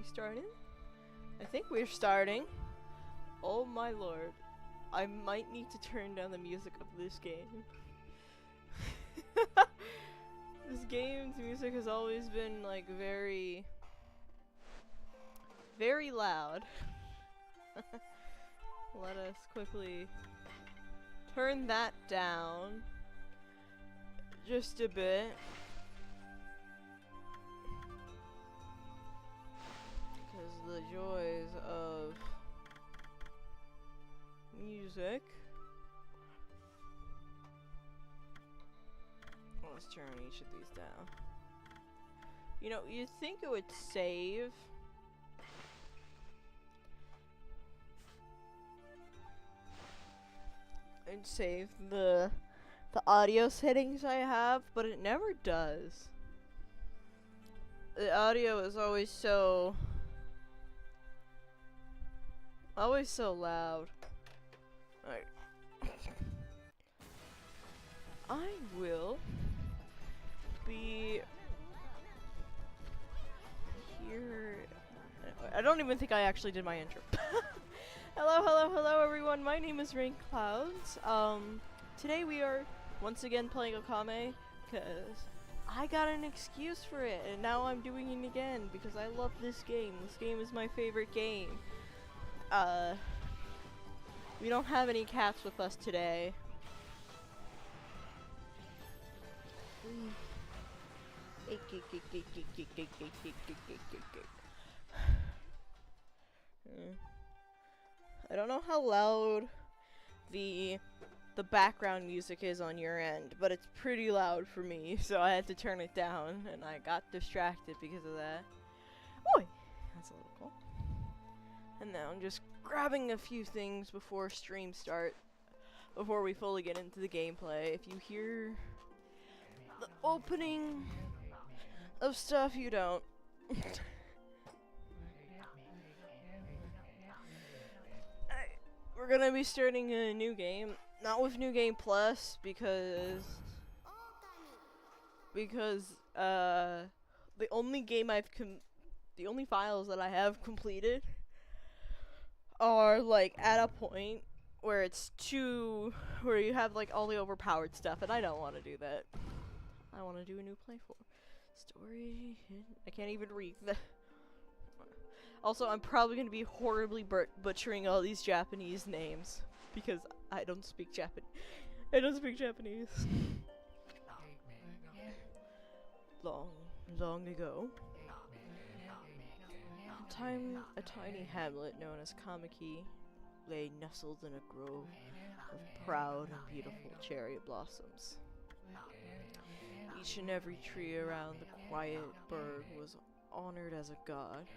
starting? I think we're starting. Oh my lord. I might need to turn down the music of this game. This game's music has always been like very loud. Let us quickly turn that down just a bit. Because the joys of music. Let's turn each of these down. You know, you'd think it would save. It'd save the audio settings I have, but it never does. The audio is always so loud. Alright. I will be here. I don't even think I actually did my intro. Hello everyone, my name is Rain Clouds. Today we are once again playing Okami, because I got an excuse for it, and now I'm doing it again, because I love this game. This game is my favorite game. We don't have any cats with us today. I don't know how loud the background music is on your end, but it's pretty loud for me, so I had to turn it down, and I got distracted because of that. Oi! That's a little cool. And now I'm just grabbing a few things before stream start, before we fully get into the gameplay. If you hear the opening of stuff, you don't. We're gonna be starting a new game, not with New Game Plus, because the only game the only files that I have completed are like at a point where it's where you have like all the overpowered stuff, and I don't want to do that. I want to do a new playform. Story. I can't even read the. Also, I'm probably going to be horribly butchering all these Japanese names, because I don't speak Japanese. Long ago, a tiny hamlet known as Kamiki lay nestled in a grove of proud and beautiful cherry blossoms. Each and every tree around the quiet burg was honored as a god.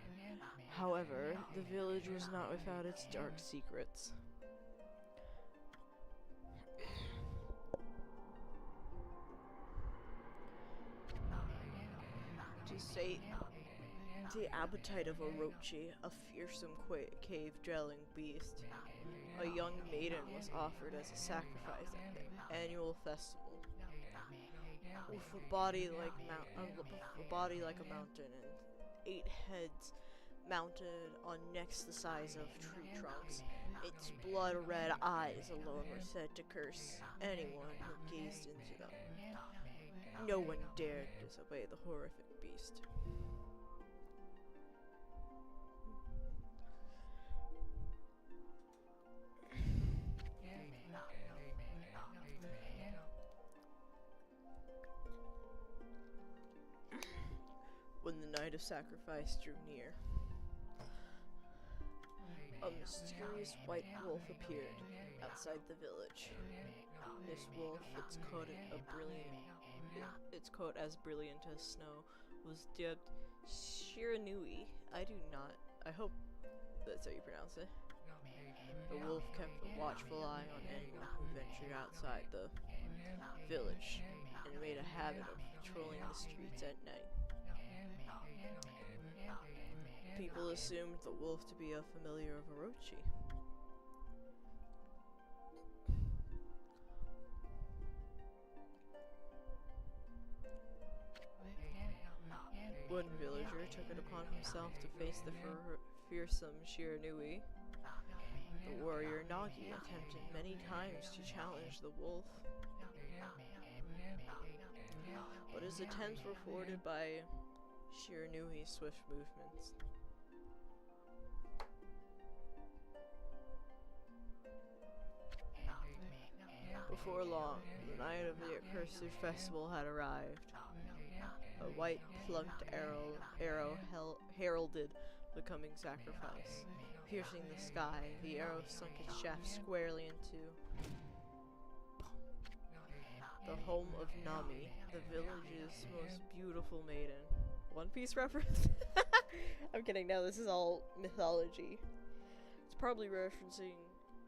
However, the village was not without its dark secrets. To sate the appetite of Orochi, a fearsome cave-dwelling beast, a young maiden was offered as a sacrifice at the annual festival. With a body like a mountain and 8 heads mounted on necks the size of tree trunks, its blood-red eyes alone were said to curse anyone who gazed into them. No one dared disobey the horrific beast. When the night of sacrifice drew near, a mysterious white wolf appeared outside the village. This wolf, its coat as brilliant as snow, was dubbed Shiranui. I hope that's how you pronounce it. The wolf kept a watchful eye on anyone who ventured outside the village, and made a habit of patrolling the streets at night. People assumed the wolf to be a familiar of Orochi. One villager took it upon himself to face the fearsome Shiranui. The warrior Nagi attempted many times to challenge the wolf, but his attempts were thwarted by Shiranui's swift movements. Before long, the night of the accursed festival had arrived. A white plucked arrow heralded the coming sacrifice. Piercing the sky, the arrow sunk its shaft squarely into the home of Nami, the village's most beautiful maiden. One Piece reference? I'm kidding, no, this is all mythology. It's probably referencing,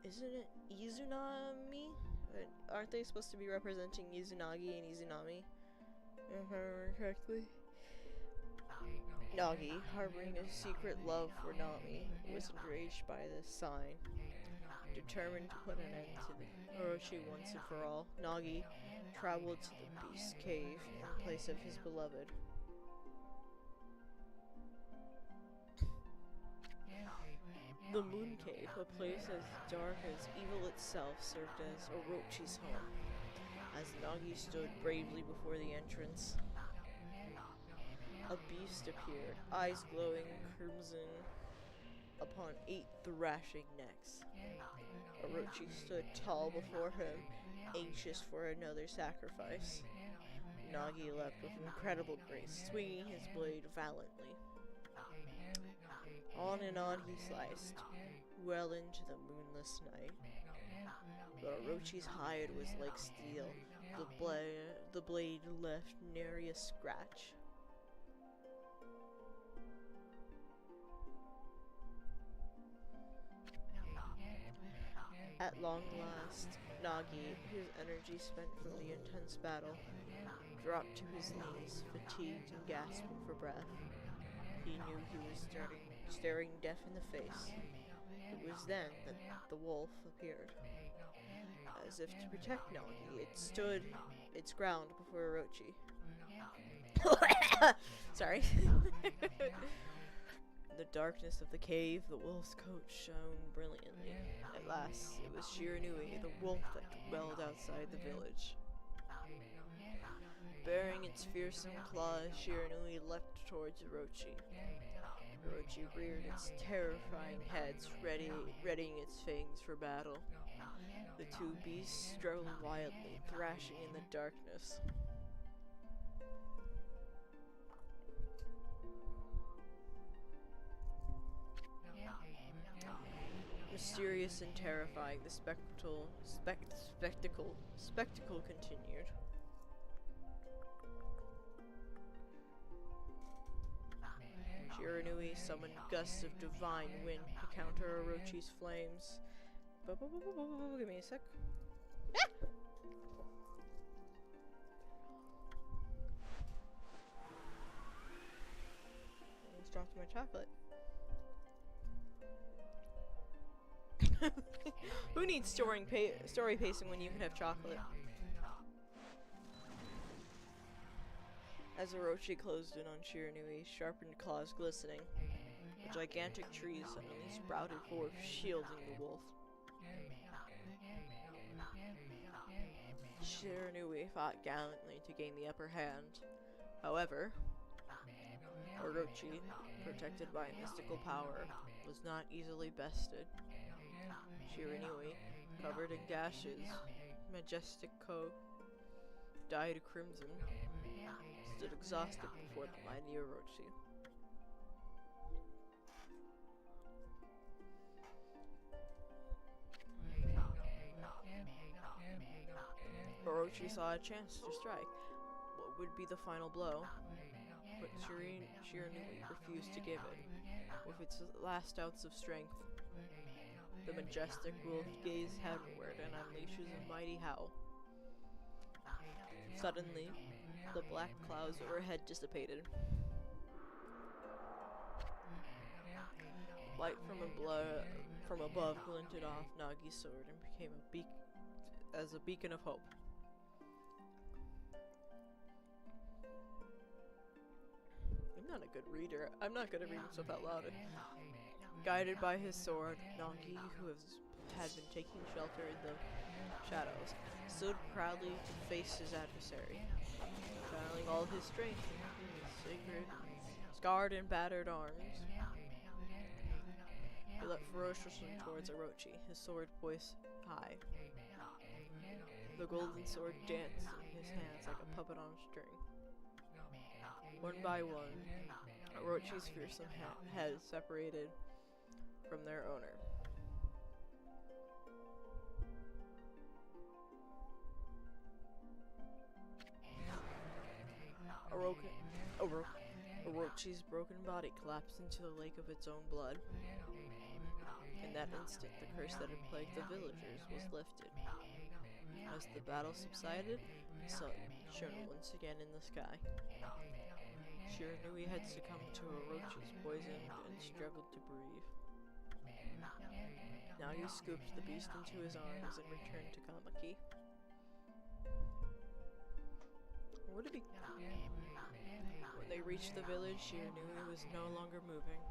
isn't it Izunami? Aren't they supposed to be representing Izunagi and Izunami? If I remember correctly. Nagi, harboring a secret love for Nami, was enraged by this sign. Determined to put an end to the Orochi once and for all, Nagi traveled to the Beast Cave in place of his beloved. The Moon Cave, a place as dark as evil itself, served as Orochi's home. As Nagi stood bravely before the entrance, a beast appeared, eyes glowing crimson upon 8 thrashing necks. Orochi stood tall before him, anxious for another sacrifice. Nagi leapt with incredible grace, swinging his blade valiantly. On and on he sliced, well into the moonless night. But Orochi's hide was like steel. The blade left nary a scratch. At long last, Nagi, his energy spent from the intense battle, dropped to his knees, fatigued and gasping for breath. He knew he was staring death in the face. It was then that the wolf appeared. As if to protect Nagi, it stood its ground before Orochi. Sorry. In the darkness of the cave, the wolf's coat shone brilliantly. At last, it was Shiranui, the wolf that dwelled outside the village. Bearing its fearsome claws, Shiranui leapt towards Orochi. Orochi reared its terrifying heads, readying its fangs for battle. The two beasts struggled wildly, thrashing in the darkness. Mysterious and terrifying, the spectacle continued. Shiranui summoned gusts of divine wind to counter Orochi's flames. Give me a sec. Ah! I just dropped my chocolate. Who needs story pacing when you can have chocolate? As Orochi closed in on Shiranui, sharpened claws glistening, a gigantic tree suddenly sprouted forth, shielding the wolf. Shiranui fought gallantly to gain the upper hand. However, Orochi, protected by mystical power, was not easily bested. Shiranui, covered in gashes, majestic coat, dyed crimson, stood exhausted before the mighty Orochi. Orochi saw a chance to strike what would be the final blow, but Shiranui refused to give it. With its last ounce of strength, the majestic wolf gazed heavenward and unleashes a mighty howl. Suddenly, the black clouds overhead dissipated. Light from above glinted off Nagi's sword and became a beacon of hope. not a good reader. I'm not good at reading stuff out loud. Guided by his sword, Nagi, who had been taking shelter in the shadows, stood proudly to face his adversary, channeling all his strength into his sacred, scarred and battered arms. He leapt ferociously towards Orochi, his sword poised high. The golden sword danced in his hands like a puppet on a string. One by one, Orochi's fearsome heads separated from their owner. Orochi's broken body collapsed into the lake of its own blood. In that instant, the curse that had plagued the villagers was lifted. As the battle subsided, the sun shone once again in the sky. Shiranui had succumbed to Orochi's poison and struggled to breathe. Now he scooped the beast into his arms and returned to Kamaki. When they reached the village, Shiranui was no longer moving.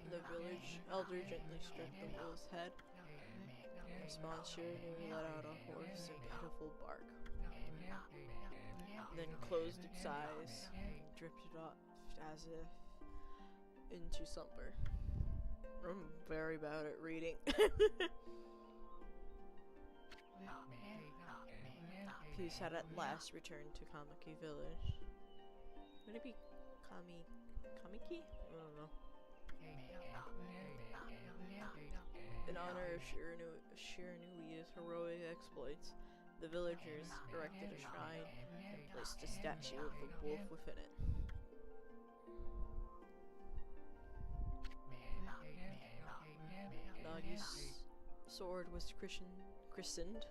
The village elder gently stroked the bull's head. In response, Shiranui let out a hoarse and pitiful bark. Then closed its eyes and drifted off as if into slumber. I'm very bad at reading. Peace had at last returned to Kamaki village. Would it be Kamiki? I don't know. In honor of Shiranui's heroic exploits, the villagers erected a shrine and placed a statue of the wolf within it. Nagi's sword was christened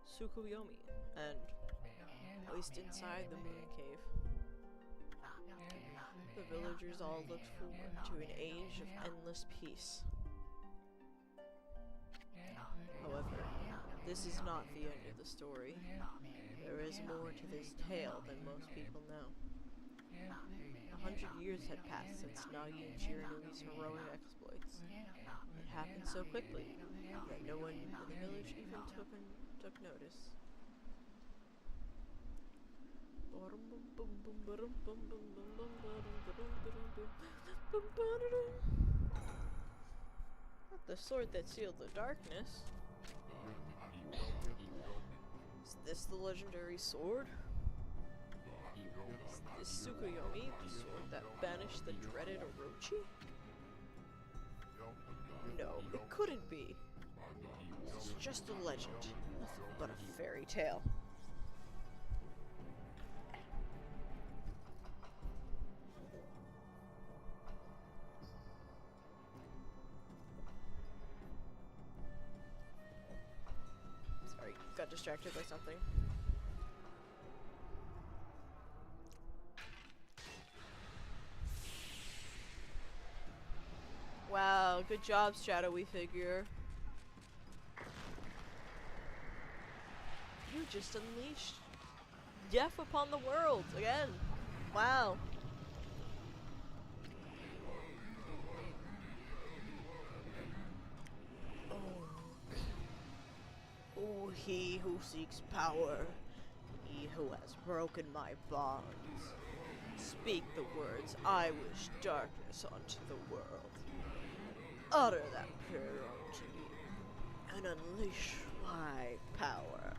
Tsukuyomi and placed inside the moon cave. The villagers all looked forward to an age of endless peace. However, this is not the end of the story. There is more to this tale than most people know. 100 years had passed since Nagi and Shiranui's heroic exploits. It happened so quickly that no one in the village even took notice. The sword that sealed the darkness. Is this the legendary sword? Is this Tsukuyomi, the sword that banished the dreaded Orochi? No, it couldn't be. It's just a legend, nothing but a fairy tale. Sorry, got distracted by something. Wow, good job, shadowy figure. You just unleashed death upon the world again. Wow. Oh, he who seeks power, he who has broken my bonds. Speak the words, I wish darkness onto the world. Utter that prayer unto me, and unleash my power.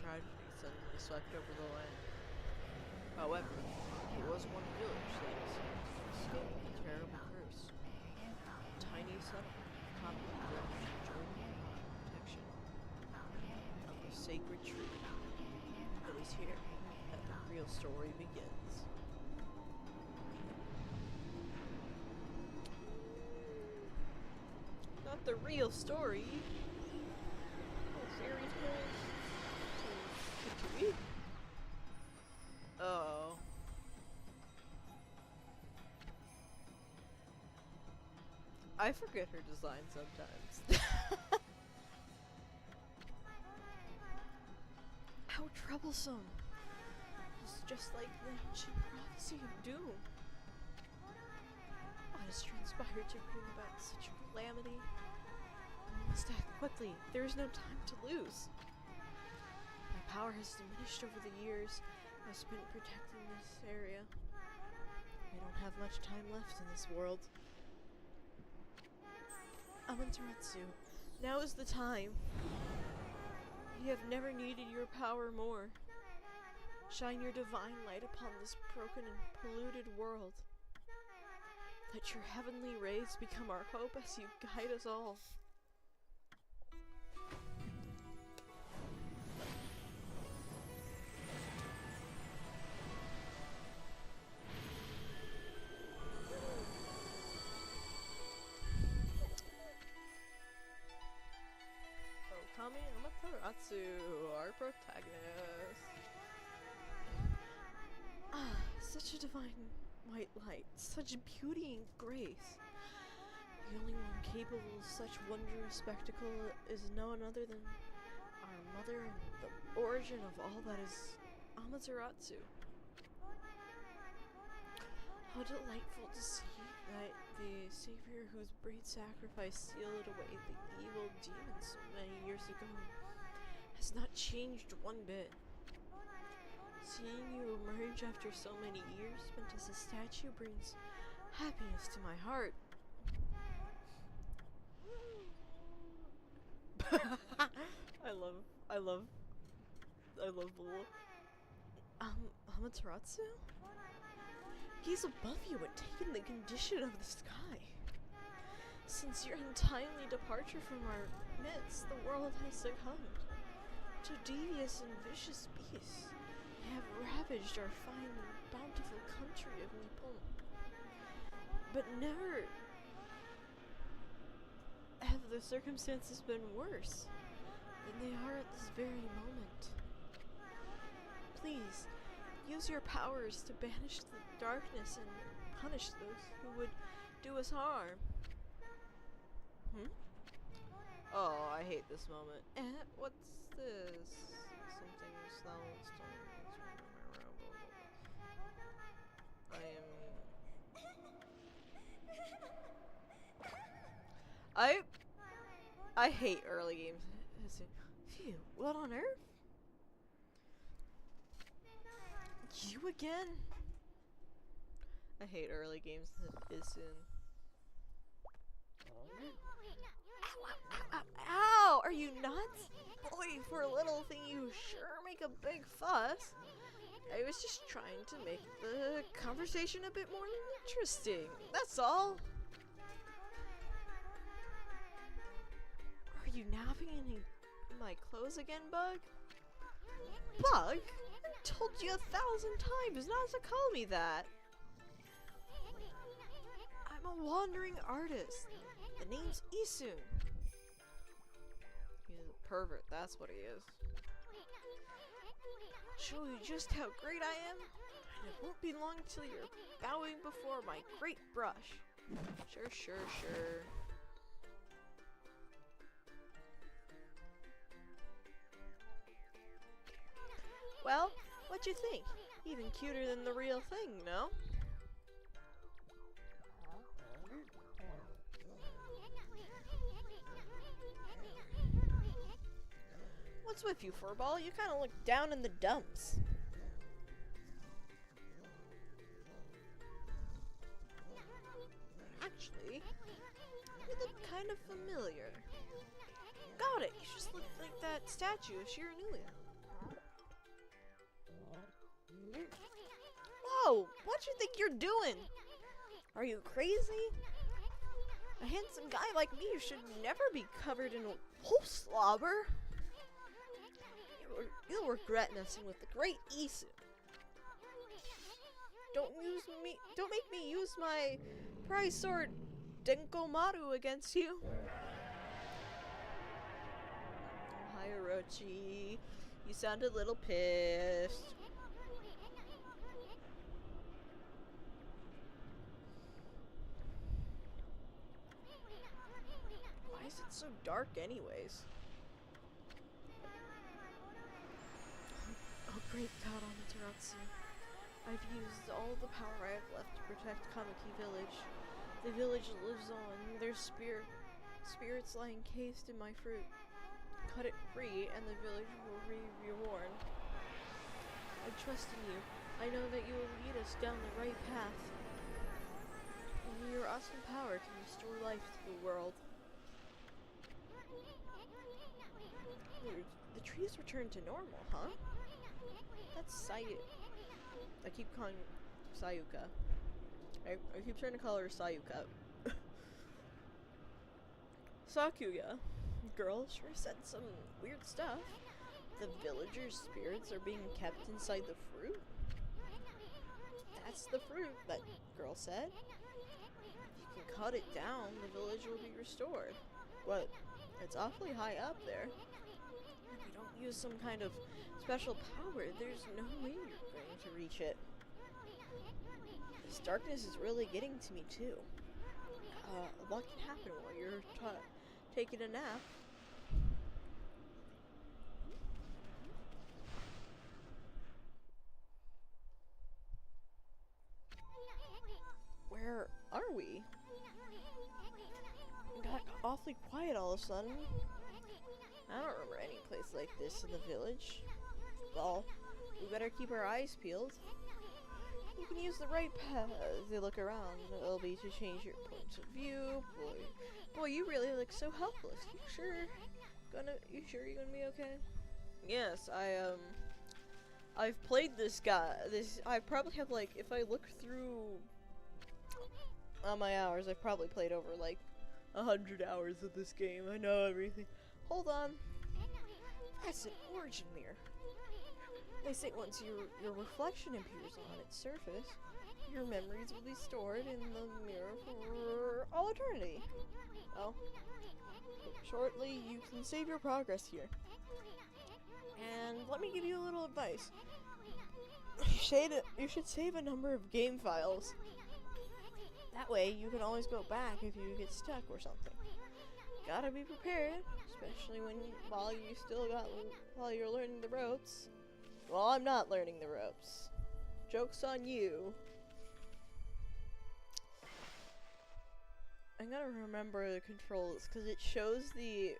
tragedy suddenly swept over the land. However, there was one village that escaped the terrible curse. A tiny settlement of Okami Replaythrough enjoyed the protection of the sacred tree. It was here that the real story begins. Not the real story. Oh, fairy tales. To tree. Oh. I forget her design sometimes. How troublesome. It's just like the ancient prophecy of doom. What has transpired to bring about such a calamity? We must act quickly. There is no time to lose. My power has diminished over the years I've spent protecting this area. I don't have much time left in this world. Amaterasu, now is the time. You have never needed your power more. Shine your divine light upon this broken and polluted world. Let your heavenly rays become our hope as you guide us all. Okami Replaythrough, our protagonist. Ah, such a divine white light, such beauty and grace. The only one capable of such wondrous spectacle is none other than our mother and the origin of all that is Amaterasu. How delightful to see that the savior whose great sacrifice sealed away the evil demons so many years ago has not changed one bit. Seeing you emerge after so many years spent as a statue brings happiness to my heart. I love Bull. Amaterasu? He's above you and taken the condition of the sky. Since your untimely departure from our midst, the world has succumbed to devious and vicious beasts. They have ravaged our fine and bountiful country of Nippon. But never have the circumstances been worse than they are at this very moment. Please, use your powers to banish the darkness and punish those who would do us harm. Oh, I hate this moment. What's this? Something I hate early games. Phew, what on earth? You again? I hate early games this soon. Ow! Are you nuts? Boy, for a little thing you sure make a big fuss. I was just trying to make the conversation a bit more interesting. That's all. Are you napping in my clothes again, Bug? Bug? I told you 1,000 times not to call me that. I'm a wandering artist. The name's Isun. He's a pervert, that's what he is. I'll show you just how great I am, and it won't be long till you're bowing before my great brush. Sure. Well, what'd you think? Even cuter than the real thing, no? What's with you, Furball? You kind of look down in the dumps. Actually, you look kind of familiar. Got it! You just look like that statue of Shiranulia. Whoa! What you think you're doing? Are you crazy? A handsome guy like me should never be covered in wolf slobber. You'll regret messing with the great Isu. Don't make me use my prize sword Denkomaru against you. Hi, Orochi. You sound a little pissed. Why is it so dark anyways? Oh great god, Amaterasu. I've used all the power I have left to protect Kamiki Village. The village lives on. There's spirits lie encased in my fruit. Cut it free and the village will be reborn. I trust in you. I know that you will lead us down the right path. Only your awesome power can restore life to the world. The trees return to normal, huh? That's I keep calling Sayuka. I keep trying to call her Sayuka. Sakuya. Girl sure said some weird stuff. The villagers' spirits are being kept inside the fruit? That's the fruit, that girl said. If you can cut it down, the village will be restored. But it's awfully high up there. If you don't use some kind of special power, there's no way you're going to reach it. This darkness is really getting to me too. What can happen while you're taking a nap? Where are we? It got awfully quiet all of a sudden. I don't remember any place like this in the village. Well, we better keep our eyes peeled. You can use the right path as they look around. It'll be to change your points of view. Boy, you really look so helpless. You sure you're gonna be okay? Yes, I've played this guy. I probably have, like, if I look through my hours, I've probably played over like 100 hours of this game. I know everything. Hold on. That's an origin mirror. They say once your reflection appears on its surface, your memories will be stored in the mirror for all eternity. Well, shortly you can save your progress here. And let me give you a little advice. You should save a number of game files. That way you can always go back if you get stuck or something. Gotta be prepared, especially while you're learning the ropes. Well, I'm not learning the ropes. Joke's on you. I gotta remember the controls, because it shows the...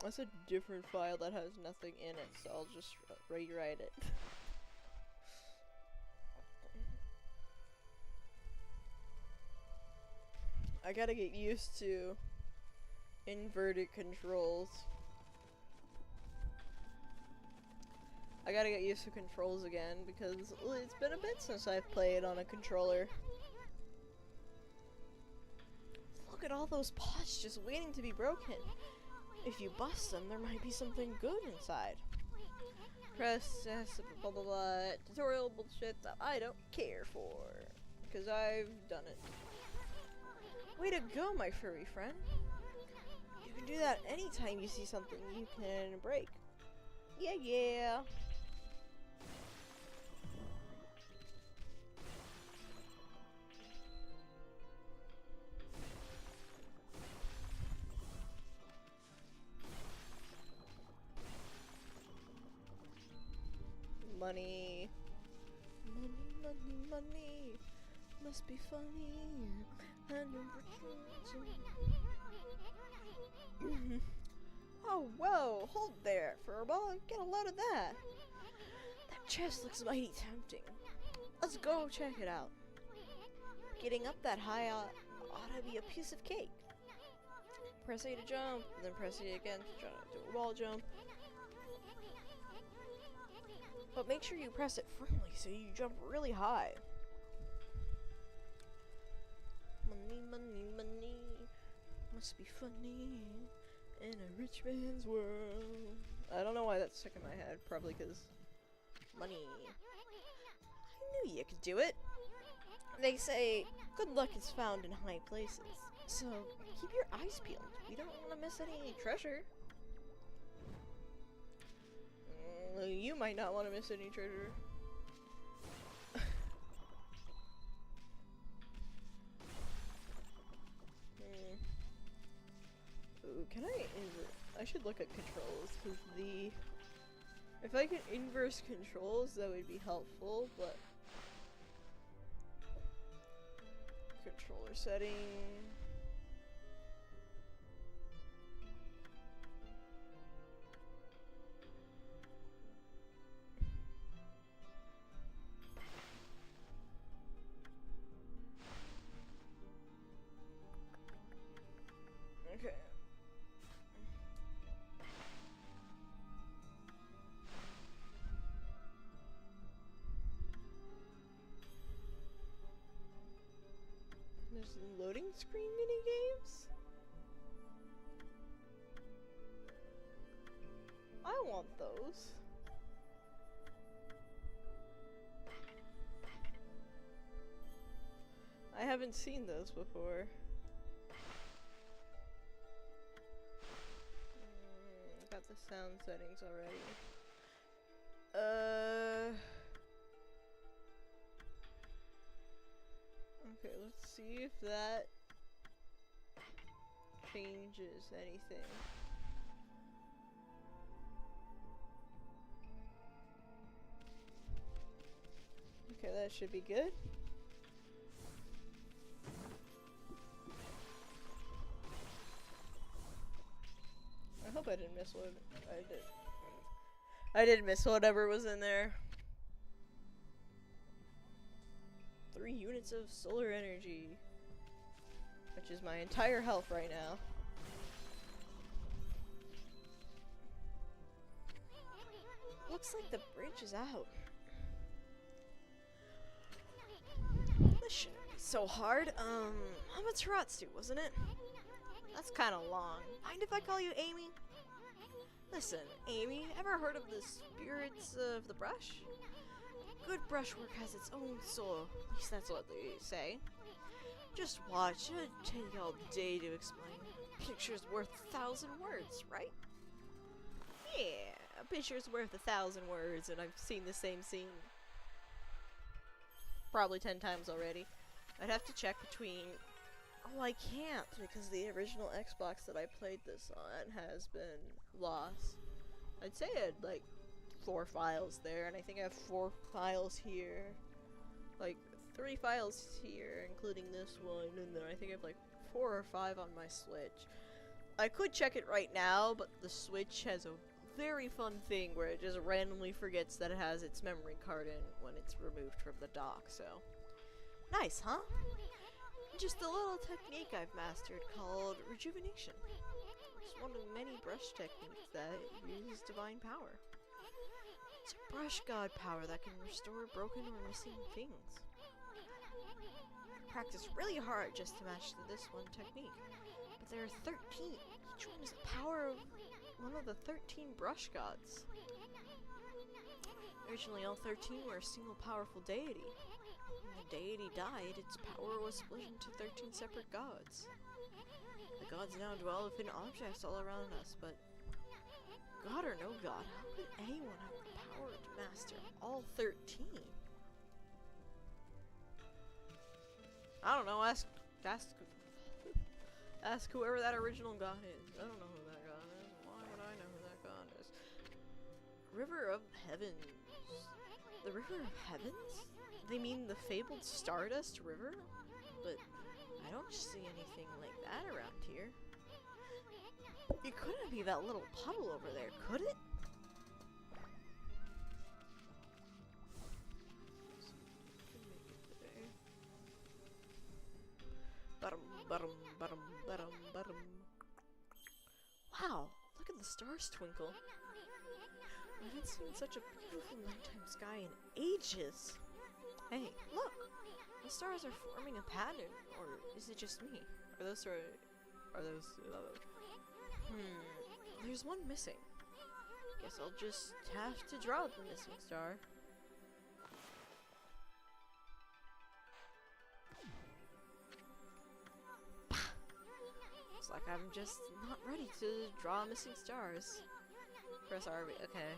That's a different file that has nothing in it, so I'll just rewrite it. I gotta get used to inverted controls. I gotta get used to controls again because it's been a bit since I've played on a controller. Look at all those pots just waiting to be broken. If you bust them, there might be something good inside. Press blah blah blah tutorial bullshit that I don't care for because I've done it. Way to go, my furry friend. You can do that anytime you see something you can break. Yeah. Money. Money. Must be funny. Oh, whoa, hold there, Furball. Get a load of that. That chest looks mighty tempting. Let's go check it out. Getting up that high ought to be a piece of cake. Press A to jump, and then press A again to do a wall jump. But make sure you press it firmly so you jump really high. Money, money, money. Must be funny in a rich man's world. I don't know why that's stuck in my head. Probably because money. I knew you could do it. They say good luck is found in high places. So keep your eyes peeled. We don't want to miss any treasure. You might not want to miss any treasure. Ooh, can I should look at controls, because if I could inverse controls, that would be helpful, but controller setting. Okay. There's loading screen mini games? I want those. I haven't seen those before. Got the sound settings already. Okay, let's see if that changes anything. Okay, that should be good. I hope I didn't miss what I did. I didn't miss whatever was in there. 3 units of solar energy, which is my entire health right now. Looks like the bridge is out. This shouldn't be so hard. Amaterasu, wasn't it? That's kind of long. Mind if I call you Amy? Listen, Amy, ever heard of the spirits of the brush? Good brushwork has its own soul. At least that's what they say. Just watch. It'd take all day to explain. A picture's worth 1,000 words, right? Yeah, a picture's worth 1,000 words, and I've seen the same scene probably 10 times already. I'd have to check between... Oh, I can't, because the original Xbox that I played this on has been lost. I'd say I had, like, 4 files there, and I think I have 4 files here. Like, 3 files here, including this one, and then I think I have, like, 4 or 5 on my Switch. I could check it right now, but the Switch has a very fun thing where it just randomly forgets that it has its memory card in when it's removed from the dock, so... Nice, huh? Just a little technique I've mastered called rejuvenation. It's one of many brush techniques that use divine power. It's a brush god power that can restore broken or missing things. I practice really hard just to match this one technique, but there are 13. Each one is the power of one of the 13 brush gods. Originally, all 13 were a single powerful deity. When the deity died, its power was split into 13 separate gods. The gods now dwell within objects all around us, but god or no god, how could anyone have the power to master all 13? I don't know, ask whoever that original god is. I don't know who that god is. Why would I know who that god is? River of Heavens. The River of Heavens? They mean the fabled Stardust River? But I don't see anything like that around here. It couldn't be that little puddle over there, could it? Wow, look at the stars twinkle. I haven't seen such a beautiful nighttime sky in ages. Hey, look! The stars are forming a pattern, or is it just me? There's one missing. Guess I'll just have to draw the missing star. Looks like I'm just not ready to draw missing stars. Press RB, okay.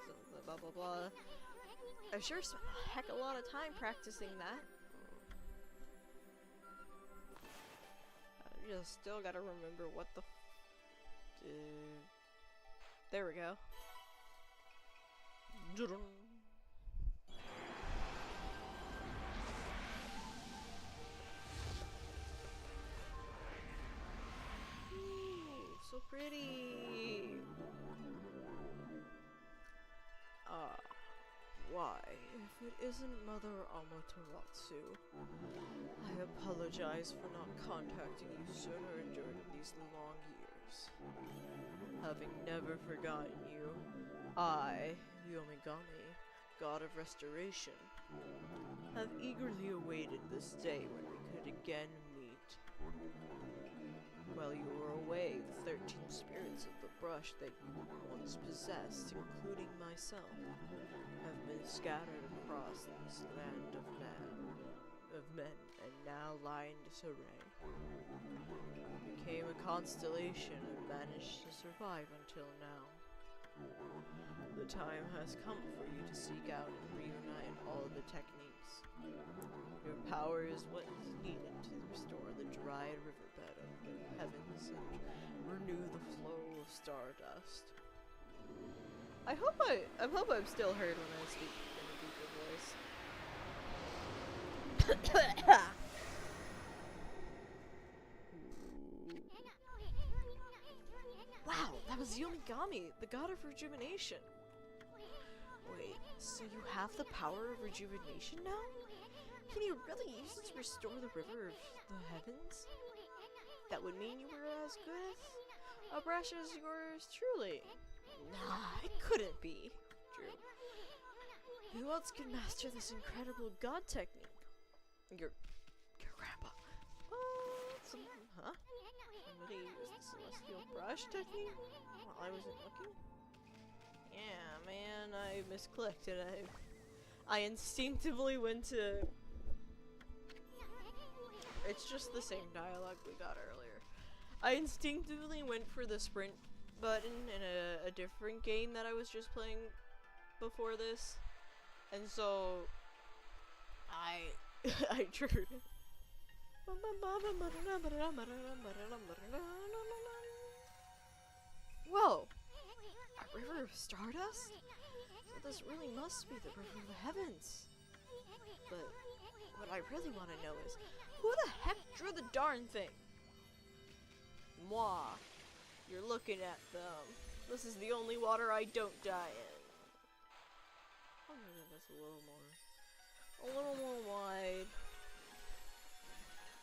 So, blah blah blah. I sure spent a heck of a lot of time practicing that. I just still gotta remember what the there we go. Ooh, so pretty. Why, if it isn't Mother Amaterasu, I apologize for not contacting you sooner during these long years. Having never forgotten you, I, Yomigami, God of Restoration, have eagerly awaited this day when we could again meet. While you were away, the 13 spirits of the brush that you once possessed, including myself, have been scattered across this land of men, and now lie in disarray. You became a constellation and managed to survive until now. The time has come for you to seek out and reunite all the techniques. Your power is what is needed to restore the dried riverbed of the heavens and renew the flow of stardust. I hope I'm still heard when I speak in a deeper voice. Wow, that was Yomigami, the god of rejuvenation. Wait, so you have the power of rejuvenation now? Can you really use it to restore the river of the heavens? That would mean you were as good a brush as yours truly. Nah, it couldn't be. True. Who else can master this incredible god technique? Your grandpa. Huh? Somebody used the celestial brush technique while I wasn't looking? Yeah, man, I misclicked and I instinctively went to... It's just the same dialogue we got earlier. I instinctively went for the sprint button in a different game that I was just playing before this, and so I triggered it. Whoa! A river of stardust? So this really must be the river of the heavens. But what I really want to know is, who the heck drew the darn thing? Moi. You're looking at them. This is the only water I don't die in. Oh, maybe that's a little more wide.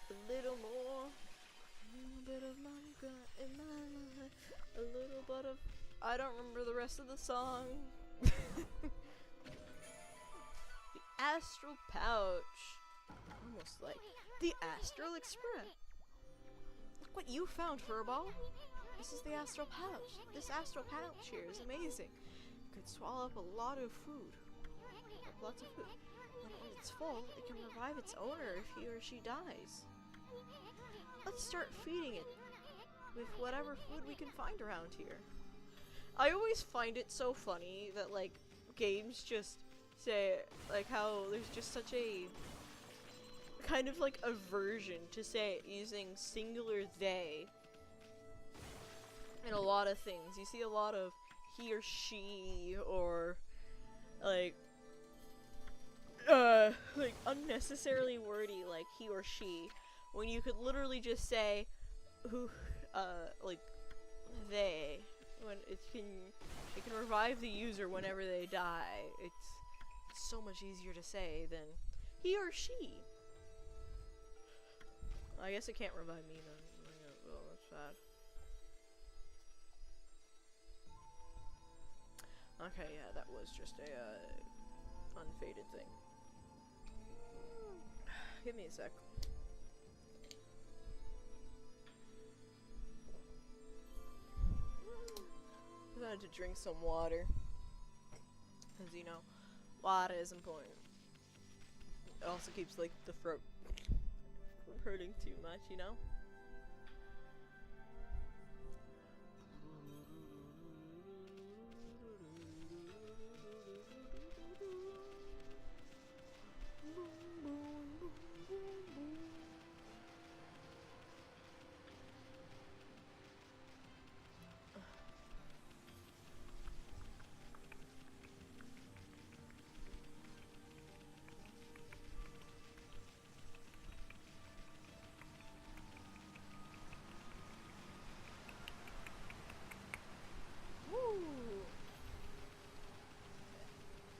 A little more. A little bit of Monica in my life. A little bit of... I don't remember the rest of the song. The Astral Pouch. Almost like the Astral Express. Look what you found, Furball. This is the Astral Pouch. This Astral Pouch here is amazing. It could swallow up a lot of food. Lots of food. And when it's full, it can revive its owner if he or she dies. Let's start feeding it with whatever food we can find around here. I always find it so funny that, like, games just say, like, how there's just such a kind of, like, aversion to say it using singular they in a lot of things. You see a lot of he or she, or like unnecessarily wordy like he or she, when you could literally just say who, like they, when it can revive the user whenever they die. It's so much easier to say than he or she. I guess it can't revive me then. Oh, that's sad. Okay, yeah, that was just a, unfaded thing. Give me a sec. I had to drink some water. Because, you know, water is important. It also keeps, like, the throat from hurting too much, you know?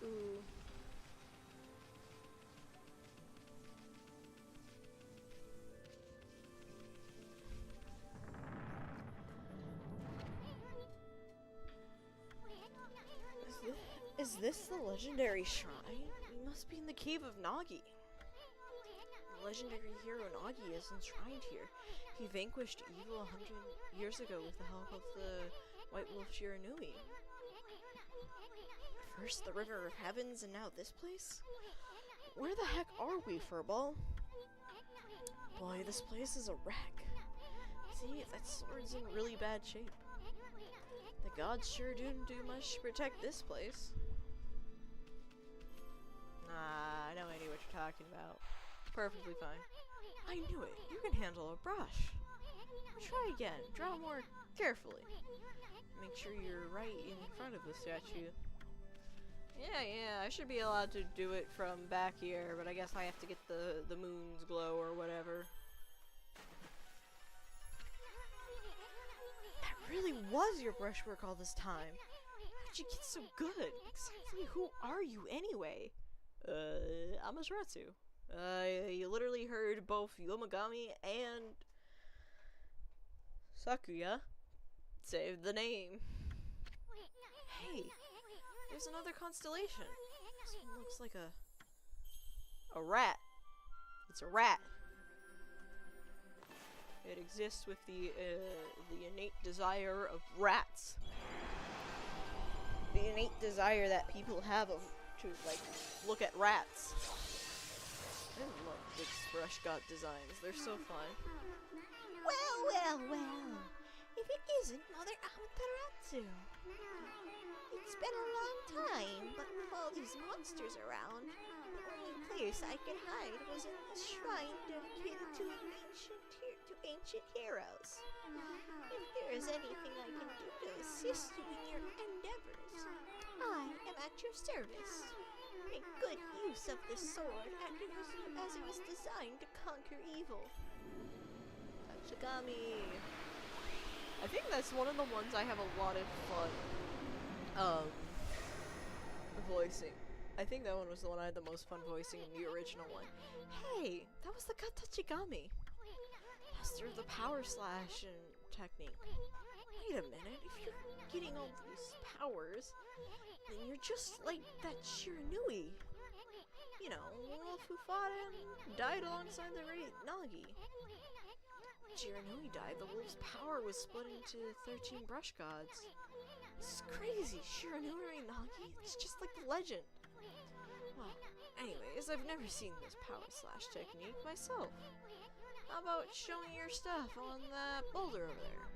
Ooh. Is this the legendary shrine? We must be in the cave of Nagi. The legendary hero Nagi is enshrined here. He vanquished evil 100 years ago with the help of the White Wolf Shiranui. First the River of Heavens, and now this place? Where the heck are we, Furball? Boy, this place is a wreck. See, that sword's in really bad shape. The gods sure didn't do much to protect this place. Nah, I know what you're talking about. Perfectly fine. I knew it. You can handle a brush. Try again. Draw more carefully. Make sure you're right in front of the statue. Yeah, I should be allowed to do it from back here, but I guess I have to get the moon's glow or whatever. That really was your brushwork all this time. How'd you get so good? Exactly who are you anyway? Amaterasu. You literally heard both Yomagami and Sakuya say the name. Hey, there's another constellation. This one looks like a rat. It's a rat. It exists with the innate desire of rats. The innate desire that people have to like look at rats. I love this brush god designs. They're so fun. Well. If it isn't Mother Amaterasu. It's been a long time, but with all these monsters around, the only place I could hide was in this shrine dedicated to ancient heroes. If there is anything I can do to assist you in your endeavors, I am at your service. Make good use of this sword as it was designed to conquer evil. Okami. I think that's one of the ones I have a lot of fun voicing. I think that one was the one I had the most fun voicing in the original one. Hey, that was the Katachigami. Master of the power slash and technique. Wait a minute, if you're getting all these powers, then you're just like that Shiranui. You know, wolf who fought and died alongside the great Nagi. When Shiranui died, the wolf's power was split into 13 brush gods. This is crazy. Shiranui Nagi? It's just like the legend. Well, anyways, I've never seen this power slash technique myself. How about showing your stuff on that boulder over there?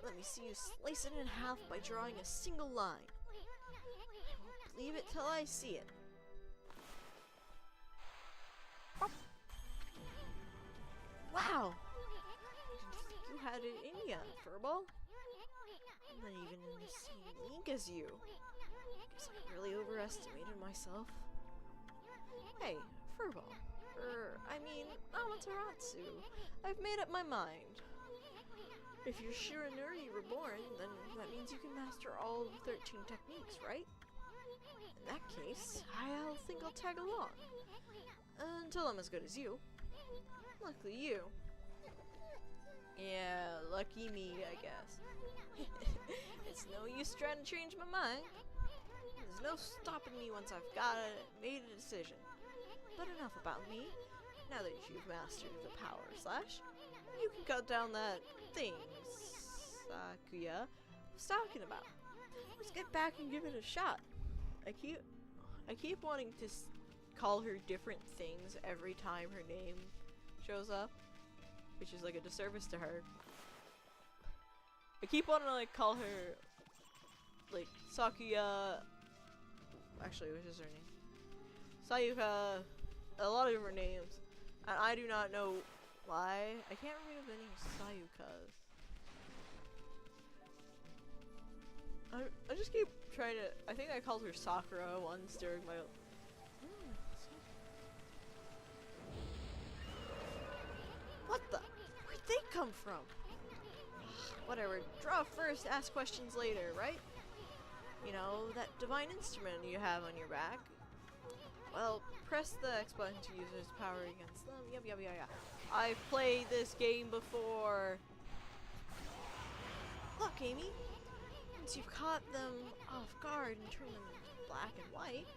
Let me see you slice it in half by drawing a single line. I won't believe it till I see it. Wow! I didn't think you had it in ya, Furball. I'm not even in the same league as you. Guess I really overestimated myself. Hey, Furball. I mean, Amaterasu. I've made up my mind. If you're Shiranui reborn, then that means you can master all 13 techniques, right? In that case, I'll think I'll tag along. Until I'm as good as you. Luckily you Yeah, lucky me, I guess. It's no use trying to change my mind. There's no stopping me once I've made a decision. But enough about me. Now that you've mastered the power slash, you can cut down that thing Sakuya was talking about. Let's get back and give it a shot. I keep wanting to call her different things every time her name shows up, which is like a disservice to her. I keep wanting to like call her like Sakuya. Actually, which is her name? Sayuka. A lot of different names, and I do not know why. I can't remember the name Sayuka's. I just keep trying to. I think I called her Sakura once during my. What the? Where'd they come from? Whatever. Draw first, ask questions later, right? You know, that divine instrument you have on your back. Well, press the X button to use his power against them. Yep. I've played this game before. Look, Amy. Once you've caught them off guard and turned them into black and white,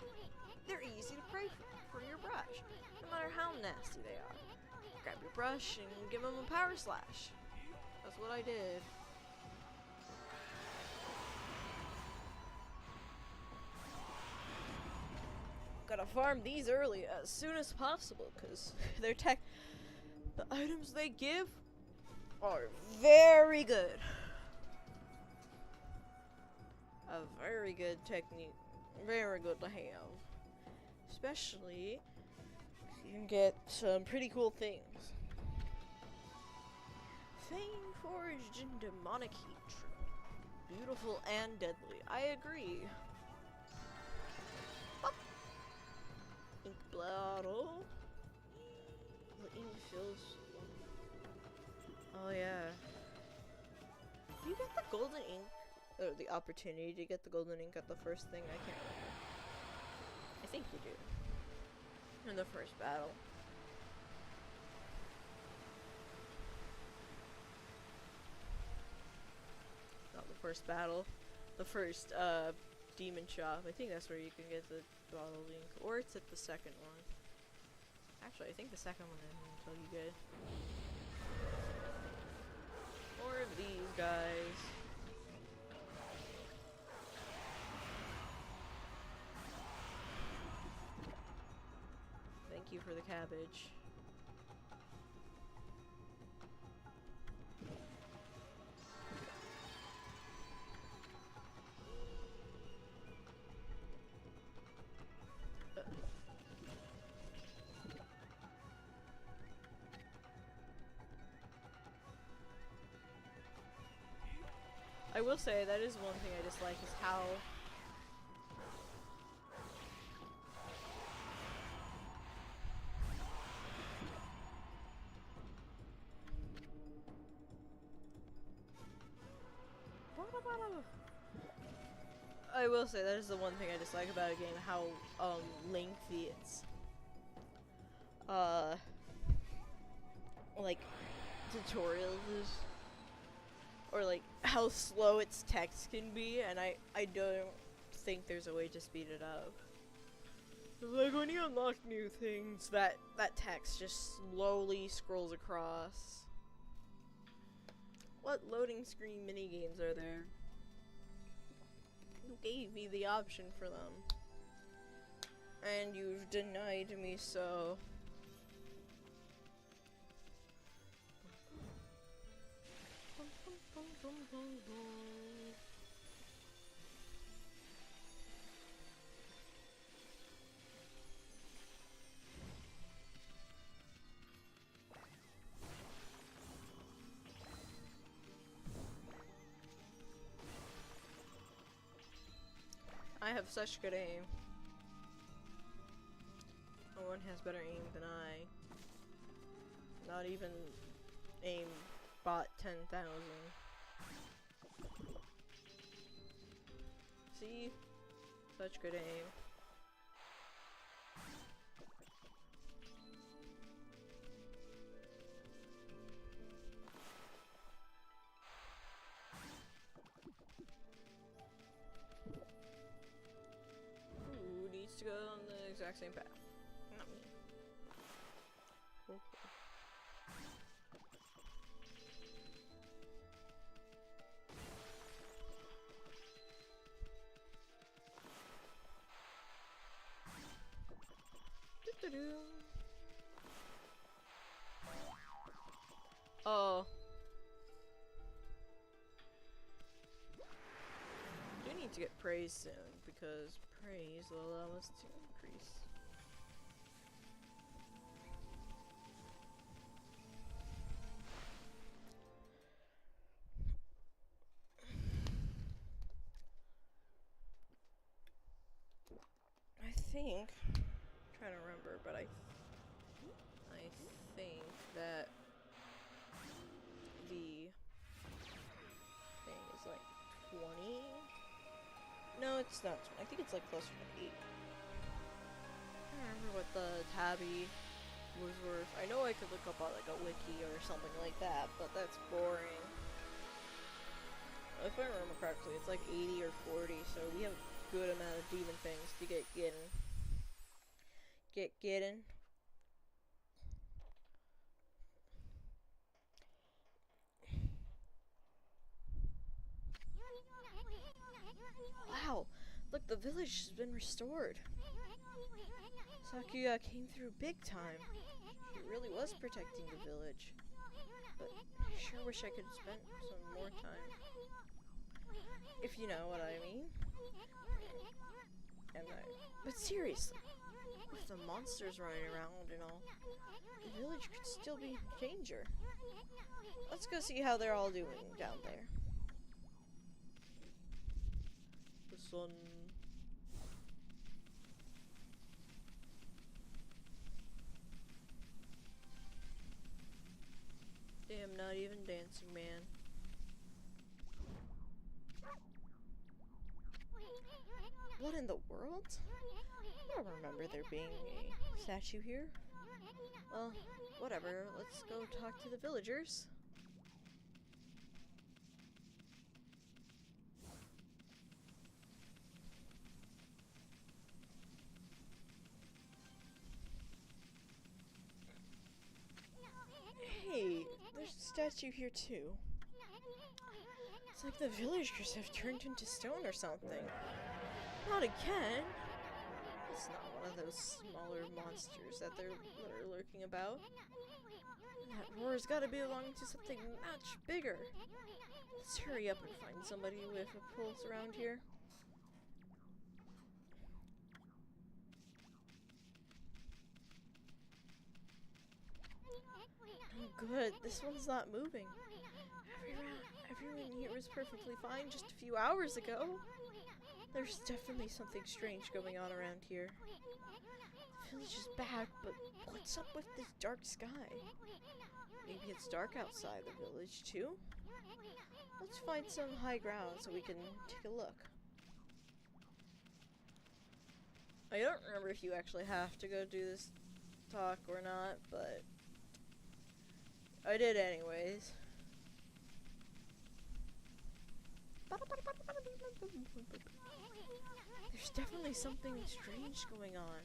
they're easy to pray for your brush, no matter how nasty they are. Grab your brush and give them a power slash. That's what I did. Gotta farm these early as soon as possible, cause the items they give are very good. A very good technique, very good to have. Especially, you can get some pretty cool things. Fame forged in demonic heat. Beautiful and deadly. I agree. Ink bottle. The ink fills. Oh yeah. Do you get the golden ink? Or the opportunity to get the golden ink at the first thing? I can't remember. I think you do. In the first battle. Not the first battle. The first, demon shop. I think that's where you can get the bottle ink. Or it's at the second one. Actually, I think the second one isn't until you get more of these guys. Thank you for the cabbage. I will say that is one thing I dislike is how I will say that is the one thing I dislike about a game, how lengthy it's like tutorials is, or like how slow its text can be, and I don't think there's a way to speed it up. Like when you unlock new things, that text just slowly scrolls across. What loading screen minigames are there? You gave me the option for them, and you've denied me so. I have such good aim. No one has better aim than I. Not even aim bot 10,000. See? Such good aim. exact same path. Not me. Okay. Oh. We do need to get praise soon, because praise will allow us to increase. I think, I'm trying to remember, but I think that the thing is like 20. No, it's not 20. I think it's like closer to 8. I don't remember what the tabby was worth. I know I could look up on like a wiki or something like that, but that's boring. If I remember correctly, it's like 80 or 40, so we have a good amount of demon things to get getting. Wow, look, the village has been restored. Sakuya came through big time. He really was protecting the village. But I sure wish I could spend some more time. If you know what I mean. But seriously, with the monsters running around and all, the village could still be in danger. Let's go see how they're all doing down there. The sun. Damn, not even dancing, man. What in the world? I don't remember there being a statue here. Well, whatever. Let's go talk to the villagers. Hey, there's a statue here too. It's like the villagers have turned into stone or something. Not again! It's not one of those smaller monsters that they're lurking about. That roar's gotta be belonging to something much bigger. Let's hurry up and find somebody with a pulse around here. Oh good, this one's not moving. Everyone here was perfectly fine just a few hours ago. There's definitely something strange going on around here. The village is back, but what's up with this dark sky? Maybe it's dark outside the village too? Let's find some high ground so we can take a look. I don't remember if you actually have to go do this talk or not, but I did anyways. There's definitely something strange going on.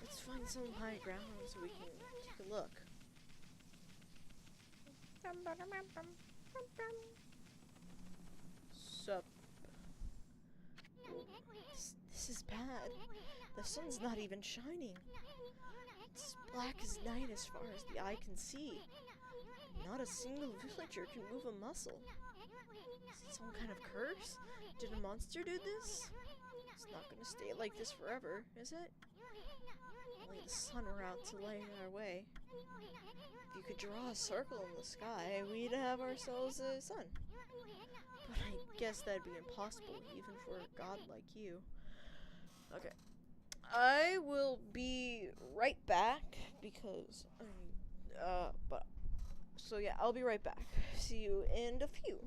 Let's find some high ground so we can take a look. Sup? This is bad. The sun's not even shining. It's black as night as far as the eye can see. Not a single villager can move a muscle. Is it some kind of curse? Did a monster do this? It's not gonna stay like this forever, is it? Only the sun were out to light our way. If you could draw a circle in the sky, we'd have ourselves a sun. But I guess that'd be impossible, even for a god like you. Okay. I will be right back, because so yeah, I'll be right back. See you in a few.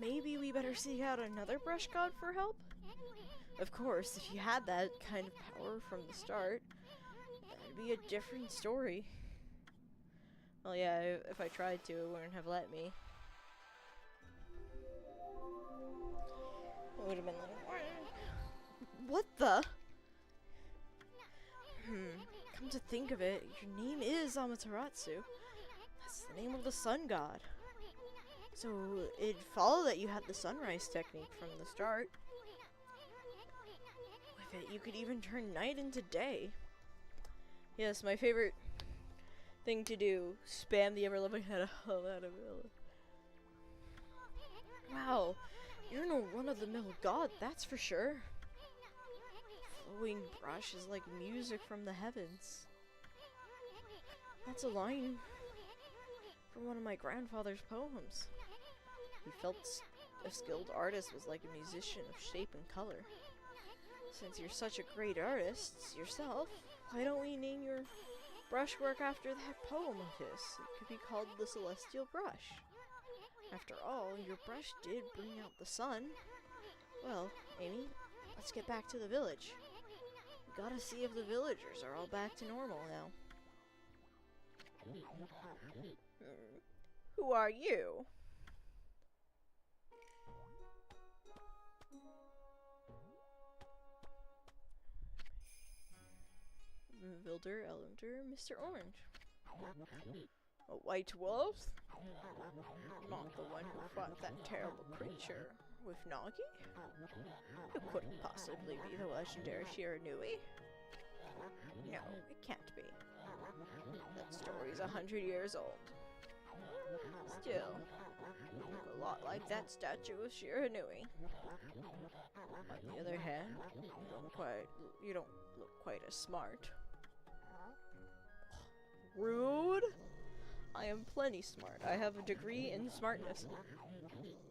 Maybe we better seek out another brush god for help? Of course, if you had that kind of power from the start, that'd be a different story. Well, yeah, if I tried to, it wouldn't have let me. It would have been like, what the? Come to think of it, your name is Amaterasu. That's the name of the sun god. So it'd follow that you had the sunrise technique from the start. With it, you could even turn night into day. Yes, my favorite thing to do, spam the ever-loving hell out of it. Wow, you're no run-of-the-mill god, that's for sure. Flowing brush is like music from the heavens. That's a line from one of my grandfather's poems. He felt a skilled artist was like a musician of shape and color. Since you're such a great artist yourself, why don't we name your brushwork after that poem of his? It could be called the Celestial Brush. After all, your brush did bring out the sun. Well, Amy, let's get back to the village. We gotta see if the villagers are all back to normal now. Who are you? Wilder, Ellender, Mr. Orange. A white wolf? Not the one who fought that terrible creature with Nagi? It couldn't possibly be the legendary Shiranui. No, it can't be. That story's 100 years old. Still, you look a lot like that statue of Shiranui. On the other hand, you don't look quite as smart. Rude? I am plenty smart. I have a degree in smartness.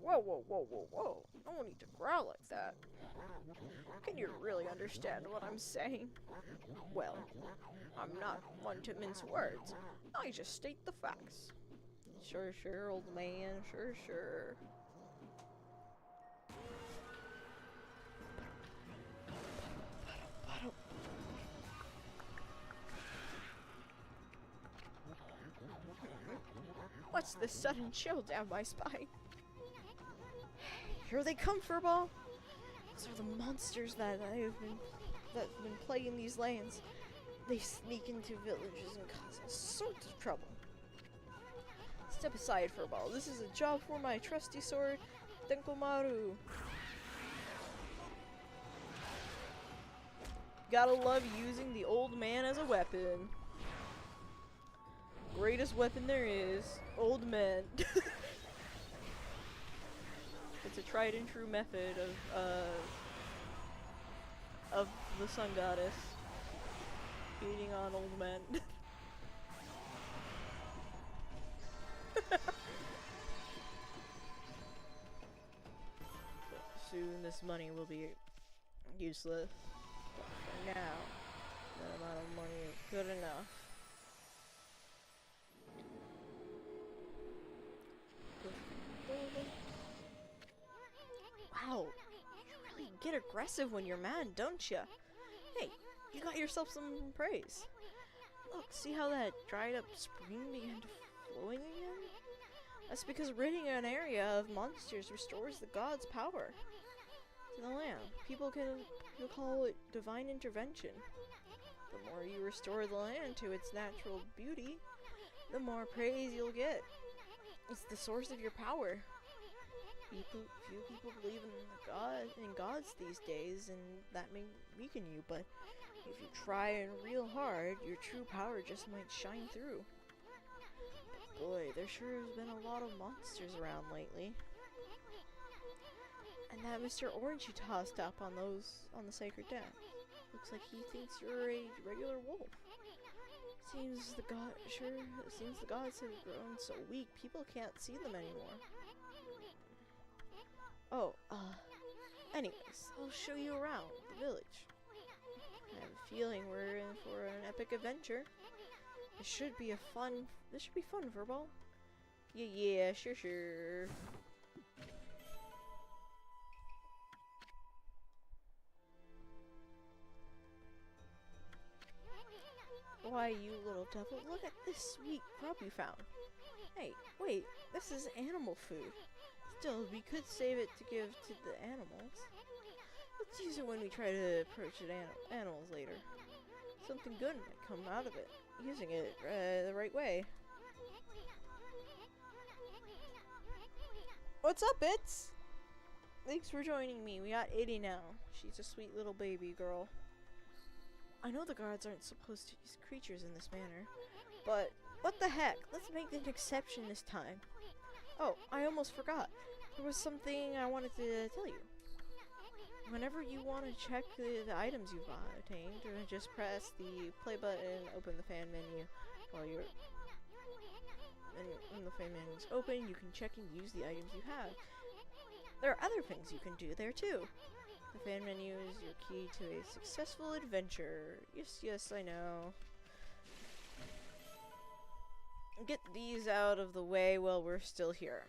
Whoa, whoa, whoa, whoa, whoa. No need to growl like that. Can you really understand what I'm saying? Well, I'm not one to mince words. I just state the facts. Sure, sure, old man. Sure, sure. What's this sudden chill down my spine? Here they come, Furball! These are the monsters that have been plaguing these lands. They sneak into villages and cause all sorts of trouble. Step aside, Furball. This is a job for my trusty sword, Tenkomaru. Gotta love using the old man as a weapon. Greatest weapon there is, old men. It's a tried and true method of the sun goddess beating on old men. Soon this money will be useless. But for now, that amount of money is good enough. Wow, you really get aggressive when you're mad, don't ya? Hey, you got yourself some praise. Look, see how that dried up spring began to flowing again? That's because ridding an area of monsters restores the god's power to the land. People can call it divine intervention. The more you restore the land to its natural beauty, the more praise you'll get. It's the source of your power. Few people believe in gods these days, and that may weaken you, but if you try real hard, your true power just might shine through. But boy, there sure has been a lot of monsters around lately. And that Mr. Orange you tossed up on the sacred deck. Looks like he thinks you're a regular wolf. Seems the gods have grown so weak, people can't see them anymore. Oh, anyways, I'll show you around the village. I have a feeling we're in for an epic adventure. This should be fun, Verbal. Yeah, sure. Why, you little devil, look at this sweet grub you found. Hey, wait, this is animal food. Still, we could save it to give to the animals. Let's use it when we try to approach animals later. Something good might come out of it, using it the right way. What's up, Bits? Thanks for joining me. We got 80 now. She's a sweet little baby girl. I know the guards aren't supposed to use creatures in this manner, but what the heck? Let's make an exception this time. Oh, I almost forgot. There was something I wanted to tell you. Whenever you want to check the items you've obtained, just press the play button, open the fan menu while you're... And when the fan menu is open, you can check and use the items you have. There are other things you can do there too. The fan menu is your key to a successful adventure. Yes, I know. Get these out of the way while we're still here.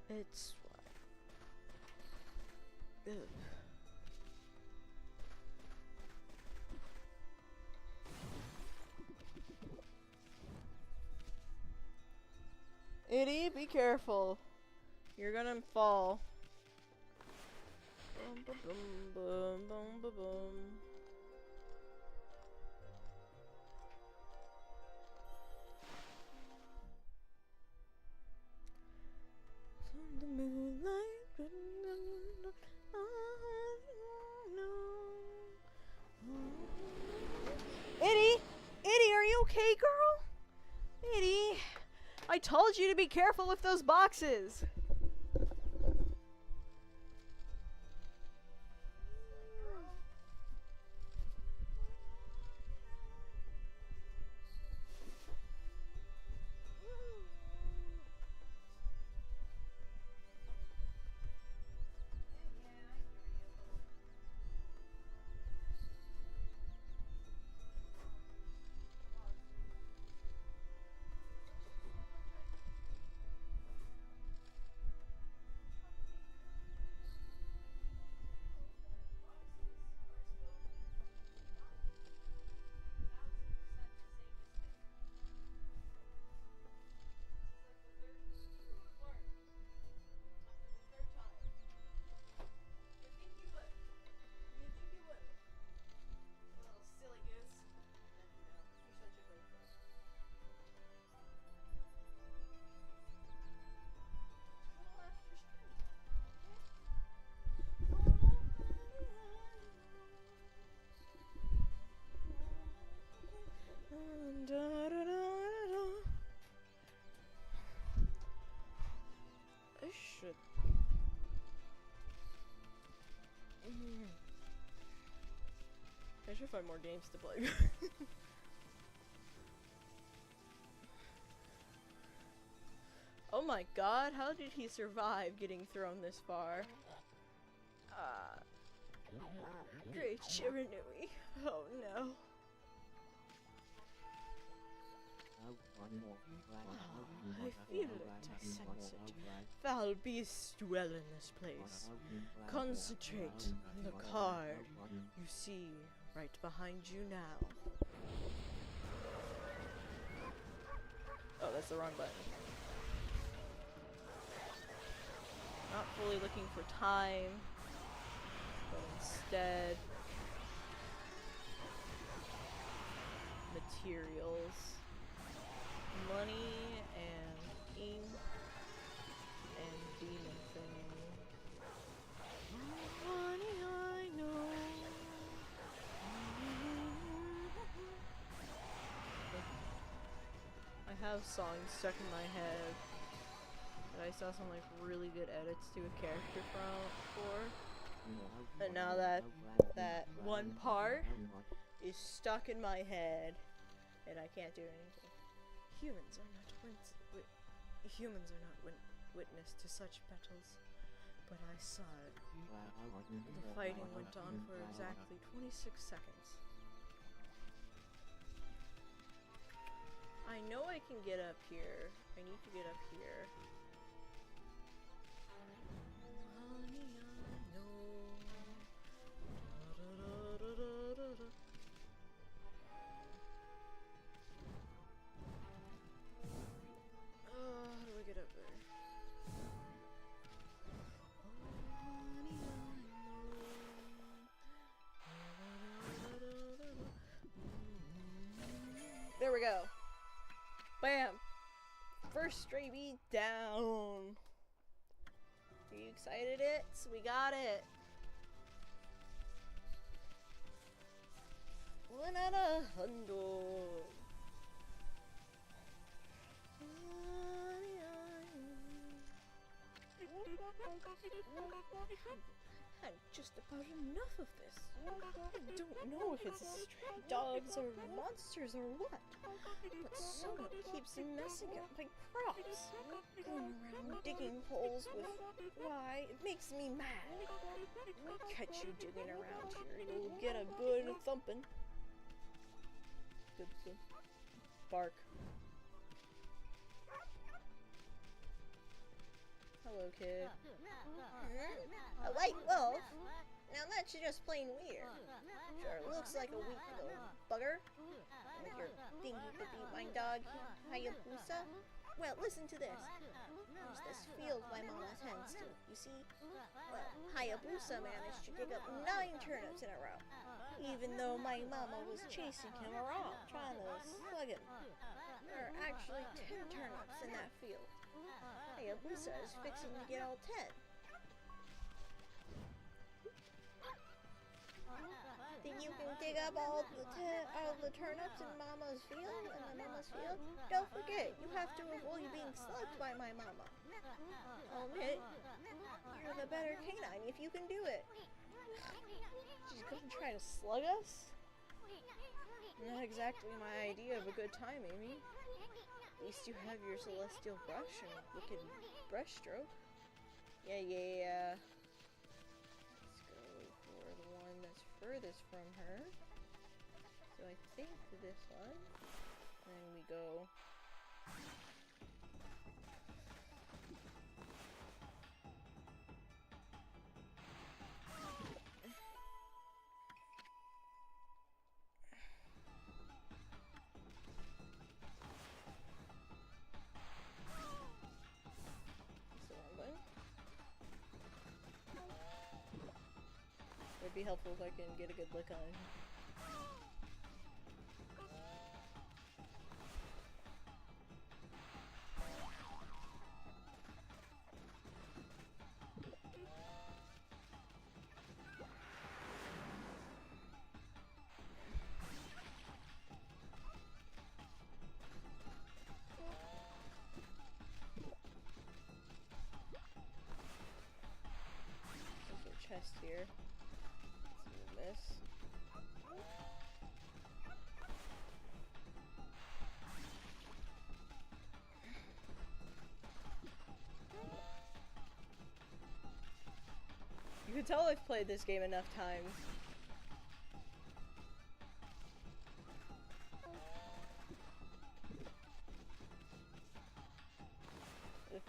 It's what? Ugh. Itty, be careful. You're gonna fall. Boom, boom, boom, boom, boom, boom. From the moonlight, Itty! Itty, are you okay, girl? Itty! I told you to be careful with those boxes! I should find more games to play. Oh my god, how did he survive getting thrown this far? Great Shiranui. Oh no. I feel it, I sense it. Foul beasts dwell in this place. Concentrate on the card you see right behind you now. Oh, that's the wrong button. Not fully looking for time, but instead materials, money, and ink, and demon thing. Money I know. I have songs stuck in my head that I saw some like really good edits to a character for, and now that one part is stuck in my head, and I can't do anything. Humans are not Humans are not witness to such battles, but I saw it. The fighting went on for exactly 26 seconds. I know I can get up here. I need to get up here. How do I get up there? There we go. Bam! First stray beat down. Are you excited? We got it. 1 out of 100. Had just about enough of this. I don't know if it's stray dogs or monsters or what, but someone keeps messing up my crops. Going around digging holes with why it makes me mad. I'll catch you digging around here, you'll get a good thumping. Good bark. Hello, kid. A white wolf? Now that's just plain weird. Sure looks like a weak little bugger. With your dinky to beat my dog, Hayabusa. Well, listen to this. There's this field my mama tends to, you see? Well, Hayabusa managed to dig up 9 turnips in a row, even though my mama was chasing him around, trying to slug him. There are actually 10 turnips in that field. Hayabusa is fixing to get all 10. Think you can dig up all the turnips in Mama's field? Don't forget, you have to avoid being slugged by my mama. I'll admit, you're the better canine if you can do it. She's gonna try to slug us? Not exactly my idea of a good time, Amy. At least you have your celestial brush and wicked brush stroke. Yeah. Let's go for the one that's furthest from her. So I think this one. And we go. It'd be helpful if I can get a good look on him. There's a chest here. This. You can tell I've played this game enough times. If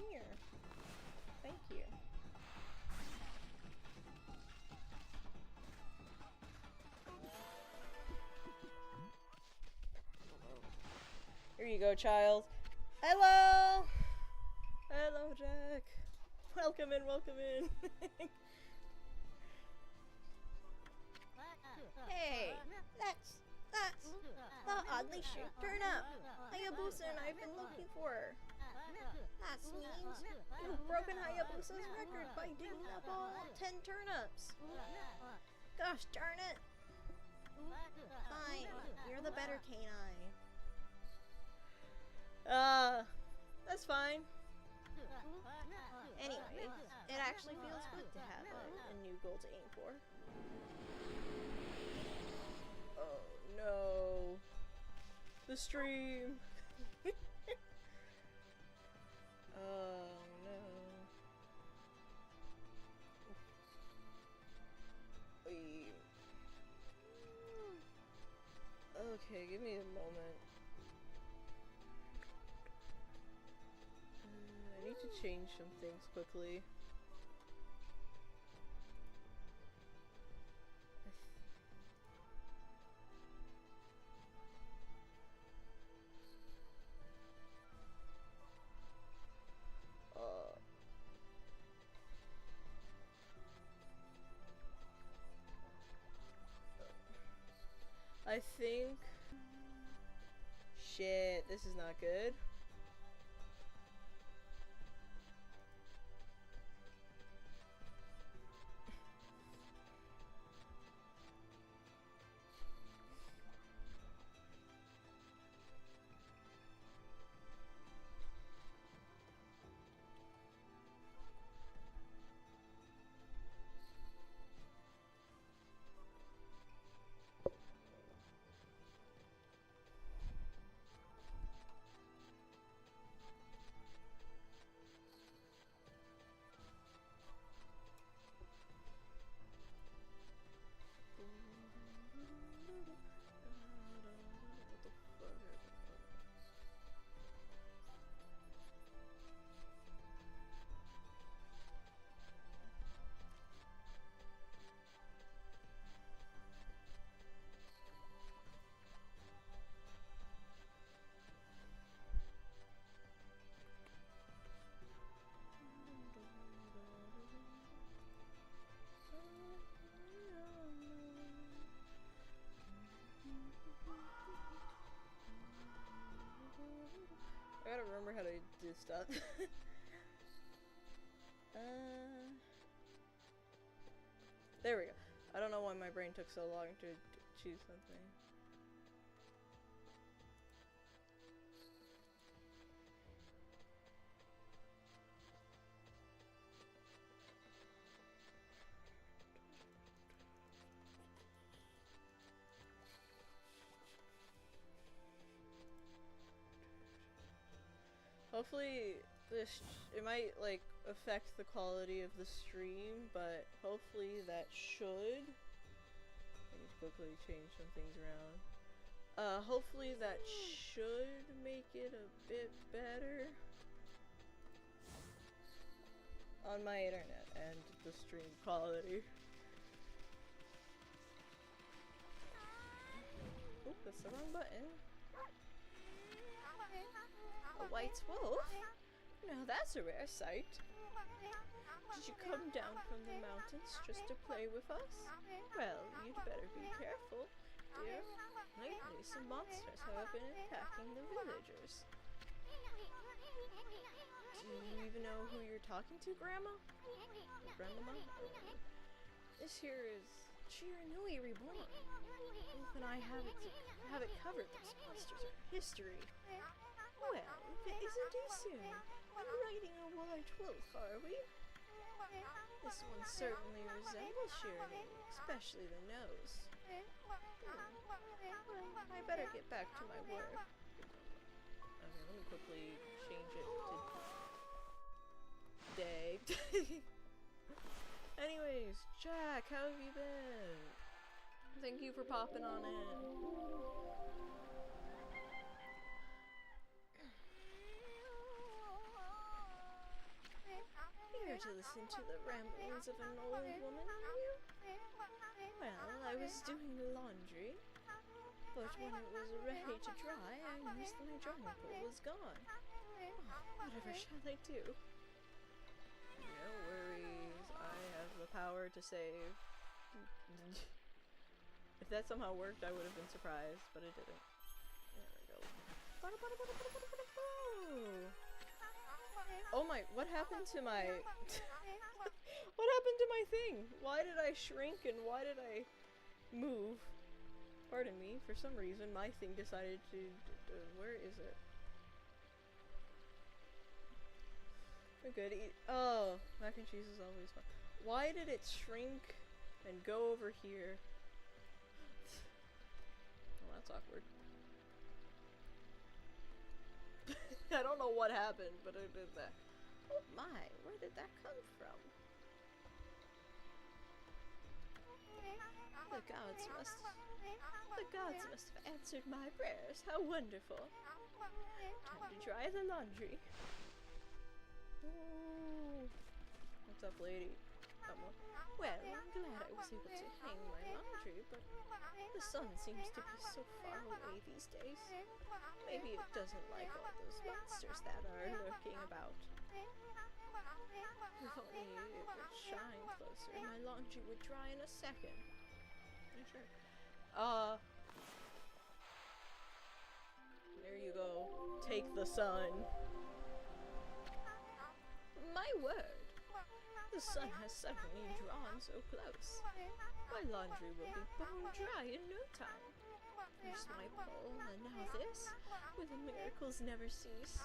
here. Thank you. Here you go, child. Hello! Hello, Jack. Welcome in, welcome in. Hey, that's That's the oddly shaped turnip Hayabusa and I've been looking for. That means you've broken Hayabusa's record by digging up all 10 turnips. Gosh darn it. Fine, you're the better canine. That's fine. Anyway, it actually feels good to have a new goal to aim for. Oh no. The stream. Oh no. Wait. Okay, give me a moment. I need to change some things quickly. I think... Shit, this is not good. I gotta remember how to do stuff. There we go. I don't know why my brain took so long to choose something. Hopefully this, it might like affect the quality of the stream, but hopefully that should. I need to quickly change some things around. Hopefully that should make it a bit better on my internet and the stream quality. Oop, that's the wrong button. A white wolf? Now that's a rare sight. Did you come down from the mountains just to play with us? Well, you'd better be careful, dear. Lately, some monsters have been attacking the villagers. Do you even know who you're talking to, Grandma? Grandmama? This here is Chiranui Reborn. Wolf and I have it covered. Those monsters are history. Well, if it isn't too soon, we're riding a white wolf, are we? This one certainly resembles Shiranui, especially the nose. Well, I better get back to my work. Okay, let me quickly change it to day. Anyways, Jack, how have you been? Thank you for popping on in. Here to listen to the ramblings of an old woman, are you? Well, I was doing the laundry, but when it was ready to dry, I noticed my drying pool was gone. Oh, whatever shall I do? No worries, I have the power to save. If that somehow worked, I would have been surprised, but it didn't. There we go. Oh my, what happened to my... what happened to my thing? Why did I shrink and why did I move? Pardon me, for some reason my thing decided to... where is it? We're good. Oh, mac and cheese is always fun. Why did it shrink and go over here? Well, that's awkward. I don't know what happened, but it did that. Oh my, where did that come from? The gods must have answered my prayers. How wonderful. Time to dry the laundry. Ooh. What's up, lady? Well, I'm glad I was able to hang my laundry, but the sun seems to be so far away these days. Maybe it doesn't like all those monsters that are lurking about. If only it would shine closer, my laundry would dry in a second. Yeah, sure. There you go. Take the sun. My word! The sun has suddenly drawn so close. My laundry will be bone dry in no time. First my pole, and now this. Will the miracles never cease?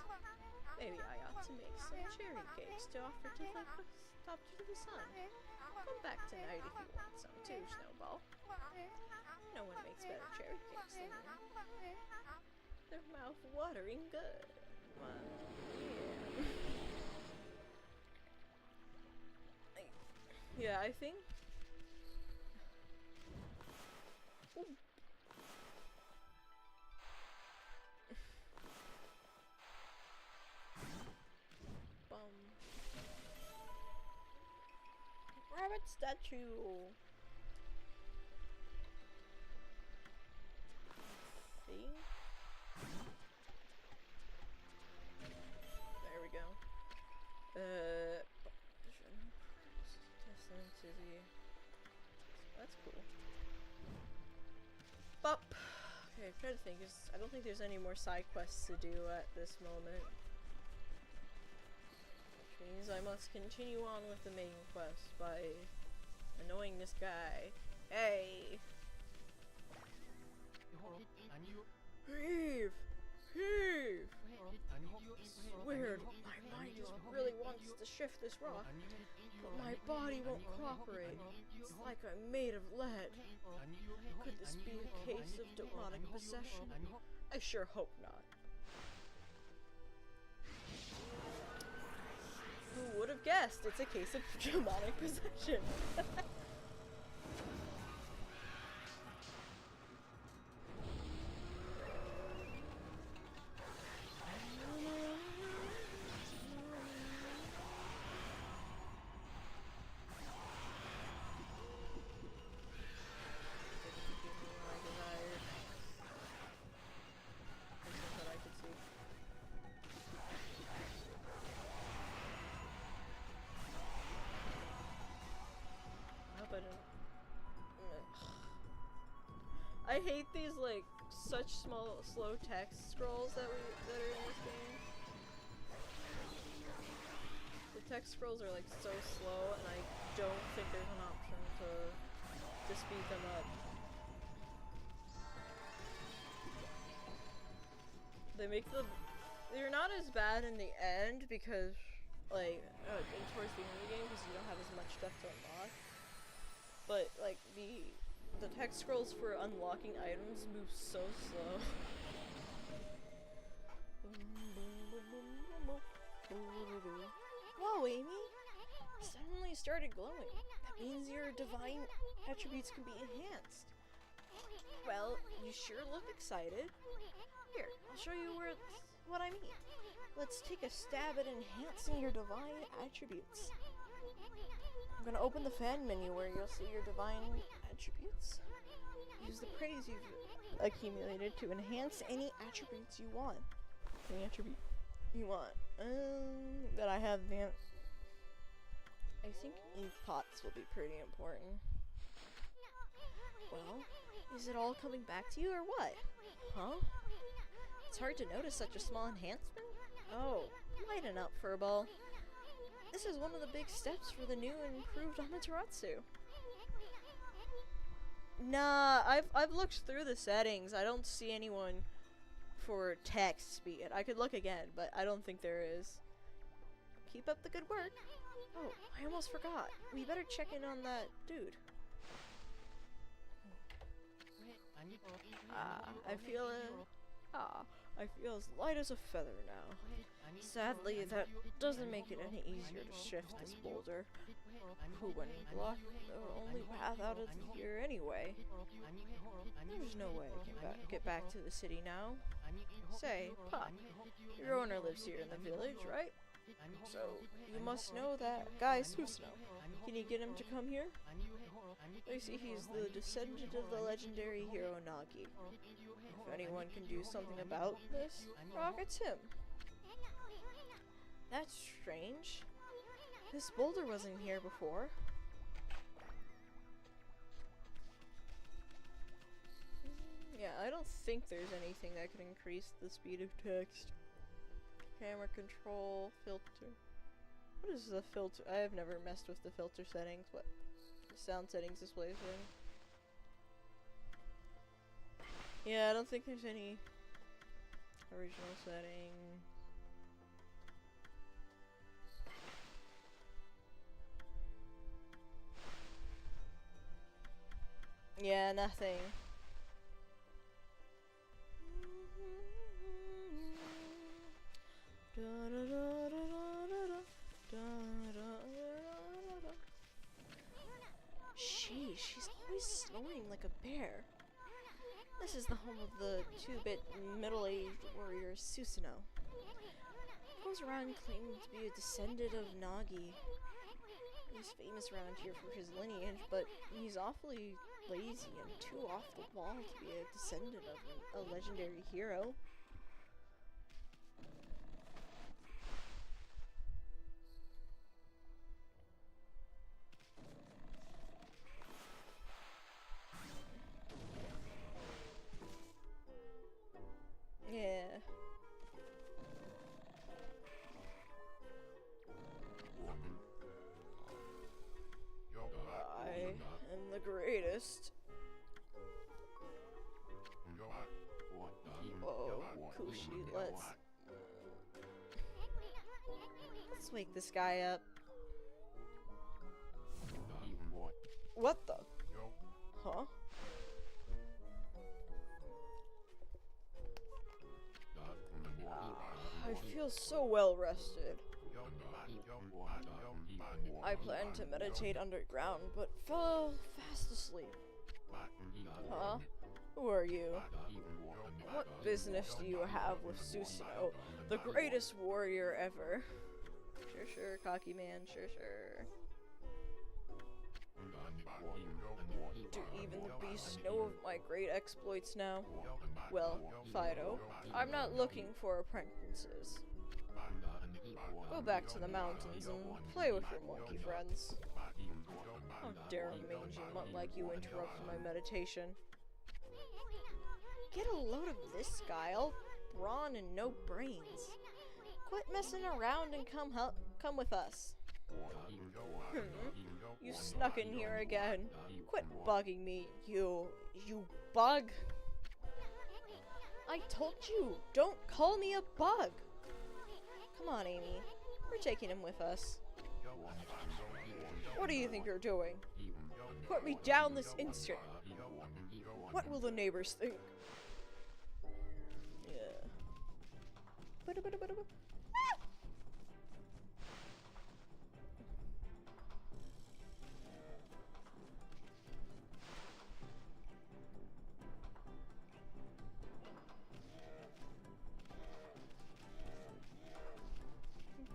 Maybe I ought to make some cherry cakes to offer to the sun. Come back tonight if you want some too, Snowball. No one makes better cherry cakes than me. They're mouth-watering good. Wow. Yeah, I think... Ooh. Rabbit statue! See? There we go. That's cool. Bop! Okay, I'm trying to think. I don't think there's any more side quests to do at this moment. Which means I must continue on with the main quest by annoying this guy. Hey! Heave! Heave! Weird. My mind just really wants to shift this rock, but my body won't cooperate. It's like I'm made of lead. Could this be a case of demonic possession? I sure hope not. Who would have guessed? It's a case of demonic possession. I hate these like such slow text scrolls that are in this game. The text scrolls are like so slow, and I don't think there's an option to speed them up. They're not as bad in the end because like towards the end of the game because you don't have as much stuff to unlock. But like the text scrolls for unlocking items move so slow. Whoa, Amy! Suddenly started glowing. That means your divine attributes can be enhanced. Well, you sure look excited. Here, I'll show you what I mean. Let's take a stab at enhancing your divine attributes. I'm gonna open the fan menu where you'll see your divine attributes. Use the praise you've accumulated to enhance any attributes you want. Any attribute you want. That I have I think ink pots will be pretty important. Well, is it all coming back to you or what? Huh? It's hard to notice such a small enhancement. Oh, lighten up, Furball. This is one of the big steps for the new and improved Amaterasu. Nah, I've looked through the settings. I don't see anyone for text speed. I could look again, but I don't think there is. Keep up the good work. Oh, I almost forgot. We better check in on that dude. I feel as light as a feather now. Sadly, that doesn't make it any easier to shift this boulder. Who wouldn't block the only path out of here anyway? There's no way I can get back to the city now. Say, Pop, your owner lives here in the village, right? So, you must know that guy Susanoo. Can you get him to come here? I see he's the descendant of the legendary hero Nagi. If anyone can do something about this, it's him. That's strange. This boulder wasn't here before. Yeah, I don't think there's anything that can increase the speed of text. Camera control, filter. What is the filter? I have never messed with the filter settings. What? Sound settings, display setting. Yeah, I don't think there's any original setting. Yeah, nothing. She's always snoring like a bear. This is the home of the 2-bit middle-aged warrior Susanoo. He goes around claiming to be a descendant of Nagi. He's famous around here for his lineage, but he's awfully lazy and too off the wall to be a descendant of a legendary hero. Yeah. I am the greatest. Oh, Kushi, let's wake this guy up. What the? Huh? I feel so well rested. I planned to meditate underground, but fell fast asleep. Huh? Who are you? What business do you have with Susanoo, the greatest warrior ever? Sure, cocky man, sure. Do even the beasts know of my great exploits now? Well, Fido, I'm not looking for apprentices. Go back to the mountains and play with your monkey friends. How dare a mangy mutt like you interrupt my meditation? Get a load of this guy, all brawn and no brains. Quit messing around and come with us. You snuck in here again. Quit bugging me, you bug. I told you, don't call me a bug. Come on, Amy. We're taking him with us. What do you think you're doing? Put me down this instant. What will the neighbors think? Yeah.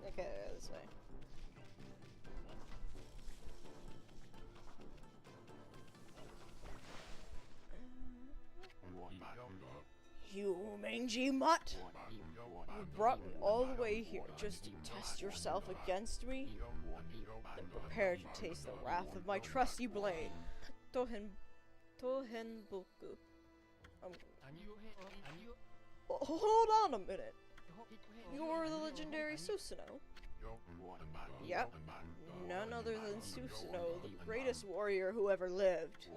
Okay, this way. You mangy mutt! You brought me all the way here just to test yourself against me? Then prepare to taste the wrath of my trusty blade. Tohen Boku. Hold on a minute. You're the legendary Susanoo. Yep. None other than Susanoo, the greatest warrior who ever lived.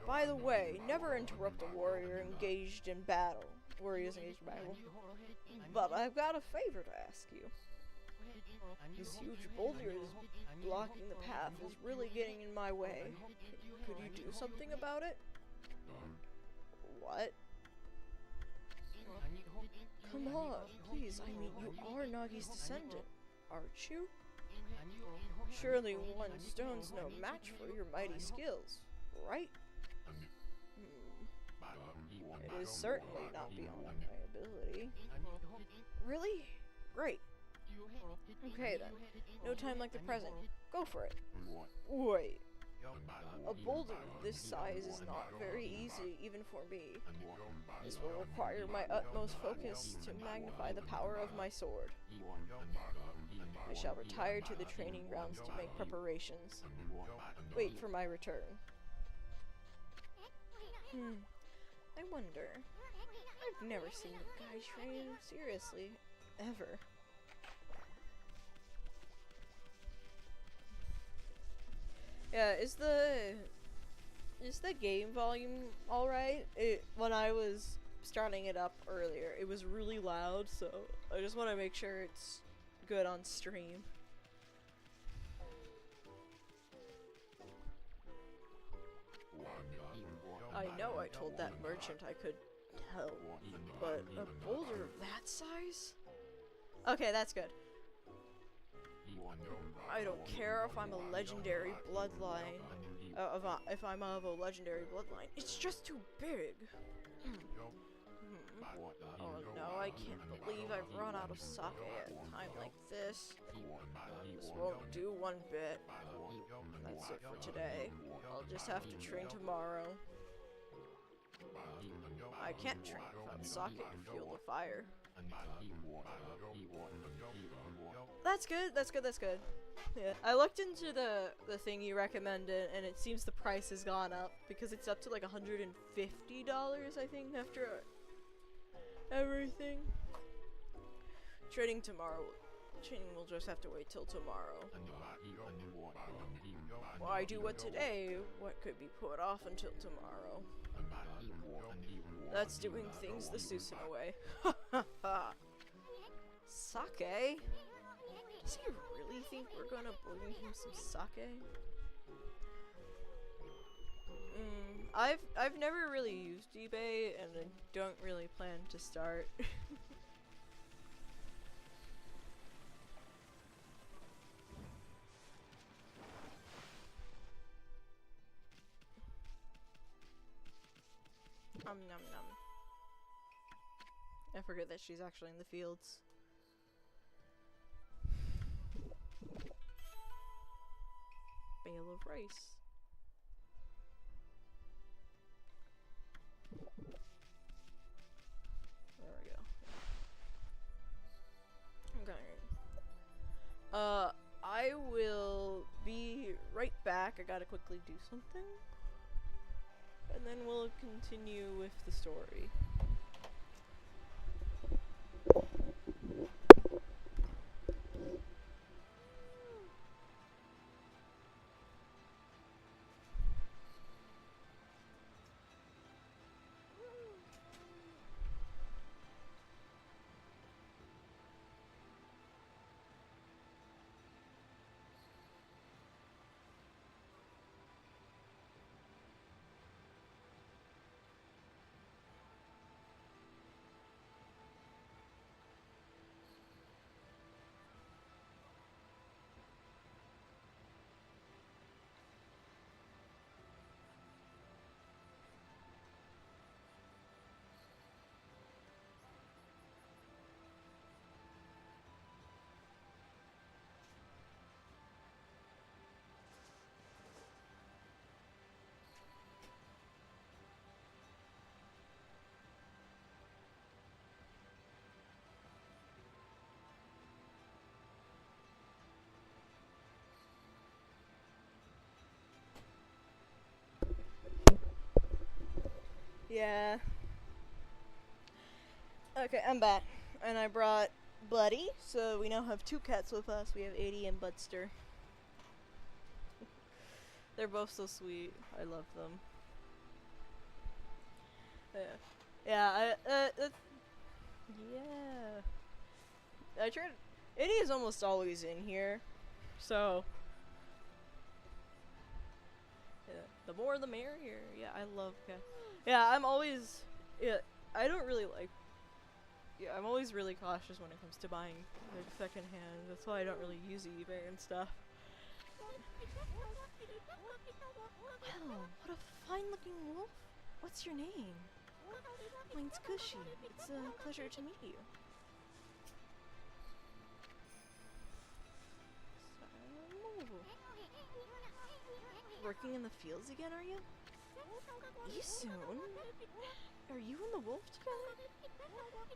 By the way, never interrupt a warrior engaged in battle. Warriors engaged in battle. But I've got a favor to ask you. This huge boulder is blocking the path, is really getting in my way. Could you do something about it? What? Come on, please, I mean, you are Nagi's descendant, aren't you? Surely one stone's no match for your mighty skills, right? It is certainly not beyond my ability. Really? Great. Okay then, no time like the present. Go for it. Wait. A boulder this size is not very easy, even for me. This will require my utmost focus to magnify the power of my sword. I shall retire to the training grounds to make preparations. Wait for my return. I wonder. I've never seen a guy train seriously, ever. Yeah, is the game volume alright? When I was starting it up earlier, it was really loud, so I just want to make sure it's good on stream. I know I told that merchant I could help, but a boulder of that size? Okay, that's good. I don't care if I'm a legendary bloodline, if I'm of a legendary bloodline. It's just too big. Oh no, I can't believe I've run out of sake at a time like this. This won't do one bit. That's it for today. I'll just have to train tomorrow. I can't train without sake to fuel the fire. That's good, that's good, that's good. Yeah, I looked into the thing you recommended, and it seems the price has gone up, because it's up to like $150, I think, after everything. Training will just have to wait till tomorrow. Why do what today? What could be put off until tomorrow? That's doing things the Susanoo way. Sake? Does he really think we're gonna bring him some sake? I've never really used eBay, and I don't really plan to start. Nom nom. I forget that she's actually in the fields. Bale of rice. There we go. Okay. I will be right back. I gotta quickly do something. And then we'll continue with the story. Yeah. Okay, I'm back. And I brought Buddy, so we now have 2 cats with us. We have 80 and Budster. They're both so sweet. I love them. Yeah, yeah. I tried. 80 is almost always in here, so yeah, the more the merrier. Yeah, I love cats. Yeah, I'm always. Yeah, I don't really like. Yeah, I'm always really cautious when it comes to buying like secondhand. That's why I don't really use eBay and stuff. Wow, what a fine-looking wolf. What's your name? Mine's Cushy. It's a pleasure to meet you. Working in the fields again, are you? You soon? Are you and the wolf together?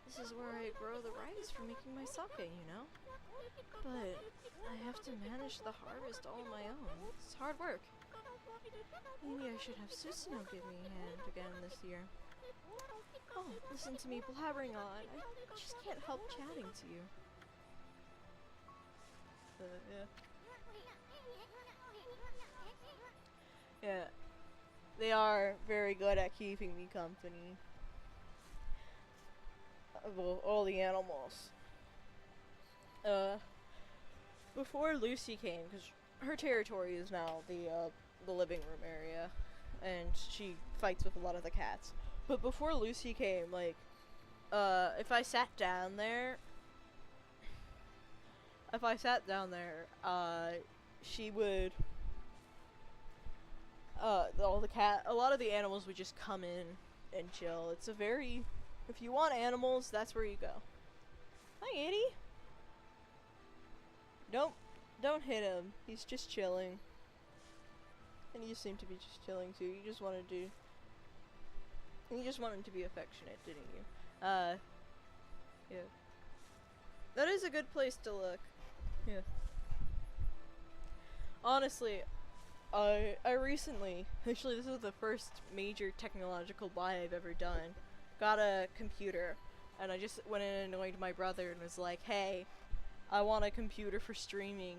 This is where I grow the rice for making my sake, you know? But I have to manage the harvest all on my own. It's hard work. Maybe I should have Susanoo give me a hand again this year. Oh, listen to me blabbering on. I just can't help chatting to you. Yeah. Yeah. They are very good at keeping me company. Well, all the animals. Before Lucy came, because her territory is now the living room area, and she fights with a lot of the cats. But before Lucy came, like, if I sat down there, she would, a lot of the animals would just come in and chill. It's a very, if you want animals, that's where you go. Hi, Eddie. Don't hit him. He's just chilling. And you seem to be just chilling too. You just wanted him to be affectionate, didn't you? Yeah. That is a good place to look. Yeah. Honestly, I recently, actually this is the first major technological buy I've ever done, got a computer, and I just went in and annoyed my brother and was like, hey, I want a computer for streaming,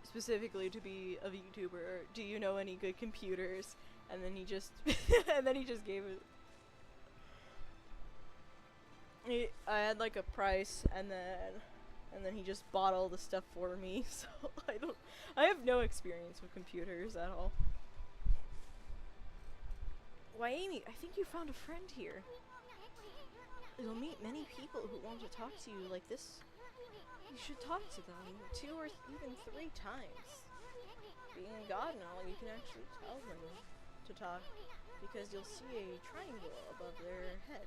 specifically to be a VTuber. Do you know any good computers? And then he just, gave it. I had like a price, and then he just bought all the stuff for me. So I have no experience with computers at all. Why, Amy, I think you found a friend here. You'll meet many people who want to talk to you like this. You should talk to them 2 or even 3 times. Being a god now, you can actually tell them to talk, because you'll see a triangle above their head.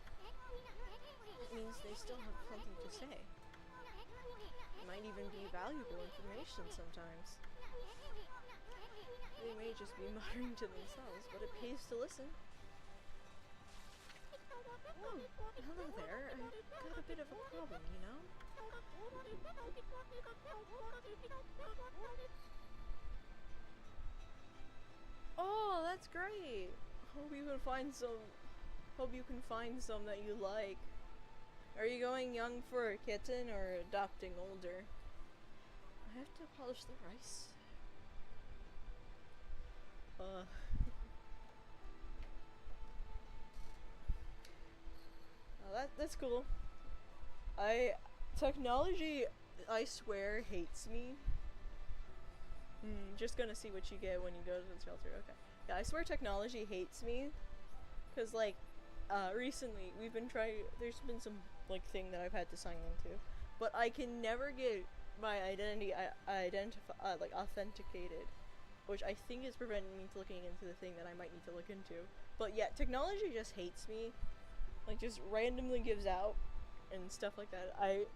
It means they still have something to say. It might even be valuable information sometimes. They may just be muttering to themselves, but it pays to listen. Oh, hello there. I've got a bit of a problem, you know? Oh, that's great. Hope you can find some that you like. Are you going young for a kitten or adopting older? I have to polish the rice. Oh, that's cool. Technology, I swear, hates me. Just gonna see what you get when you go to the shelter. Okay. Yeah, I swear technology hates me. Cause like, recently we've been there's been some like thing that I've had to sign into, but I can never get my identity authenticated, which I think is preventing me from looking into the thing that I might need to look into. But yeah, technology just hates me. Like, just randomly gives out and stuff like that. I'm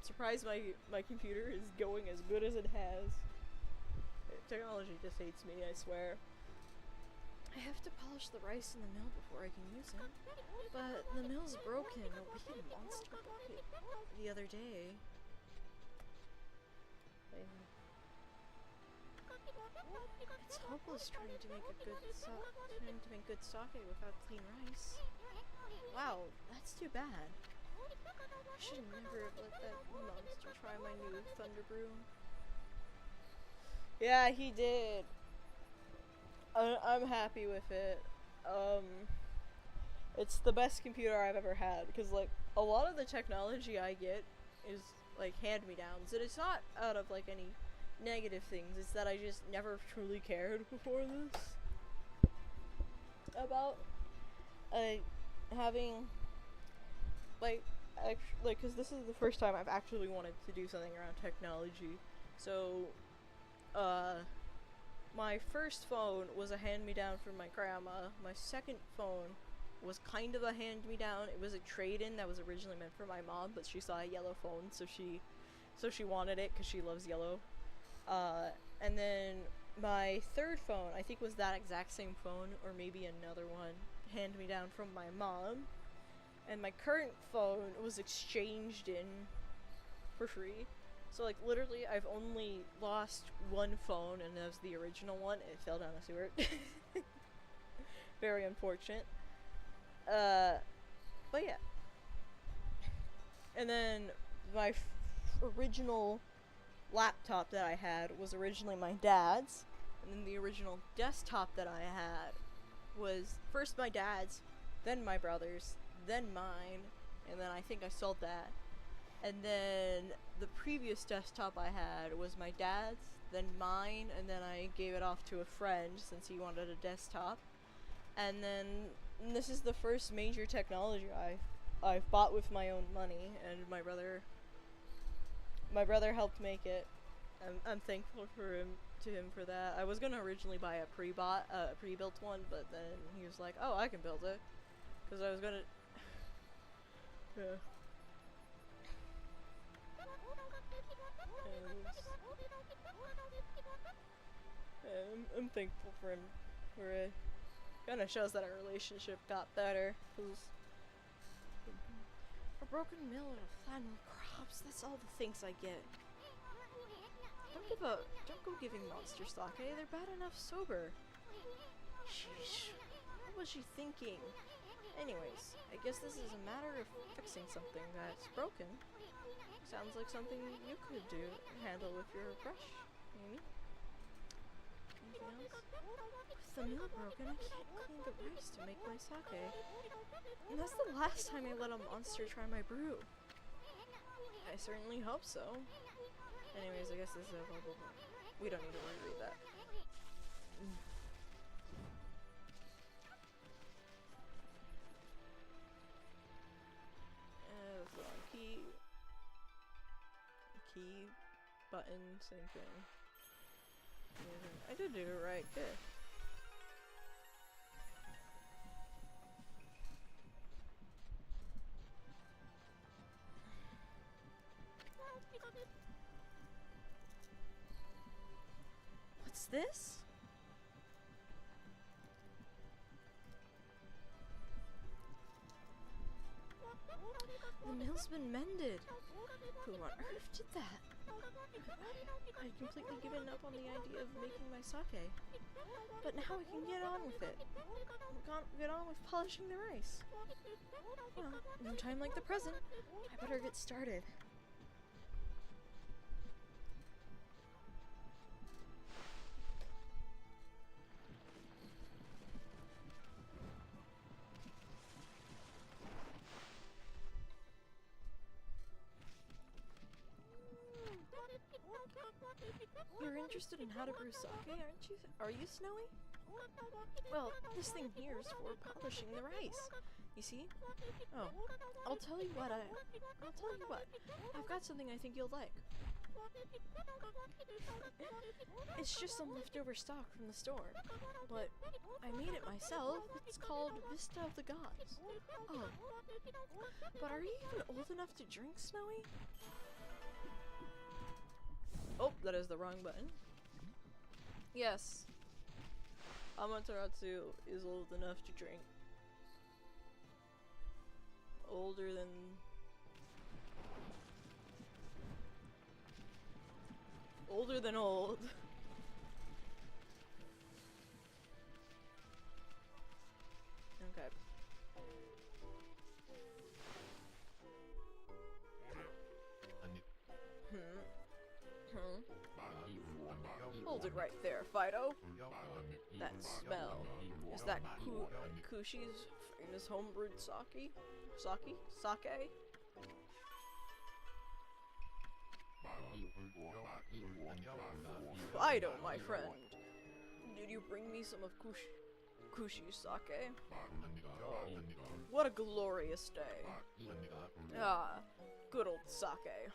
surprised my computer is going as good as it has. Technology just hates me, I swear. I have to polish the rice in the mill before I can use it. But the mill's broken. A wicked monster broke it the other day. It's hopeless trying to make good sake without clean rice. Wow, that's too bad. I should never have let that monster try my new Thunder Brew. Yeah, he did. I'm happy with it. It's the best computer I've ever had, because like a lot of the technology I get is like hand-me-downs, and it's not out of like any negative things, it's that I just never truly cared before this about having like because this is the first time I've actually wanted to do something around technology. So my first phone was a hand-me-down from my grandma. My second phone was kind of a hand-me-down. It was a trade-in that was originally meant for my mom, but she saw a yellow phone, so she wanted it because she loves yellow. And then my third phone, I think, was that exact same phone, or maybe another one, hand-me-down from my mom. And my current phone was exchanged in for free. So like literally I've only lost one phone, and that was the original one. It fell down a sewer. Very unfortunate. But yeah. And then my original laptop that I had was originally my dad's, and then the original desktop that I had was first my dad's, then my brother's, then mine, and then I think I sold that. And then the previous desktop I had was my dad's, then mine, and then I gave it off to a friend since he wanted a desktop. And then this is the first major technology I've bought with my own money, and my brother helped make it. I'm thankful to him for that. I was gonna originally buy a pre-built one, but then he was like, "Oh, I can build it," because I was gonna. Yeah. I'm thankful for him. For it kind of shows that our relationship got better. Cause a broken mill and a flat mill crops. That's all the things I get. Don't go giving monster sake. They're bad enough sober. Sheesh. What was she thinking? Anyways, I guess this is a matter of fixing something that's broken. Sounds like something you could handle with your brush, Amy. Anything else? With the mill broken, I can't clean the rice to make my sake. And that's the last time I let a monster try my brew. I certainly hope so. Anyways, I guess this is a blah blah blah. We don't need to reread that. Key, button, same thing. I did do it right, good. What's this? The mill's been mended. Who on earth did that? I'd completely given up on the idea of making my sake. But now I can get on with it. Get on with polishing the rice. Well, no time like the present. I better get started. You're interested in how to brew sake, aren't you? Are you, Snowy? Well, this thing here is for polishing the rice. You see? Oh, I'll tell you what. I've got something I think you'll like. It's just some leftover stock from the store, but I made it myself. It's called Vista of the Gods. Oh, but are you even old enough to drink, Snowy? Oh, that is the wrong button. Yes. Amaterasu is old enough to drink. Older than... older than old. Hold it right there, Fido. That smell. Is that Kushi's famous homebrewed sake? Sake? Fido, my friend. Did you bring me some of Kushi's sake? Oh, what a glorious day. Ah, good old sake.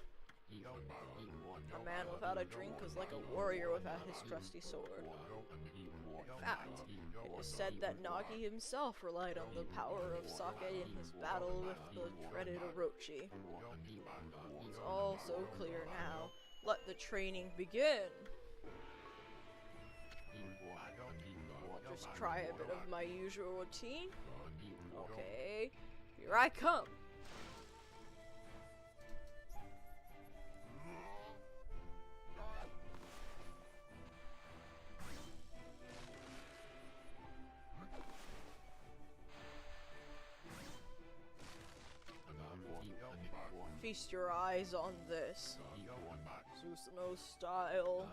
A man without a drink is like a warrior without his trusty sword. In fact, it is said that Nagi himself relied on the power of sake in his battle with the dreaded Orochi. It's all so clear now. Let the training begin! Just try a bit of my usual routine. Okay, here I come! Feast your eyes on this. Susanoo style.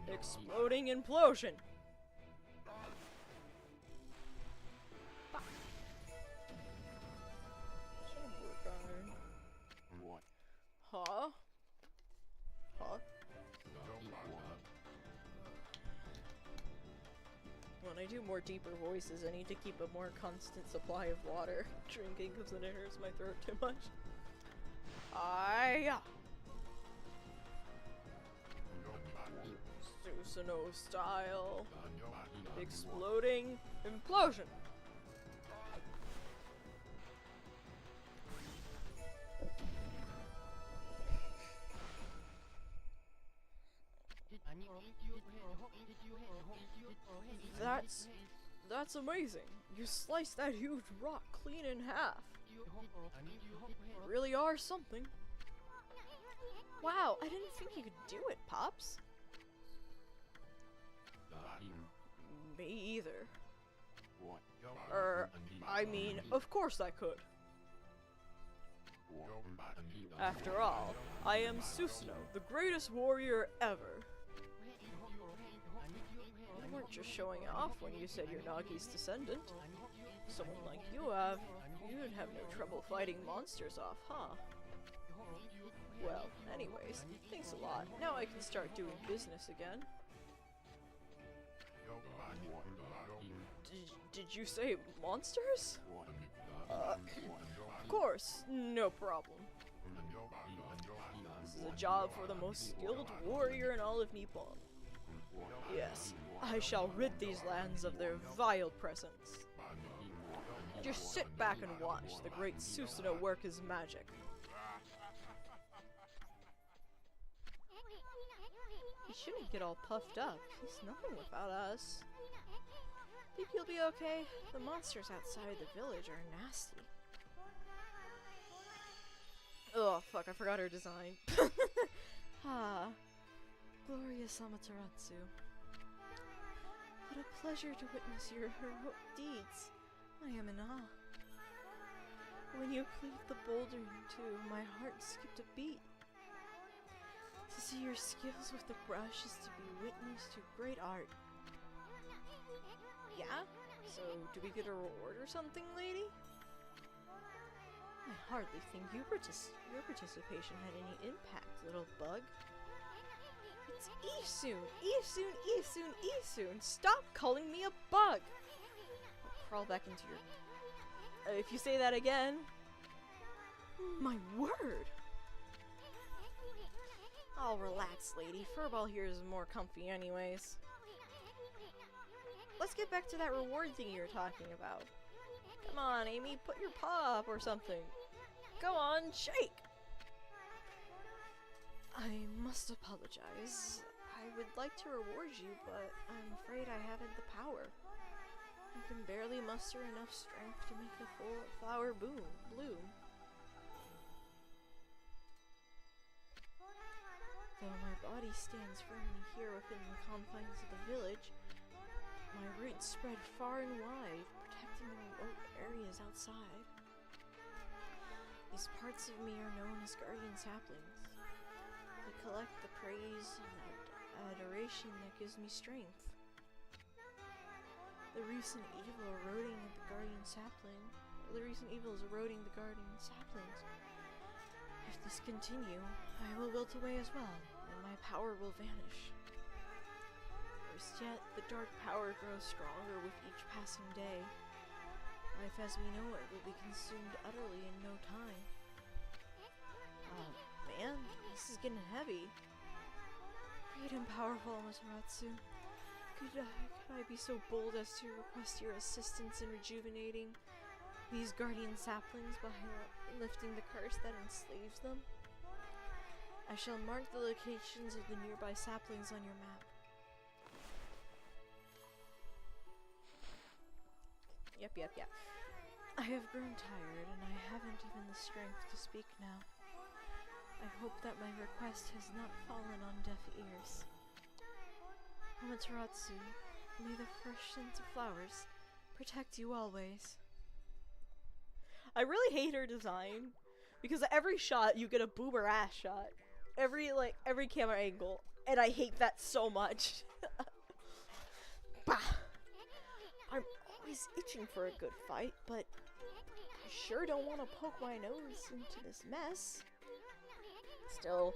Exploding implosion. Huh? Huh? When I do more deeper voices, I need to keep a more constant supply of water drinking because then it hurts my throat too much. Susanoo style. Exploding implosion. That's amazing. You sliced that huge rock clean in half. You really are something. Wow, I didn't think you could do it, Pops. Me either. I mean, of course I could. After all, I am Susanoo, the greatest warrior ever. You weren't just showing off when you said you're Nagi's descendant. Someone like you'd have no trouble fighting monsters off, huh? Well, anyways, thanks a lot. Now I can start doing business again. Did you say monsters? Of course, no problem. This is a job for the most skilled warrior in all of Nippon. Yes, I shall rid these lands of their vile presence. Just sit back and watch the great Susanoo work his magic. He shouldn't get all puffed up. He's nothing without us. Think he'll be okay? The monsters outside the village are nasty. Oh, fuck, I forgot her design. Glorious Amaterasu. What a pleasure to witness your heroic deeds. I am in awe. When you cleaved the boulder in two, my heart skipped a beat. To see your skills with the brush is to be witness to great art. Yeah? So, do we get a reward or something, lady? I hardly think your participation had any impact, little bug. It's Esoon! Esoon! Esoon! Esoon! Stop calling me a bug! I'll crawl back into your... if you say that again... My word! Oh, relax, lady. Furball here is more comfy anyways. Let's get back to that reward thing you were talking about. Come on, Amy, put your paw up or something. Go on, shake! I must apologize. I would like to reward you, but I'm afraid I haven't the power. I can barely muster enough strength to make a full flower bloom. Though my body stands firmly here within the confines of the village, my roots spread far and wide, protecting the remote areas outside. These parts of me are known as guardian saplings. They collect the praise adoration that gives me strength. The recent evil is eroding the guardian saplings. If this continue, I will wilt away as well, and my power will vanish. Worse yet, the dark power grows stronger with each passing day. Life as we know it will be consumed utterly in no time. Oh man, this is getting heavy. Great and powerful Amaterasu, could I be so bold as to request your assistance in rejuvenating these guardian saplings by lifting the curse that enslaves them? I shall mark the locations of the nearby saplings on your map. Yep. I have grown tired, and I haven't even the strength to speak now. I hope that my request has not fallen on deaf ears. Amaterasu, may the fresh scent of flowers protect you always. I really hate her design, because every shot you get a boob or ass shot. Every camera angle, and I hate that so much. Bah! I'm always itching for a good fight, but I sure don't want to poke my nose into this mess. Still,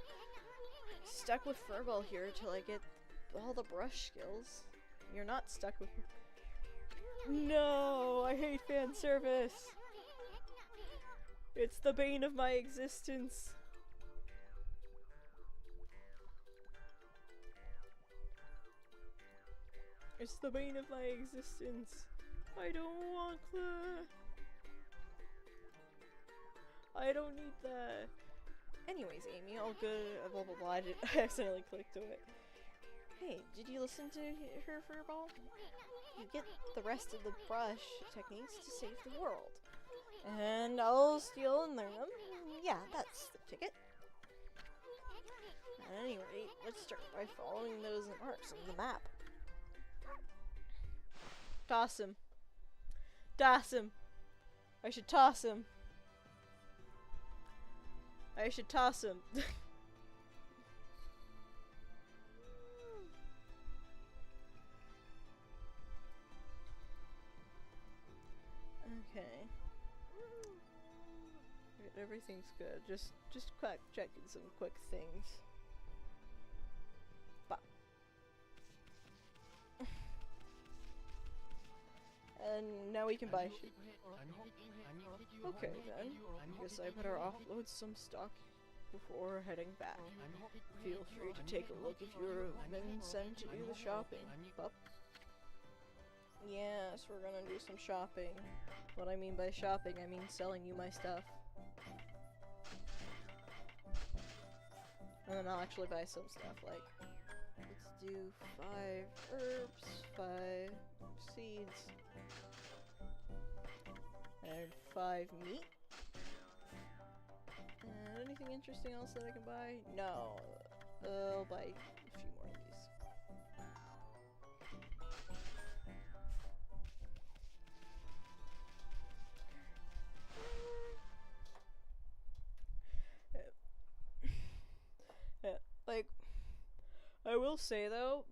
stuck with Fergal here till I get all the brush skills. You're not stuck with me. No, I hate fan service. It's the bane of my existence. It's the bane of my existence. I don't want that. I don't need that. Anyways, Amy, all good, blah blah blah. I accidentally clicked to it. Hey, did you listen to her, Furball? You get the rest of the brush techniques to save the world. And I'll steal and learn them. Yeah, that's the ticket. At any rate, let's start by following those marks on the map. Toss him. Toss him. I should toss him. I should toss him. Okay. Everything's good. Just checking some quick things. Bah. And now we can buy shit. Okay then. Guess I better offload some stock before heading back. Feel free to take a look if you've been sent to do the shopping, pup. Yes, we're gonna do some shopping. What I mean by shopping, I mean selling you my stuff. And then I'll actually buy some stuff, like, let's do 5 herbs, 5 seeds, and 5 meat. And anything interesting else that I can buy? No. I'll buy a few more of these. Like, I will say though,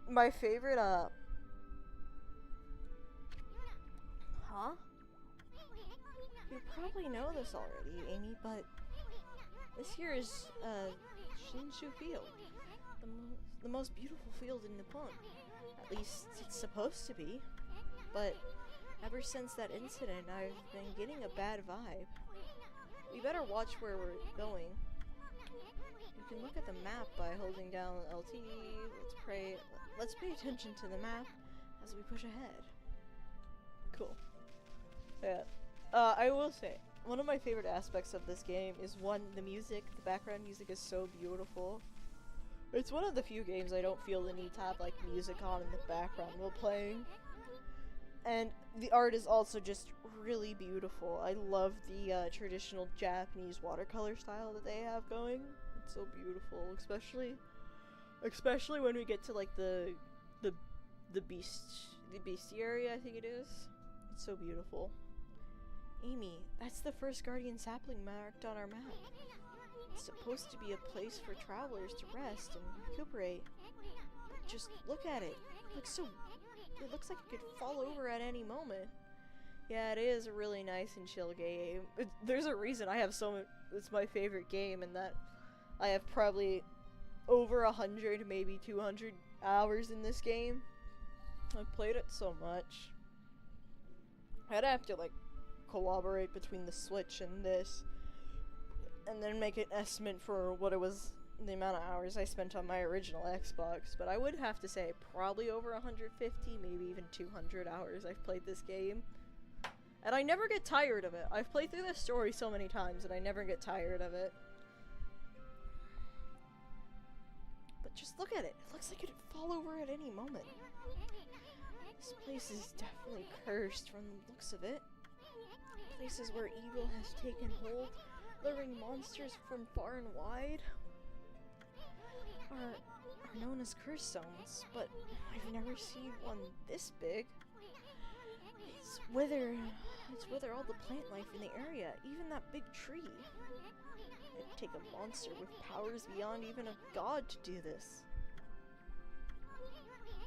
my favorite, you probably know this already, Amy, but this here is, Shinshu Field. The most beautiful field in Nippon. At least it's supposed to be. But ever since that incident, I've been getting a bad vibe. We better watch where we're going. You can look at the map by holding down LT. Let's pay attention to the map as we push ahead. Cool. Yeah. I will say, one of my favorite aspects of this game is the music. The background music is so beautiful. It's one of the few games I don't feel the need to have like music on in the background while playing. And the art is also just really beautiful. I love the traditional Japanese watercolor style that they have going. It's so beautiful, especially when we get to like the bestiary, I think it is. It's so beautiful. Amy, that's the first guardian sapling marked on our map. It's supposed to be a place for travelers to rest and recuperate. But just look at it. It looks like it could fall over at any moment. Yeah, it is a really nice and chill game. There's a reason I have it's my favorite game, and that I have probably over 100, maybe 200 hours in this game. I've played it so much. I'd have to, like, collaborate between the Switch and this, and then make an estimate for what it was, the amount of hours I spent on my original Xbox, but I would have to say probably over 150, maybe even 200 hours I've played this game. And I never get tired of it. I've played through this story so many times and I never get tired of it. But just look at it. It looks like it could fall over at any moment. This place is definitely cursed from the looks of it. Places where evil has taken hold, luring monsters from far and wide, are known as curse zones, but I've never seen one this big. It's wither all the plant life in the area, even that big tree. It'd take a monster with powers beyond even a god to do this.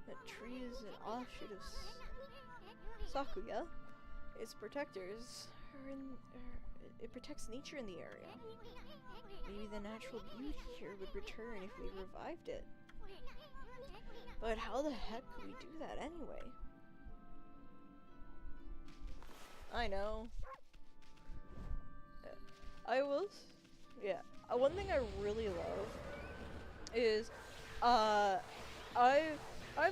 That tree is an offshoot of Sakuya. Its protectors it protects nature in the area. Maybe the natural beauty here would return if we revived it. But how the heck could we do that anyway? I know. Yeah. One thing I really love is, I've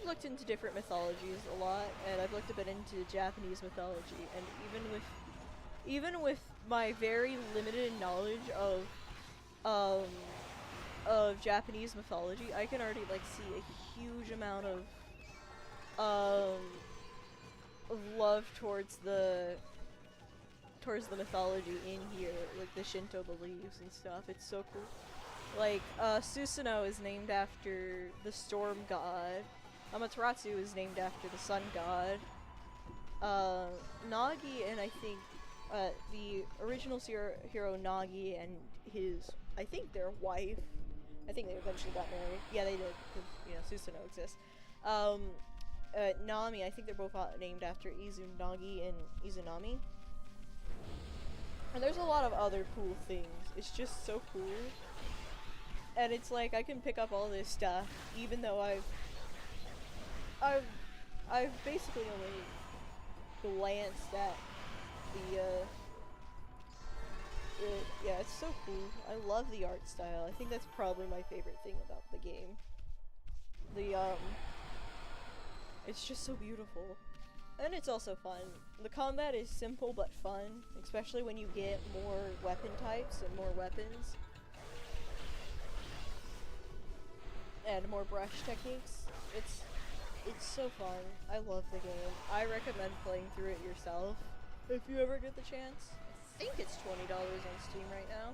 looked into different mythologies a lot, and I've looked a bit into Japanese mythology, and even with my very limited knowledge of Japanese mythology, I can already, like, see a huge amount of love towards the mythology in here, like the Shinto beliefs and stuff. It's so cool. Like, Susanoo is named after the storm god. Amaterasu is named after the sun god. Nagi and I think the original hero Nagi and I think their wife, I think they eventually got married. Yeah, they did, because, you know, Susanoo exists. Nami, I think they're both named after Izunagi and Izunami. And there's a lot of other cool things. It's just so cool. And it's like, I can pick up all this stuff, even though I've basically only glanced at the, yeah, it's so cool. I love the art style. I think that's probably my favorite thing about the game. It's just so beautiful. And it's also fun. The combat is simple but fun, especially when you get more weapon types and more weapons. And more brush techniques. It's so fun. I love the game. I recommend playing through it yourself if you ever get the chance. I think it's $20 on Steam right now.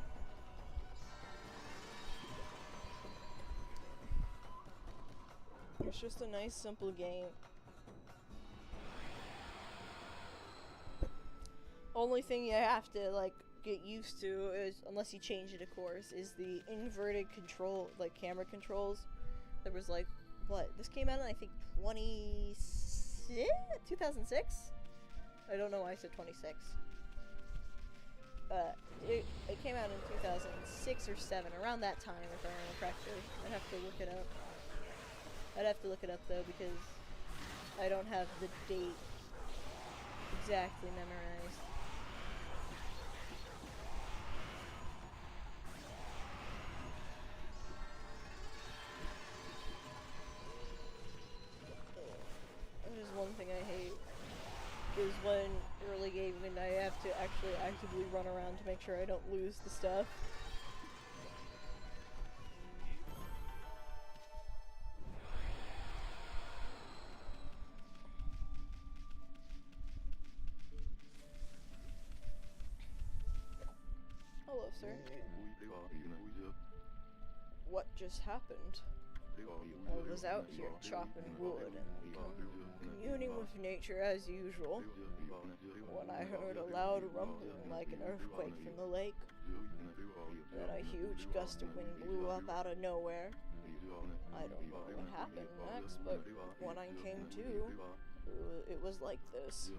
It's just a nice, simple game. Only thing you have to, like, get used to is, unless you change it, of course, is the inverted control, like, camera controls. There was, like, what? This came out in, I think, 2006? I don't know why I said 26. It came out in 2006 or 7, around that time, if I remember correctly. I'd have to look it up. I'd have to look it up, though, because I don't have the date exactly memorized. There's one thing I hate, is when early game and I have to actually actively run around to make sure I don't lose the stuff. Hello, sir. What just happened? I was out here chopping wood and communing with nature as usual when I heard a loud rumbling like an earthquake from the lake. Then a huge gust of wind blew up out of nowhere. I don't know what happened next, but when I came to, it was like this.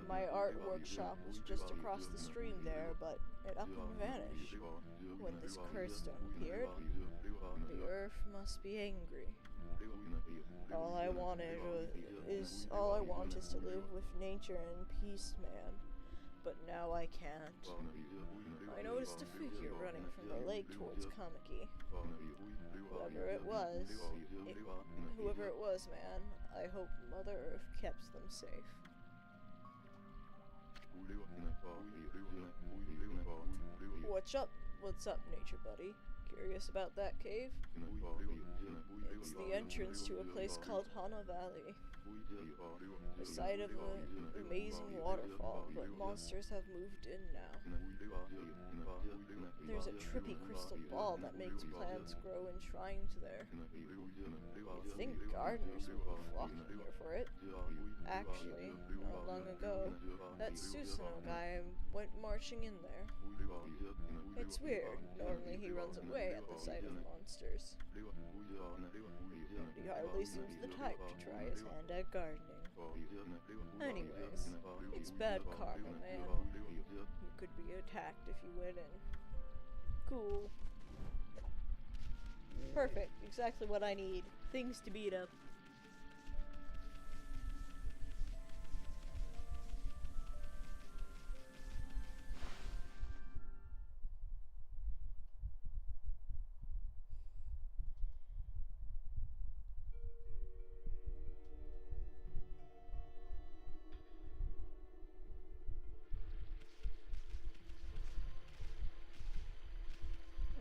My art workshop was just across the stream there, but it up and vanished. When this curse stone appeared, the earth must be angry. All I want is to live with nature and peace, man. But now I can't. I noticed a figure running from the lake towards Kamiki. Whoever it was, man, I hope Mother Earth keeps them safe. What's up, nature buddy? Curious about that cave? It's the entrance to a place called Hana Valley. The site of an amazing waterfall, but monsters have moved in now. There's a trippy crystal ball that makes plants grow enshrined there. You'd think gardeners would be flocking here for it. Actually, not long ago, that Susanoo guy went marching in there. It's weird. Normally he runs away at the sight of monsters. He hardly seems the type to try his hand at gardening. Anyways, it's bad karma, man. You could be attacked if you went in. Cool. Perfect. Exactly what I need. Things to beat up.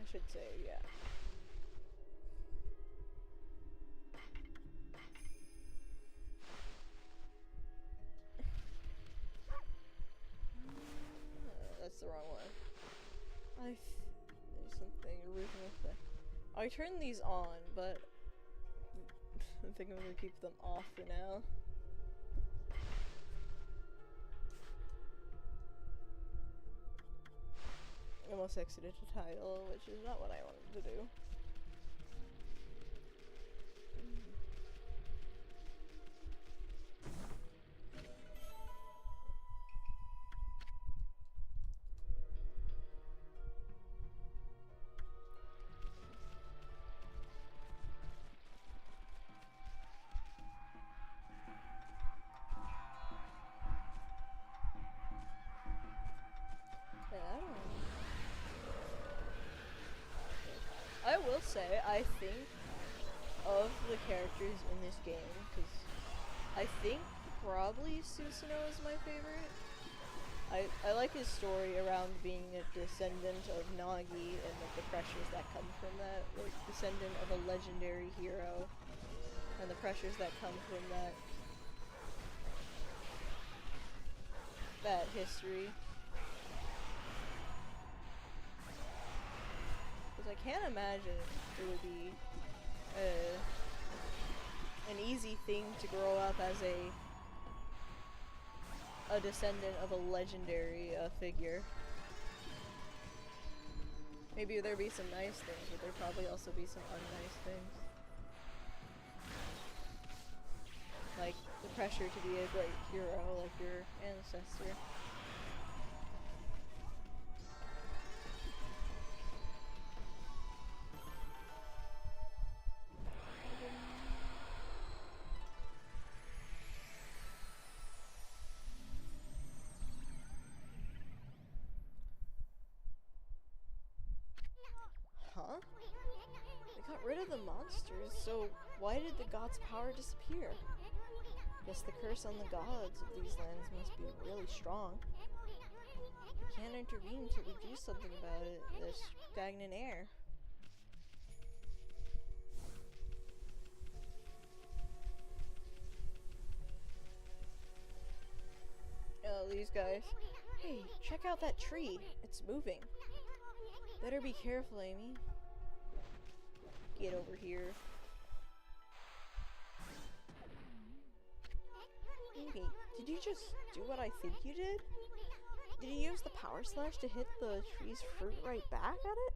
I should say, yeah. That's the wrong one. There's something original thing. I turned these on, but I think I'm gonna keep them off for now. I almost exited the title, which is not what I wanted to do. I will say, I think of the characters in this game, because I think probably Susanoo is my favorite. I like his story around being a descendant of Nagi and like the pressures that come from that, like descendant of a legendary hero, and the pressures that come from that history. Because I can't imagine it would be an easy thing to grow up as a descendant of a legendary figure. Maybe there'd be some nice things, but there'd probably also be some unnice things. Like the pressure to be a great hero like your ancestor. Huh? They got rid of the monsters, so why did the gods' power disappear? Guess the curse on the gods of these lands must be really strong. We can't intervene until we do something about it. This stagnant air. Oh, these guys. Hey, check out that tree. It's moving. Better be careful, Amy. Get over here. Okay, did you just do what I think you did? Did you use the power slash to hit the tree's fruit right back at it?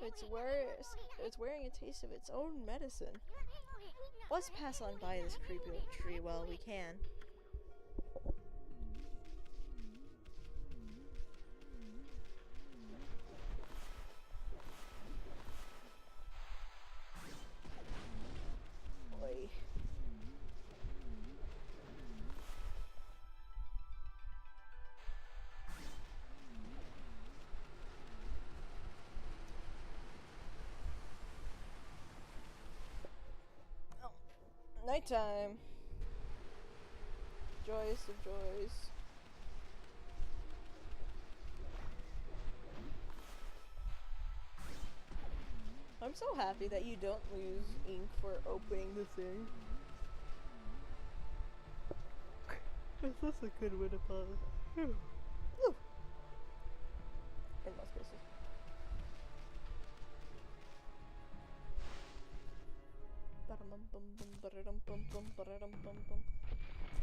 It's wearing a taste of its own medicine. Let's pass on by this creepy old tree while we can. Boy. Nighttime. Joyous of joys. I'm so happy that you don't lose ink for opening the thing. Is this a good way to pause? In most cases.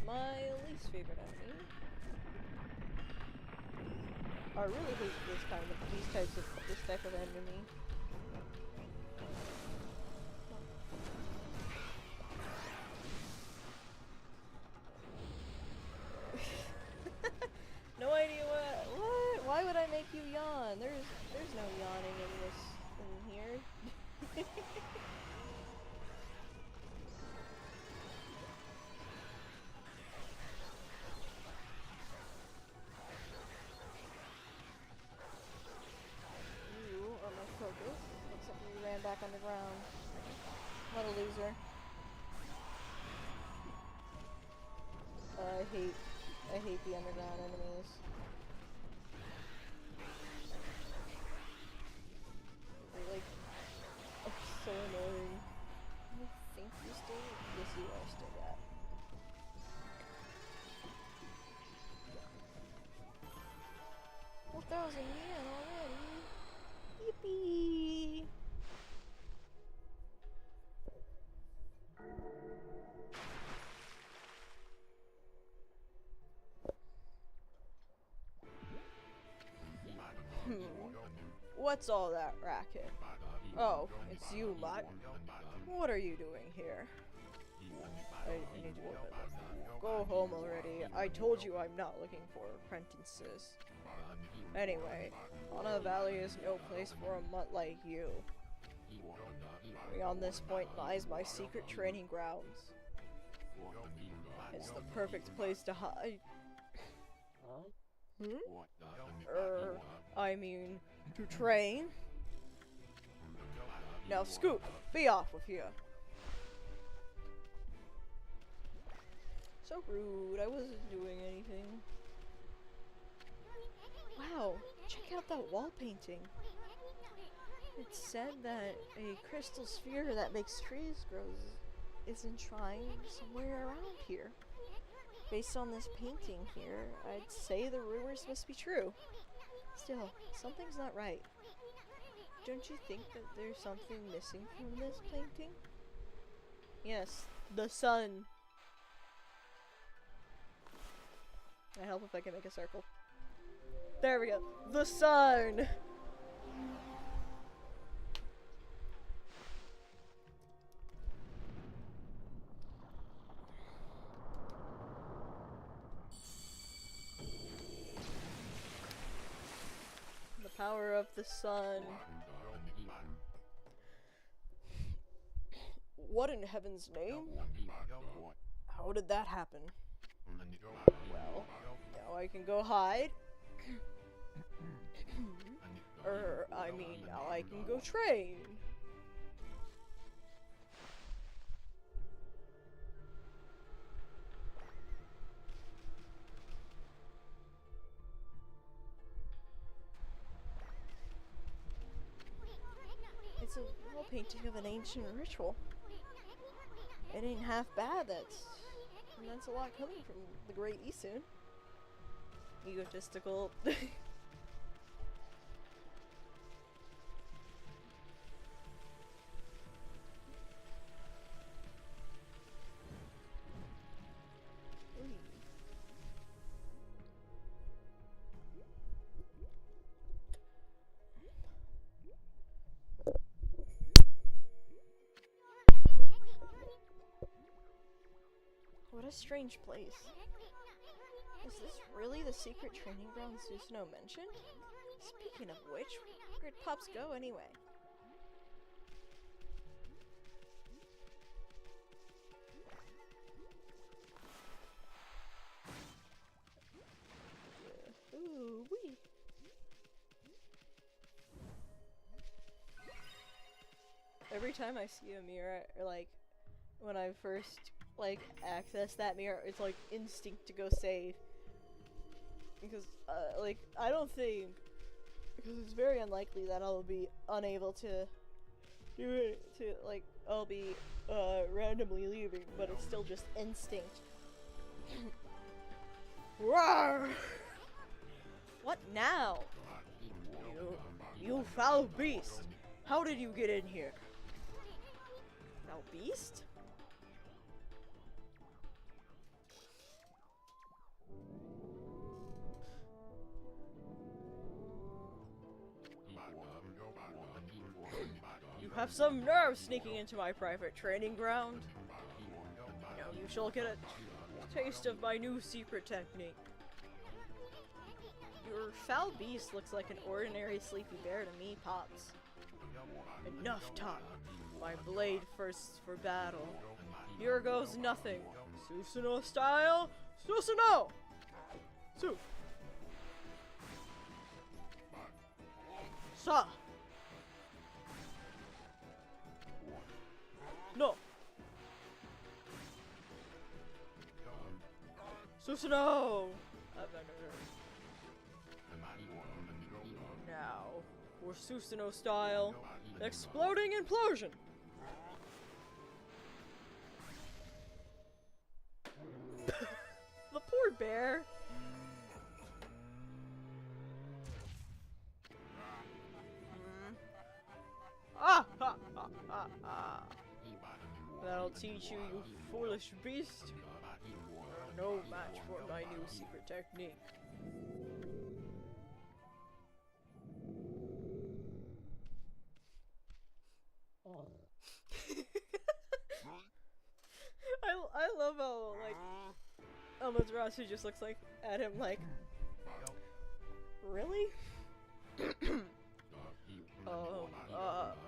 My least favorite enemy. I really hate this type of enemy. No idea what? Why would I make you yawn? There's no yawning in here. You are my focus, except you ran back underground. What a loser. I hate the underground enemies. They're like so annoying. I think you still. Yes, you are still at. Well, 1,000 yen already. Yippee! What's all that racket? Oh, it's you, Mutt. What are you doing here? I need to go home already. I told you I'm not looking for apprentices. Anyway, Hana Valley is no place for a mutt like you. Beyond this point lies my secret training grounds. It's the perfect place to hide. I mean, to train? Now scoot, be off with you. So rude, I wasn't doing anything. Wow, check out that wall painting. It's said that a crystal sphere that makes trees grow is enshrined somewhere around here. Based on this painting here, I'd say the rumors must be true. Still, something's not right. Don't you think that there's something missing from this painting? Yes, the sun. I help if I can make a circle. There we go. The sun! The power of the sun. What in heaven's name? How did that happen? Well, now I can go hide. Now I can go train. It's a wall painting of an ancient ritual. It ain't half bad, that's a lot coming from the Great Isun. Egotistical. a strange place. Is this really the secret training ground Susanoo mentioned? Speaking of which, where'd Pops go anyway? Ooh, wee. Every time I see a mirror, or like, when I first, like, access that mirror, it's like instinct to go save. Because, like, I don't think, because it's very unlikely that I'll be unable to do it, like, I'll be, randomly leaving, but it's still just instinct. Roar! What now? You foul beast! How did you get in here? Foul beast? You have some nerve sneaking into my private training ground. Now you shall get a taste of my new secret technique. Your foul beast looks like an ordinary sleepy bear to me, Pops. Enough talk. My blade firsts for battle. Here goes nothing. Susanoo style, Susanoo! Su. Sa. No. Susanoo! Now, for Susanoo style, exploding implosion! The poor bear! Ah ha ha ha ha! That'll teach you, you foolish beast! You're no match for my new secret technique. I love how, like, Amaterasu just looks like at him like, really?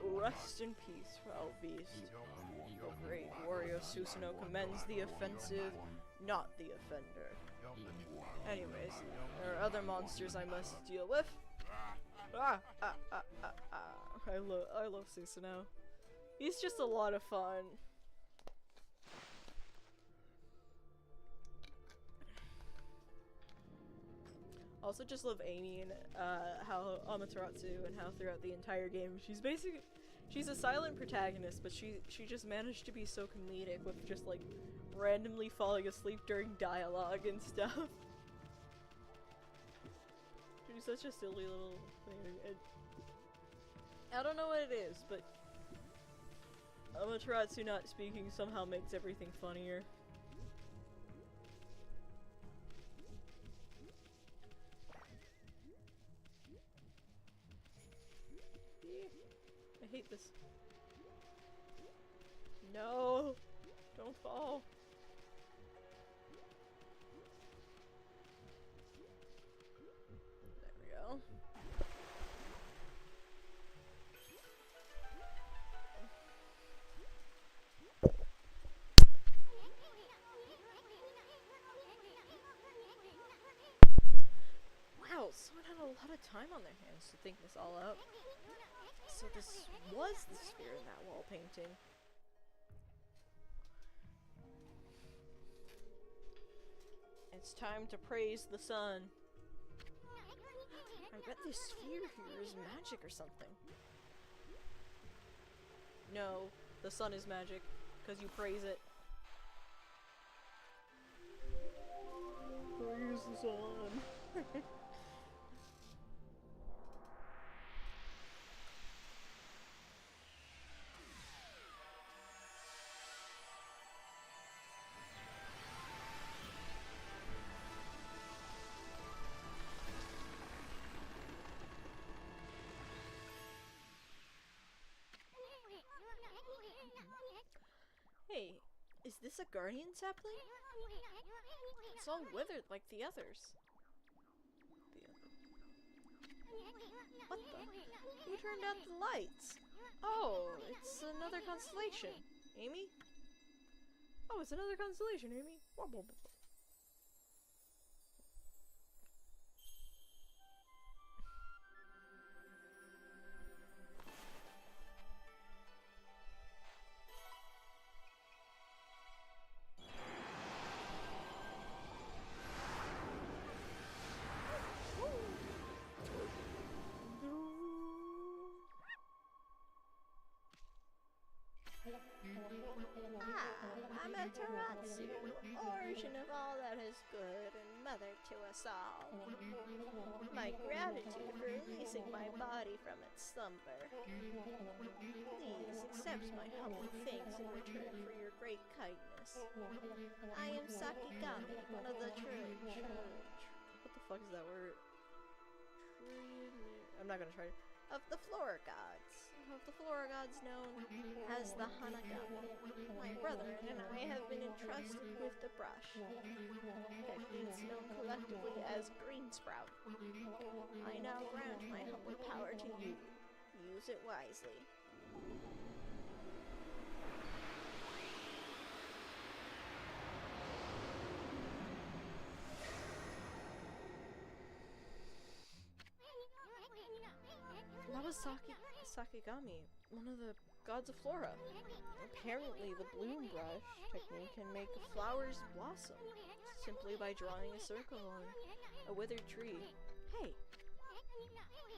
Rest in peace, foul beast. The great warrior Susanoo commends the offensive, not the offender. Anyways, there are other monsters I must deal with. I love Susanoo. He's just a lot of fun. I also just love Amy and how Amaterasu and how throughout the entire game she's a silent protagonist, but she just managed to be so comedic with just like randomly falling asleep during dialogue and stuff. She's such a silly little thing. And I don't know what it is, but Amaterasu not speaking somehow makes everything funnier. I hate this. No! Don't fall. There we go. Wow, someone had a lot of time on their hands to think this all out. So this was the sphere in that wall painting. It's time to praise the sun. I bet this sphere here is magic or something. No, the sun is magic, because you praise it. Praise the sun. Hey, Is this a guardian sapling? It's all withered like the others. What the? Who turned out the lights? Oh, it's another constellation. Amy? Oh, it's another constellation, Amy. Amaterasu, origin of all that is good and mother to us all. My gratitude for releasing my body from its slumber. Please accept my humble thanks in return for your great kindness. I am Sakigami, one of the What the fuck is that word? I'm not gonna try it. of the flora gods. Of the flora gods known as the Hanagami. My brother and I have been entrusted with the brush, techniques known collectively as green sprout. I now grant my humble power to you. Use it wisely. That was Sakigami, one of the gods of flora. Apparently, the bloom brush technique can make flowers blossom simply by drawing a circle on a withered tree. Hey,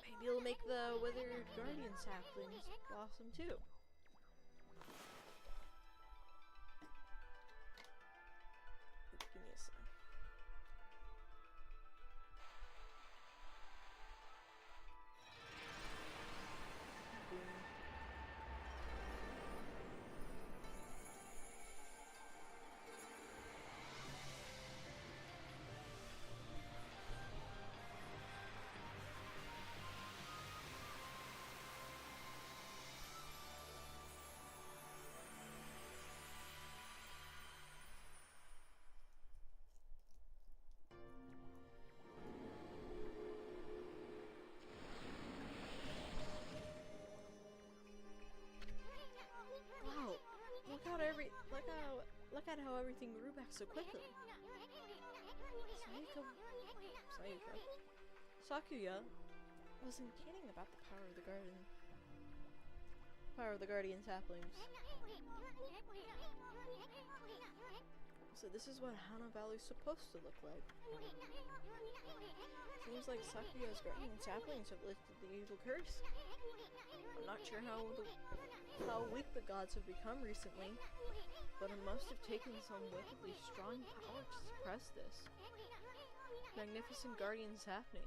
maybe it'll make the withered guardian saplings blossom too. Give me a sec. Look at how everything grew back so quickly. Sakuya wasn't kidding about the power of the guardian saplings. So this is what Hana Valley's supposed to look like. Seems like Sakuya's guardian saplings have lifted the evil curse. I'm not sure how weak the gods have become recently, but it must have taken some wickedly strong power to suppress this. Magnificent guardian sapling.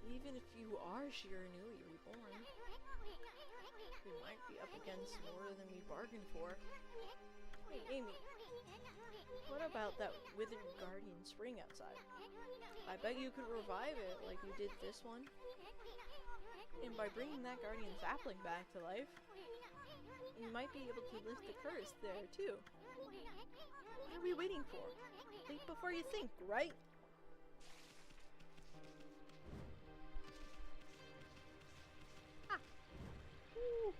Even if you are sheer newly reborn, we might be up against more than we bargained for. Hey, Amy, what about that withered guardian spring outside? I bet you could revive it like you did this one. And by bringing that guardian sapling back to life, you might be able to lift the curse there too. What are we waiting for? Think before you think, right? Ah. Woo.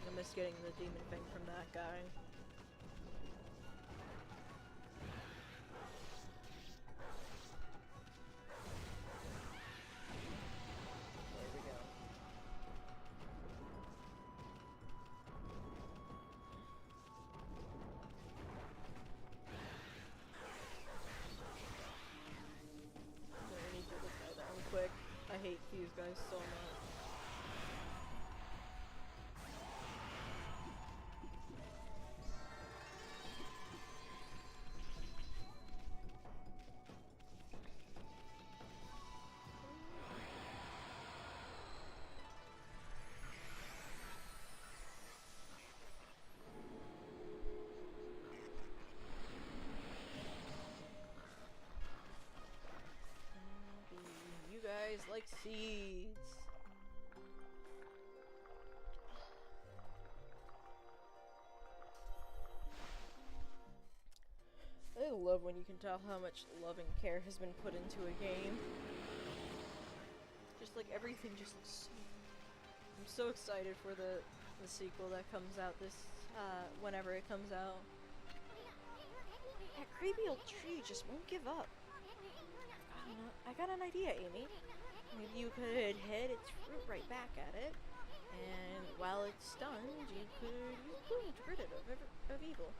I miss getting the demon thing from that guy. There we go. I need to look at that one quick. I hate these guys so much. eyes like seeds. I love when you can tell how much love and care has been put into a game. Just like everything just looks so... I'm so excited for the sequel that comes out whenever it comes out. That creepy old tree just won't give up. I don't know. I got an idea, Amy. Maybe you could head its fruit right back at it, and while it's stunned, you could use bloom to rid it of evil.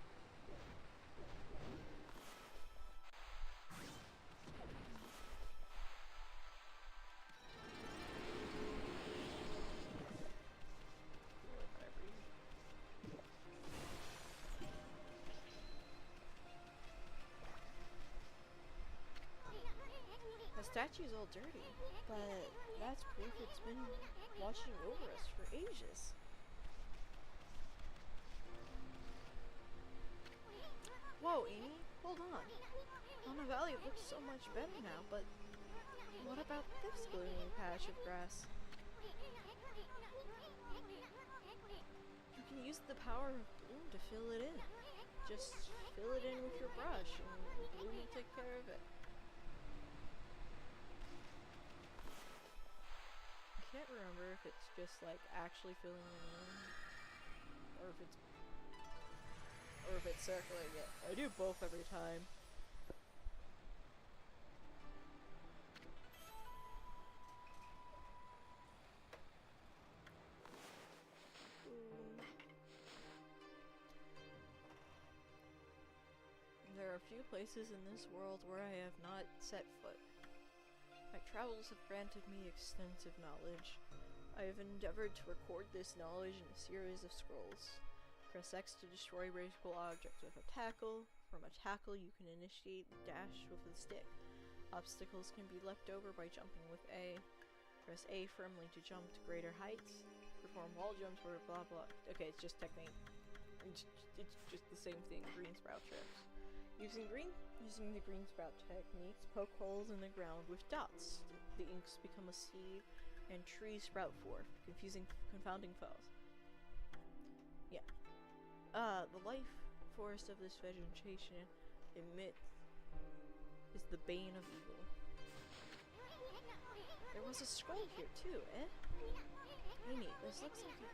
The statue's all dirty, but that's proof it's been watching over us for ages. Whoa, Amy, hold on. Fauna Valley looks so much better now, but what about this gloomy patch of grass? You can use the power of bloom to fill it in. Just fill it in with your brush, and bloom will take care of it. I can't remember if it's just like actually filling it in, or if it's circling it. I do both every time. There are a few places in this world where I have not set foot. My travels have granted me extensive knowledge. I have endeavored to record this knowledge in a series of scrolls. Press X to destroy breakable objects with a tackle. From a tackle, you can initiate dash with a stick. Obstacles can be leapt over by jumping with A. Press A firmly to jump to greater heights. Perform wall jumps or blah blah. Okay, it's just technique. It's just the same thing. Green sprout trips. Using the green sprout techniques, poke holes in the ground with dots. The inks become a seed, and trees sprout forth, confounding foes. Yeah. The life force of this vegetation is the bane of evil. There was a scroll here too, eh? Amy, this looks like the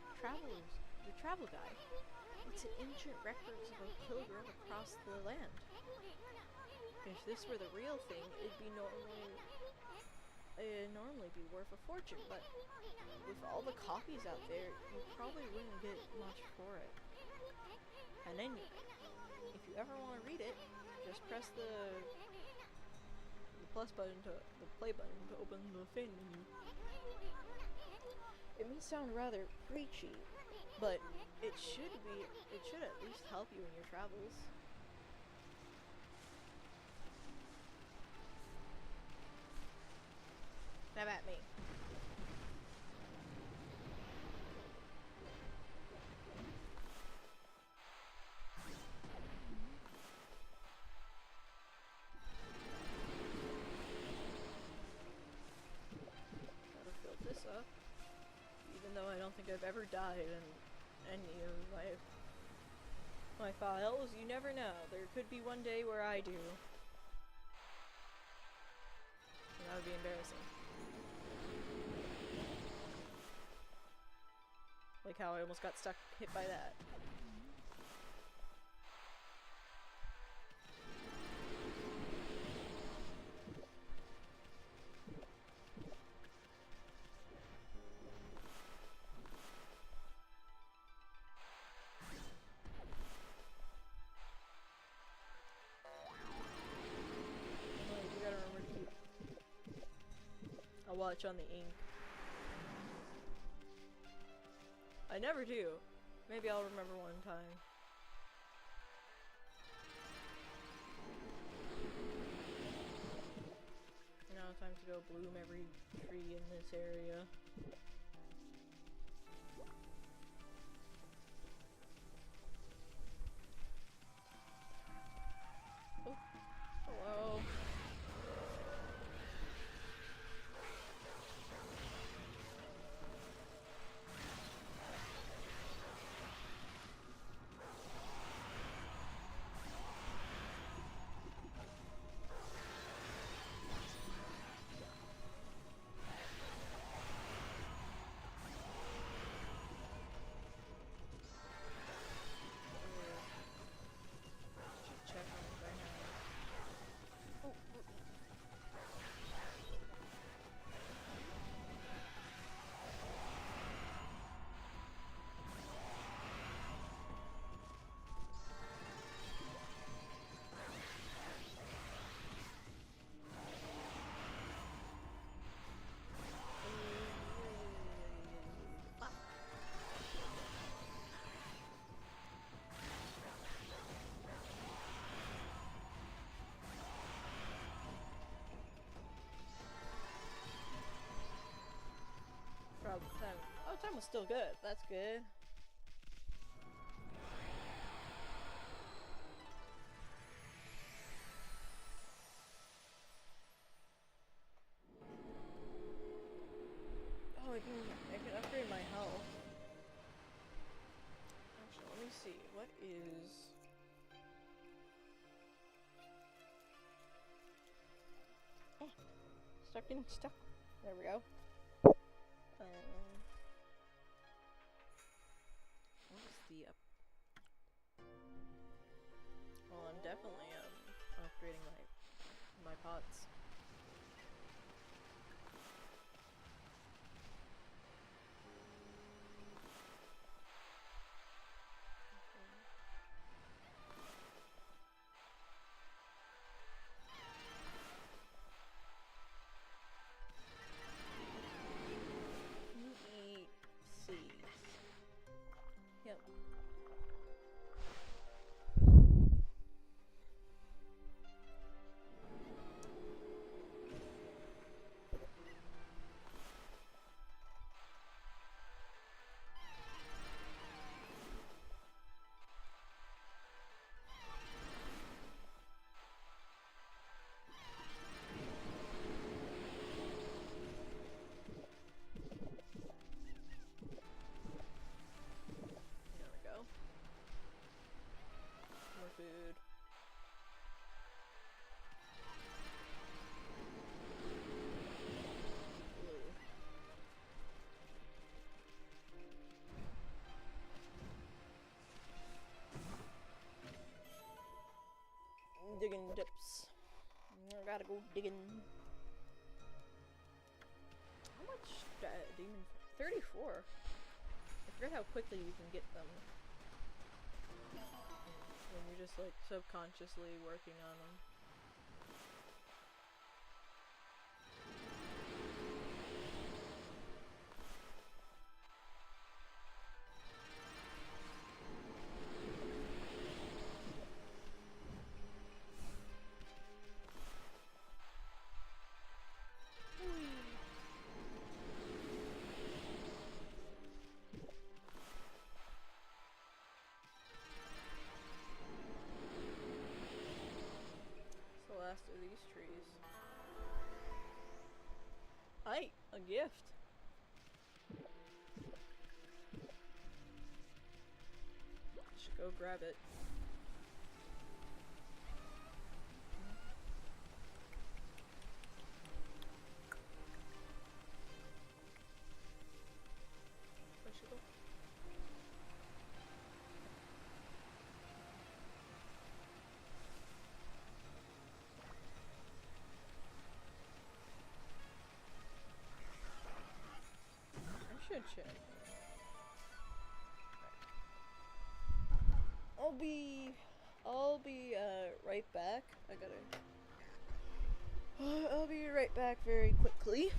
travel guide. It's an ancient records of a pilgrim across the land. If this were the real thing, it'd normally be worth a fortune, but with all the copies out there, you probably wouldn't get much for it. And anyway, if you ever want to read it, just press the play button to open the fin menu. It may sound rather preachy, but it should at least help you in your travels. Now at me. Gotta fill this up. Even though I don't think I've ever died in any of my files, you never know. There could be one day where I do. And that would be embarrassing. Like how I almost got hit by that. You gotta remember to keep a watch on the ink. I never do. Maybe I'll remember one time. Now it's time to go bloom every tree in this area. Oh, hello. time was still good. That's good. Oh, I can upgrade my health. Actually, let me see. What is... Start getting stuck. There we go. What's the up? Well, I'm definitely upgrading my pots. Eat seeds. Yep. There we go. More food. Blue. Digging dips. I gotta go digging. How much demon? 34. I forgot how quickly you can get them. When you're just like subconsciously working on them. The last of these trees. Hi, a gift. Should go grab it. Where should go? I should check. I'll be right back. I'll be right back very quickly.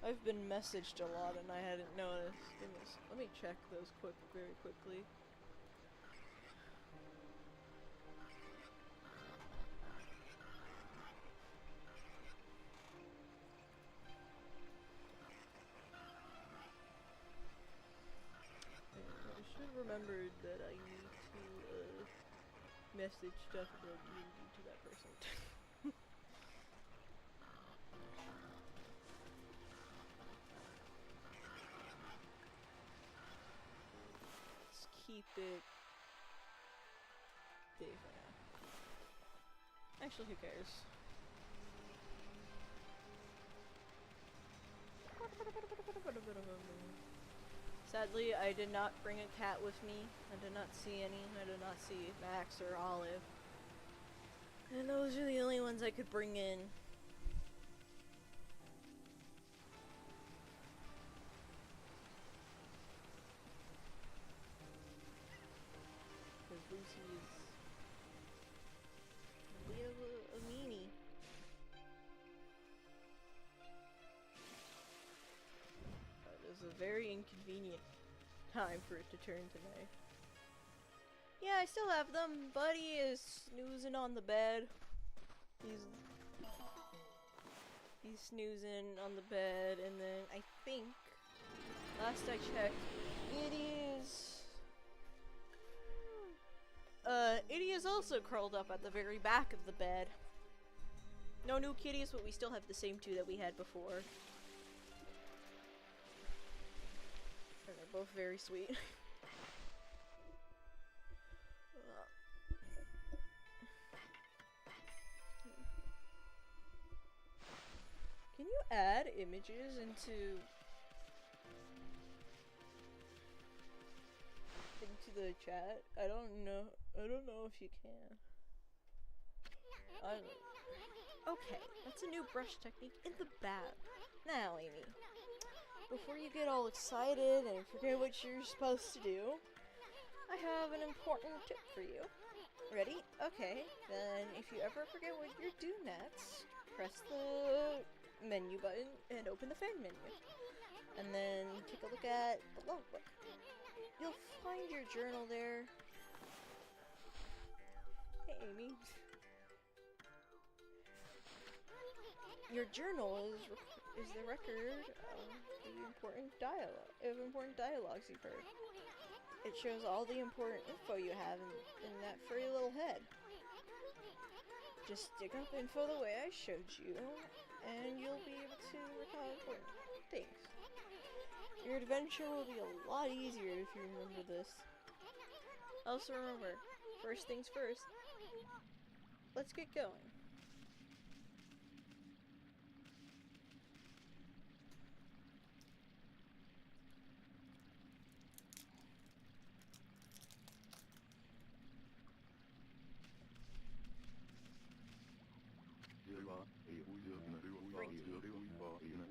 I've been messaged a lot and I hadn't noticed. Let me check those very quickly. I should have remembered that I need to message stuff about D&D to that person. Let's keep it big for now. Actually, who cares? Sadly, I did not bring a cat with me. I did not see any. I did not see Max or Olive. And those are the only ones I could bring in. Because Lucy is a bit of a meanie. It was a very inconvenient time for it to turn tonight. Yeah, I still have them. Buddy is snoozing on the bed. He's snoozing on the bed, and then I think last I checked, Itty is also curled up at the very back of the bed. No new kitties, but we still have the same two that we had before. And they're both very sweet. Can you add images into the chat? I don't know if you can. Okay, that's a new brush technique in the bath. Now, Amy, before you get all excited and forget what you're supposed to do, I have an important tip for you. Ready? Okay, then if you ever forget what you're doing next, press the menu button and open the fan menu. And then take a look at the logbook. You'll find your journal there. Hey, Amy. Your journal is the record of the important dialogues you've heard. It shows all the important info you have in that furry little head. Just dig up info the way I showed you, and you'll be able to recall important things. Your adventure will be a lot easier if you remember this. Also remember, first things first, let's get going.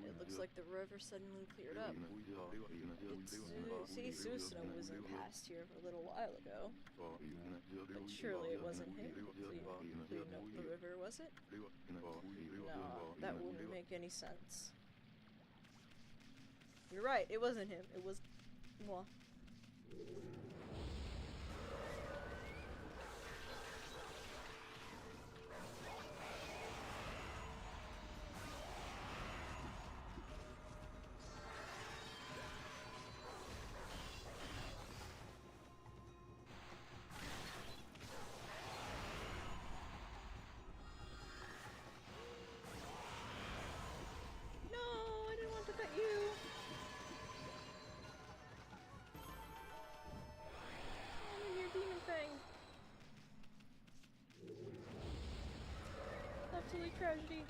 It looks like the river suddenly cleared up. See, Susano was past here a little while ago. But surely it wasn't him cleaning up the river, was it? No, that wouldn't make any sense. You're right, it wasn't him. It was... well... Absolute tragedy.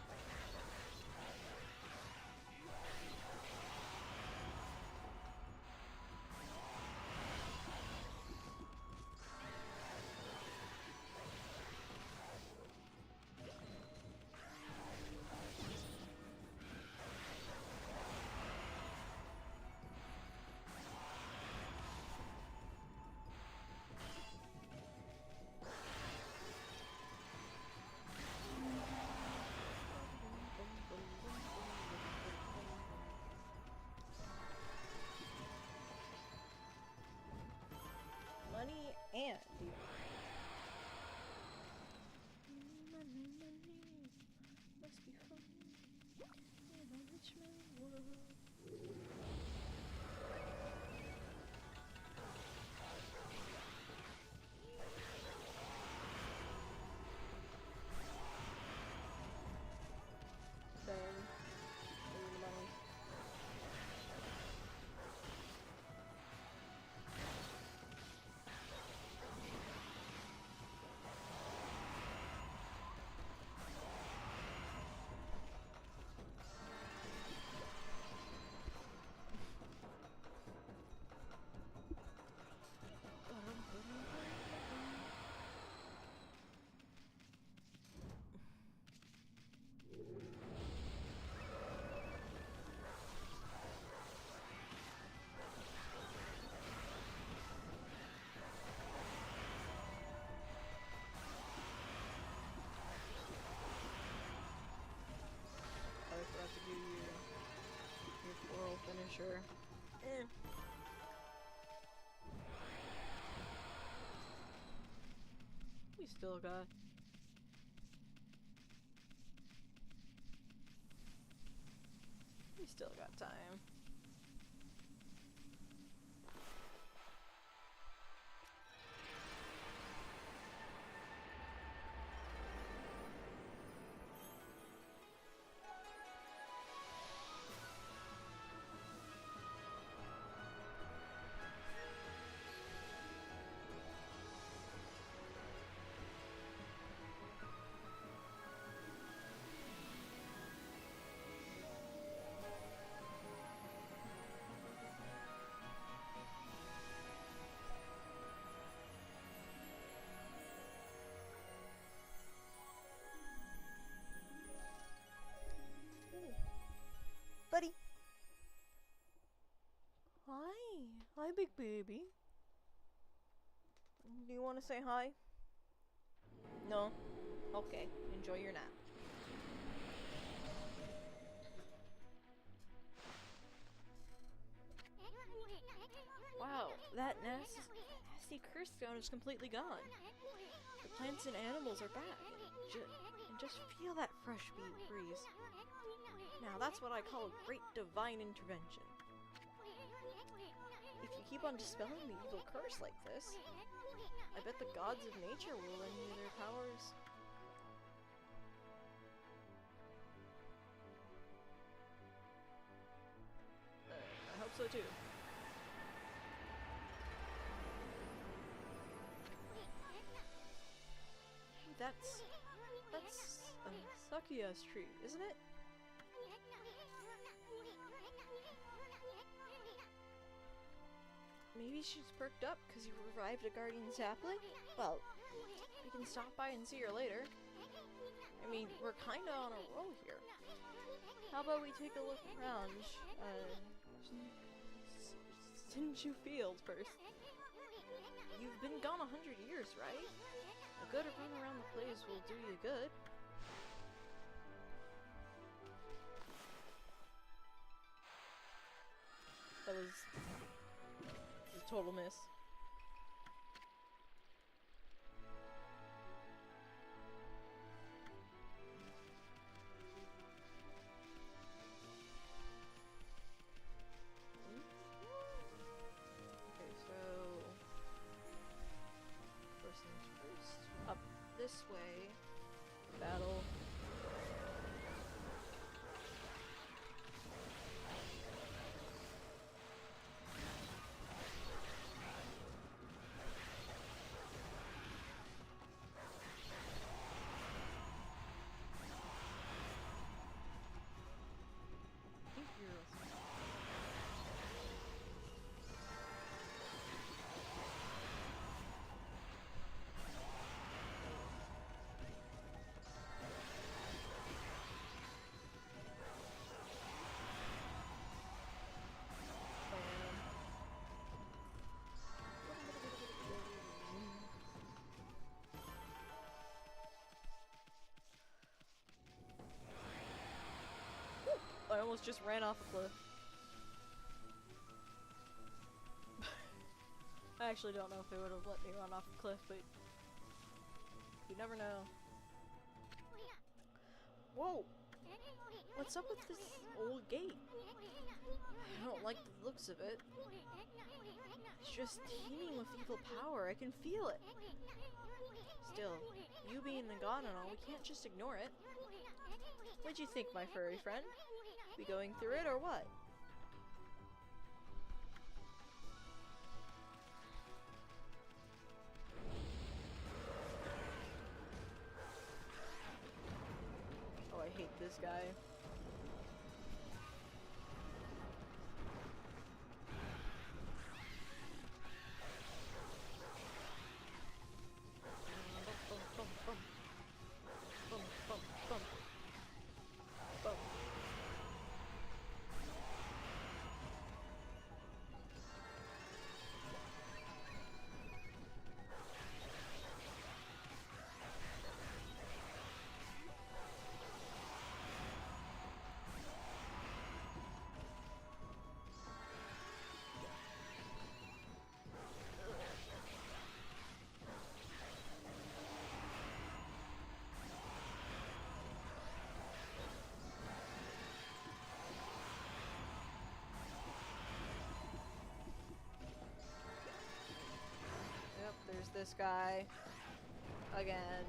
Money and the money must be fun in a rich man's world. sure. Eh. We still got... We still got time. Buddy. Hi. Hi, big baby. Do you want to say hi? No? Okay. Enjoy your nap. Wow, that nasty curse stone is completely gone. The plants and animals are back. And just feel that fresh breeze. Now that's what I call a great divine intervention. If you keep on dispelling the evil curse like this, I bet the gods of nature will lend you their powers. I hope so too. That's a suckia's tree, isn't it? Maybe she's perked up because you revived a guardian sapling? Well, we can stop by and see her later. I mean, we're kinda on a roll here. How about we take a look around, Sinju Field first? You've been gone 100 years, right? A good run around the place will do you good. That was a total miss. Okay, so first things first. Up this way. Battle. I almost just ran off a cliff. I actually don't know if they would have let me run off a cliff, but you never know. Whoa! What's up with this old gate? I don't like the looks of it. It's just teeming with evil power. I can feel it. Still, you being the god and all, we can't just ignore it. What'd you think, my furry friend? We going through it or what? Oh, I hate this guy. this guy. Again.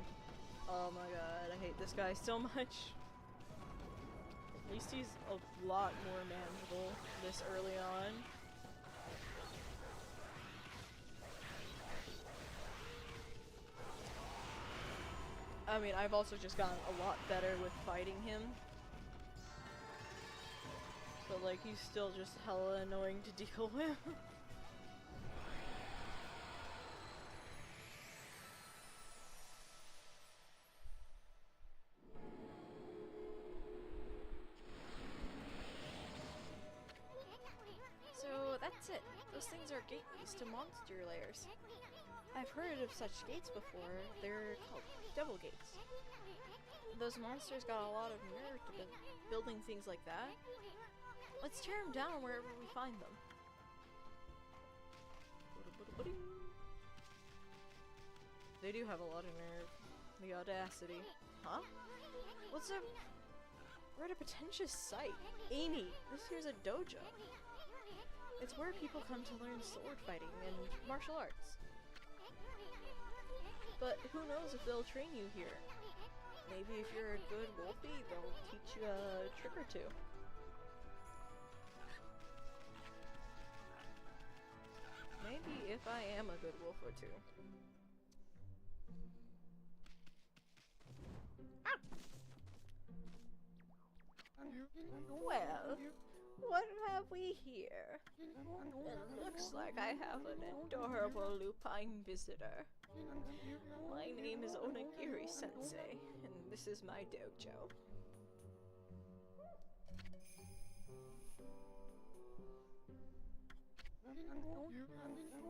Oh my god, I hate this guy so much. At least he's a lot more manageable this early on. I mean, I've also just gotten a lot better with fighting him. But like, he's still just hella annoying to deal with. So that's it. Those things are gateways to monster lairs. I've heard of such gates before. They're called devil gates. Those monsters got a lot of nerve to be building things like that. Let's tear them down wherever we find them. They do have a lot of nerve. The audacity. Huh? What's a... We're at a pretentious site. Amy, this here's a dojo. It's where people come to learn sword fighting and martial arts. But who knows if they'll train you here. Maybe if you're a good wolfie, they'll teach you a trick or two. Maybe if I am a good wolf or two. Ah! Well, what have we here? It looks like I have an adorable lupine visitor. My name is Onigiri-sensei, and this is my dojo.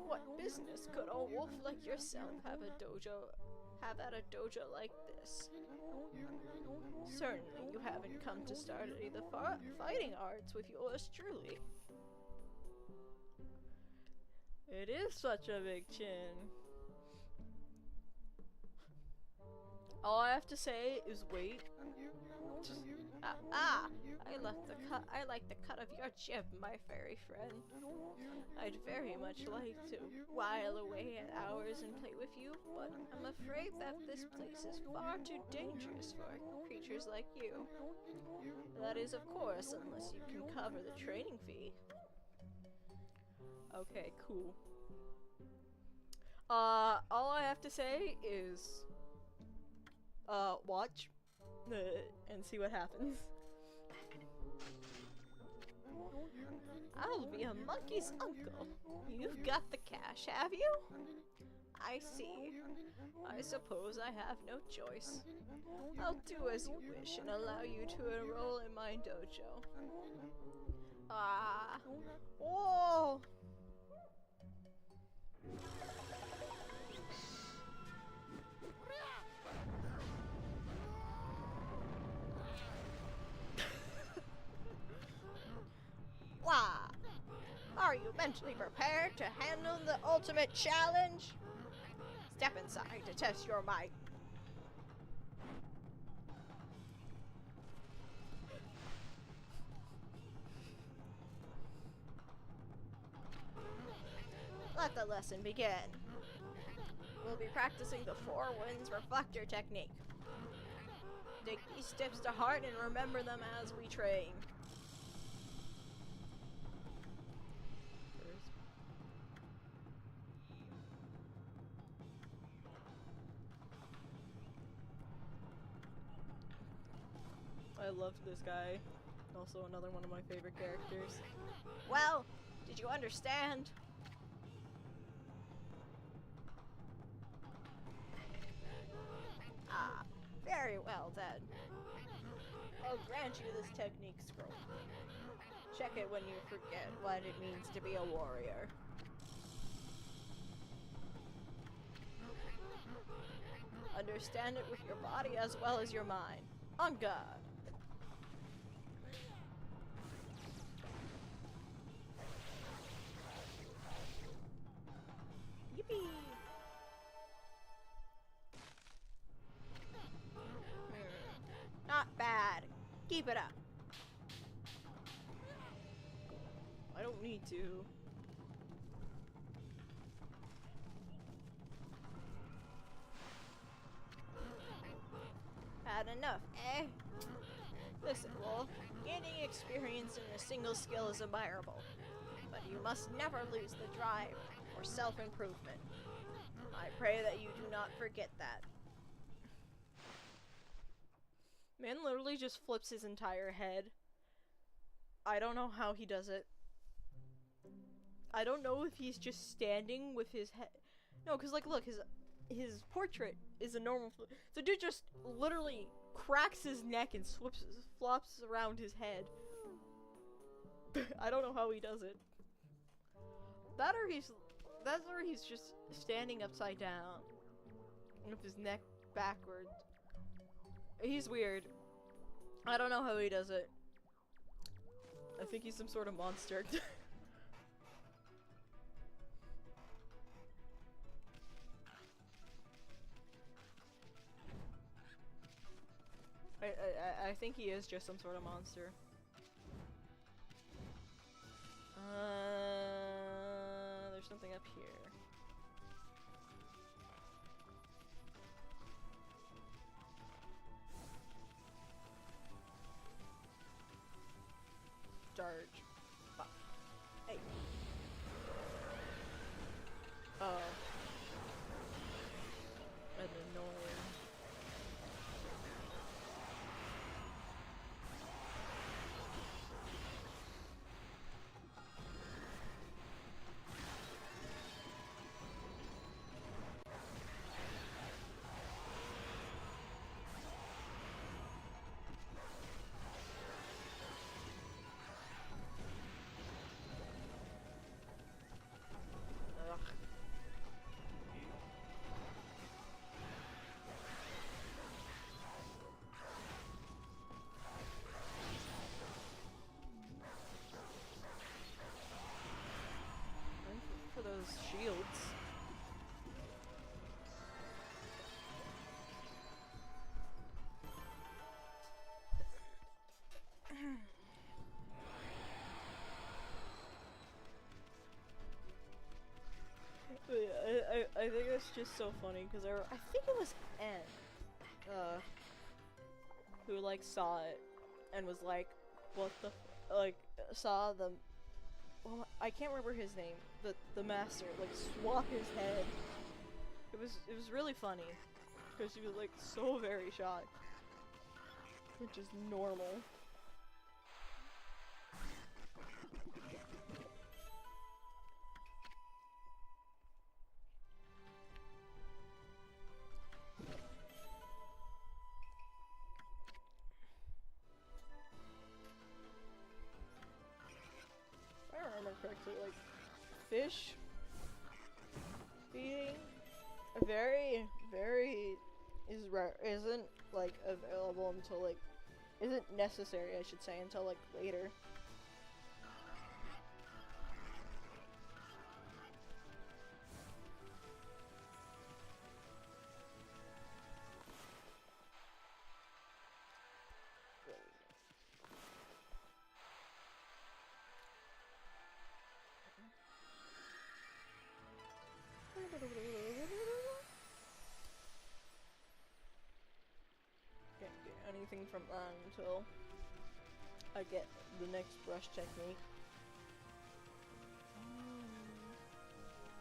What business could a wolf like yourself have at a dojo like this? Certainly you haven't come to study the fighting arts with yours truly. It is such a big chin. All I have to say is wait. I like the cut of your jib, my fairy friend. I'd very much like to while away at hours and play with you, but I'm afraid that this place is far too dangerous for creatures like you. That is, of course, unless you can cover the training fee. Okay, cool. All I have to say is, watch, and see what happens. I'll be a monkey's uncle. You've got the cash, have you? I see. I suppose I have no choice. I'll do as you wish and allow you to enroll in my dojo. Ah. Whoa! Why? Are you mentally prepared to handle the ultimate challenge? Step inside to test your might. Let the lesson begin. We'll be practicing the Four Winds Reflector technique. Take these steps to heart and remember them as we train. I loved this guy. Also another one of my favorite characters. Well, did you understand? Ah, very well then. I'll grant you this technique scroll. Check it when you forget what it means to be a warrior. Understand it with your body as well as your mind. On guard. Yippee! Not bad. Keep it up. I don't need to. had enough, eh? Listen, Wolf, gaining experience in a single skill is admirable, but you must never lose the drive for self-improvement. I pray that you do not forget that. Man literally just flips his entire head. I don't know how he does it. I don't know if he's just standing with his head. No, because like, look, his portrait is a normal. So dude just literally cracks his neck and flops around his head. I don't know how he does it. That's where he's just standing upside down with his neck backwards. He's weird. I don't know how he does it. I think he's some sort of monster. I think he is just some sort of monster. There's something up here. Charge. Fuck. Hey. Oh. An annoying. For those shields. I think that's just so funny because I think it was N who like saw it and was like, what the like saw the, well, I can't remember his name, the master like swap his head. It was really funny because he was like so very shocked, which is normal. If I remember correctly, like fish feeding isn't like available until like isn't necessary, I should say, until like later. Can't get anything from that until I get the next brush technique.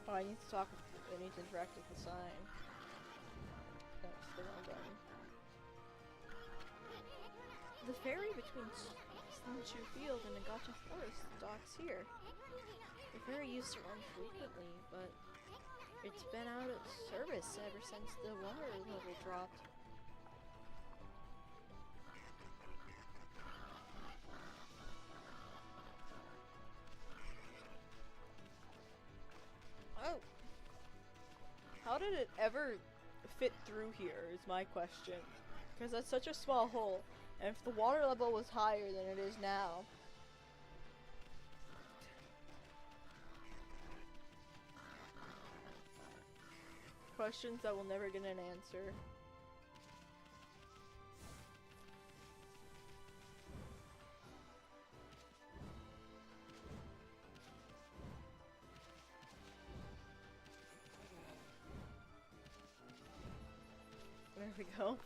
Oh, I need to talk with, I need to interact with the sign. That's the wrong button. The ferry between Slingshoe Field and Nagacha Forest docks here. The ferry used to run frequently, but it's been out of service ever since the water level dropped. Oh! How did it ever fit through here is my question. Because that's such a small hole, and if the water level was higher than it is now... Questions that will never get an answer. There we go.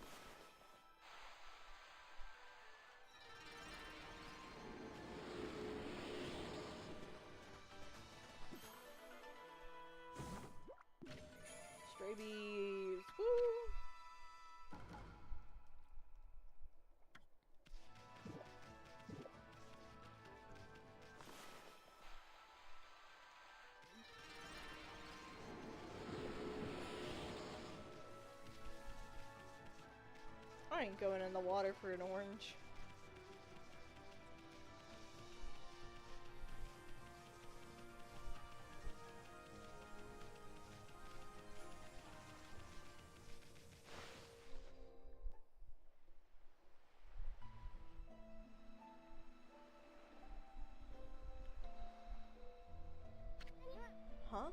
I ain't going in the water for an orange. Huh?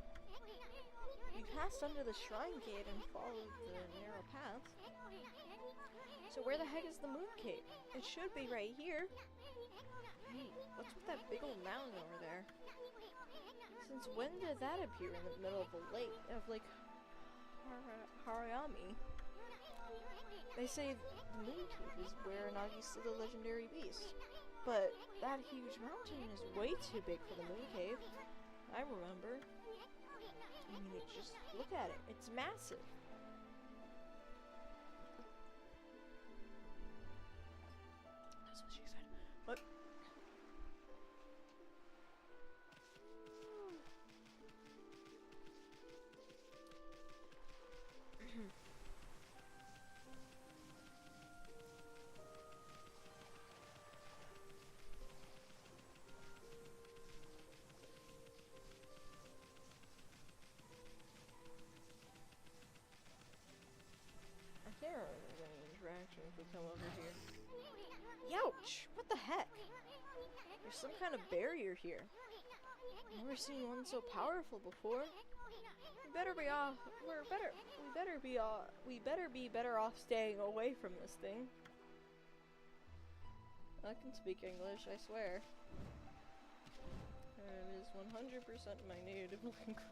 You passed under the shrine gate and followed the narrow path. So where the heck is the moon cave? It should be right here. Hey, what's with that big old mountain over there? Since when did that appear in the middle of Lake Harayami? They say the moon cave is where Nagi slew the legendary beast. But that huge mountain is way too big for the moon cave. I remember. I mean, just look at it. It's massive. That's what she said. What? I can't remember any interactions would come over here. Youch! What the heck? There's some kind of barrier here. Never seen one so powerful before. We better be better off staying away from this thing. I can speak English, I swear. It is 100% my native language.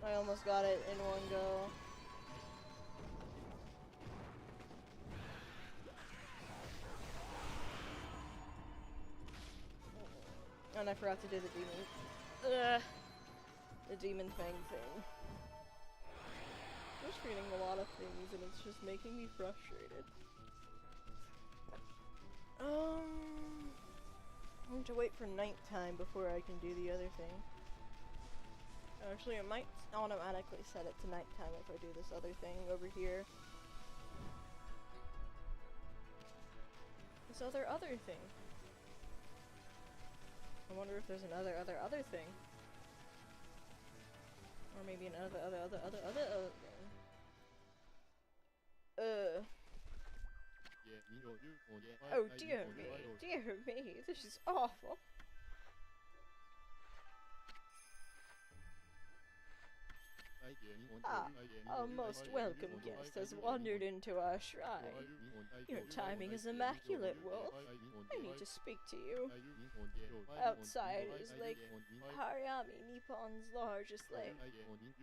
I almost got it in one go. And I forgot to do the demon. The demon fang thing. I'm just reading a lot of things and it's just making me frustrated. I have to wait for nighttime before I can do the other thing. Actually, it might automatically set it to nighttime if I do this other thing over here. This other thing. I wonder if there's another thing. Or maybe another thing. Oh dear me, this is awful. Our most welcome guest has wandered into our shrine. Your timing is immaculate, Wolf. I need to speak to you. Outside is Lake Harayami, Nippon's largest lake.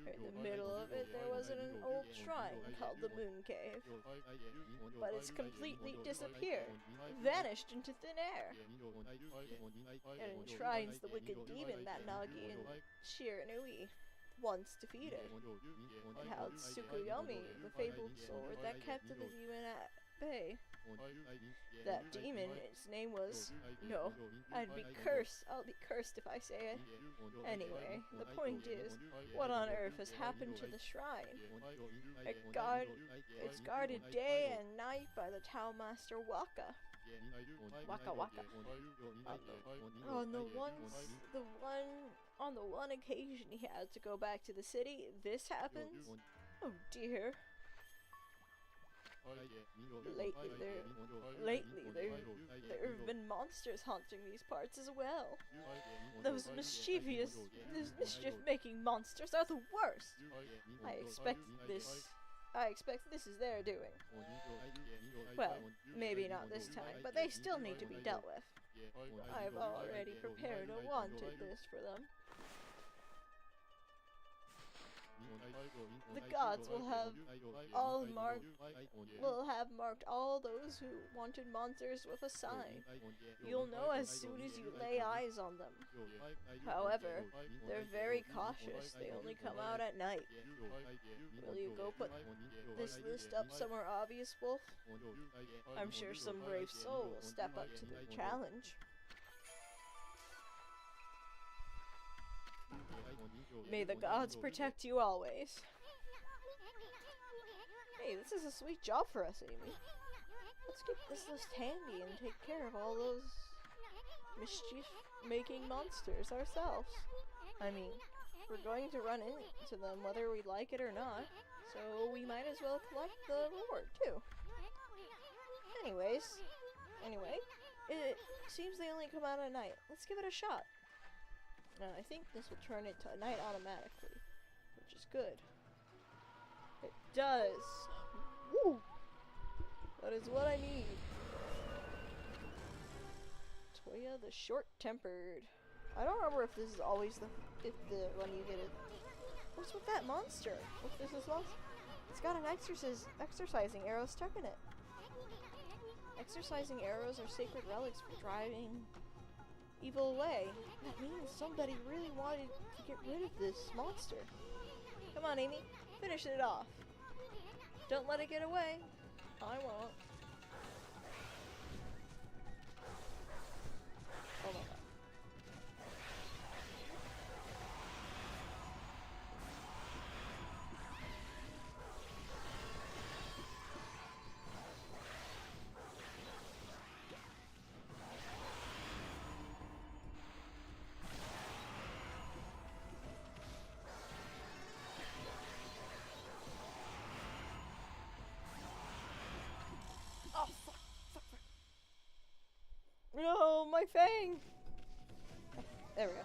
In the middle of it, there was an old shrine called the Moon Cave. But it's completely disappeared, vanished into thin air. It enshrines the wicked demon that Nagi and Shiranui once defeated. It held Tsukuyomi, the fabled sword that kept the demon Bay. That demon, its name was... No, I'd be cursed. I'll be cursed if I say it. Anyway, the point is, what on earth has happened to the shrine? It's guarded day and night by the Town Master Waka. Waka Waka. On the one occasion he had to go back to the city, this happens? Oh dear. Lately there have been monsters haunting these parts as well. Those mischief-making monsters are the worst. I expect this is their doing. Well, maybe not this time, but they still need to be dealt with. I've already prepared a wanted list for them. The gods will have marked all those who wanted monsters with a sign. You'll know as soon as you lay eyes on them. However, they're very cautious. They only come out at night. Will you go put this list up somewhere obvious, Wolf? I'm sure some brave soul will step up to the challenge. May the gods protect you always. Hey, this is a sweet job for us, Amy. Let's keep this list handy and take care of all those mischief-making monsters ourselves. I mean, we're going to run into them whether we like it or not, so we might as well collect the reward, too. Anyway, it seems they only come out at night. Let's give it a shot. I think this will turn it to night automatically, which is good. It does! Woo! That is what I need. Toya the Short-Tempered. I don't remember if this is always when you get it. What's with that monster? What's this monster? It's got an exercising arrow stuck in it. Exercising arrows are sacred relics for driving evil away. That means somebody really wanted to get rid of this monster. Come on, Amy. Finish it off. Don't let it get away. I won't. Oh my god. No, my fang! There we go.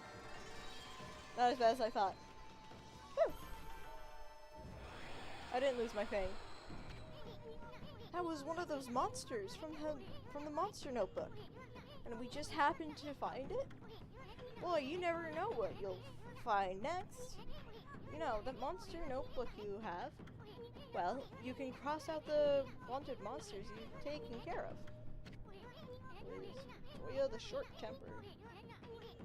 Not as bad as I thought. Whew. I didn't lose my fang. That was one of those monsters from the monster notebook. And we just happened to find it? Boy, you never know what you'll find next. You know, that monster notebook you have. Well, you can cross out the wanted monsters you've taken care of. Toya the Short-Tempered.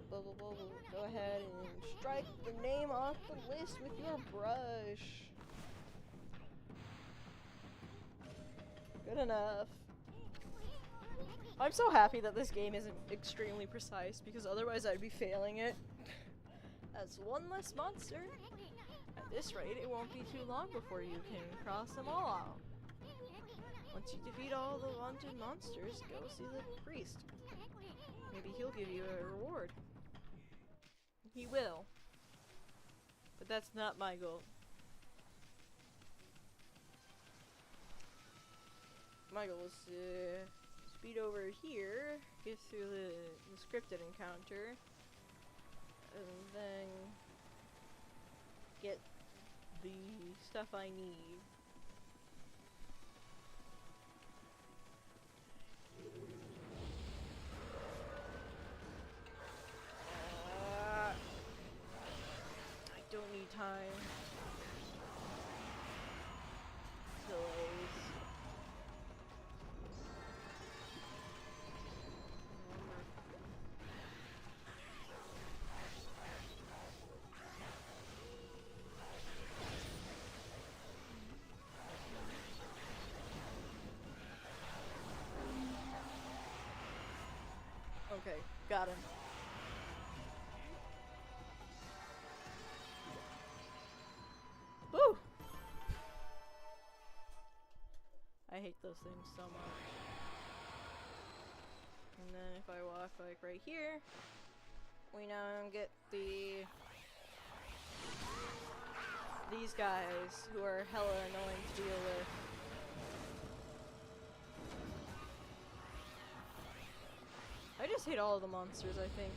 Blah, blah, blah, blah. Go ahead and strike the name off the list with your brush. Good enough. I'm so happy that this game isn't extremely precise, because otherwise I'd be failing it. That's one less monster. At this rate, it won't be too long before you can cross them all out. Once you defeat all the wanted monsters, go see the priest. Maybe he'll give you a reward. He will. But that's not my goal. My goal is to speed over here, get through the scripted encounter, and then get the stuff I need. I don't need time. Delays. Okay, got him. Woo! I hate those things so much. And then if I walk like right here, we now get these guys who are hella annoying to deal with. I just hate all of the monsters, I think.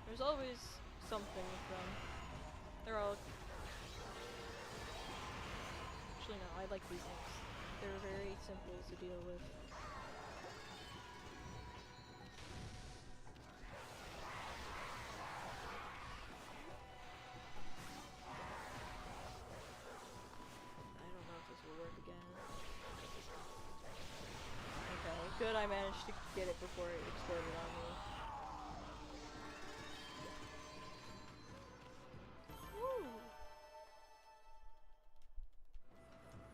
There's always something with them. They're all... Actually no, I like these things. They're very simple to deal with. I don't know if this will work again. Okay, good, I managed to get it before it exploded on me. Woo!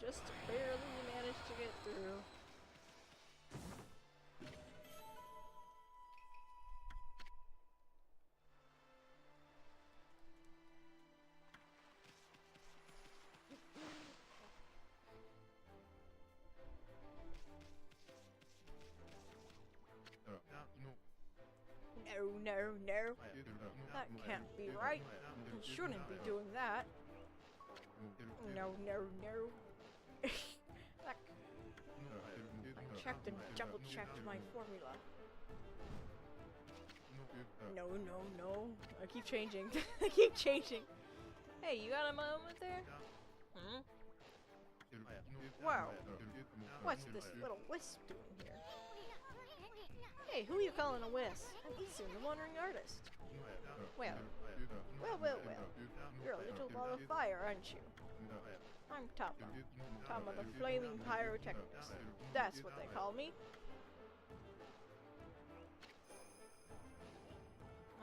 Just barely managed to get through. No, no, no. That can't be right. I shouldn't be doing that. No, no, no. I checked and double checked my formula. No, no, no. I keep changing. I keep changing. Hey, you got a moment there? Hmm? Wow. What's this little wisp doing here? Hey, who are you calling a wisp? I'm Ethan, the wandering artist. Well. You're a little ball of fire, aren't you? I'm Tama. Tama the Flaming Pyrotechnist. That's what they call me.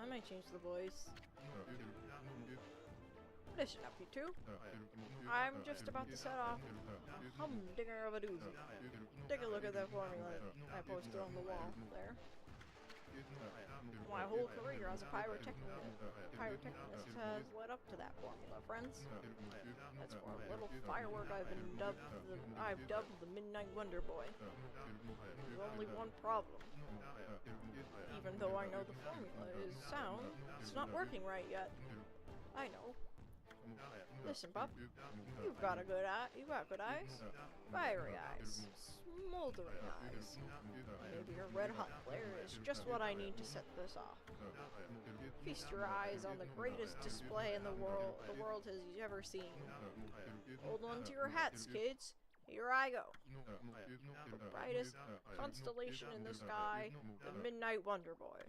I might change the voice. Listen up, you two. I'm just about to set off a humdinger of a doozy. Take a look at that formula I posted on the wall there. My whole career as a pyrotechnist has led up to that formula, friends. That's for a little firework I've dubbed the Midnight Wonder Boy. There's only one problem. Even though I know the formula is sound, it's not working right yet. I know. Listen, pup. You've got a good eye. You got good eyes. Fiery eyes. Smoldering eyes. Maybe your red-hot glare is just what I need to set this off. Feast your eyes on the greatest display in the world has ever seen. Hold on to your hats, kids. Here I go. The brightest constellation in the sky, the Midnight Wonder Boy.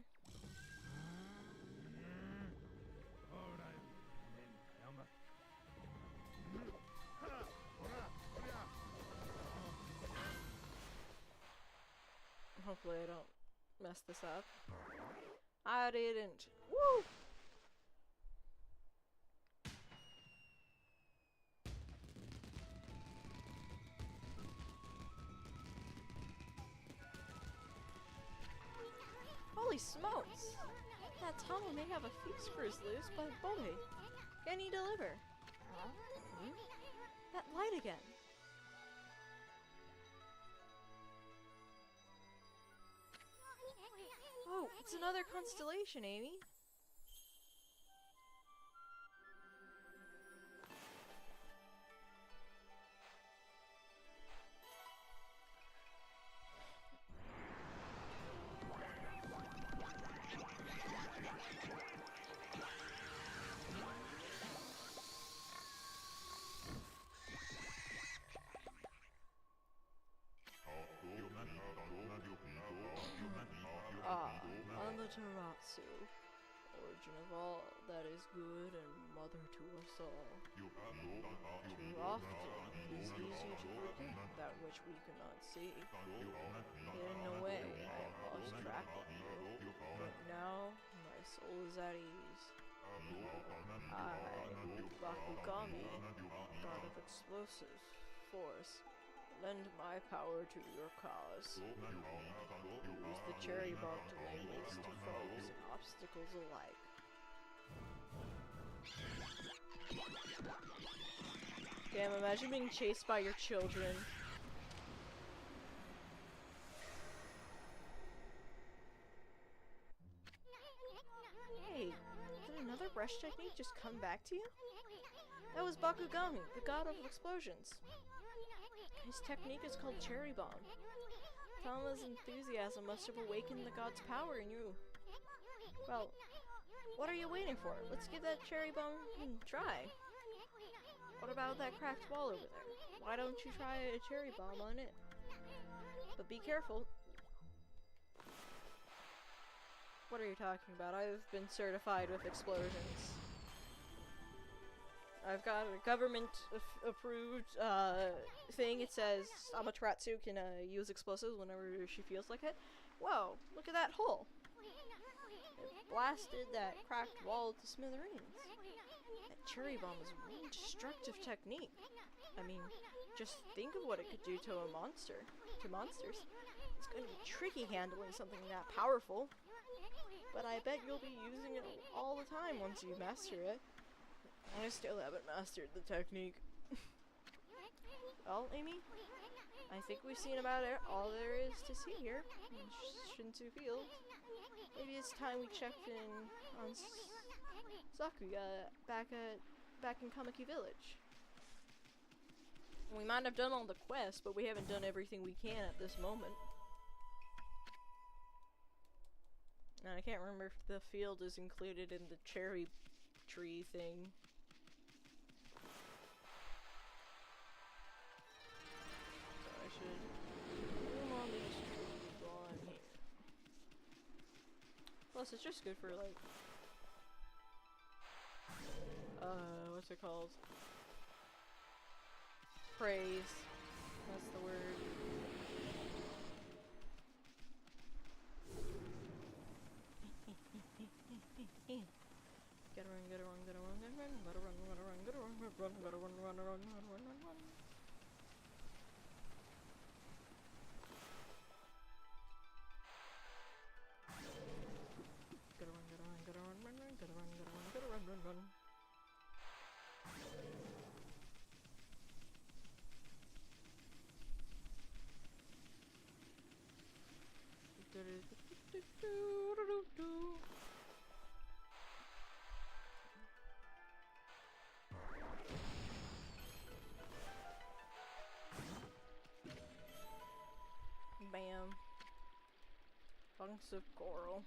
Hopefully I don't mess this up. I didn't. Woo! Holy smokes! That tunnel may have a few screws loose, but boy, can he deliver? Huh? Hmm? That light again. Oh, it's another constellation, Amy. Amaterasu, origin of all that is good and mother to us all. Too often, it is easy to forget that which we cannot see. In a way, I have lost track of you, but now my soul is at ease. I, Bakugami, god of explosive force, Lend my power to your cause. Use the cherry bomb to lay waste to foes and obstacles alike. Damn, imagine being chased by your children. Hey, did another brush technique just come back to you? That was Bakugami, the god of explosions. His technique is called Cherry Bomb. Tama's enthusiasm must have awakened the god's power in you. Well, what are you waiting for? Let's give that Cherry Bomb a try. What about that cracked wall over there? Why don't you try a Cherry Bomb on it? But be careful. What are you talking about? I've been certified with explosions. I've got a government approved thing. It says Amaterasu can use explosives whenever she feels like it. Whoa, look at that hole. It blasted that cracked wall to smithereens. That cherry bomb is a really destructive technique. I mean, just think of what it could do to a monster. To monsters. It's going to be tricky handling something that powerful. But I bet you'll be using it all the time once you master it. I still haven't mastered the technique. Well, Amy, I think we've seen about all there is to see here in Shinsu Field. Maybe it's time we checked in on Sakuya back in Kamiki Village. We might have done all the quests, but we haven't done everything we can at this moment. And I can't remember if the field is included in the cherry tree thing. Plus, it's just good for, like, what's it called? Praise. That's the word. Gotta run, gotta run, gotta run, gotta run, gotta run, gotta run, gotta run, gotta run, gotta run, gotta run, gotta run, gotta run. Bam. Bunks of coral.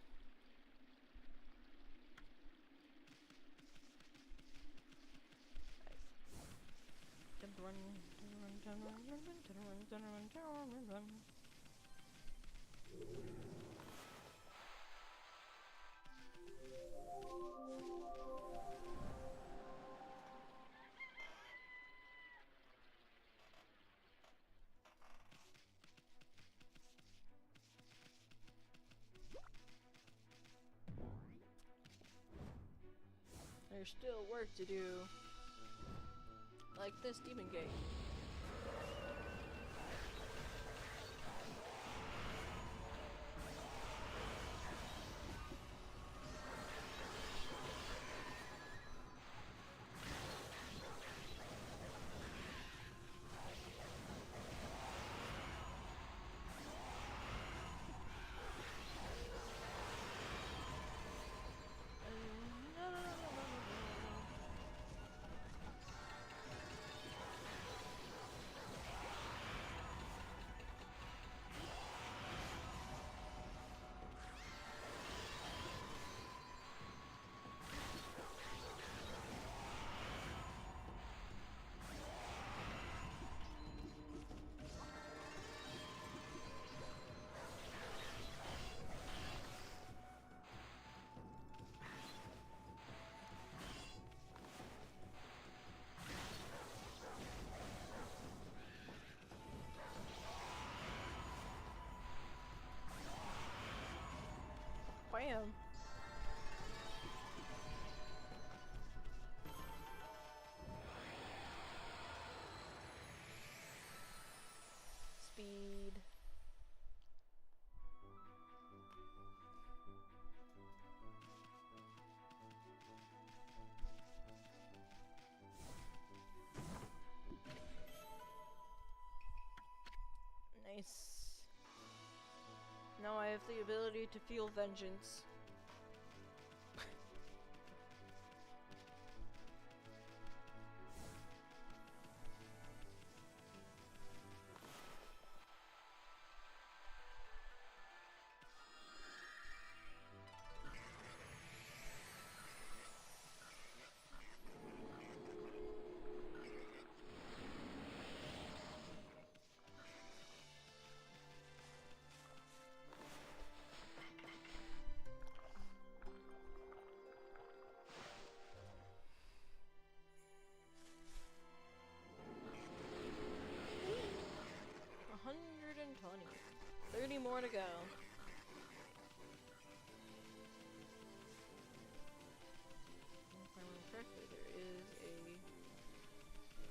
Run, run, run, run, run, run, run, run, run. There's still work to do. Like this demon gate. Bam. the ability to feel vengeance. $120. 30 more to go. If I remember correctly, there is a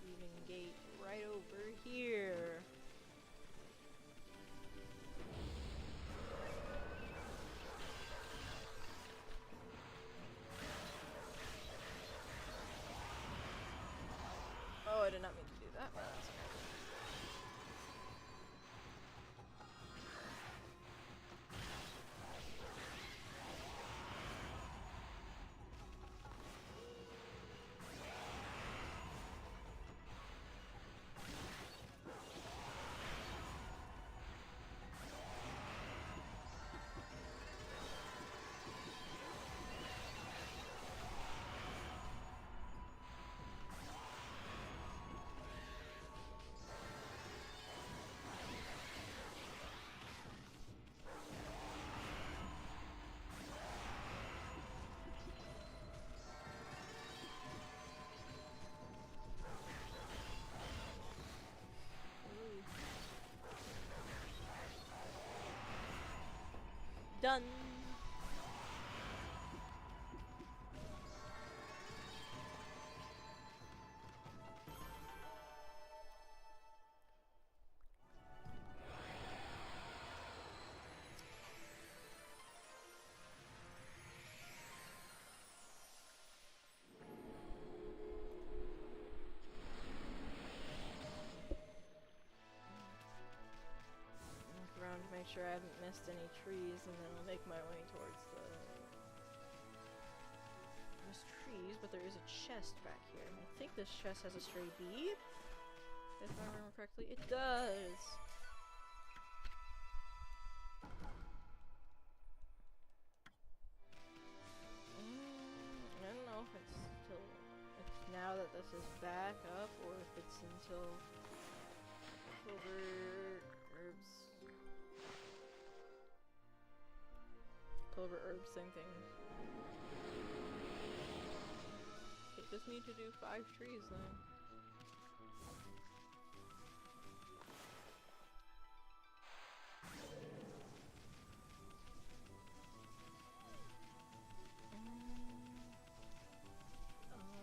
even gate right over here. Oh, I did not mean to do that. Done. Look around to make sure I haven't missed any trees, and then I'll make my way towards the... There's trees, but there is a chest back here. I think this chest has a stray bead, if I remember correctly. It does! I don't know if it's still... It's now that this is back up, or if it's until... Clover herbs, same thing. Okay, just need to do 5 trees then.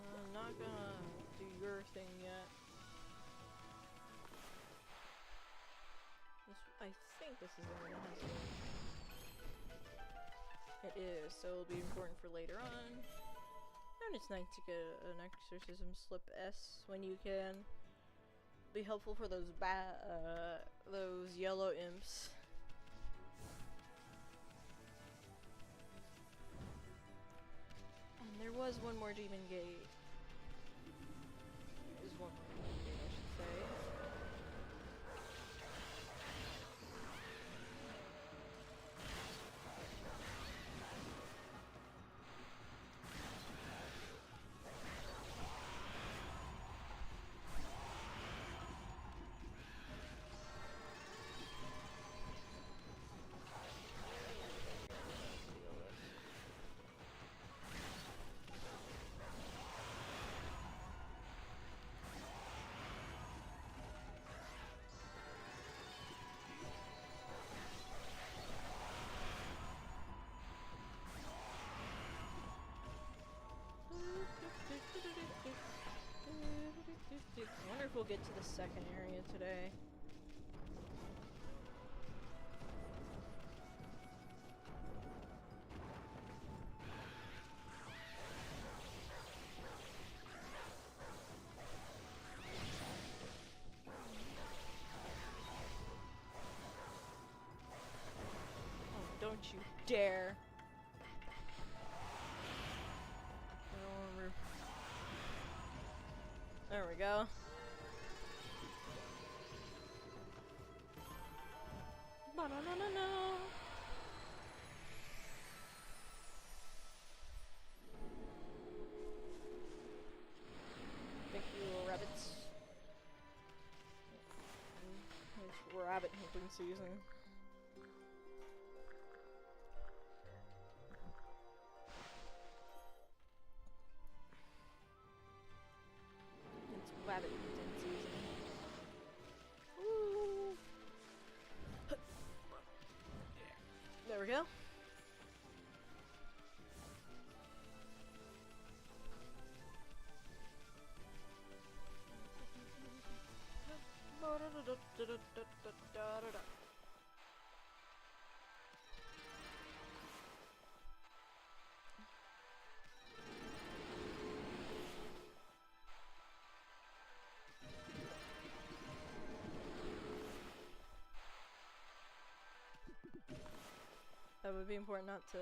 I'm not gonna do your thing yet. I think this is the one that has to... It is, so it'll be important for later on. And it's nice to get an exorcism slip S when you can. Be helpful for those those yellow imps. And there was one more demon gate. There is one more demon gate, I should say. I wonder if we'll get to the second area today. Oh, don't you dare. There we go. Ba-da-da-da-da. Thank you, rabbits. It's rabbit hunting season. It's rabbit hunting season. Woo! There we go. That would be important not to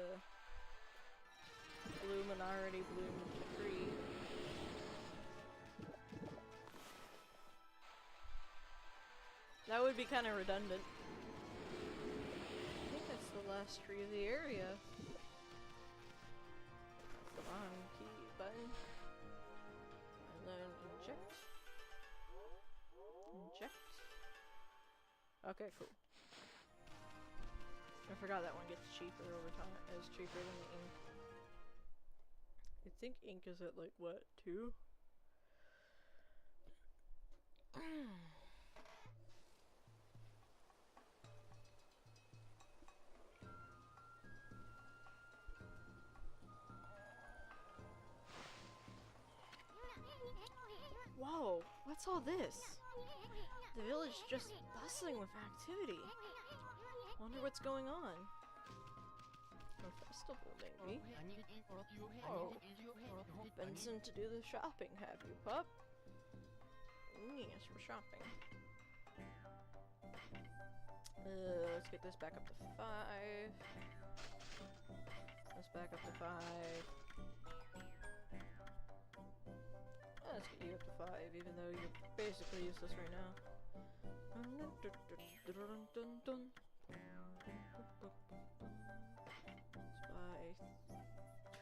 bloom an already bloomed tree. That would be kind of redundant. I think that's the last tree of the area. Come on, key button. And then inject. Inject. Okay, cool. I forgot that one gets cheaper over time. It's cheaper than the ink. I think ink is at like what, 2? Whoa, what's all this? The village is just bustling with activity. Wonder what's going on. A festival, maybe? Oh, been sent to do the shopping, have you, pup? Yes, we're shopping. Let's get this back up to 5. Let's back up to 5. Let's get you up to 5, even though you're basically useless right now. Let's buy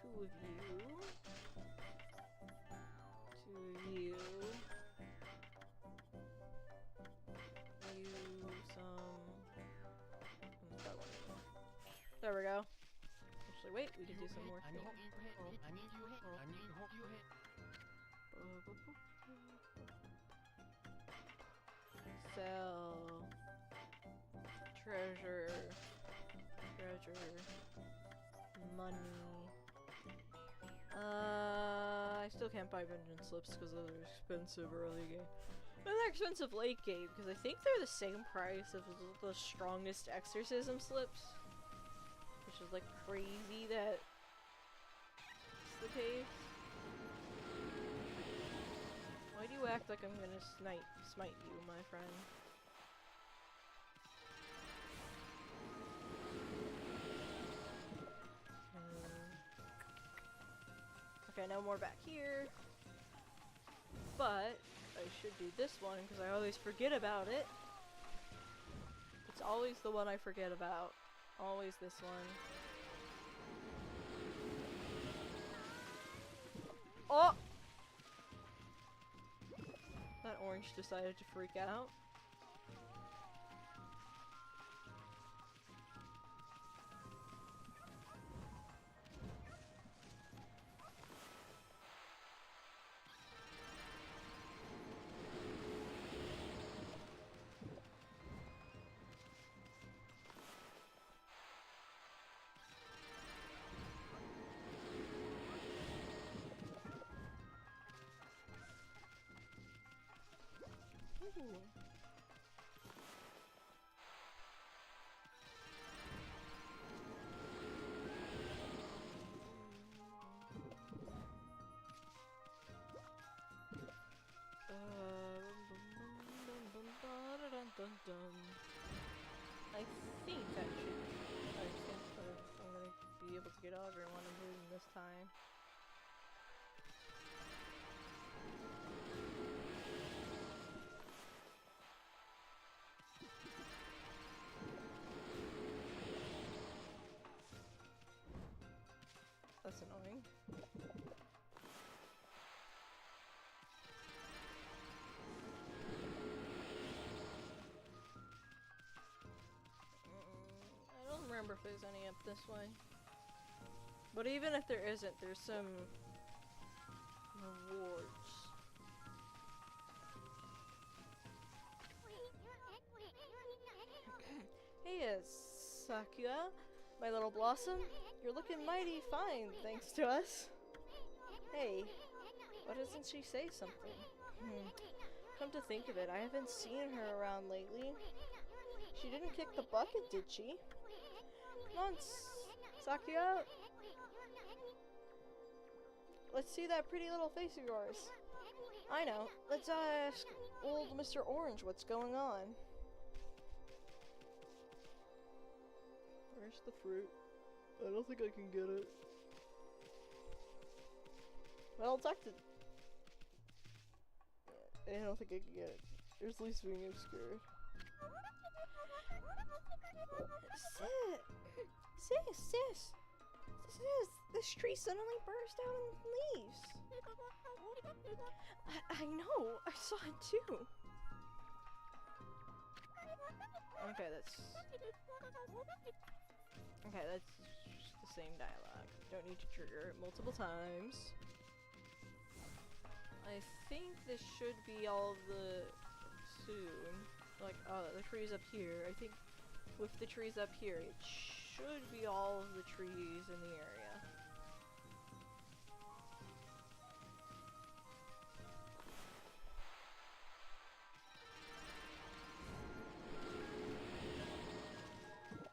2 of you. 2 of you. There we go. Actually, wait, we can do some more. Sell. Treasure. Money. I still can't buy vengeance slips because those are expensive early game. But they're expensive late game because I think they're the same price as the strongest exorcism slips. Which is like crazy that it's the case. Why do you act like I'm gonna smite you, my friend? Okay, no more back here. But I should do this one because I always forget about it. It's always the one I forget about. Always this one. Oh! That orange decided to freak out. I think that should. I think that I'm gonna be able to get everyone, including this time. That's annoying. I don't remember if there's any up this way. But even if there isn't, there's some rewards. Hey, Sakura, my little blossom. You're looking mighty fine, thanks to us. Hey, why doesn't she say something? Come to think of it, I haven't seen her around lately. She didn't kick the bucket, did she? Come on, Sakura. Let's see that pretty little face of yours. I know. Let's ask old Mr. Orange what's going on. Where's the fruit? I don't think I can get it. Well, talk to... I don't think I can get it. There's at least being obscured. Sis! This tree suddenly burst out in leaves. I know! I saw it too! Okay, that's just the same dialogue. Don't need to trigger it multiple times. I think this should be all of the... soon. Like, oh, the trees up here. I think with the trees up here, it should be all of the trees in the area.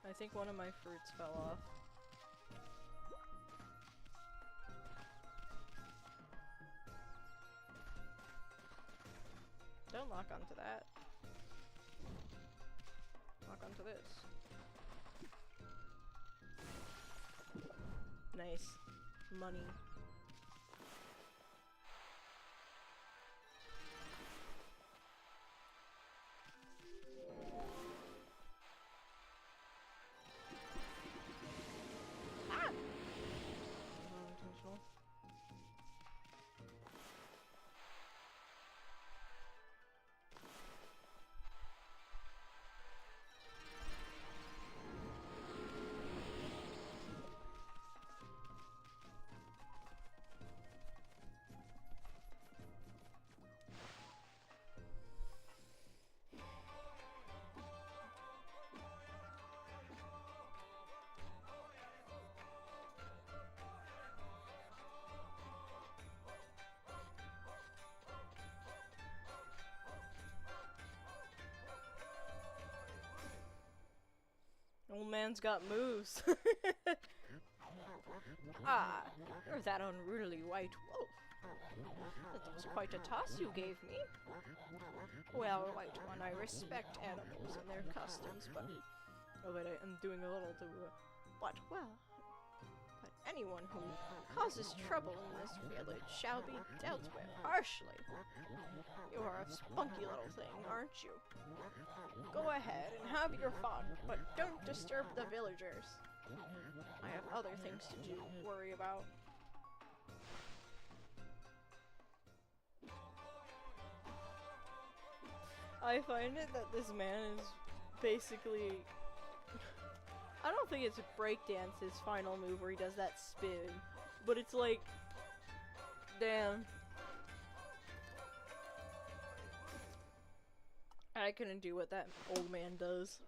I think one of my fruits fell off. Don't lock onto that. Lock onto this. Nice. Money. Unintentional. Old man's got moves. Ah, you're that unruly white wolf. That was quite a toss you gave me. Well, white one, I respect animals and their customs, but... Oh wait, I'm doing a little too... But anyone who causes trouble in this village shall be dealt with harshly. You are a spunky little thing, aren't you? Go ahead and have your fun, but don't disturb the villagers. I have other things to worry about. I find it that this man is basically... I don't think it's a breakdance, his final move where he does that spin, but it's like... Damn. I couldn't do what that old man does.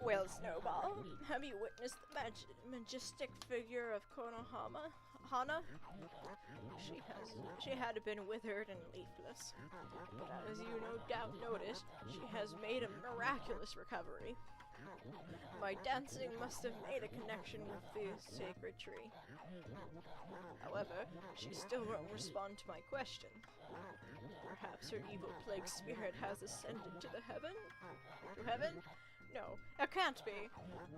Well, Snowball, have you witnessed the majestic figure of Konohama? Hana? She had been withered and leafless, but as you no doubt noticed, she has made a miraculous recovery. My dancing must have made a connection with the sacred tree. However, She still won't respond to my question. Perhaps her evil plague spirit has ascended to the heaven? To heaven? No, it can't be.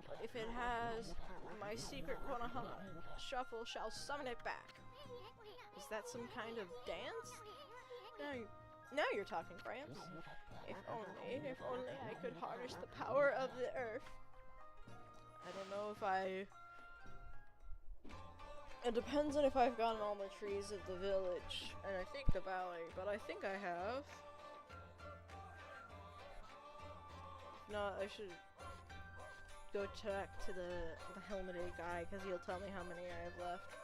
But if it has, my secret Konohana shuffle shall summon it back. Is that some kind of dance? Now you're talking, Gramps. If only I could harness the power of the earth. I don't know if I... It depends on if I've gotten all the trees of the village, and I think the valley, but I think I have. If not, I should go talk to the helmeted guy, because he'll tell me how many I have left.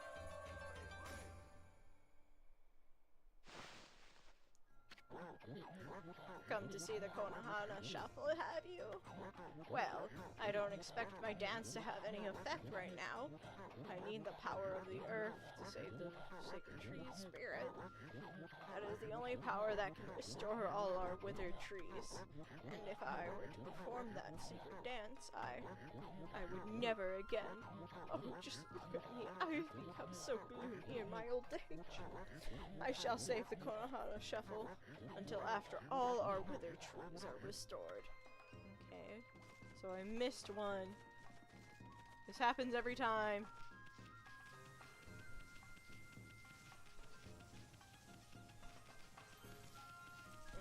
Come to see the Konohana shuffle, have you? Well, I don't expect my dance to have any effect right now. I need the power of the earth to save the sacred tree spirit. That is the only power that can restore all our withered trees. And if I were to perform that secret dance, I would never again. Oh, just look at me. I've become so gloomy in my old age. I shall save the Konohana shuffle until after all our withered trees are restored. Okay, so I missed one. This happens every time.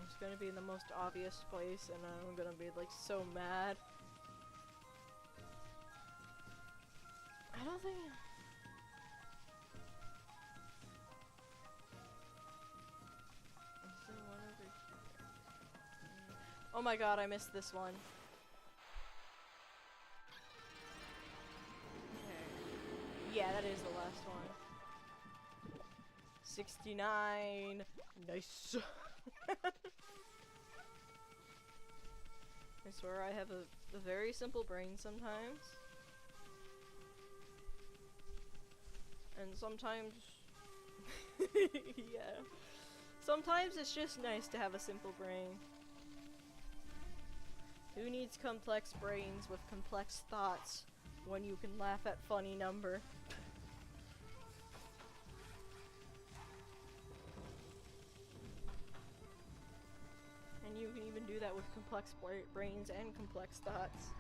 It's gonna be in the most obvious place, and I'm gonna be like so mad. I don't think. Oh my god, I missed this one. Okay. Yeah, that is the last one. 69. Nice. I swear I have a very simple brain sometimes. And sometimes... yeah. Sometimes it's just nice to have a simple brain. Who needs complex brains with complex thoughts when you can laugh at funny number? And you can even do that with complex brains and complex thoughts.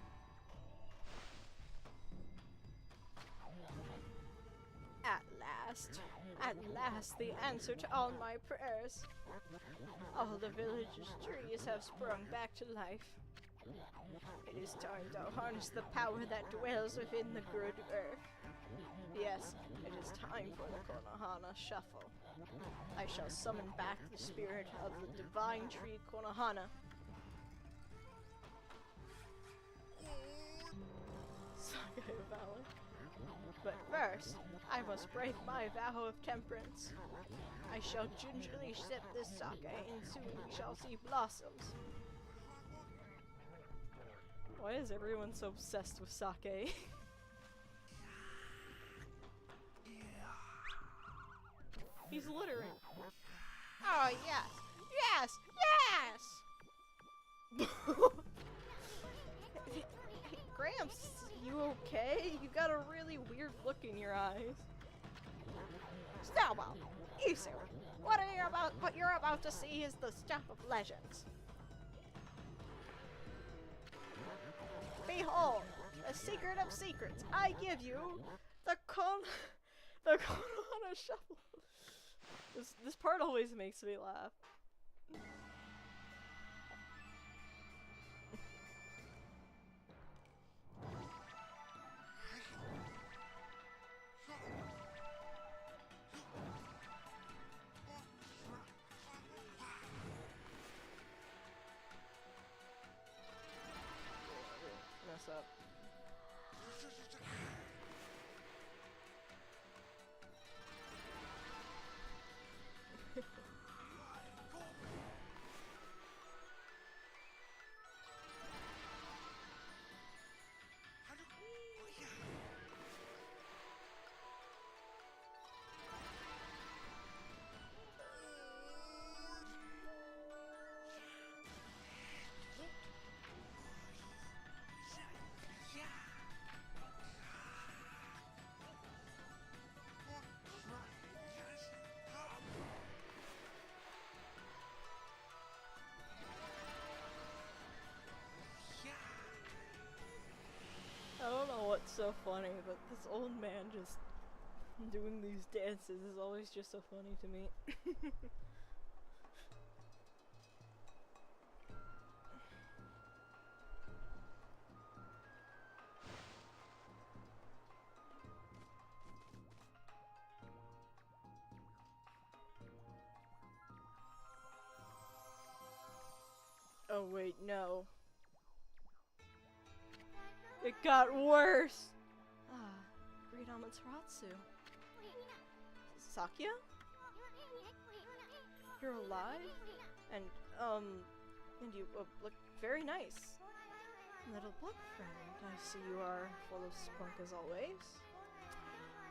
At last, the answer to all my prayers. All the village's trees have sprung back to life. It is time to harness the power that dwells within the good earth. Yes, it is time for the Konohana shuffle. I shall summon back the spirit of the divine tree Konohana. Saga of Valor. But first, I must break my vow of temperance. I shall gingerly sip this sake, and soon we shall see blossoms. Why is everyone so obsessed with sake? He's littering. Oh, yes! Yes! Yes! Gramps, you okay? You got a really weird look in your eyes. Snowball, Isu, what you're about to see is the stuff of legends. Behold, the secret of secrets. I give you the Konohana shuffle. This part always makes me laugh. Mess up. so funny, but this old man just doing these dances is always just so funny to me. Oh wait, no. It got worse! Ah, great Amaterasu. Sakya? You're alive? And you look very nice. Little book friend, I see you are full of spunk as always.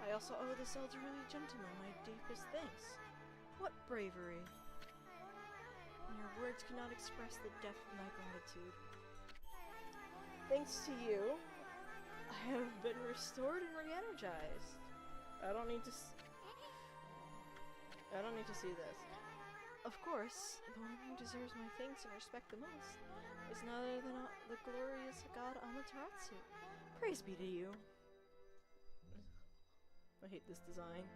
I also owe this elderly gentleman my deepest thanks. What bravery! Your words cannot express the depth of my gratitude. Thanks to you, I have been restored and re-energized. I don't need to see this. Of course, the one who deserves my thanks and respect the most is none other than the glorious god Amaterasu. Praise be to you. I hate this design.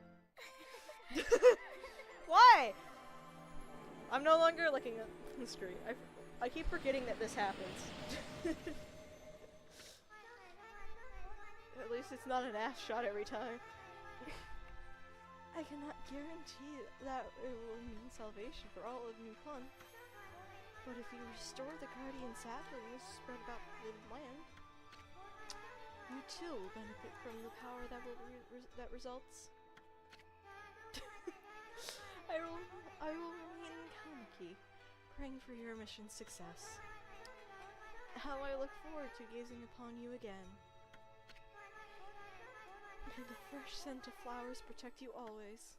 Why? I'm no longer looking at the screen. I keep forgetting that this happens. At least it's not an ass shot every time. I cannot guarantee that it will mean salvation for all of New Fun. But if you restore the guardian saplings spread about the land, you too will benefit from the power that that results. I will remain in Kamiki, praying for your mission's success. How I look forward to gazing upon you again. May the fresh scent of flowers protect you always.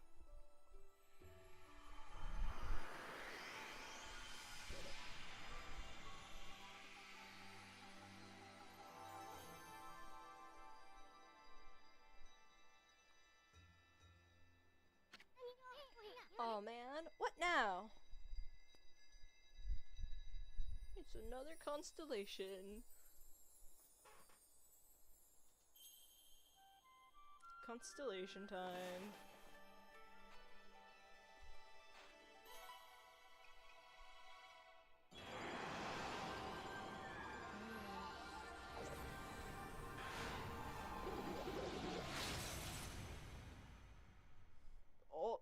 Oh man, what now? It's another constellation. Constellation time. Oh.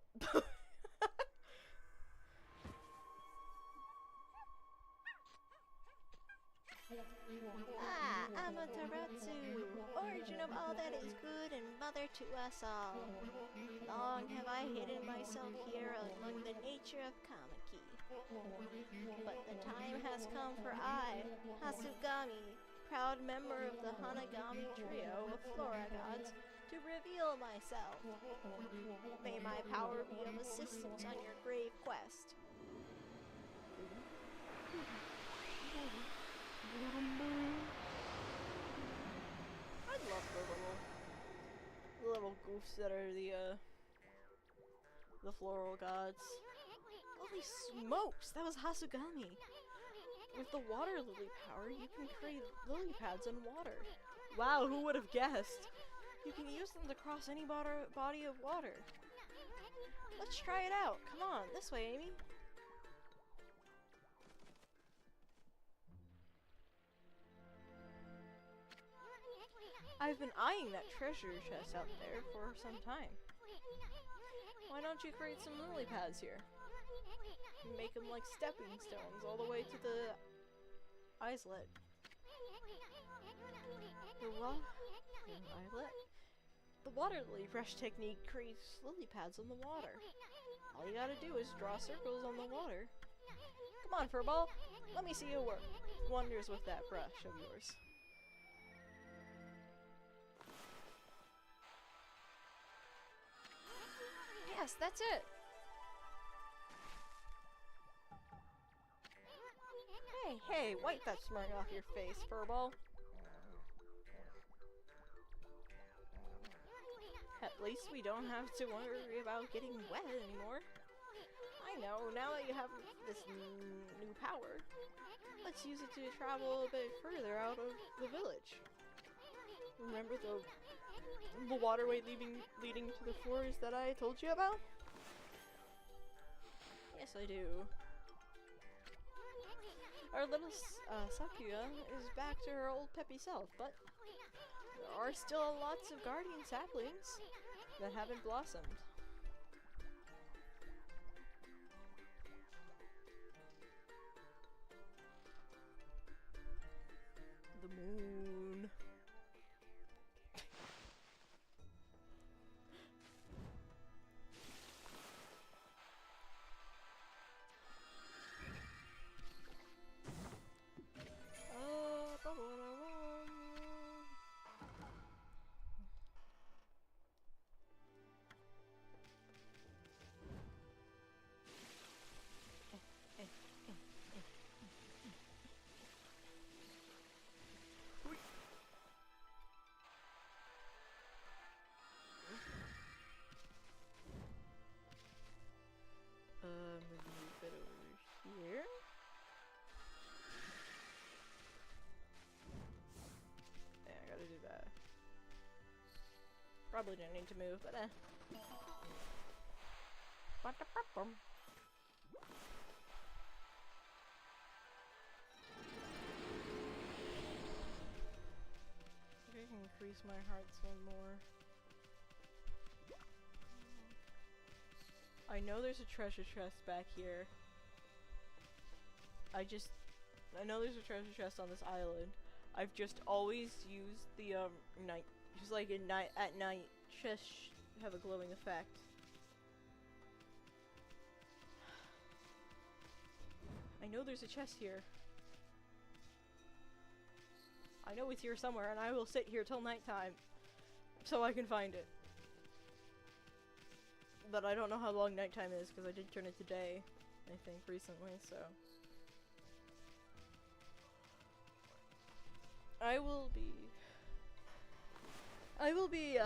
Amaterasu, origin of all that is good and mother to us all. Long have I hidden myself here among the nature of Kamiki. But the time has come for I, Hasugami, proud member of the Hanagami trio of flora gods, to reveal myself. May my power be of assistance on your grave quest. I love the little goofs that are the floral gods. Holy smokes, that was Hasugami. With the water lily power, you can create lily pads in water. Wow, who would have guessed? You can use them to cross any body of water. Let's try it out. Come on, this way, Amy. I've been eyeing that treasure chest out there for some time. Why don't you create some lily pads here? Make them like stepping stones all the way to the islet. The water lily brush technique creates lily pads on the water. All you gotta do is draw circles on the water. Come on, Furball. Let me see you work wonders with that brush of yours. Yes, that's it! Hey, wipe that smirk off your face, Furball. At least we don't have to worry about getting wet anymore. I know, now that you have this new power, let's use it to travel a bit further out of the village. Remember the waterway leading to the forest that I told you about? Yes, I do. Our little Sakuya is back to her old peppy self, but there are still lots of guardian saplings that haven't blossomed. The moon. Move it over here. Yeah, I gotta do that. Probably didn't need to move, but I can increase my hearts one more. I know there's a treasure chest back here. I know there's a treasure chest on this island. I've just always used the night, just like at night, chests have a glowing effect. I know there's a chest here. I know it's here somewhere, and I will sit here till nighttime so I can find it. But I don't know how long nighttime is because I did turn it to day, I think, recently, so. I will be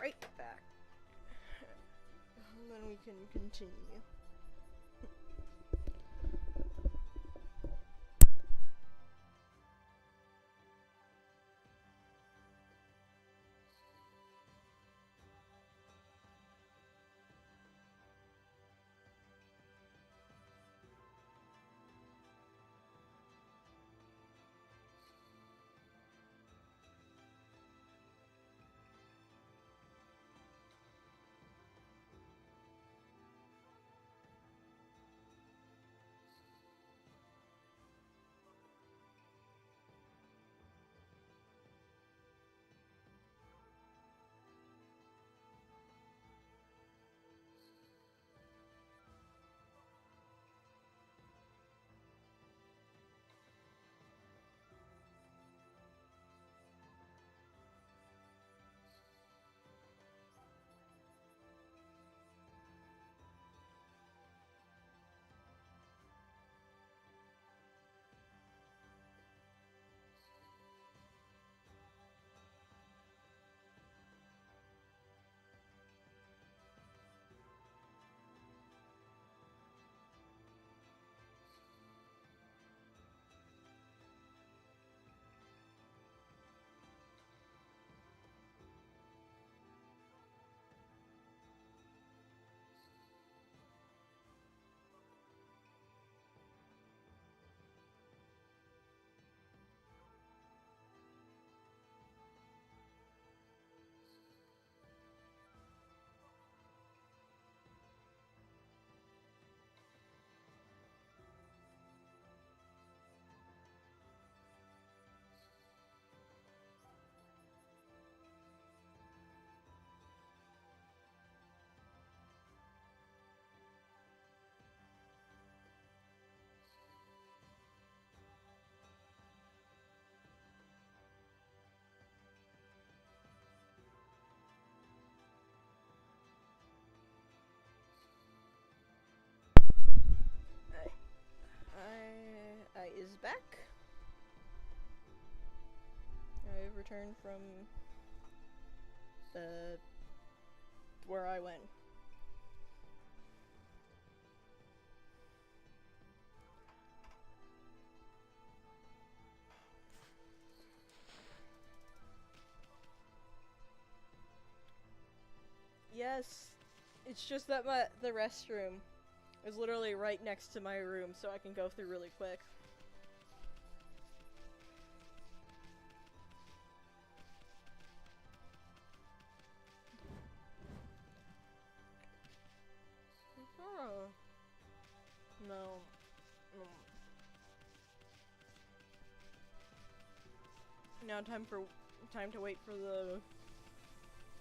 right back. And then we can continue. I is back. I returned from the where I went. Yes! It's just that the restroom is literally right next to my room, so I can go through really quick. Oh. No. No. Now time to wait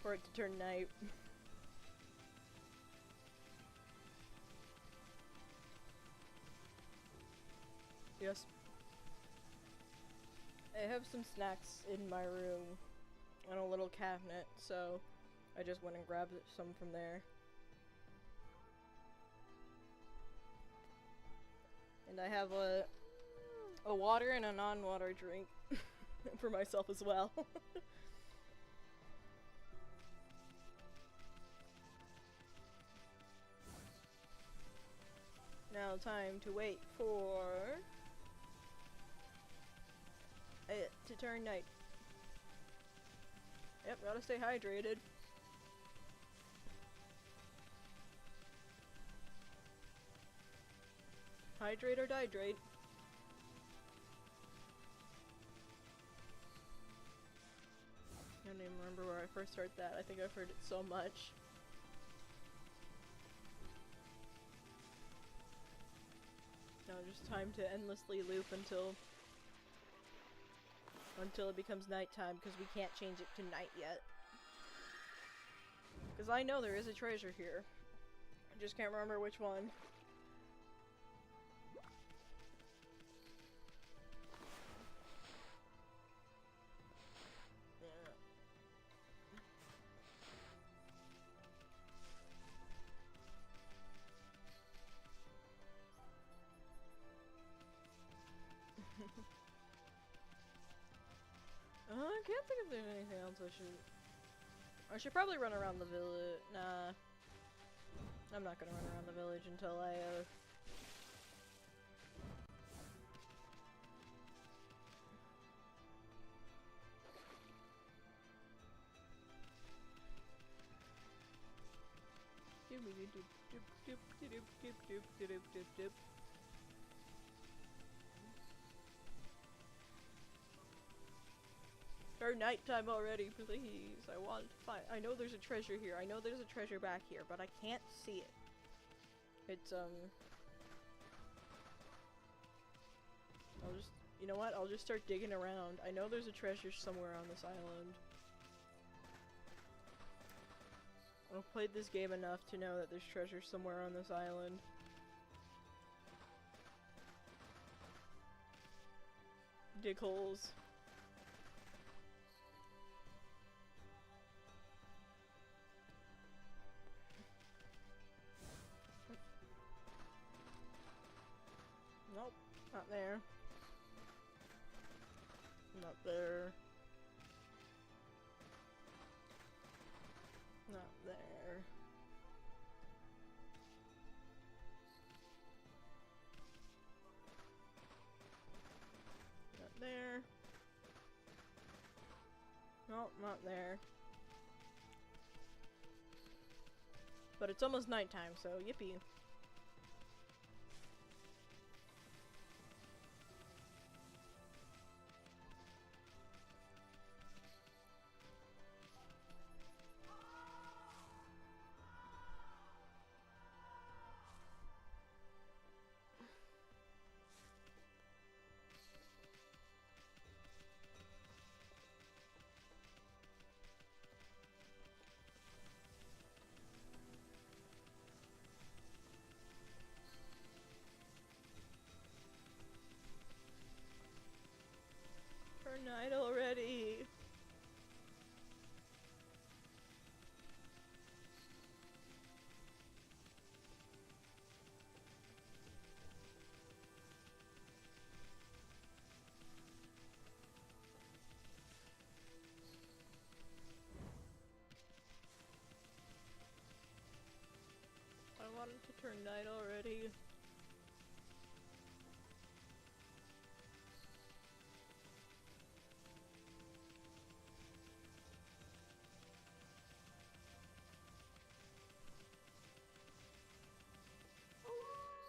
for it to turn night. Yes. I have some snacks in my room on a little cabinet, so I just went and grabbed some from there. And I have a water and a non-water drink for myself as well. Now time to wait for it to turn night. Yep, gotta stay hydrated. Hydrate or dihydrate. I don't even remember where I first heard that. I think I've heard it so much. Now just time to endlessly loop until it becomes nighttime, because we can't change it to night yet. Because I know there is a treasure here. I just can't remember which one. I can't think if there's anything else I should probably run around the village. Nah. I'm not gonna run around the village until Or nighttime already, please. I know there's a treasure here. I know there's a treasure back here, but I can't see it. It's, you know what? I'll just start digging around. I know there's a treasure somewhere on this island. I've played this game enough to know that there's treasure somewhere on this island. Dig holes. Nope, not there. Not there. Not there. Not there. Nope, not there. But it's almost nighttime, so yippee. Night already. I want it to turn night already.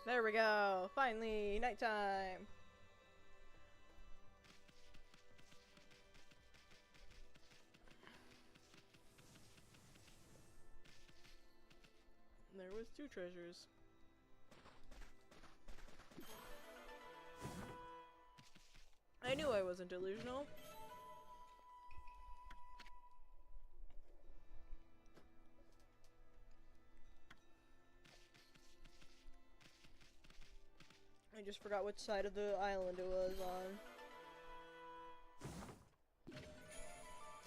There we go. Finally, nighttime. There was 2 treasures. I knew I wasn't delusional. I just forgot which side of the island it was on.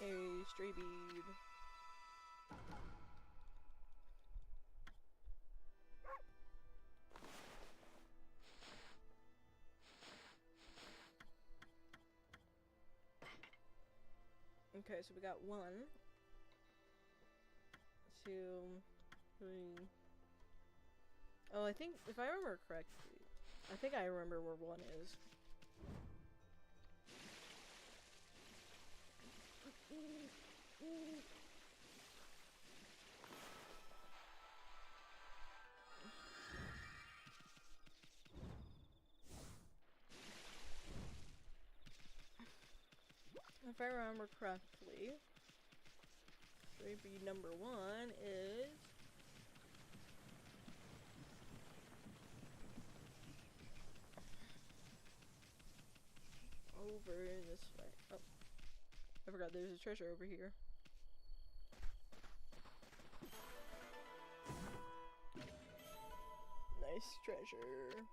A stray bead. Okay, so we got 1, 2, 3. Oh, I think, if I remember correctly, I think I remember where 1 is. If I remember correctly, maybe number 1 is over this way. Oh, I forgot there's a treasure over here. Nice treasure.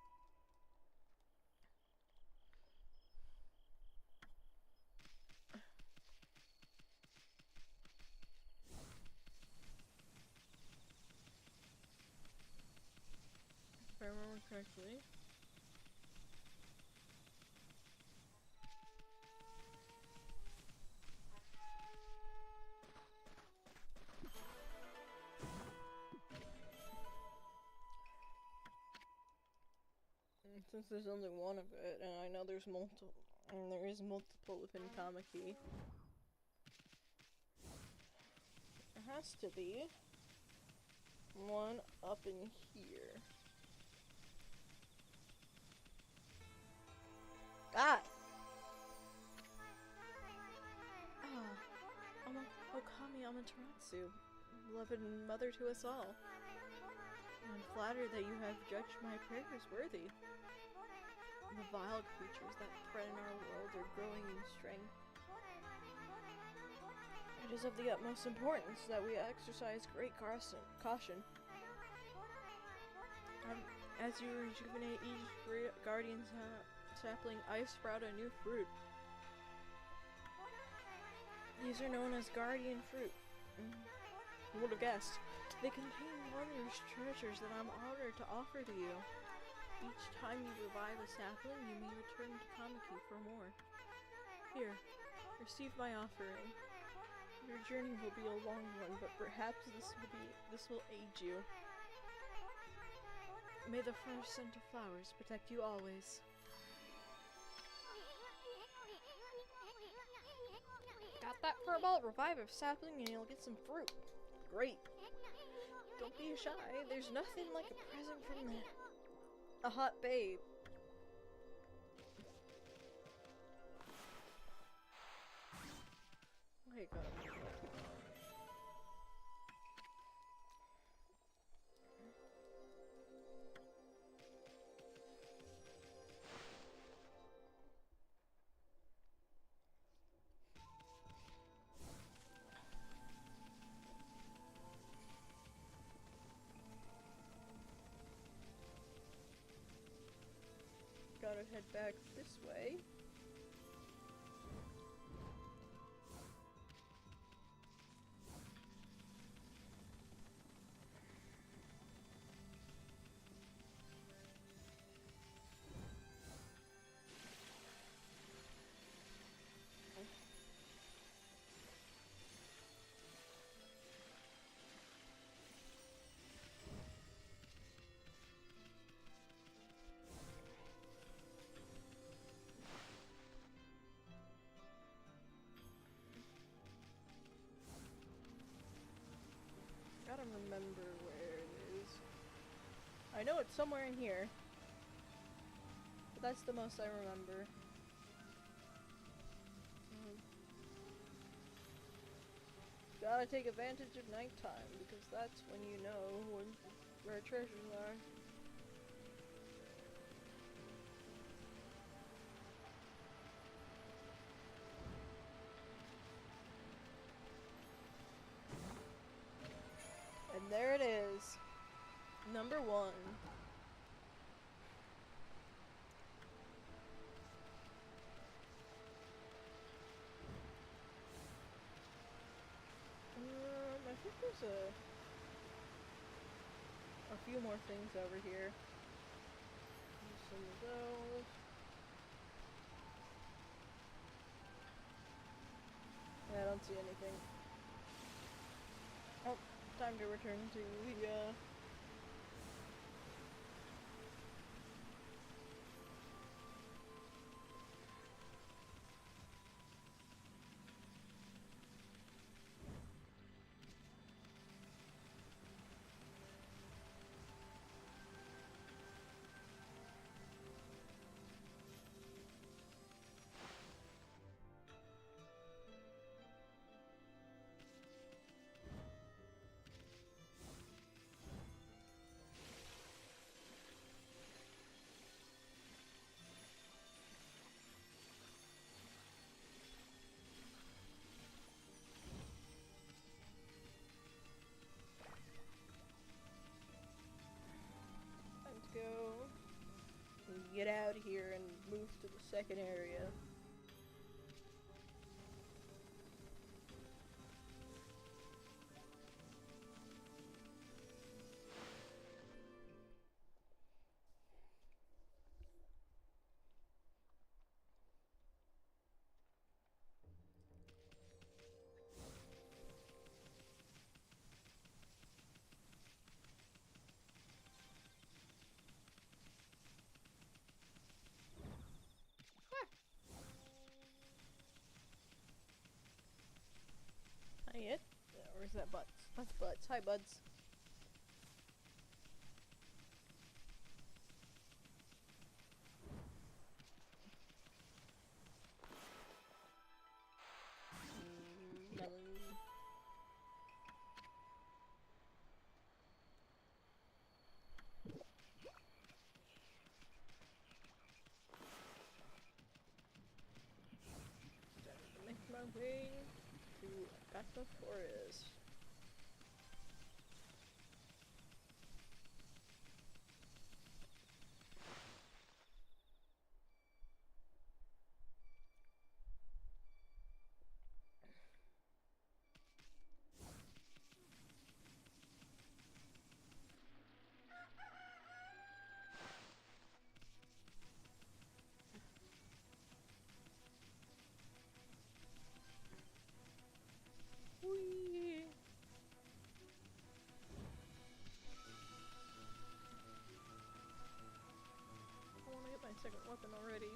If I remember correctly. Since there's only 1 of it, and I know there's multiple, and there is multiple within Kamiki, there has to be 1 up in here. Ah! Okami Amaterasu, beloved mother to us all. I'm flattered that you have judged my prayers worthy. The vile creatures that threaten our world are growing in strength. It is of the utmost importance that we exercise great caution. As you rejuvenate each guardian sapling, I sprout a new fruit. These are known as guardian fruit. Who would have guessed? They contain wondrous treasures that I'm honored to offer to you. Each time you revive a sapling, you may return to Kamiki for more. Here, receive my offering. Your journey will be a long one, but perhaps this will aid you. May the fresh scent of flowers protect you always. Got that for about revive a sapling and you'll get some fruit. Great. Don't be shy. There's nothing like a present from a hot babe. Wait, God. Gotta head back this way. I know it's somewhere in here. But that's the most I remember. Gotta take advantage of nighttime, because that's when you know where treasures are. And there it is. Number 1. I think there's a few more things over here. Some of those. I don't see anything. Oh, time to return to the go and get out of here and move to the second area. Not yet? Or is that Butts? That's Butts. Hi, Buds. Melon. Time to make my way to Akata Forest. Whee! I want to get my second weapon already.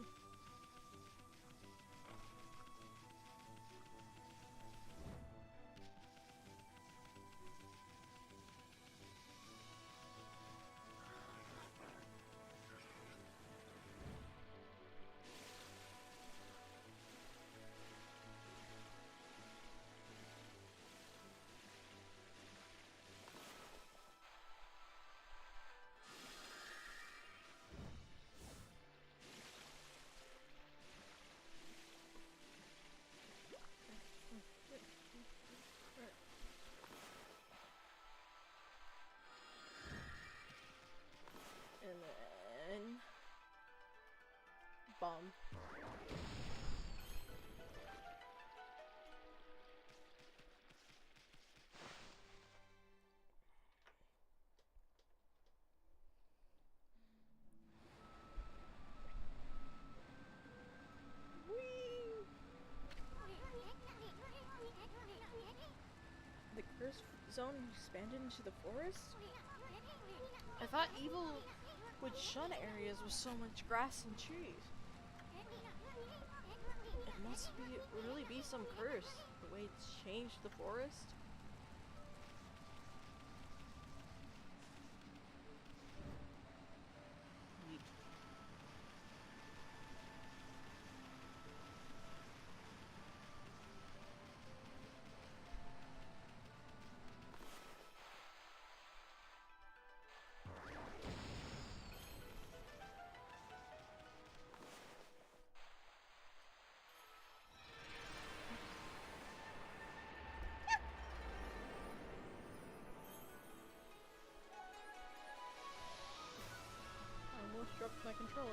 And then bomb. The curse zone expanded into the forest? I thought evil would shun areas with so much grass and trees. It must really be some curse, the way it's changed the forest. dropped my controller.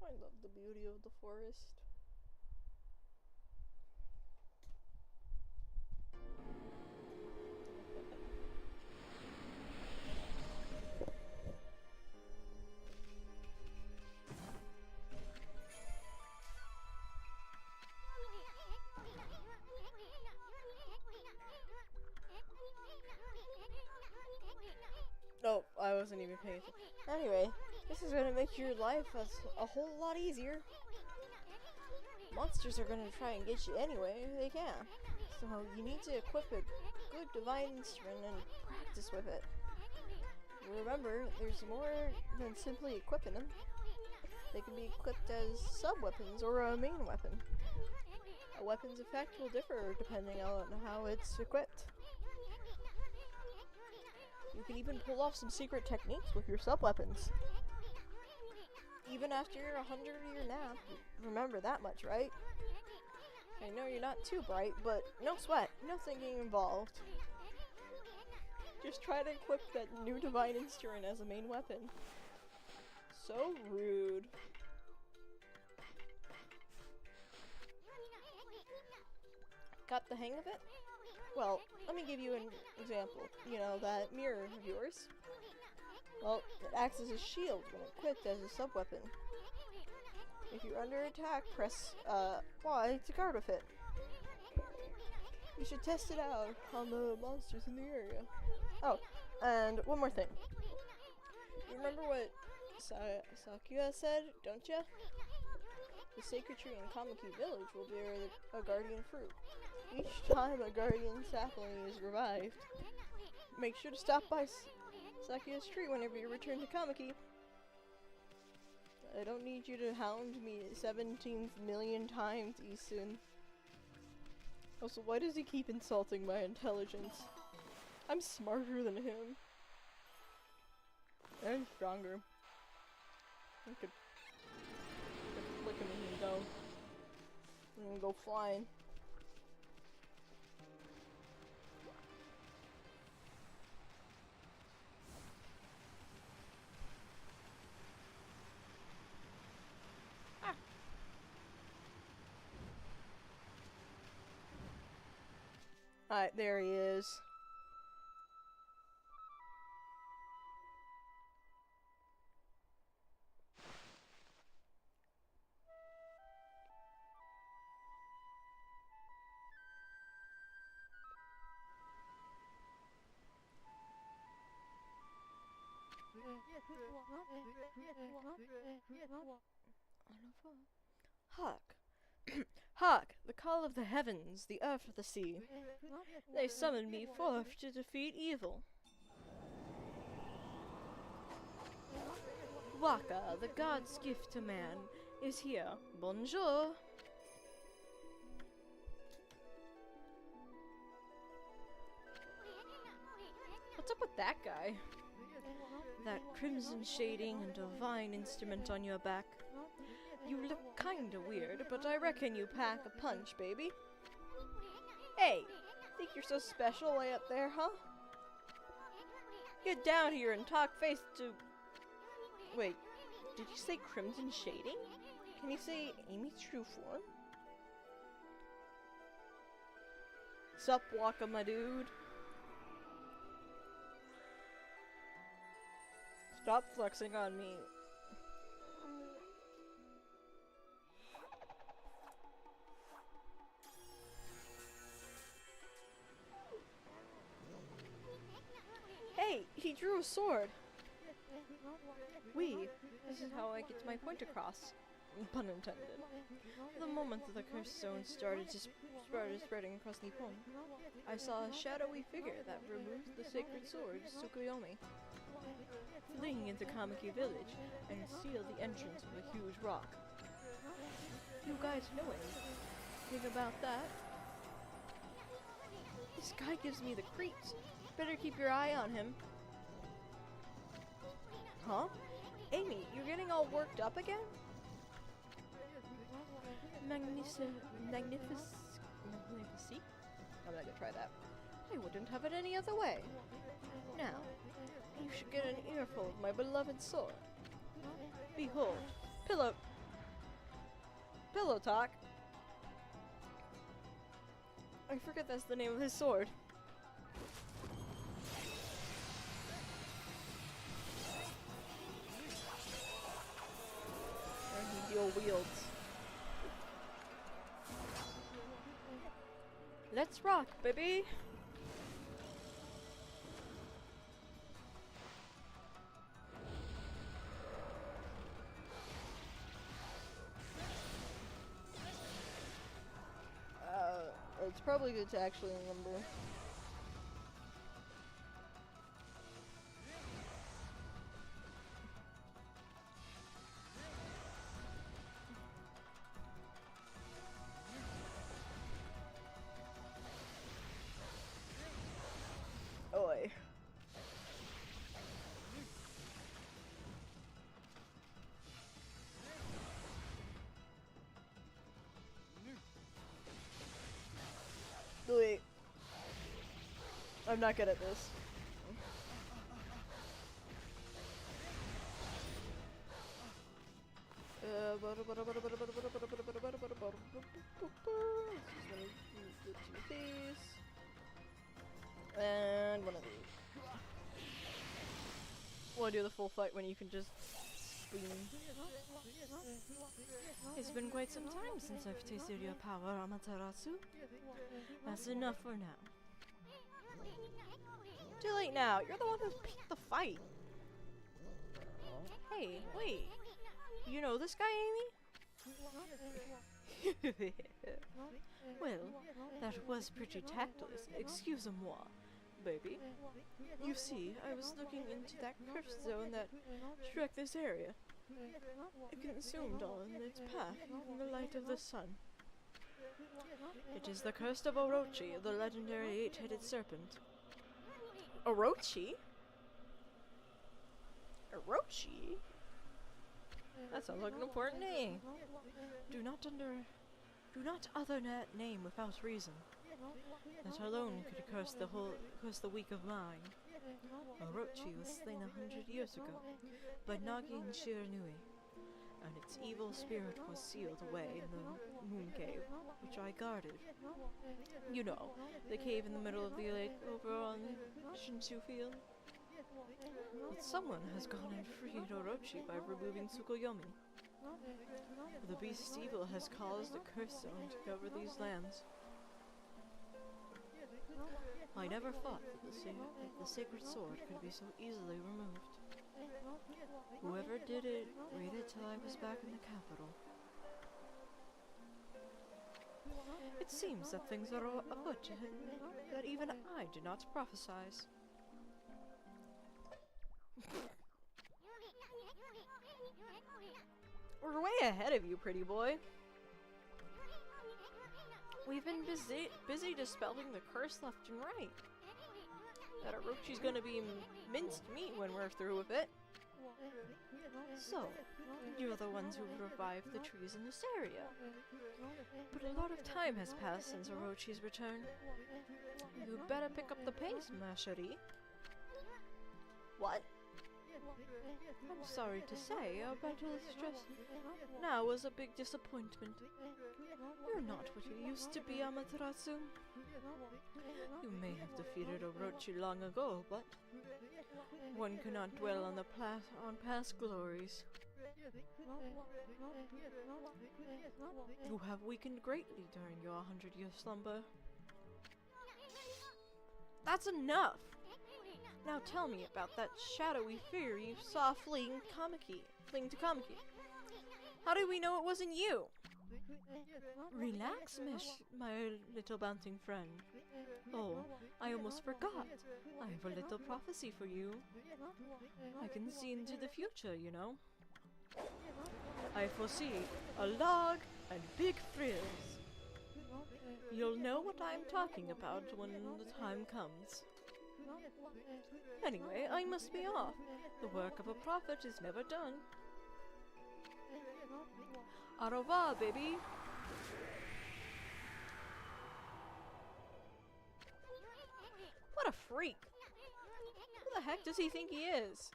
I love the beauty of the forest. Oh, I wasn't even paying attention. Anyway, this is gonna make your life a whole lot easier. Monsters are gonna try and get you anyway they can. So you need to equip a good divine instrument and practice with it. Remember, there's more than simply equipping them. They can be equipped as sub-weapons or a main weapon. A weapon's effect will differ depending on how it's equipped. You can even pull off some secret techniques with your sub-weapons. Even after your 100-year nap, remember that much, right? I know you're not too bright, but no sweat, no thinking involved. Just try to equip that new divine instrument as a main weapon. So rude. Got the hang of it? Well, let me give you an example. You know, that mirror of yours? Well, it acts as a shield when equipped as a sub-weapon. If you're under attack, press Y to guard with it. You should test it out on the monsters in the area. Oh, and one more thing. You remember what Sakuya said, don't ya? The sacred tree in Kamiki Village will bear a guardian fruit. Each time a guardian sapling is revived, make sure to stop by Sakuya's tree whenever you return to Kamiki. I don't need you to hound me 17 million times, Isun. Also, why does he keep insulting my intelligence? I'm smarter than him. And stronger. I could flick him and go flying. Alright, there he is. Hark! Hark! The call of the heavens, the earth, the sea. They summoned me forth to defeat evil. Waka, the god's gift to man, is here. Bonjour! What's up with that guy? That crimson shading and divine instrument on your back. You look kinda weird, but I reckon you pack a punch, baby. Hey, think you're so special way up there, huh? Get down here and talk face to... Wait, did you say crimson shading? Can you say Amy's true form? Sup, Waka, my dude? Stop flexing on me. Hey, he drew a sword. This is how I get my point across. Pun intended. The moment that the cursed zone started spreading across Nippon, I saw a shadowy figure that removed the sacred sword, Tsukuyomi. Fleeing sneaking into Kamiki village and seal the entrance with a huge rock. You guys know anything about that? This guy gives me the creeps. Better keep your eye on him. Huh? Amy, you're getting all worked up again? Magnifici? I'm not gonna try that. I wouldn't have it any other way. Now, you should get an earful of my beloved sword. Behold, pillow talk. I forget that's the name of his sword. And he dual wields. Let's rock, baby! It's probably good to actually remember. Oi. Wait. I'm not good at this. And one of these. Wanna do the full fight when you can just boom. It's been quite some time since I've tasted your power, Amaterasu. That's enough for now. Too late now. You're the one who picked the fight. Hey, wait. You know this guy, Amy? Well, that was pretty tactless. Excuse-moi, baby. You see, I was looking into that curse zone that struck this area. It consumed all in its path in the light of the sun. It is the curse of Orochi, the legendary eight-headed serpent. Orochi? Orochi? That sounds like an important name. Do not utter that name without reason. That alone could curse the weak of mind. Orochi was slain 100 years ago by Nagi and Shiranui, and its evil spirit was sealed away in the moon cave, which I guarded. You know, the cave in the middle of the lake over on Shinshu Field. But someone has gone and freed Orochi by removing Tsukuyomi. The beast's evil has caused a curse zone to cover these lands. I never thought that the sacred sword could be so easily removed. Whoever did it waited till I was back in the capital. It seems that things are afoot that even I did not prophesize. We're way ahead of you, pretty boy. We've been busy dispelling the curse left and right. That Orochi's gonna be minced meat when we're through with it. So, you're the ones who revived the trees in this area. But a lot of time has passed since Orochi's return. You better pick up the pace, ma chérie. What? I'm sorry to say, our battle just now was a big disappointment. You're not what you used to be, Amaterasu. You may have defeated Orochi long ago, but one cannot dwell on past glories. You have weakened greatly during your 100-year slumber. That's enough! Now tell me about that shadowy figure you saw fleeing to Kamiki. How do we know it wasn't you? Relax, my little bouncing friend. Oh, I almost forgot. I have a little prophecy for you. I can see into the future, you know. I foresee a log and big frills. You'll know what I'm talking about when the time comes. Anyway, I must be off. The work of a prophet is never done. Au revoir, baby. What a freak. Who the heck does he think he is?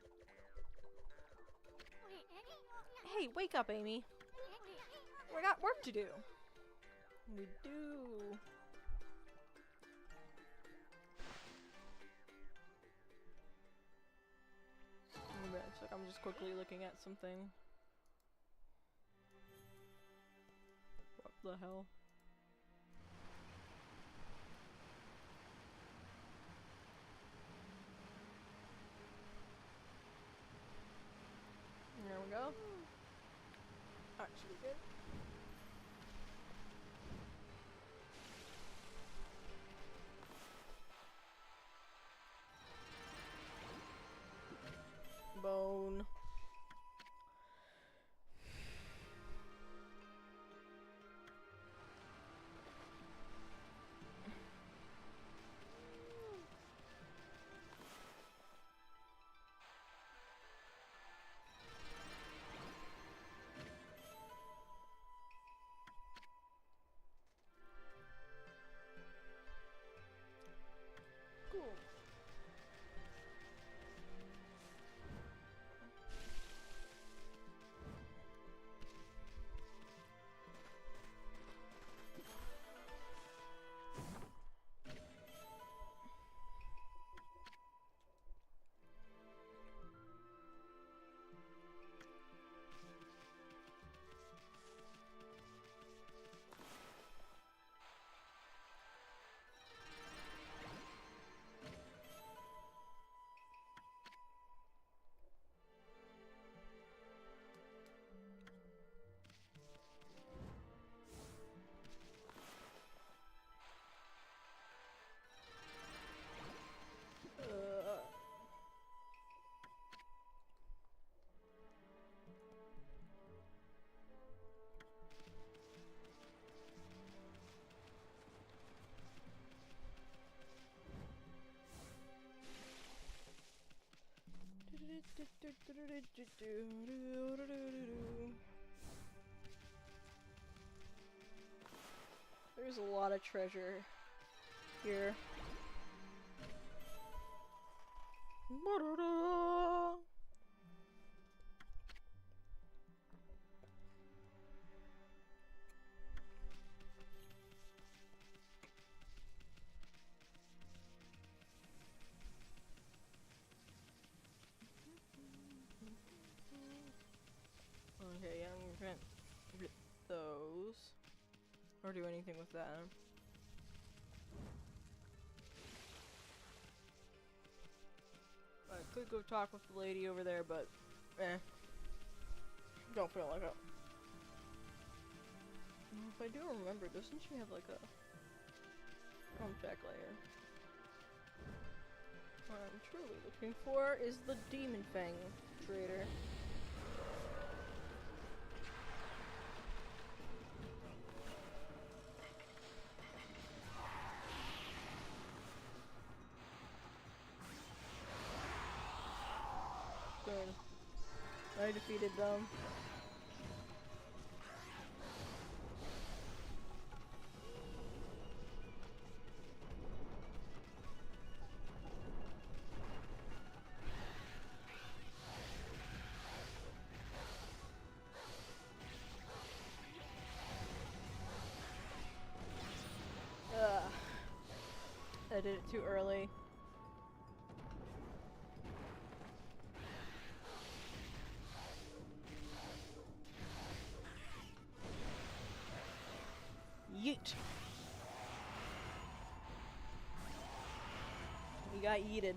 Hey, wake up, Amy. We got work to do. We do. It's like I'm just quickly looking at something. What the hell? There we go. Alright, should be good. Bone. Cool. There's a lot of treasure here. Okay, yeah, I'm gonna rip those. Or do anything with that. I could go talk with the lady over there, but don't feel like it. If I do remember, doesn't she have like a contract layer? What I'm truly looking for is the Demon Fang trader. Good. I defeated them. I did it too early. Yeet. We got yeeted.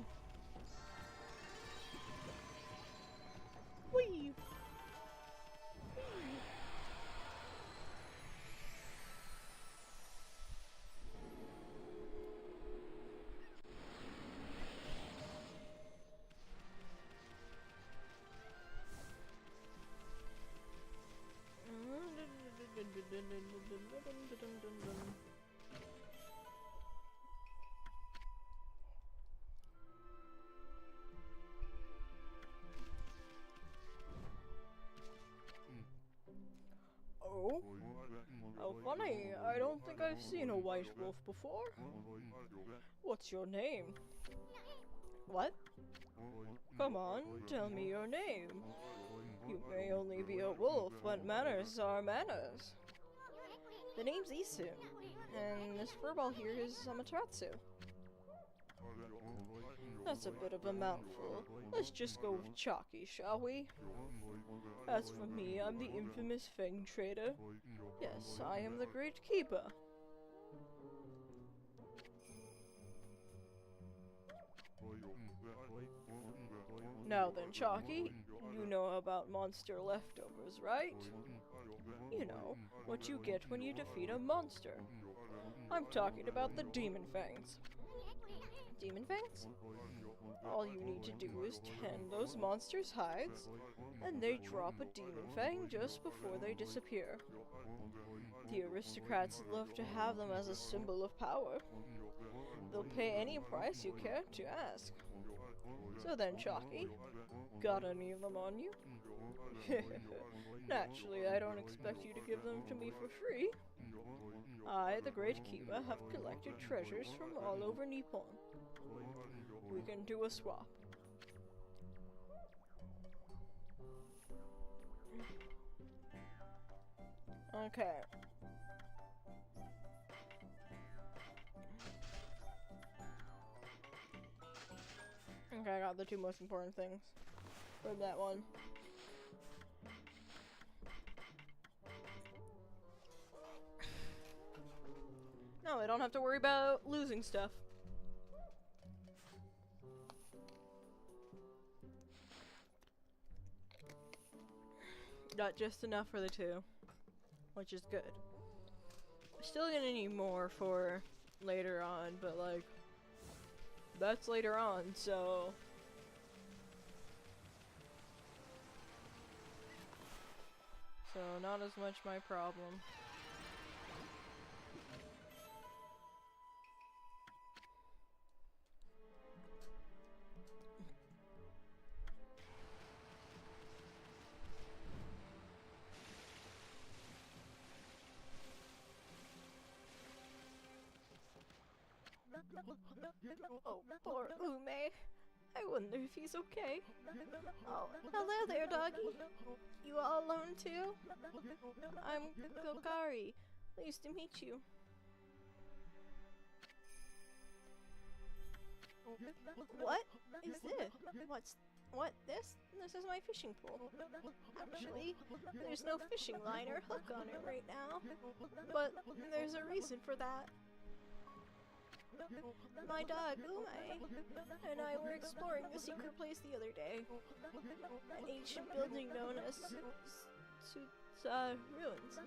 Whee! Oh? How funny. I don't think I've seen a white wolf before. What's your name? What? Come on, tell me your name. You may only be a wolf, but manners are manners. The name's Isu, and this furball here is Amaterasu. That's a bit of a mouthful. Let's just go with Chalky, shall we? As for me, I'm the infamous Fang Trader. Yes, I am the Great Keeper. Now then, Chalky, you know about monster leftovers, right? You know, what you get when you defeat a monster. I'm talking about the Demon Fangs. Demon Fangs? All you need to do is tend those monsters' hides, and they drop a Demon Fang just before they disappear. The aristocrats love to have them as a symbol of power. They'll pay any price you care to ask. So then, Chalky, got any of them on you? Naturally, I don't expect you to give them to me for free. I, the Great Keeper, have collected treasures from all over Nippon. We can do a swap. Okay. Okay, I got the two most important things from that one. No, I don't have to worry about losing stuff. Got just enough for the two, which is good. Still gonna need more for later on, but like, that's later on, so... So, not as much my problem. Oh, poor Ume. I wonder if he's okay. Oh, hello there, doggy. You all alone too? I'm Kokari. Pleased to meet you. What is this? What this? This is my fishing pole. Actually, there's no fishing line or hook on it right now. But there's a reason for that. My dog, Ume, and I were exploring a secret place the other day. An ancient building known as ruins.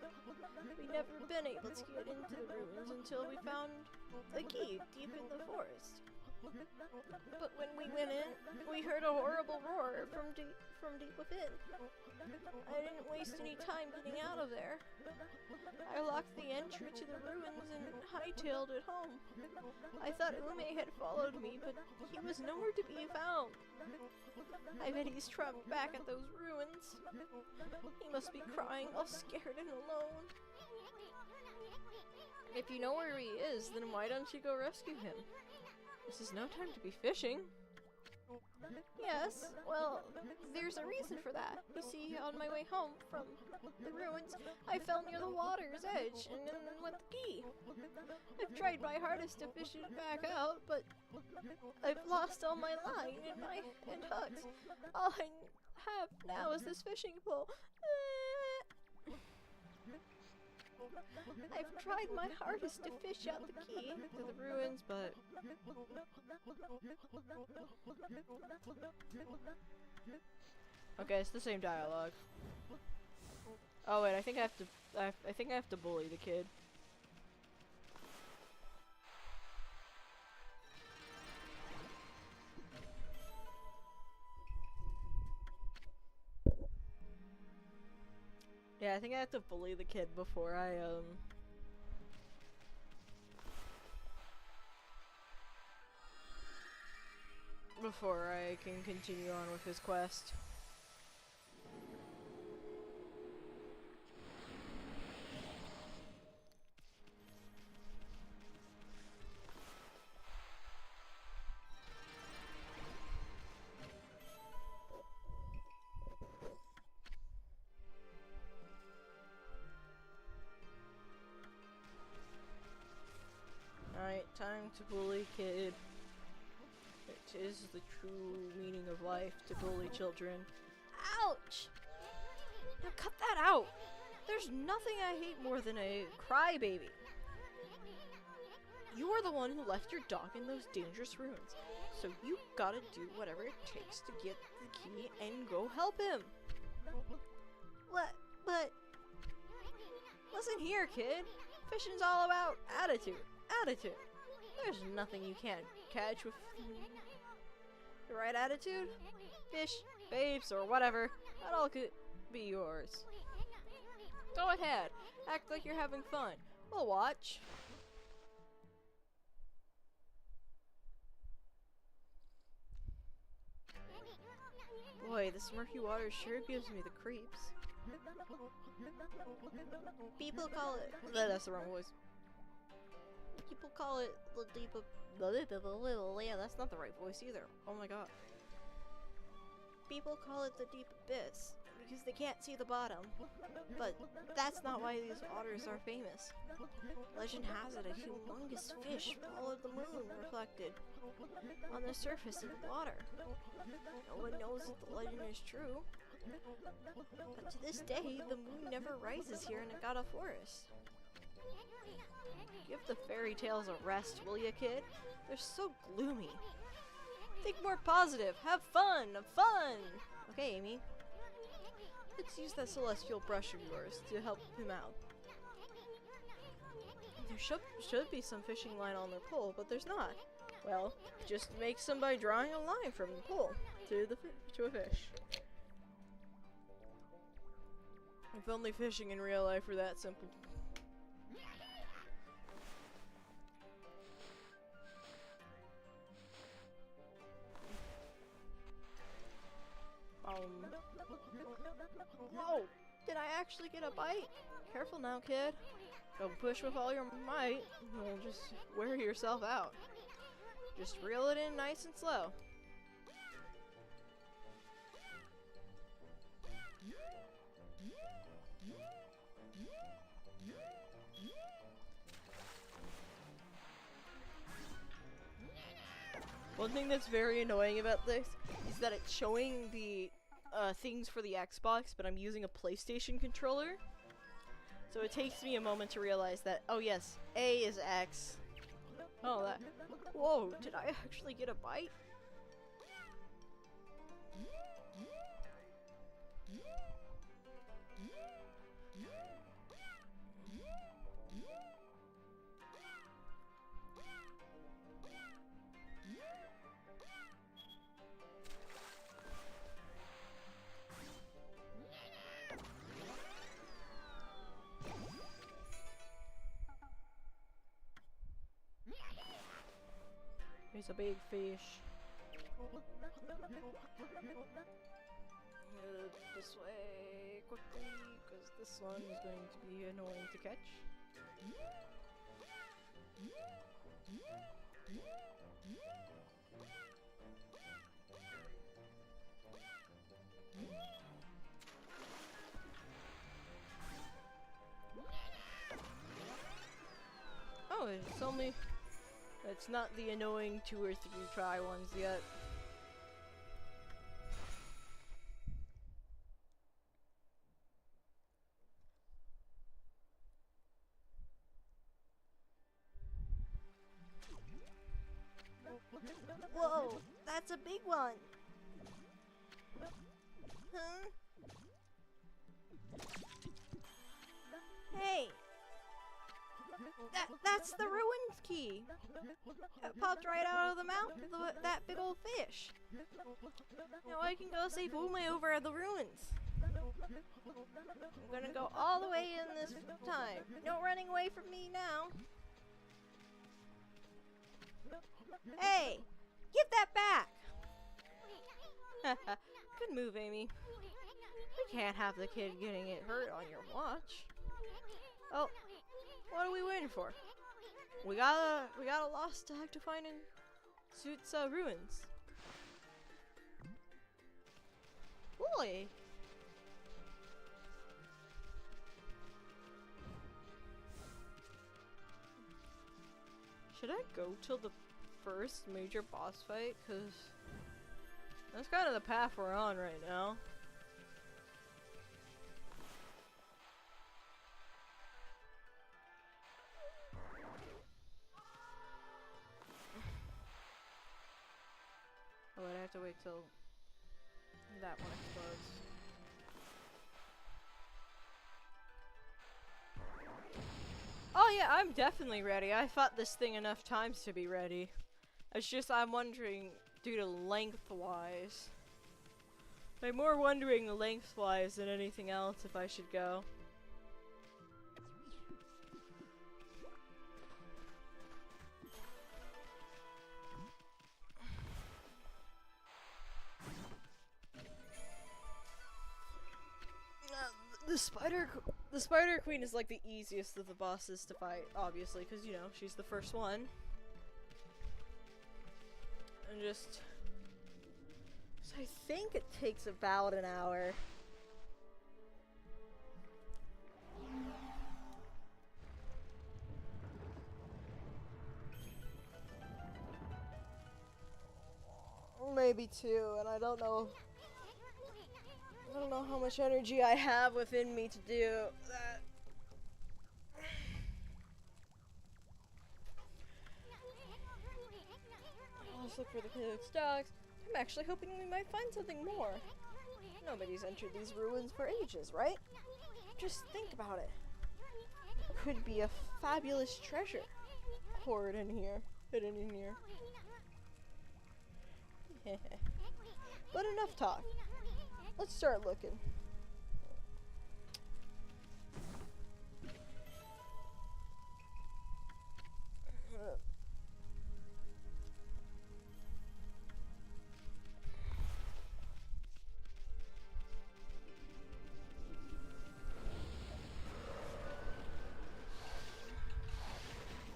We'd never been able to get into the ruins until we found a key deep in the forest. But when we went in, we heard a horrible roar from deep within. I didn't waste any time getting out of there. I locked the entry to the ruins and hightailed it home. I thought Ume had followed me, but he was nowhere to be found. I bet he's trapped back at those ruins. He must be crying, all scared and alone. If you know where he is, then why don't you go rescue him? This is no time to be fishing. Yes, well, there's a reason for that. You see, on my way home from the ruins, I fell near the water's edge and then went the key. I've tried my hardest to fish it back out, but I've lost all my line and hooks. All I have now is this fishing pole. I've tried my hardest to fish out the key to the ruins, but... Okay, it's the same dialogue. Oh wait, I think I have to bully the kid. Yeah, I think I have to bully the kid before I can continue on with his quest. Alright, time to bully kid. It is the true meaning of life to bully children. Ouch! Now cut that out! There's nothing I hate more than a crybaby. You are the one who left your dog in those dangerous ruins, so you gotta do whatever it takes to get the key and go help him. What? But... Listen here, kid. Fishing's all about attitude. Attitude. There's nothing you can't catch with the right attitude. Fish, babes, or whatever. That all could be yours. Go ahead. Act like you're having fun. We'll watch. Boy, this murky water sure gives me the creeps. people call it... That's the wrong voice. People call it the deep... Yeah, that's not the right voice either. Oh my god. People call it the deep abyss because they can't see the bottom. But that's not why these waters are famous. Legend has it a humongous fish followed the moon reflected on the surface of the water. No one knows if the legend is true. But to this day, the moon never rises here in Agata Forest. Give the fairy tales a rest, will ya, kid? They're so gloomy. Think more positive. Have fun. Have fun. Okay, Amy. Let's use that celestial brush of yours to help him out. There should be some fishing line on their pole, but there's not. Well, just make some by drawing a line from the pole to a fish. If only fishing in real life were that simple. Whoa! Did I actually get a bite? Careful now, kid. Don't push with all your might. You'll just wear yourself out. Just reel it in nice and slow. One thing that's very annoying about this is that it's showing the things for the Xbox, but I'm using a PlayStation controller. So it takes me a moment to realize that, oh yes, A is X. Oh, that. Whoa, did I actually get a bite? He's a big fish. This way quickly, because this one is going to be annoying to catch. Oh, it's only... It's not the annoying 2 or 3 try ones yet. Whoa, that's a big one. Huh? Hey. That's the ruined key. It popped right out of the mouth of that big old fish. Now I can go save Ume over at the ruins. I'm gonna go all the way in this time. No running away from me now. Hey! Give that back! Good move, Amy. We can't have the kid getting it hurt on your watch. Oh, what are we waiting for? We got a lost dog to find in Suit's ruins. Boy. Should I go till the first major boss fight? 'Cause that's kind of the path we're on right now. Oh, I'd have to wait till that one explodes. Oh yeah, I'm definitely ready. I fought this thing enough times to be ready. It's just I'm wondering due to lengthwise. I'm more wondering lengthwise than anything else if I should go. The spider queen is like the easiest of the bosses to fight, obviously, because you know she's the first one. And just, so I think it takes about an hour. Maybe two, and I don't know how much energy I have within me to do that. Let's look for the cook's dogs. I'm actually hoping we might find something more. Nobody's entered these ruins for ages, right? Just think about it. It could be a fabulous treasure hidden in here. But enough talk. Let's start looking.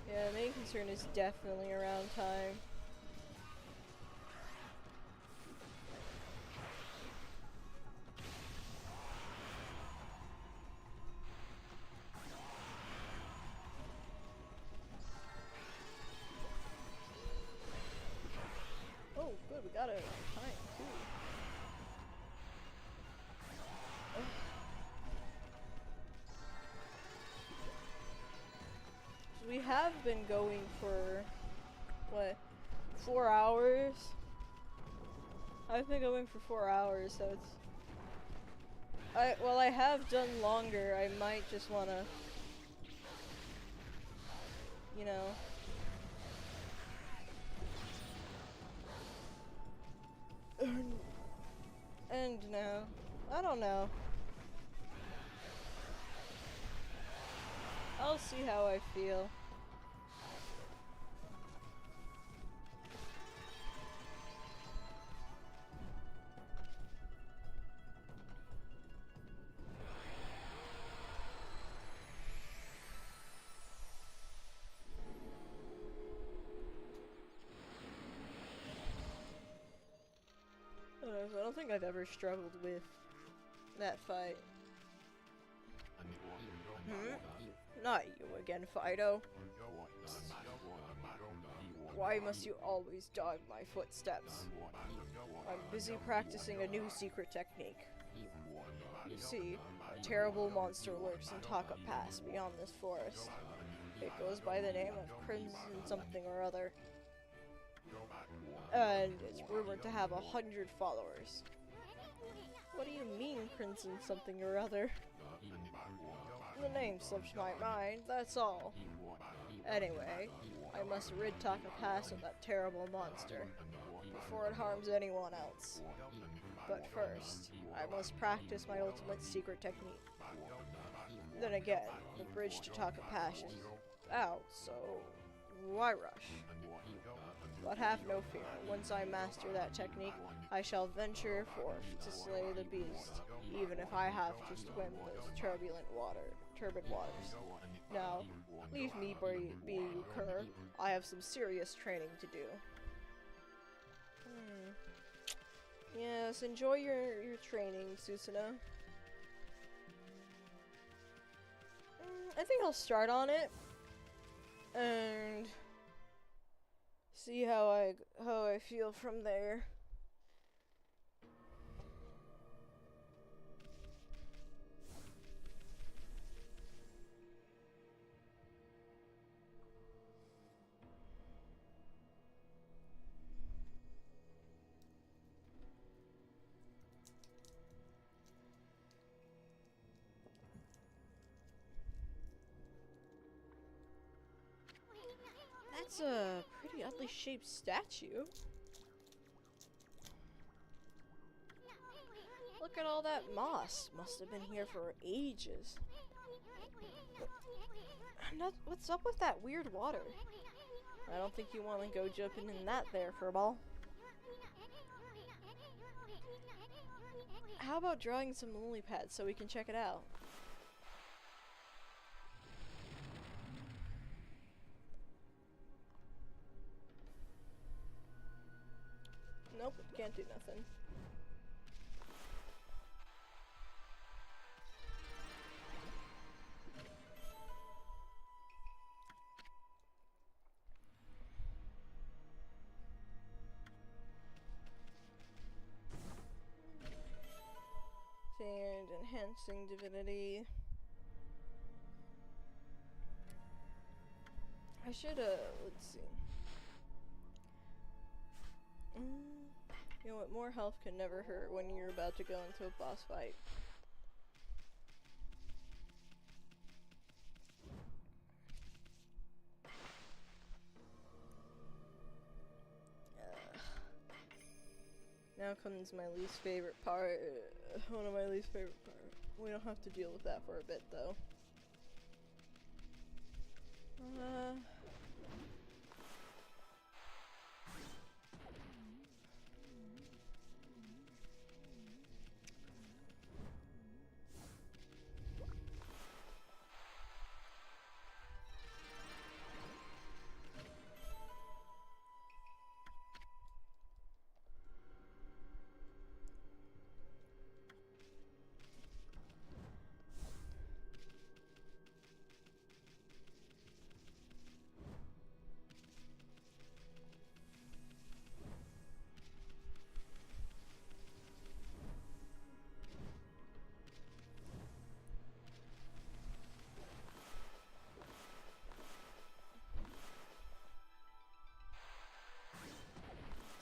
Yeah, the main concern is definitely around time. Oh, good, we got it on time, too. So we have been going for, what, 4 hours? I've been going for 4 hours, so it's... Well, I have done longer. I might just wanna... You know... And no, I don't know. I'll see how I feel. I don't think I've ever struggled with that fight. Not you again, Fido. Why must you always dog my footsteps? I'm busy practicing a new secret technique. You see, a terrible monster lurks in Taka Pass beyond this forest. It goes by the name of Crimson something or other. And it's rumored to have 100 followers. What do you mean, Crimson something or other? The name slips my mind, that's all. Anyway, I must rid Taka Pass of that terrible monster before it harms anyone else. But first, I must practice my ultimate secret technique. Then again, the bridge to Taka Pass is out, so why rush? But have no fear, once I master that technique, I shall venture forth to slay the beast, even if I have to swim those turbid waters. Now, leave me be, you cur. I have some serious training to do. Yes, enjoy your training, Susanoo. I think I'll start on it and see how I feel from there. That's a pretty oddly shaped statue. Look at all that moss. Must have been here for ages. What's up with that weird water? I don't think you want to go jumping in that there, Furball. How about drawing some lily pads so we can check it out? Nope, can't do nothing. And enhancing divinity. I should, let's see. You know what, more health can never hurt when you're about to go into a boss fight. Now comes my least favorite part. One of my least favorite parts. We don't have to deal with that for a bit, though.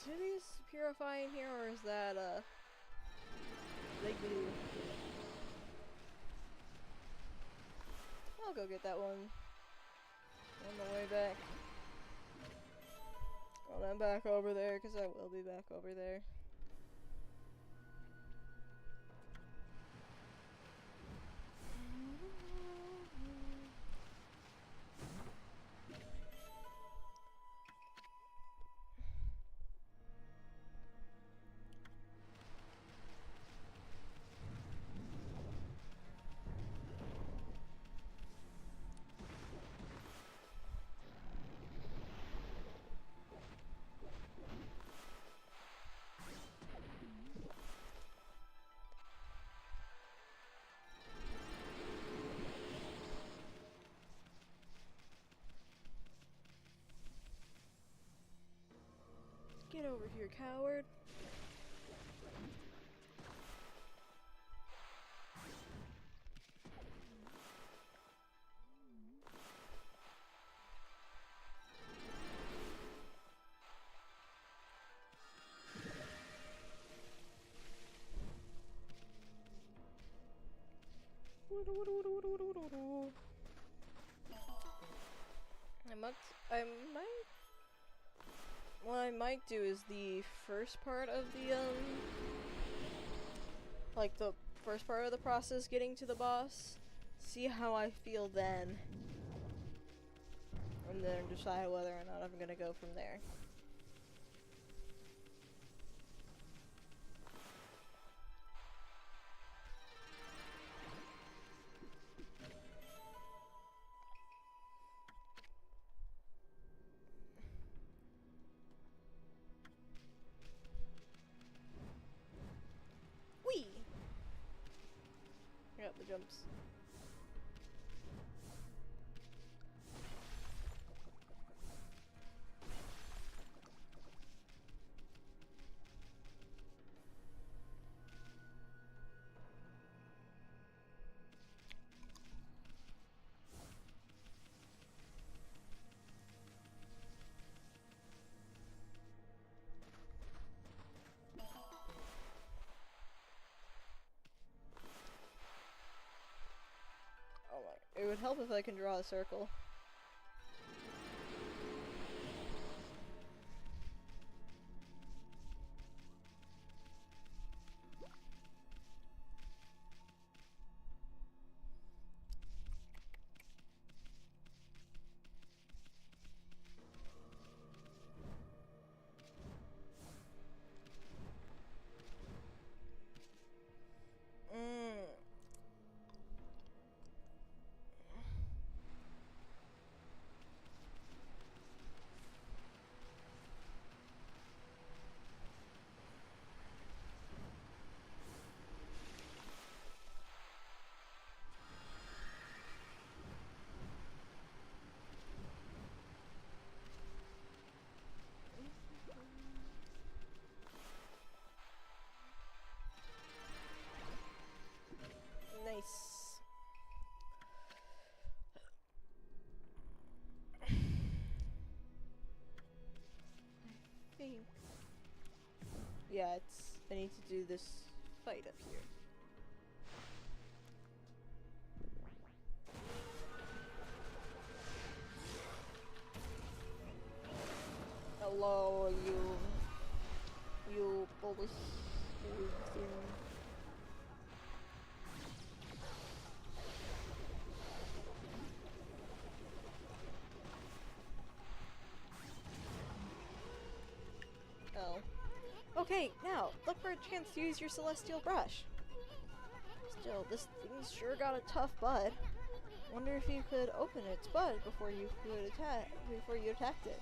Do these purify in here, or is that, they glue? I'll go get that one on the way back. Well, I'm back over there, because I will be back over there. Get over here, coward. I might might do is the first part of the, like the first part of the process getting to the boss, see how I feel then, and then decide whether or not I'm gonna go from there. Whee! I got the jumps. Oh my, it would help if I can draw a circle. Nice. I think. Yeah, I need to do this fight up here. Hello, you bullish thing. Oh. Okay, now, look for a chance to use your celestial brush. Still, this thing's sure got a tough bud. Wonder if you could open its bud before you attacked it.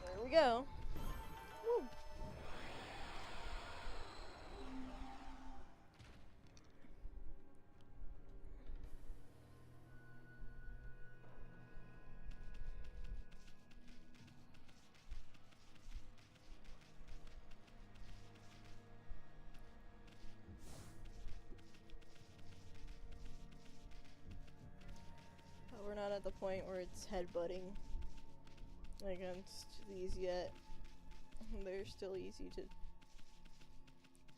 There we go. Woo. We're not at the point where it's headbutting against these yet. They're still easy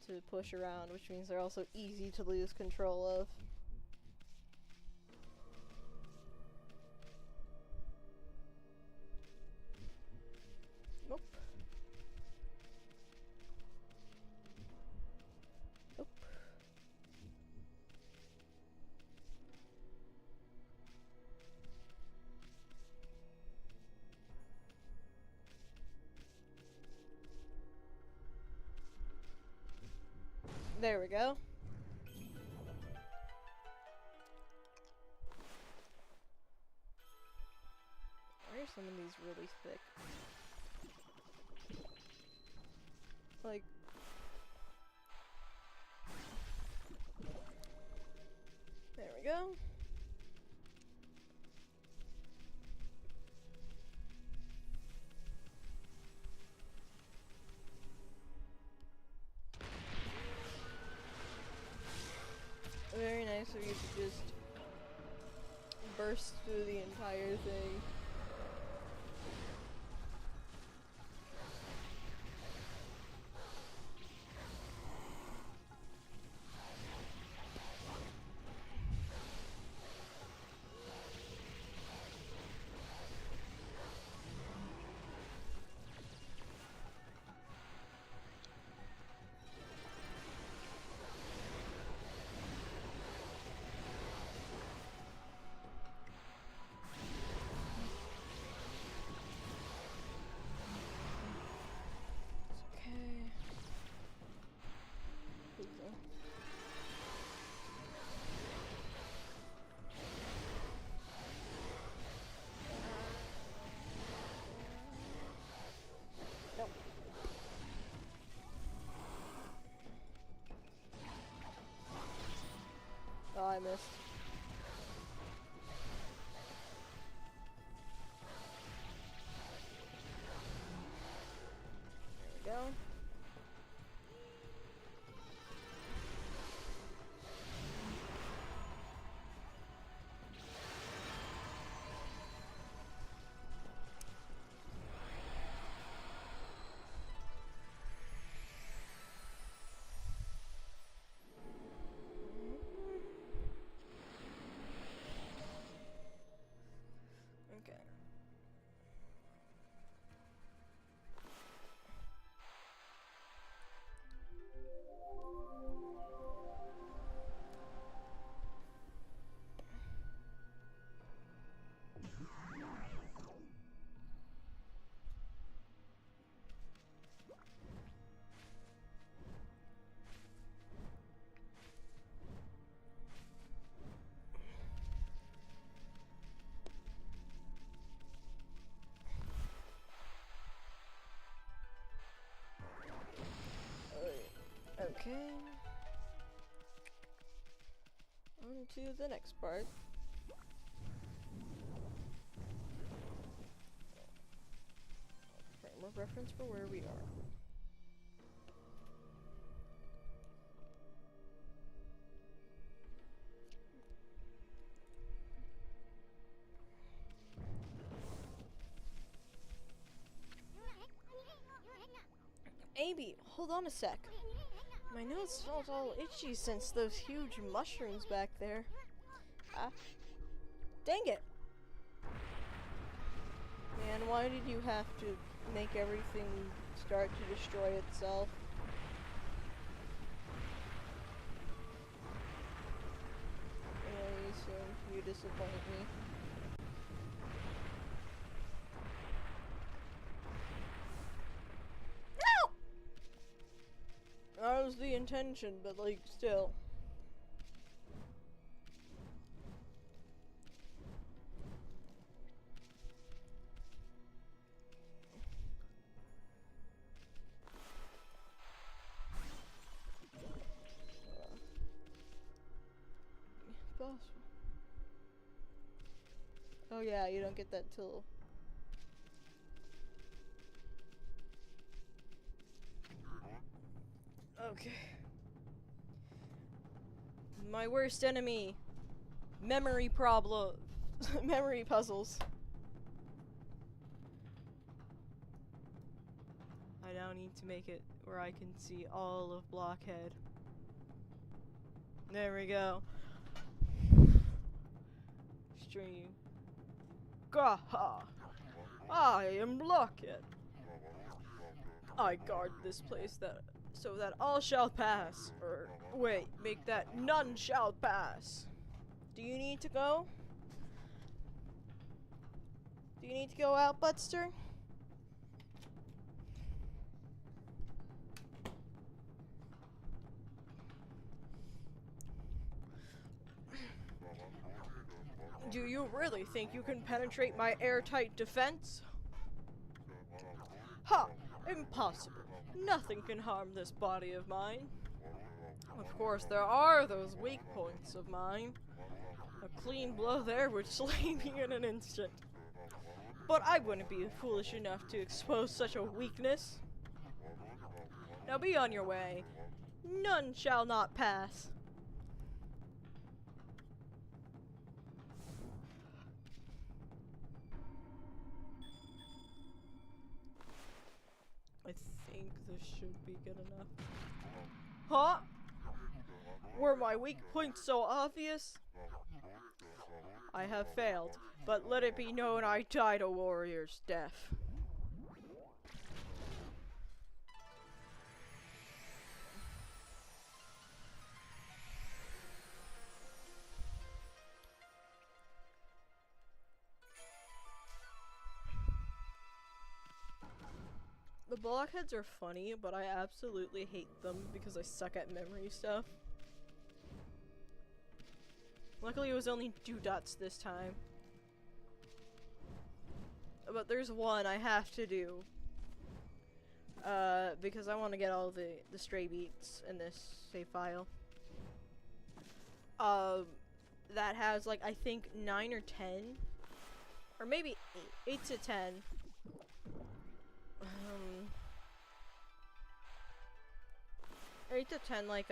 to push around, which means they're also easy to lose control of. Nope. Nope. There we go. Why are some of these really thick? Like... There we go. Very nice of you to just burst through the entire thing. honest. There we go. Okay. Okay. On to the next part. Frame of reference for where we are. Amy, hold on a sec. My nose felt all itchy since those huge mushrooms back there. Ah. Dang it! Man, why did you have to make everything start to destroy itself? Really, so you disappoint me. That was the intention, but like, still. Possible. Oh yeah, you don't get that till... Okay. My worst enemy. Memory problem. Memory puzzles. I now need to make it where I can see all of Blockhead. There we go. Stream. Gaha! I am Blockhead. I guard this place so that all shall pass. Or, wait, make that none shall pass. Do you need to go? Do you need to go out, Butster? Do you really think you can penetrate my airtight defense? Ha! Impossible. Nothing can harm this body of mine. Of course, there are those weak points of mine. A clean blow there would slay me in an instant. But I wouldn't be foolish enough to expose such a weakness. Now be on your way. None shall not pass. I think this should be good enough. Huh? Were my weak points so obvious? I have failed, but let it be known I died a warrior's death. The blockheads are funny, but I absolutely hate them because I suck at memory stuff. Luckily it was only 2 dots this time. But there's one I have to do. Because I want to get all the stray beats in this save file. that has like I think 9 or 10, or maybe 8 to 10. 8 to 10 like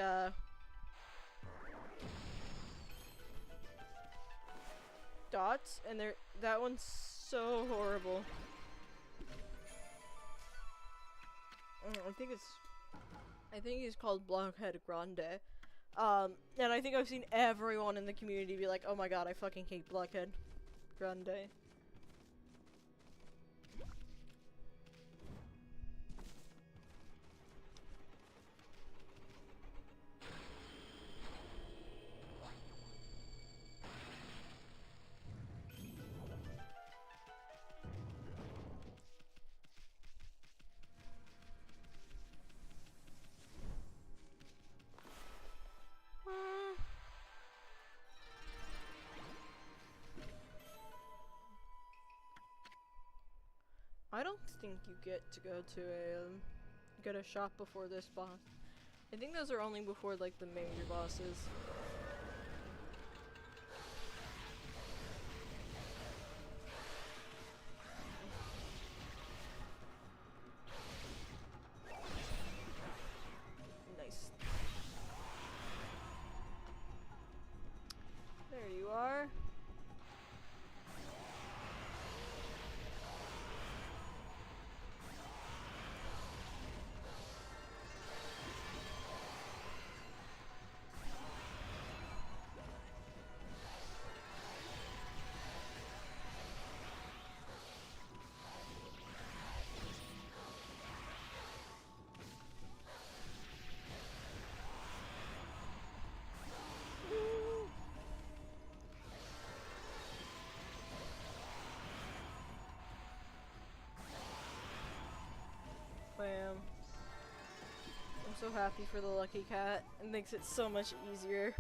dots, and that one's so horrible. I think he's called Blockhead Grande. And I think I've seen everyone in the community be like, oh my god, I fucking hate Blockhead Grande. I don't think you get to go to get a shop before this boss. I think those are only before like the major bosses. Nice. There you are. Bam. I'm so happy for the lucky cat. It makes it so much easier.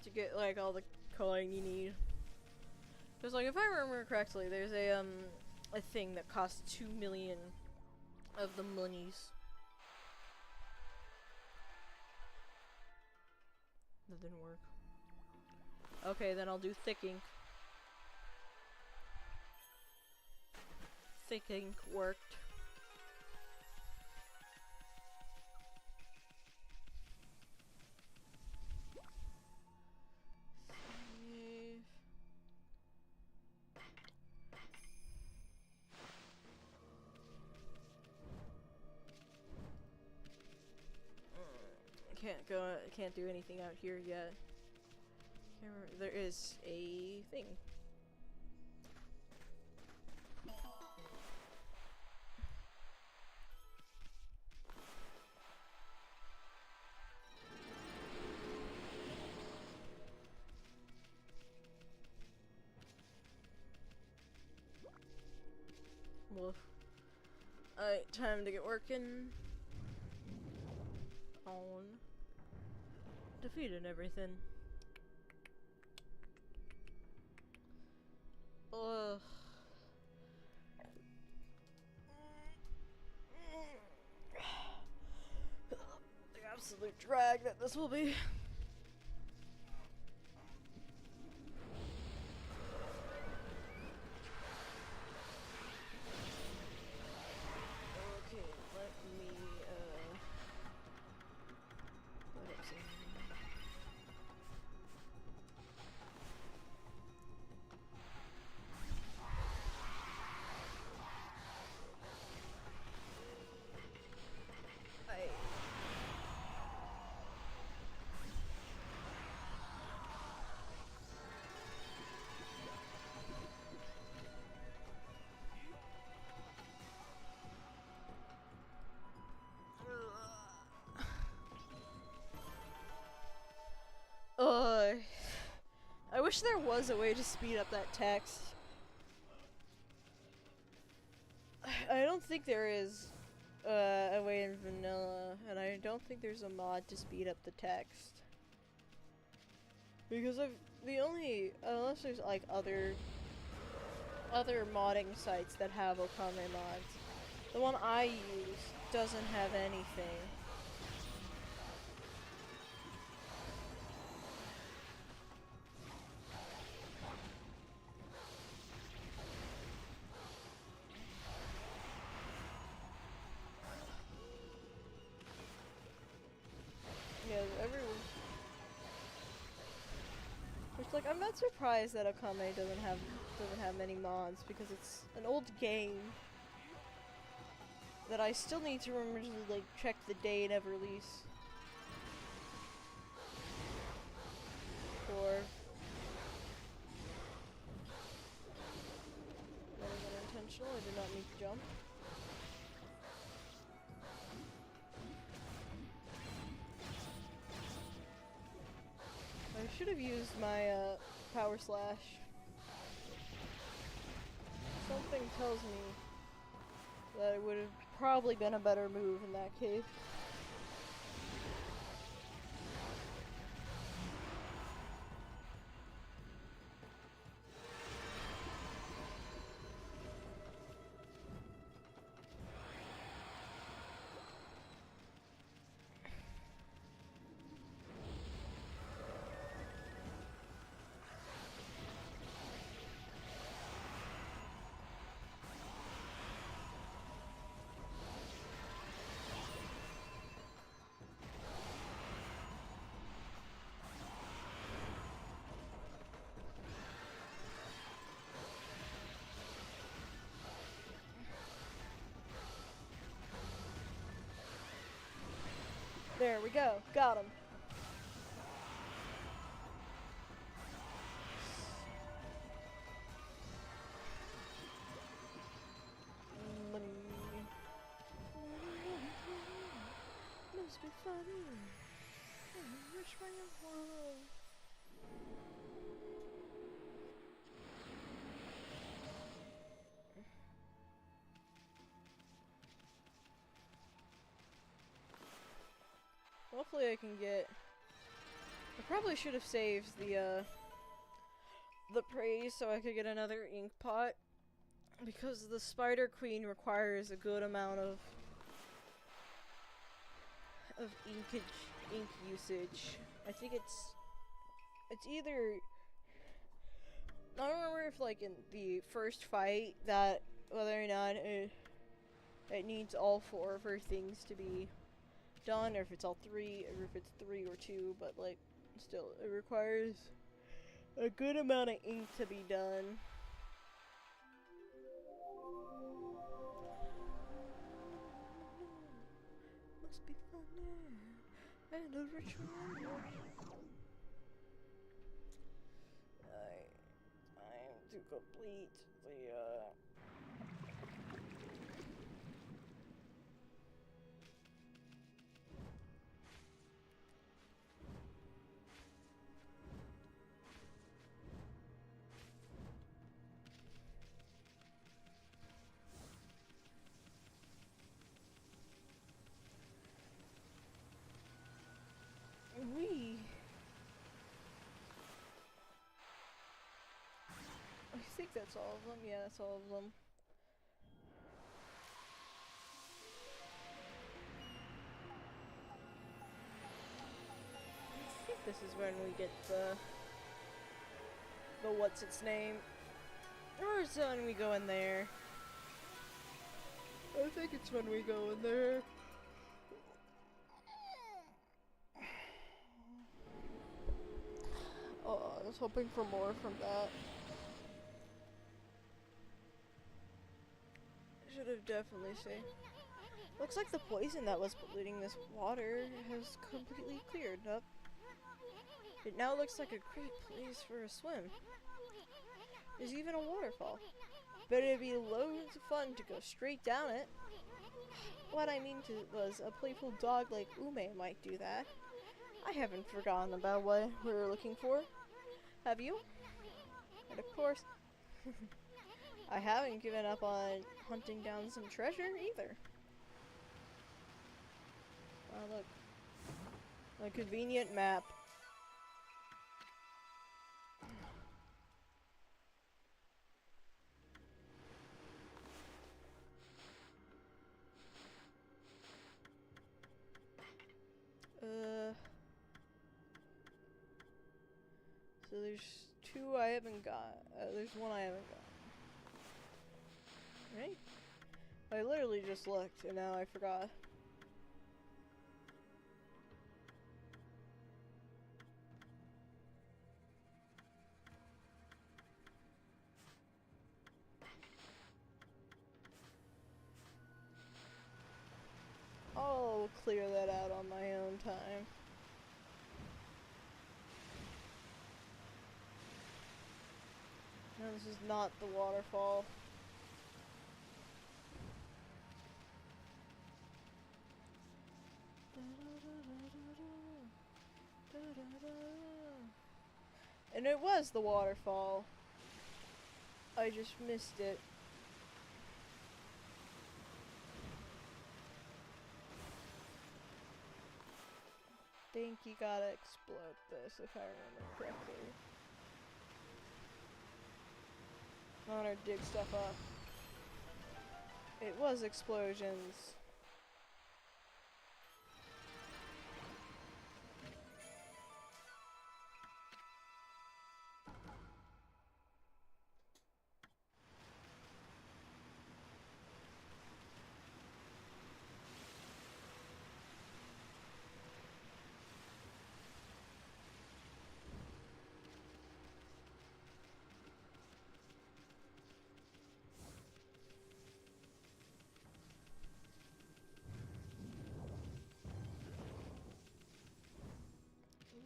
To get like all the coin you need. Because like if I remember correctly, there's a thing that costs 2 million of the monies. That didn't work. Okay, then I'll do thick ink. Thick ink worked. Save. Can't do anything out here yet. Can't remember, there is a thing. Woof. Alright, time to get working on defeating everything. Ugh. The absolute drag that this will be. I wish there was a way to speed up that text. I don't think there is a way in vanilla, and I don't think there's a mod to speed up the text. Because unless there's like other modding sites that have Okami mods, The one I use doesn't have anything. Yeah, everyone. Which, like, I'm not surprised that Okami doesn't have many mods because it's an old game that I still need to remember to, like, check the date of release for. That was unintentional. I did not mean to jump. I should have used my power slash. Something tells me that it would have probably been a better move in that case. There we go. Got him. Money. Must be funny. Rich man of love. Hopefully I can get. I probably should have saved the praise so I could get another ink pot, because the Spider Queen requires a good amount of ink usage. I think it's either. I don't remember if, like, in the first fight that whether or not it needs all 4 of her things to be done, or if it's all 3, or if it's 3 or 2, but, like, still, it requires a good amount of ink to be done. Must be funny and a ritual. Time to complete the I think that's all of them. Yeah, that's all of them. I think this is when we get the what's its name, or is it when we go in there? I think it's when we go in there. Oh, I was hoping for more from that. Should have definitely saved. Looks like the poison that was polluting this water has completely cleared up. It now looks like a great place for a swim. There's even a waterfall. But it'd be loads of fun to go straight down it. What I mean was a playful dog like Ume might do that. I haven't forgotten about what we were looking for. Have you? And of course, I haven't given up on hunting down some treasure either. Oh, look. A convenient map. There's two I haven't got. There's one I haven't got. Right? I literally just looked and now I forgot. I'll clear that out on my own time. No, this is not the waterfall. And it was the waterfall. I just missed it. I think you gotta explode this if I remember correctly. I want to dig stuff up. It was explosions.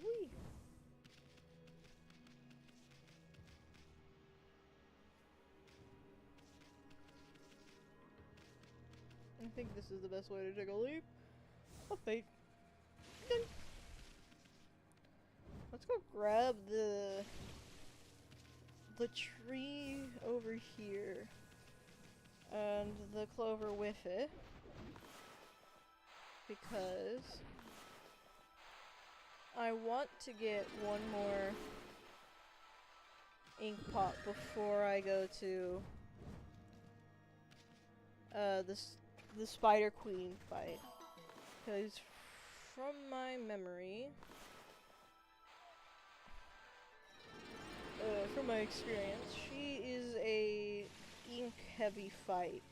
Whee! I think this is the best way to take a leap. Oh, fate. Dun. Let's go grab the tree over here and the clover with it because I want to get one more ink pot before I go to the Spider Queen fight, because from my memory, from my experience, she is a ink heavy fight,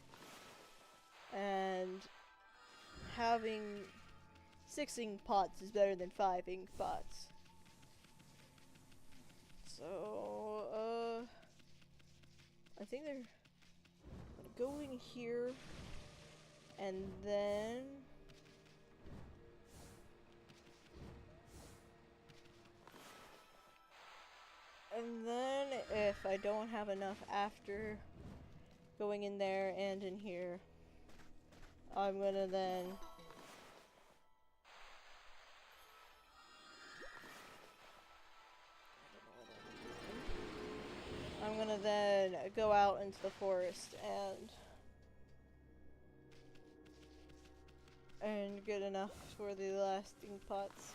and having 6 ink pots is better than 5 ink pots. So, I think they're gonna go in here, and then if I don't have enough after going in there and in here, I'm gonna then go out into the forest and get enough for the last ink pots.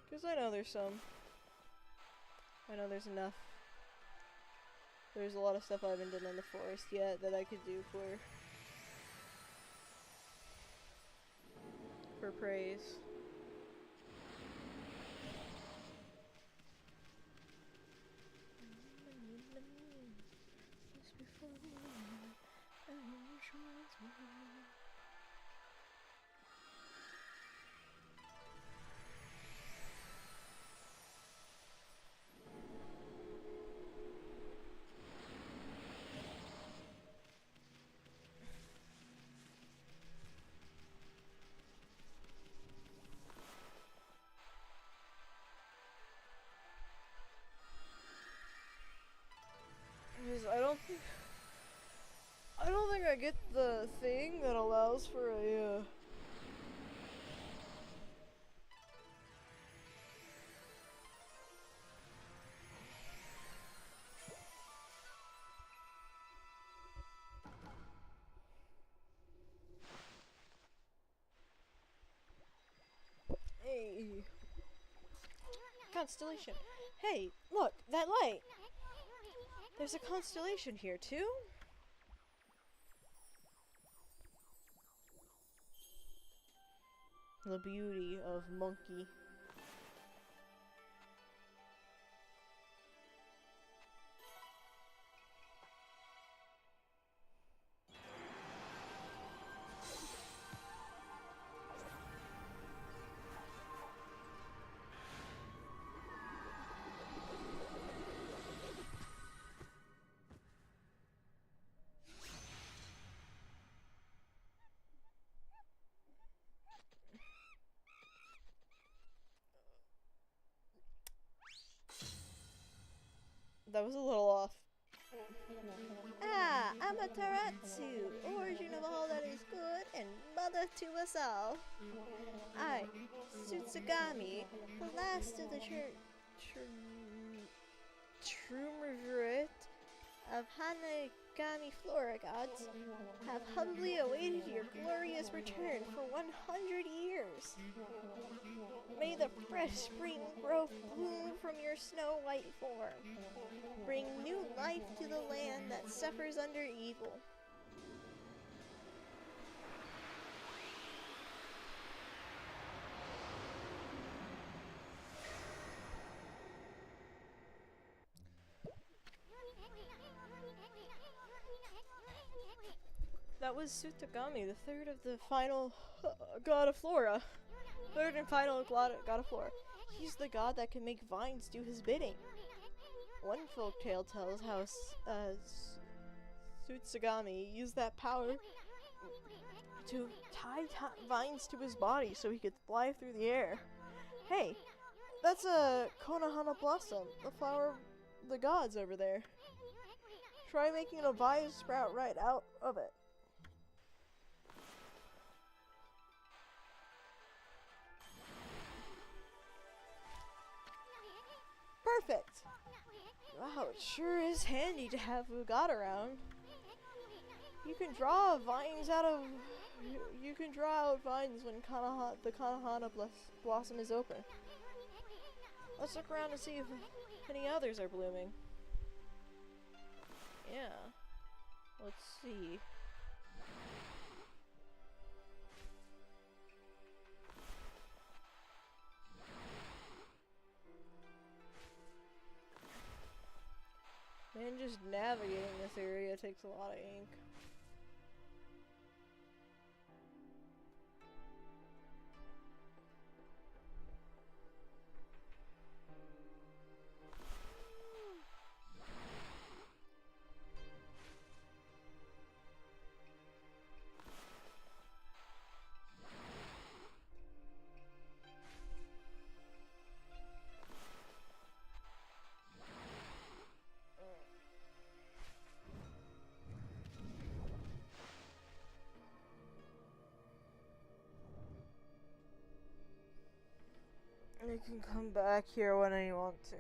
Because I know there's some. I know there's enough. There's a lot of stuff I haven't done in the forest yet that I could do for praise. Because I don't think I get the thing that allows for a Hey, constellation. Hey, look, that light. There's a constellation here too? the beauty of Monkey. That was a little off. Ah, Amaterasu, origin of all that is good and mother to us all. I, Tsutsugami, the last of the triumvirate of Hanagami Flora gods, have humbly awaited your glorious return for 100 years. May the fresh spring growth bloom from your snow-white form. Bring new life to the land that suffers under evil. That was Tsutagami, the third of the final god of Flora. Third and final god of Flora. He's the god that can make vines do his bidding. One folktale tells how Tsutsugami used that power to tie vines to his body so he could fly through the air. Hey, that's a Konohana blossom, the flower of the gods over there. Try making a vine sprout right out of it. Perfect! Wow, it sure is handy to have a god around. You can draw vines out of... You can draw out vines when the Konohana blossom is open. Let's look around to see if any others are blooming. Yeah. Let's see. Man, just navigating this area takes a lot of ink. You can come back here when you want to.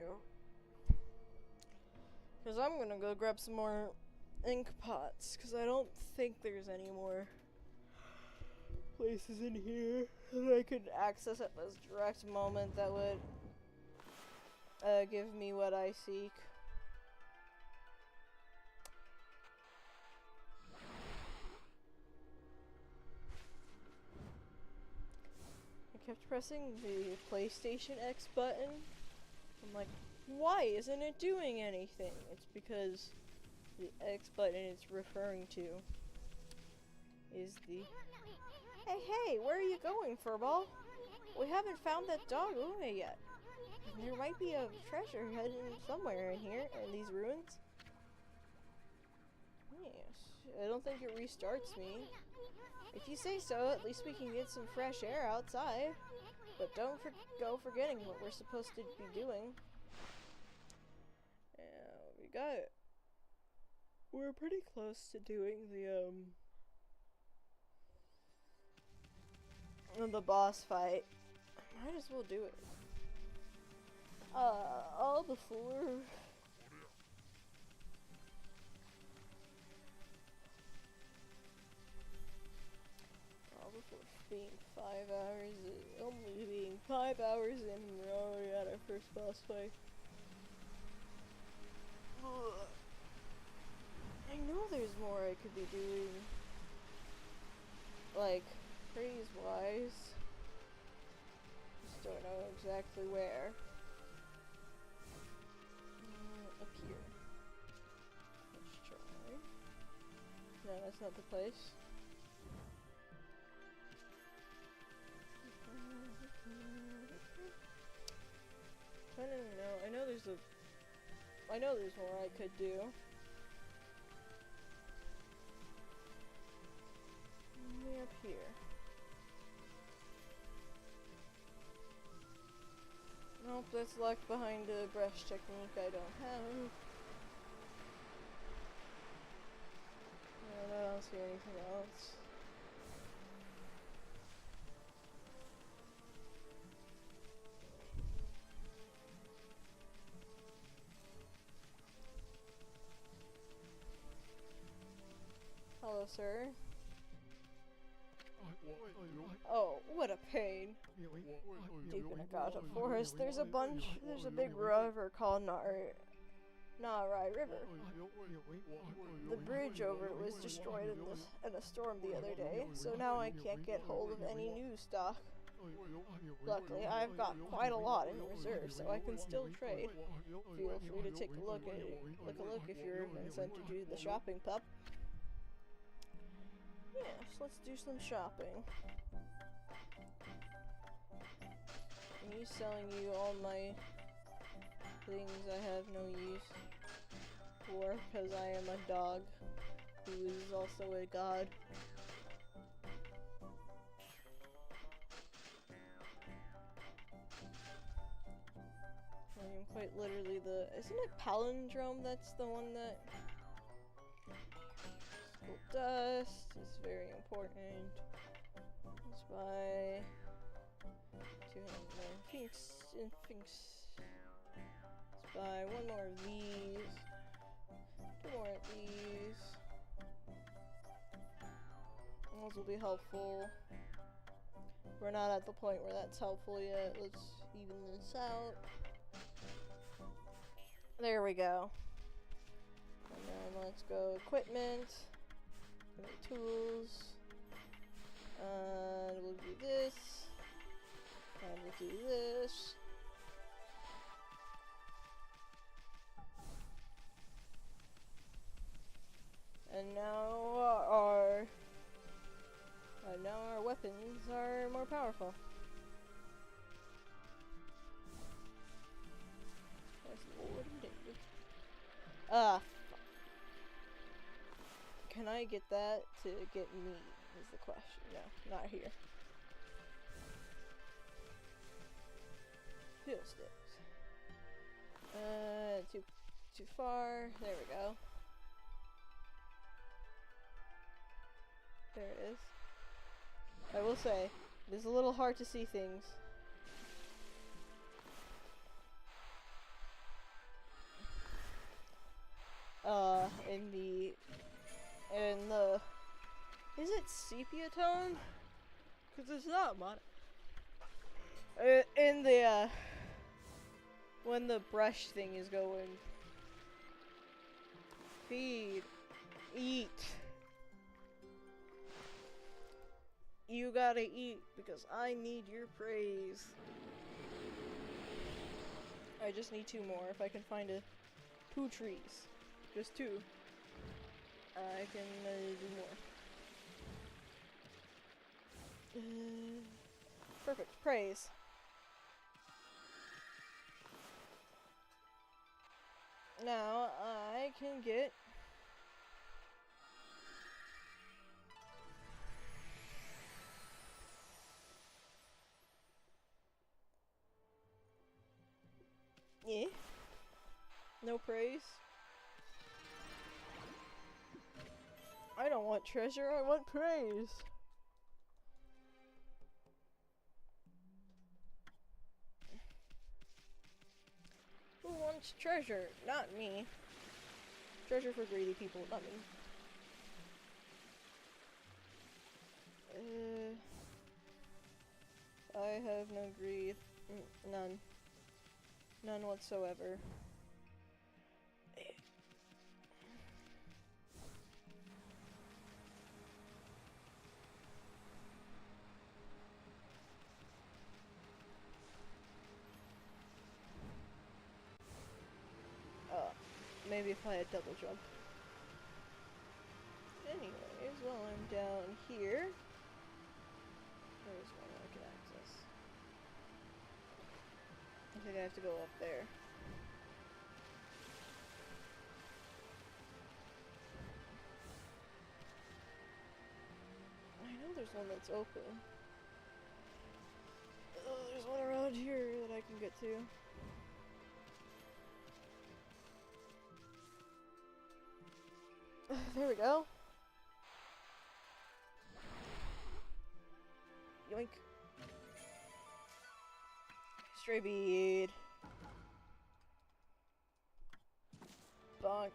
Because I'm gonna go grab some more ink pots, because I don't think there's any more places in here that I could access at this direct moment that would give me what I seek. I kept pressing the PlayStation X button. I'm like, why isn't it doing anything? It's because the X button it's referring to is the... Hey, where are you going, Furball? We haven't found that dog Ume yet. There might be a treasure hidden somewhere in here, in these ruins. Yes, I don't think it restarts me. If you say so, at least we can get some fresh air outside. But don't go forgetting what we're supposed to be doing. Yeah, we got it. We're pretty close to doing the boss fight. Might as well do it. All before being 5 hours, only being 5 hours in, and we're already at our first boss fight. Ugh. I know there's more I could be doing, like, praise-wise. Just don't know exactly where. Up here. Let's try. No, that's not the place. I don't know. I know there's more I could do. Way up here. Nope, that's locked behind a brush technique I don't have. And I don't see anything else. Hello, sir. Oh, what a pain. Deep in a gotcha forest, there's a big river called Narai River. The bridge over it was destroyed in a storm the other day, so now I can't get hold of any new stock. Luckily, I've got quite a lot in reserve, so I can still trade. Feel free to take a look if you're sent to do the shopping, pup. Yes, let's do some shopping. Me selling you all my things I have no use for, because I am a dog who is also a god. I am quite literally isn't it Palindrome that's the one that... Dust is very important. Let's buy 209 Finks. Let's buy one more of these. Two more of these. Those will be helpful. We're not at the point where that's helpful yet. Let's even this out. There we go. And then let's go equipment. Tools, and we'll do this, and we'll do this. And now our weapons are more powerful. Can I get that to get me, is the question. No, not here. Fuel sticks. Too far. There we go. There it is. I will say, it is a little hard to see things. In the is it sepia tone? Because it's not in the when the brush thing is going. Feed, eat. You gotta eat because I need your praise. I just need 2 more. If I can find 2 trees, just 2. I can do more. Perfect. Praise. Now I can get... Yeah. No praise. I don't want treasure, I want praise. Who wants treasure? Not me. Treasure for greedy people, not me. I have no greed. None. None whatsoever. maybe if I had double jump. Anyways, while I'm down here, there's one I can access. I think I have to go up there. I know there's one that's open. Oh, there's one around here that I can get to. There we go. Yoink. Stray bead. Bonk.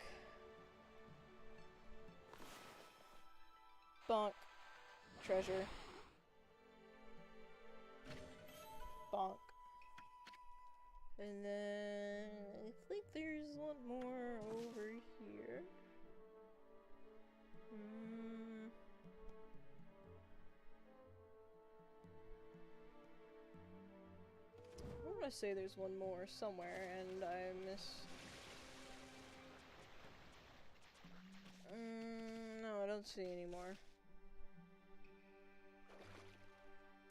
Bonk. Treasure. Bonk. And then I think there's one more over here. I want to say there's one more somewhere, and I no, I don't see any more.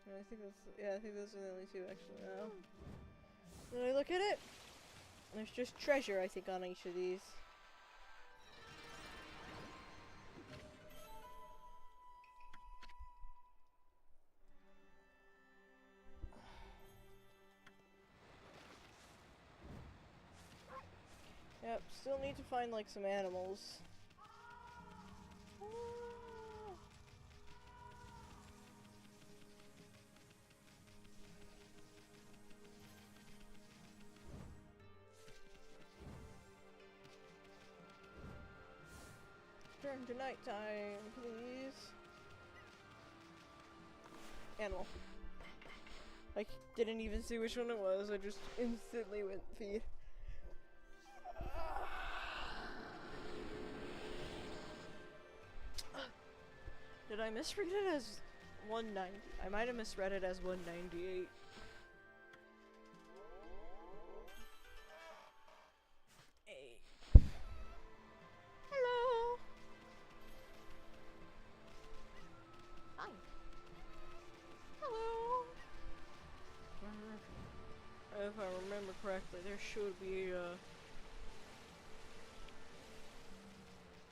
I think that's, I think those are the only two actually now. When I look at it, there's just treasure, I think, on each of these. Yep, still need to find, like, some animals. Turn to nighttime, please. Animal. I didn't even see which one it was, I just instantly went feed. Did I misread it as 190? I might have misread it as 198. Hey. Hello. Hi. Hello. If I remember correctly, there should be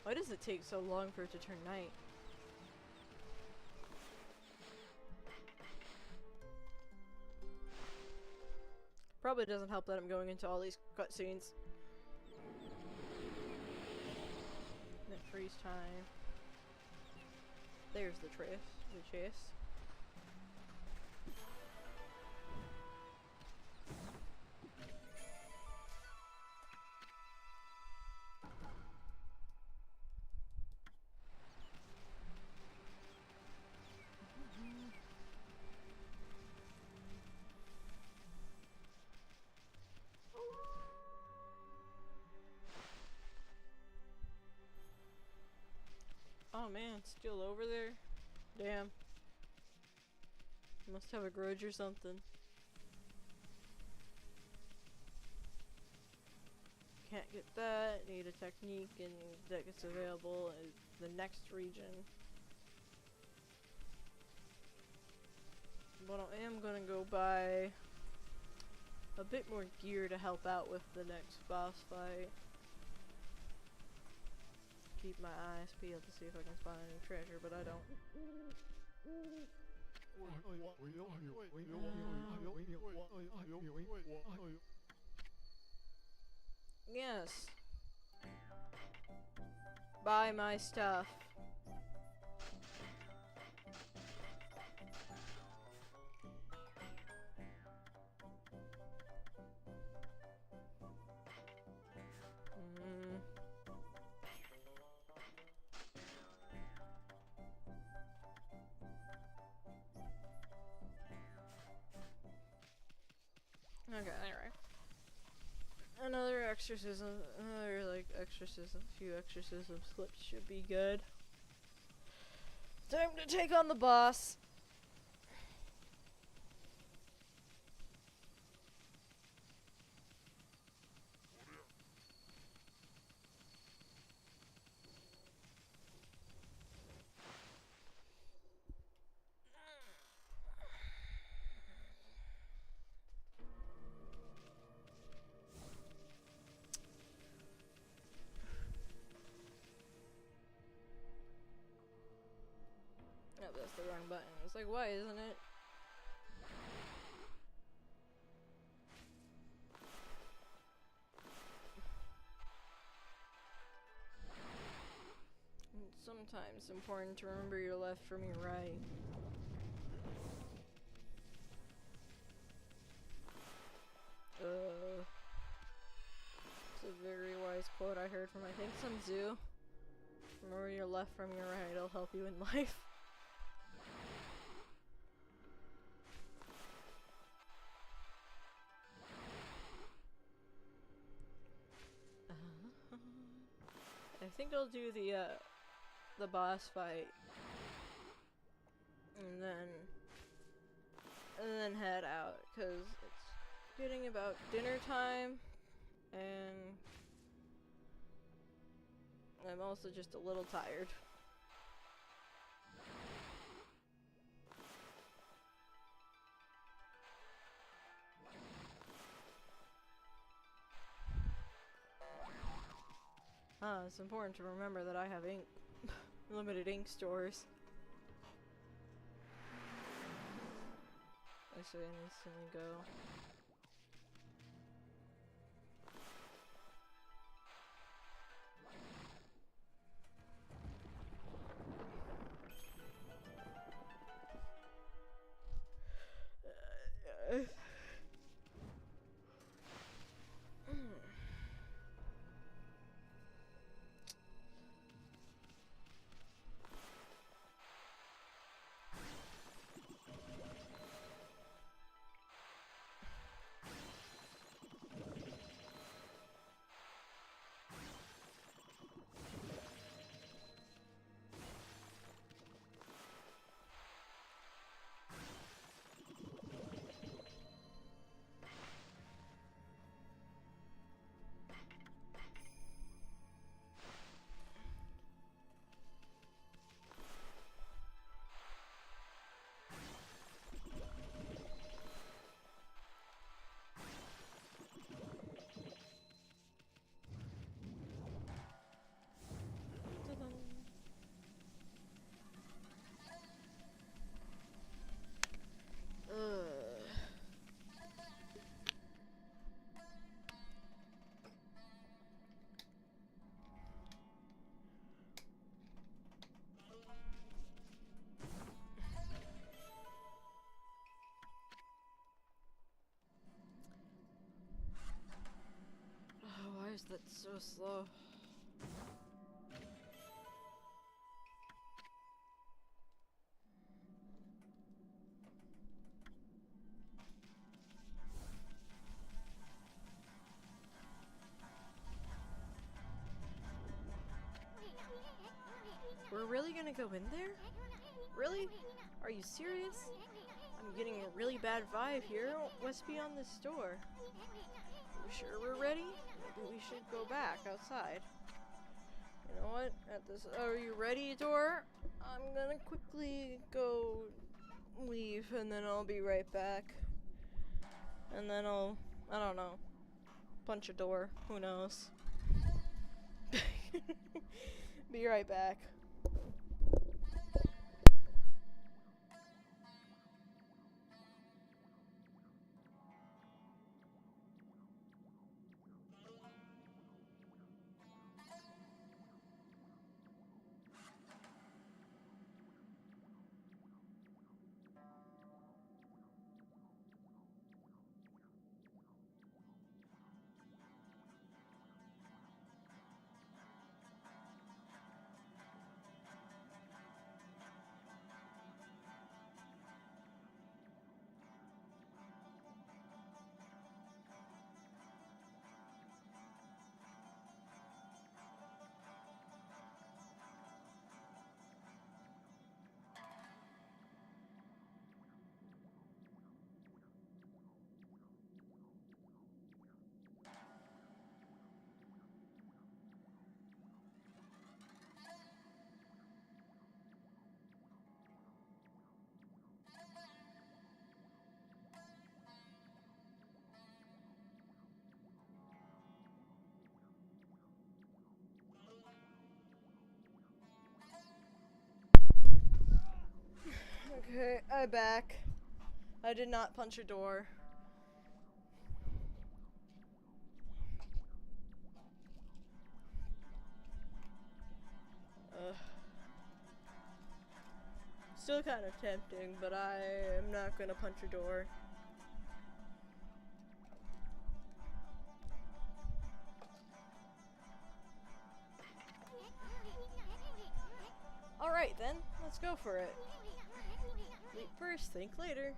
why does it take so long for it to turn night? Probably doesn't help that I'm going into all these cutscenes. Then freeze time. There's the chase. Oh man, it's still over there? Damn. Must have a grudge or something. Can't get that, need a technique, and that gets available in the next region. But I am gonna go buy a bit more gear to help out with the next boss fight. Keep my eyes peeled to see if I can find any treasure, but I don't. Yes. Buy my stuff. Okay, anyway. Another exorcism, few exorcism slips should be good. Time to take on the boss. pressed the wrong button. It's like, why isn't it? It's sometimes important to remember your left from your right. It's a very wise quote I heard from, I think, Sun Tzu. Remember your left from your right, it'll help you in life. I think I'll do the boss fight, and then head out, cause it's getting about dinner time, and I'm also just a little tired. It's important to remember that I have ink, limited ink stores. Actually, I instantly go. Why is that so slow? We're really gonna go in there? Really? Are you serious? I'm getting a really bad vibe here. What's beyond this door? Are we sure we're ready? Maybe we should go back outside. You know what? Are you ready, door? I'm gonna quickly go leave, and then I'll be right back. And then I don't know, punch a door. Who knows? Be right back. Okay, I'm back. I did not punch a door. Still kind of tempting, but I am not gonna punch a door. Alright then, let's go for it. Wait first, think later.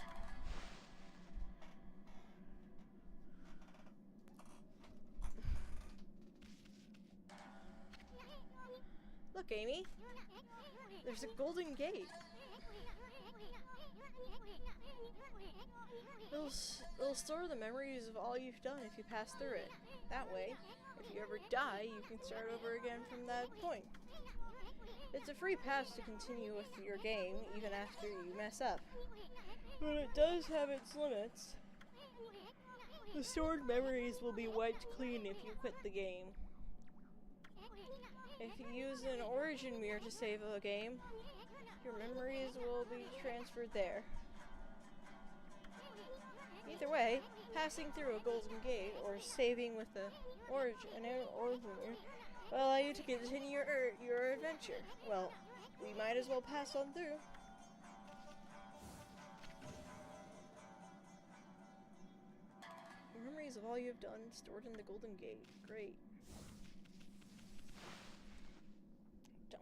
Look, Amy. There's a golden gate. It'll store the memories of all you've done if you pass through it. That way, if you ever die, you can start over again from that point. It's a free pass to continue with your game, even after you mess up. But it does have its limits. The stored memories will be wiped clean if you quit the game. If you use an origin mirror to save a game, your memories will be transferred there. Either way, passing through a golden gate or saving with an origin mirror will allow you to continue your adventure. Well, we might as well pass on through. Memories of all you've done stored in the golden gate. Great. Time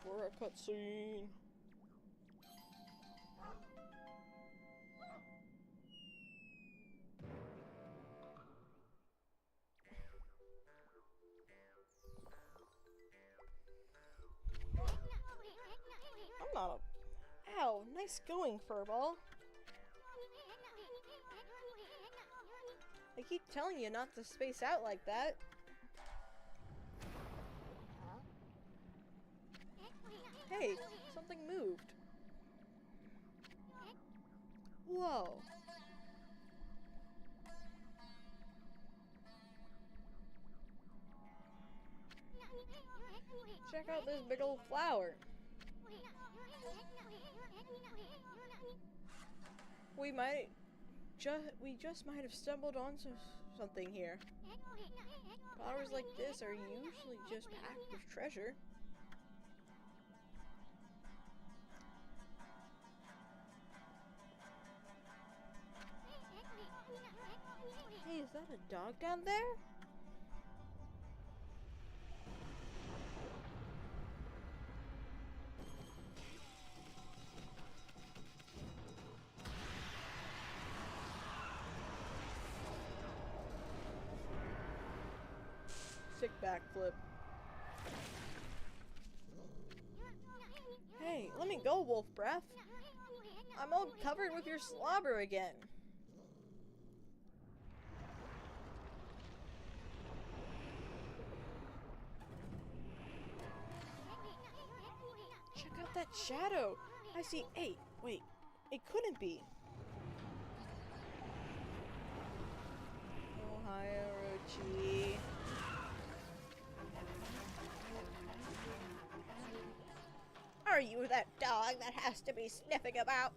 for a cutscene. I'm not a... Ow, nice going, Furball. I keep telling you not to space out like that. Hey, something moved. Whoa. Check out this big old flower. We just might have stumbled onto something here. Flowers like this are usually just packed with treasure. Hey, is that a dog down there? Sick backflip. Hey, let me go, Wolf Breath. I'm all covered with your slobber again. Check out that shadow. I see 8. Wait, it couldn't be. Ohio Orochi. Are you that dog that has to be sniffing about?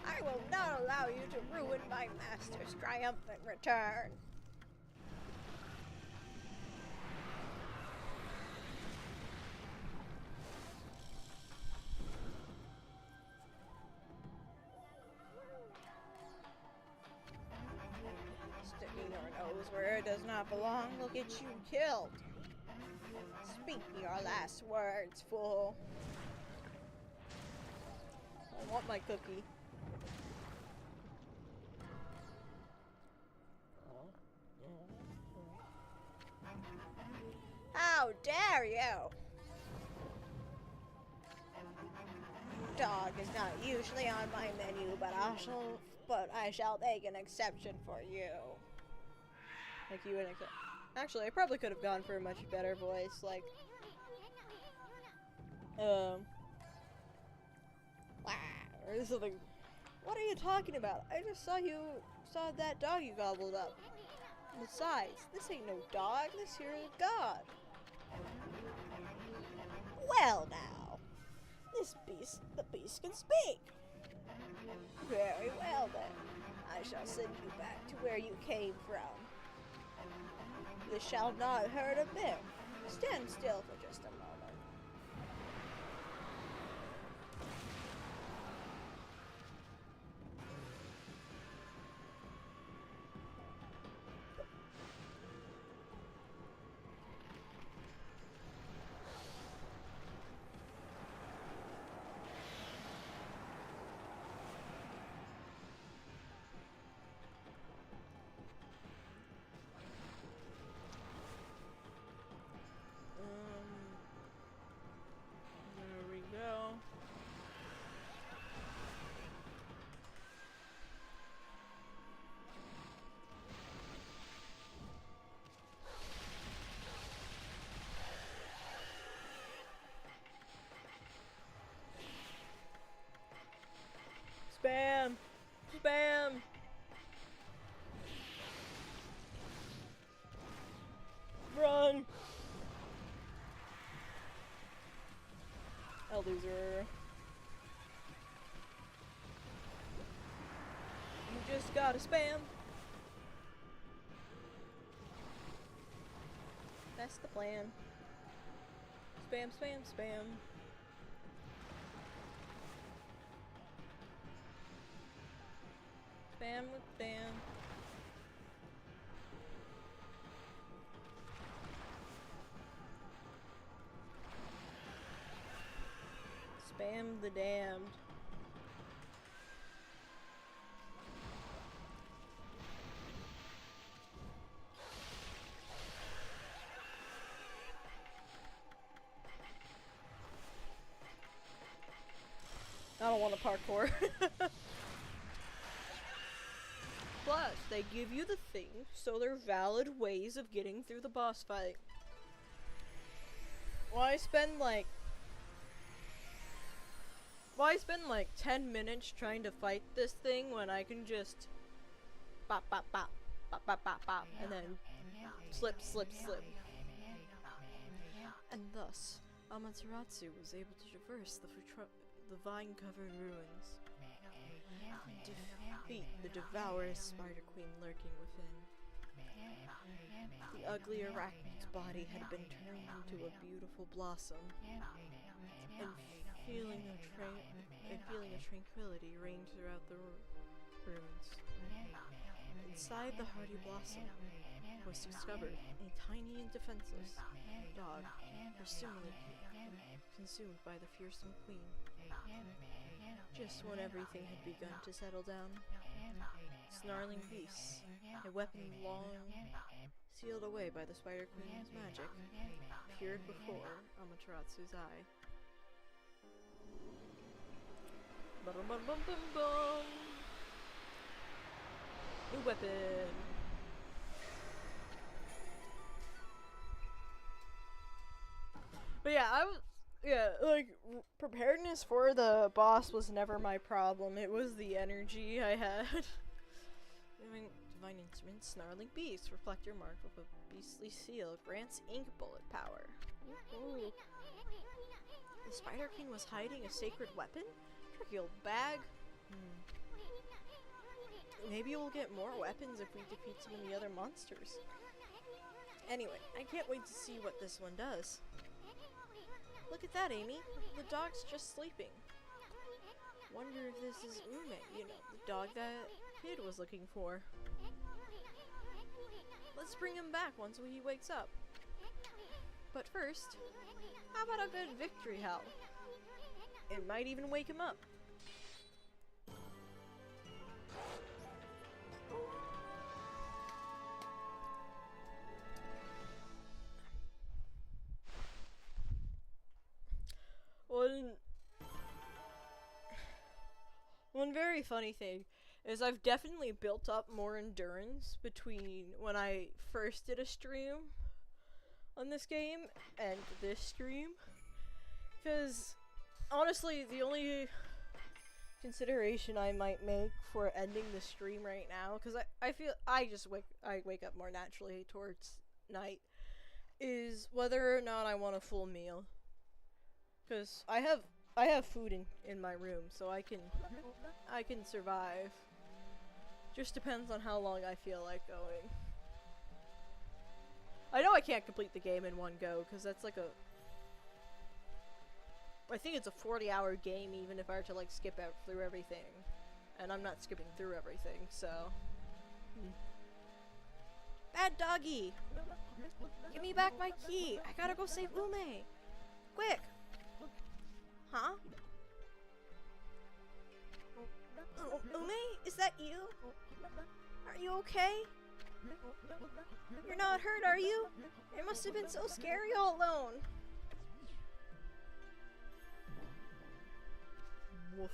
I will not allow you to ruin my master's triumphant return. Sticking your nose where it does not belong will get you killed. Speak your last words, fool. I want my cookie. How dare you! Dog is not usually on my menu, but I shall make an exception for you. Make you an exception. Actually, I probably could have gone for a much better voice, like, or something. What are you talking about? I just saw that dog you gobbled up. Besides, this ain't no dog, this here is God. Well now, the beast beast can speak. Very well then. I shall send you back to where you came from. This shall not hurt a bit. Stand still for just a moment. There we go. Spam! Spam! Run! A loser. You just gotta spam. That's the plan. Spam, spam, spam. Spam with spam. Spam the damned. I don't want to parkour. Plus, they give you the thing, so they're valid ways of getting through the boss fight. Why spend like 10 minutes trying to fight this thing when I can just bop bop bop bop bop bop bop and then slip slip slip. And thus, Amaterasu was able to traverse the vine-covered ruins and defeat the devourous Spider Queen lurking within. The ugly arachnid's body had been turned into a beautiful blossom, and feeling of tranquility reigned throughout the ruins. Inside the hardy blossom was discovered a tiny and defenseless dog, presumably consumed by the fearsome queen. Just when everything had begun to settle down, snarling beasts, a weapon long sealed away by the Spider Queen's magic, appeared before Amaterasu's eye. Bum bum bum bum bum. New weapon. But yeah, like, preparedness for the boss was never my problem. It was the energy I had. Divine instrument, snarling beast. Reflect your mark with a beastly seal. Grants ink bullet power. Ooh. The Spider King was hiding a sacred weapon? Tricky old bag. Maybe we'll get more weapons if we defeat some of the other monsters. Anyway, I can't wait to see what this one does. Look at that, Amy. The dog's just sleeping. Wonder if this is Ume, you know, the dog that kid was looking for. Let's bring him back once he wakes up. But first, how about a good victory howl? It might even wake him up. One very funny thing is I've definitely built up more endurance between when I first did a stream on this game and this stream, because honestly the only consideration I might make for ending the stream right now, because I feel I wake up more naturally towards night, is whether or not I want a full meal. Because I have I have food in my room, so I can survive. Just depends on how long I feel like going. I know I can't complete the game in one go, because that's like I think it's a 40-hour game even if I were to like skip out through everything. And I'm not skipping through everything, so... Bad doggy! Give me back my key! I gotta go save Ume! Quick! Huh? Ume? Is that you? Are you okay? You're not hurt, are you? It must have been so scary all alone. Woof.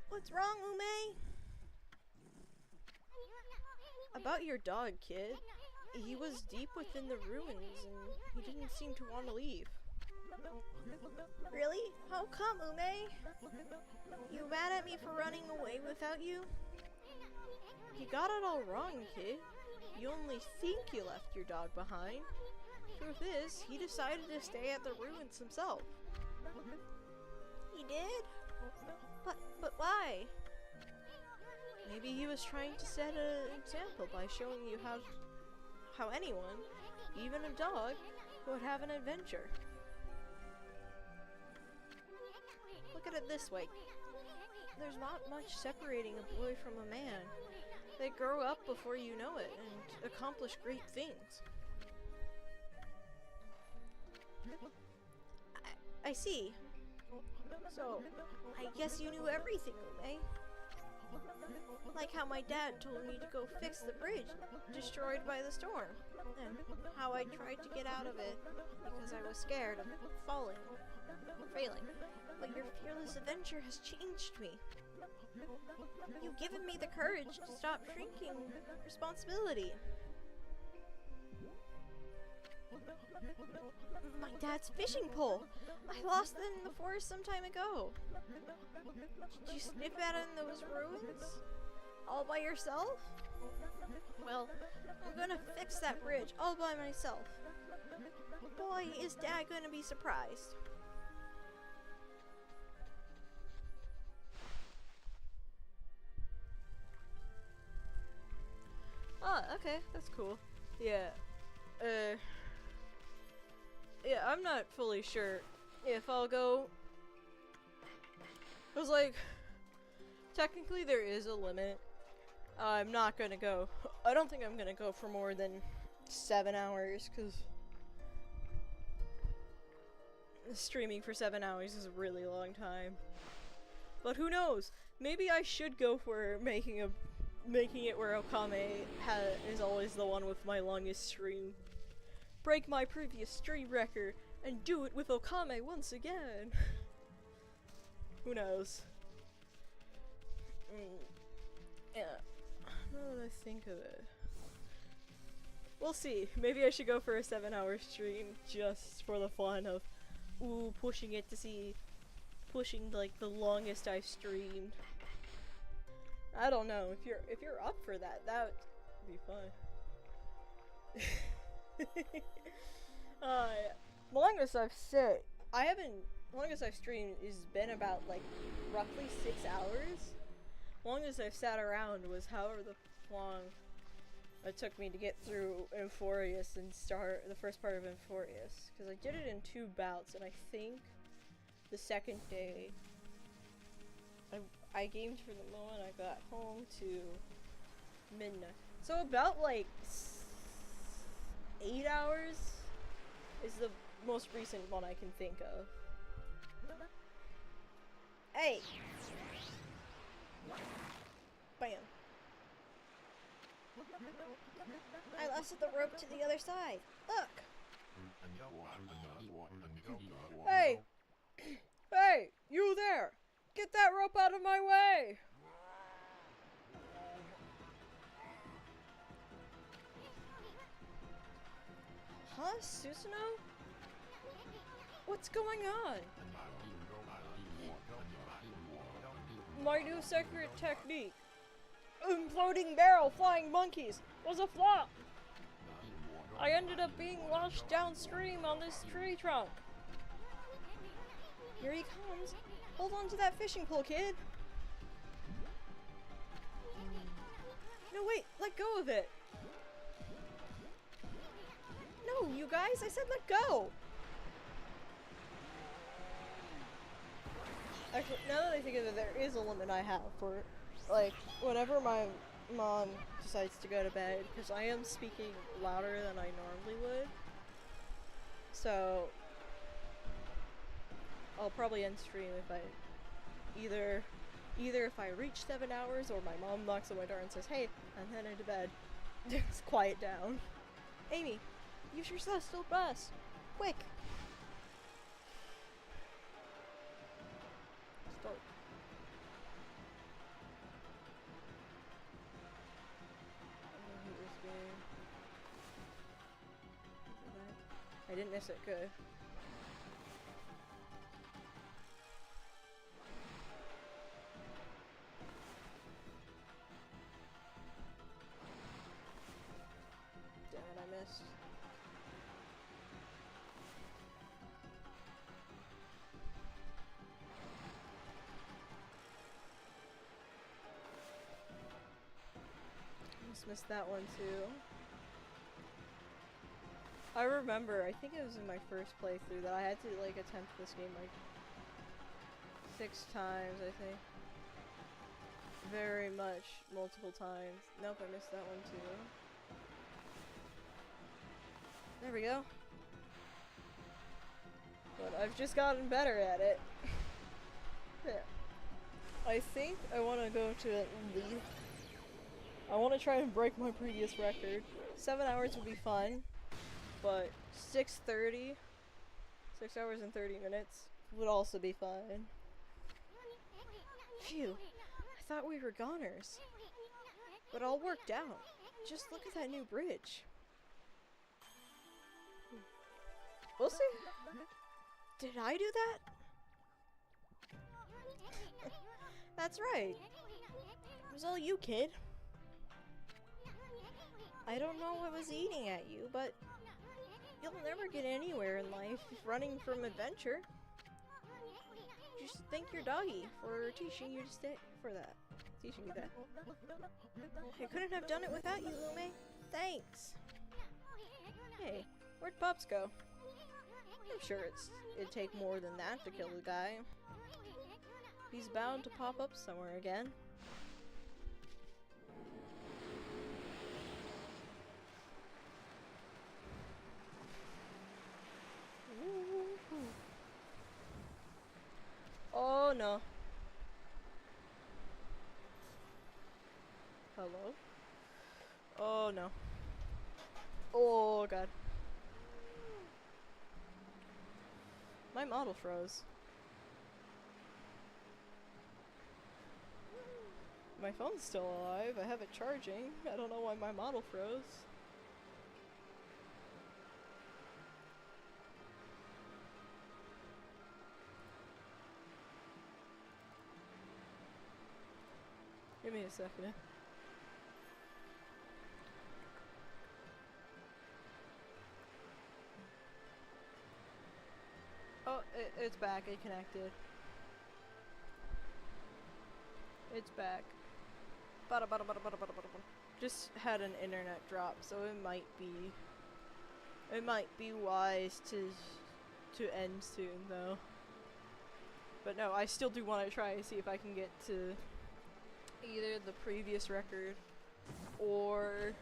What's wrong, Ume? About your dog, kid. He was deep within the ruins and he didn't seem to want to leave. Really? How come, Ume? You mad at me for running away without you? You got it all wrong, kid. You only think you left your dog behind. Truth is, he decided to stay at the ruins himself. He did? But why? Maybe he was trying to set an example by showing you how anyone, even a dog, would have an adventure. Look at it this way. There's not much separating a boy from a man. They grow up before you know it and accomplish great things. I see. So, I guess you knew everything, Ume. Like how my dad told me to go fix the bridge destroyed by the storm, and how I tried to get out of it because I was scared of failing. But your fearless adventure has changed me. You've given me the courage to stop shrinking responsibility. My dad's fishing pole! I lost it in the forest some time ago. Did you sniff at it in those ruins? All by yourself? Well, I'm gonna fix that bridge all by myself. Boy, is Dad gonna be surprised. Oh, okay, that's cool. Yeah. Yeah, I'm not fully sure if I'll go. I was like, technically there is a limit. I'm not gonna go. I don't think I'm gonna go for more than 7 hours, because streaming for 7 hours is a really long time. But who knows? Maybe I should go for making it where Okami is always the one with my longest stream. Break my previous stream record and do it with Okami once again. Who knows? Yeah. Now that I think of it, we'll see. Maybe I should go for a 7-hour stream just for the fun of pushing it to see, pushing like the longest I've streamed. I don't know, if you're up for that, that would be fun. Longest I've streamed has been about like roughly 6 hours. Longest I've sat around was however long it took me to get through Euphorius and start the first part of Euphorius, because I did it in 2 bouts, and I think the second day I gamed for the moment I got home to midnight. So about like 8 hours is the most recent one I can think of. Hey! Bam. I lasted the rope to the other side. Look! Hey! Hey! You there! Get that rope out of my way! Huh, Susanoo? What's going on? My new secret technique, imploding barrel flying monkeys, was a flop. I ended ended up being washed downstream on this tree trunk. Here he comes. Hold on to that fishing pole, kid. No, wait, let go of it. No, you guys, I said let go. Actually, now that I think of it, there is a limit I have for, like, whenever my mom decides to go to bed, because I am speaking louder than I normally would. So, I'll probably end stream if I either if I reach 7 hours or my mom knocks on my door and says, hey, I'm heading to bed. Just quiet down. Amy, use your celestial bus. Quick. Start. I hate this game. I didn't miss it, good. Damn it, I missed. Just missed that one too. I remember, I think it was in my first playthrough that I had to like attempt this game like 6 times, I think. Very much, multiple times. Nope, I missed that one too. There we go. But I've just gotten better at it. Yeah. I think I want to go to at least... I want to try and break my previous record. 7 hours would be fun, but 6:30, 6 hours and 30 minutes would also be fun. Phew, I thought we were goners. But all worked out. Just look at that new bridge. We'll see. Did I do that? That's right. It was all you, kid. I don't know what was eating at you, but you'll never get anywhere in life running from adventure. Just thank your doggy for teaching you to stay for that. Teaching you that. I couldn't have done it without you, Lume. Thanks. Hey, where'd Pops go? I'm sure it'd take more than that to kill the guy. He's bound to pop up somewhere again. Oh no. Hello? Oh no. Oh god. My model froze. My phone's still alive. I have it charging. I don't know why my model froze. Give me a second. Oh, it's back. It connected. It's back. Just had an internet drop, so it might be wise to end soon though. But no, I still do want to try and see if I can get to either the previous record or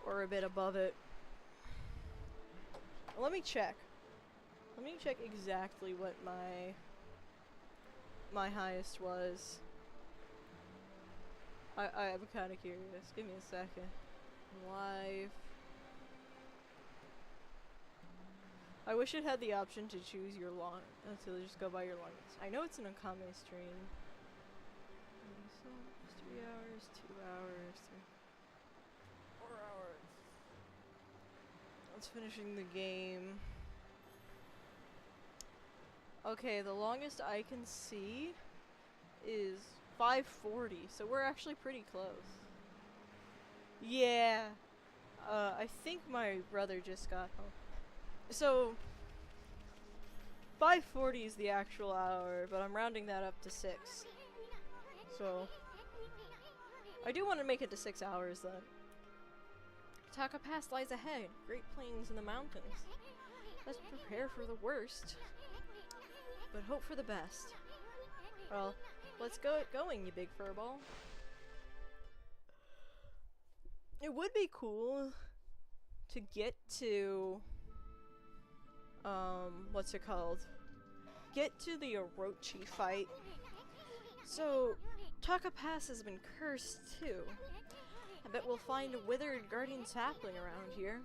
a bit above it. Let me check. Let me check exactly what my highest was. I'm kind of curious. Give me a second. Live. I wish it had the option to choose your long, to just go by your longest. I know it's an Okami stream. So, 3 hours, 2 hours, 4 hours. It's finishing the game. Okay, the longest I can see is 540, so we're actually pretty close. Yeah, I think my brother just got home. So, 5:40 is the actual hour, but I'm rounding that up to 6. So, I do want to make it to 6 hours then. Taka Pass lies ahead, great plains in the mountains. Let's prepare for the worst, but hope for the best. Well, let's get going, you big furball. It would be cool to get to, what's it called? Get to the Orochi fight. So, Taka Pass has been cursed too. I bet we'll find a withered guardian sapling around here.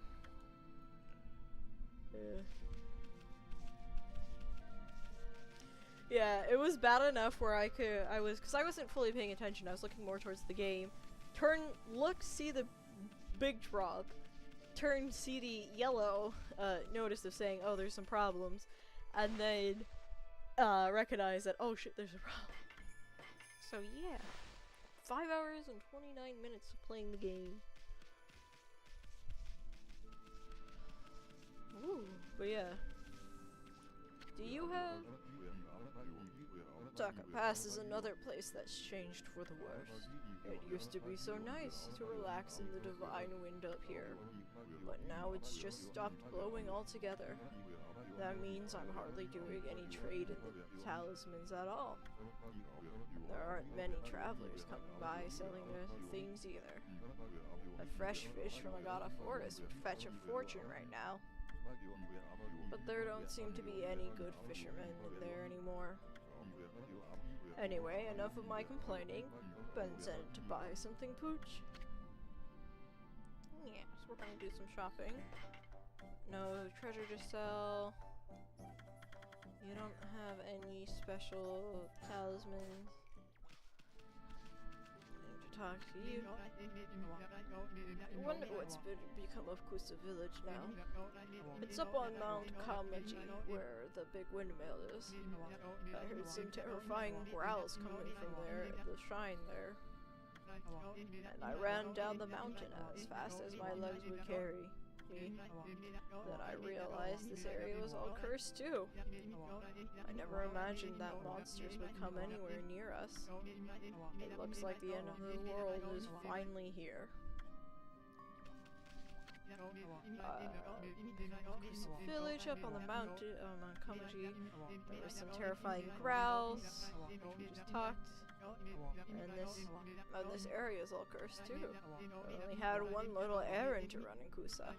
Yeah, it was bad enough where because I wasn't fully paying attention, I was looking more towards the game. See the big drop. Turn, see the yellow notice of saying, oh, there's some problems. And then recognize that, oh shit, there's a problem. So yeah. 5 hours and 29 minutes of playing the game. Ooh, but yeah. Do you have... Taka Pass is another place that's changed for the worse. It used to be so nice to relax in the divine wind up here, but now it's just stopped blowing altogether. That means I'm hardly doing any trade in the talismans at all. There aren't many travelers coming by selling their things either. A fresh fish from Agata Forest would fetch a fortune right now. But there don't seem to be any good fishermen in there anymore. Anyway, enough of my complaining. Ben sent to buy something, Pooch. Yes, we're gonna do some shopping. No treasure to sell. You don't have any special talismans. I need to talk to you. I wonder what's become of Kusa Village now. It's up on Mount Kamaji, where the big windmill is. I heard some terrifying growls coming from there at the shrine there. And I ran down the mountain as fast as my legs would carry me. Then I realized this area was all cursed too. I never imagined that monsters would come anywhere near us. It looks like the end of the world is finally here. Village up on the mountain, on Kamaji. There were some terrifying growls. We just talked. And this area is all cursed too. I only had one little errand to run in Kusa.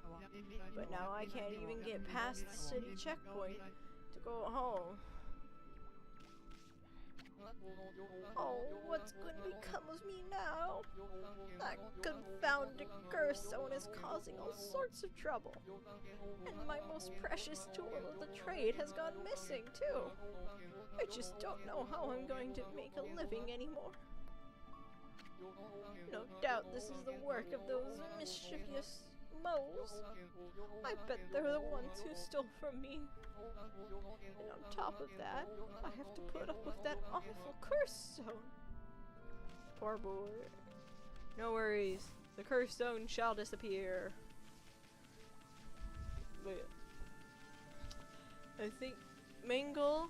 But now I can't even get past the city checkpoint to go home. Oh, what's going to become of me now? That confounded curse zone is causing all sorts of trouble. And my most precious tool of the trade has gone missing, too. I just don't know how I'm going to make a living anymore. No doubt this is the work of those mischievous moles. I bet they're the ones who stole from me. And on top of that, I have to put up with that awful curse zone. Poor boy. No worries. The curse zone shall disappear. But I think main goal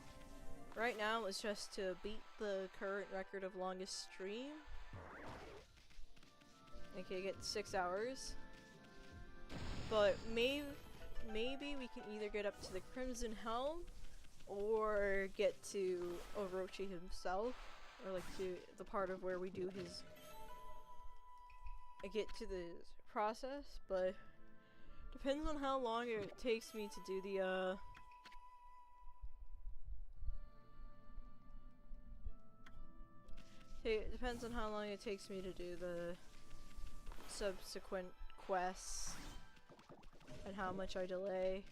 right now is just to beat the current record of longest stream. Okay, get 6 hours. But maybe we can either get up to the Crimson Helm or get to Orochi himself, or like to the part of where we do his get to the process, but depends on how long it takes me to do the it depends on how long it takes me to do the subsequent quests and how much I delay.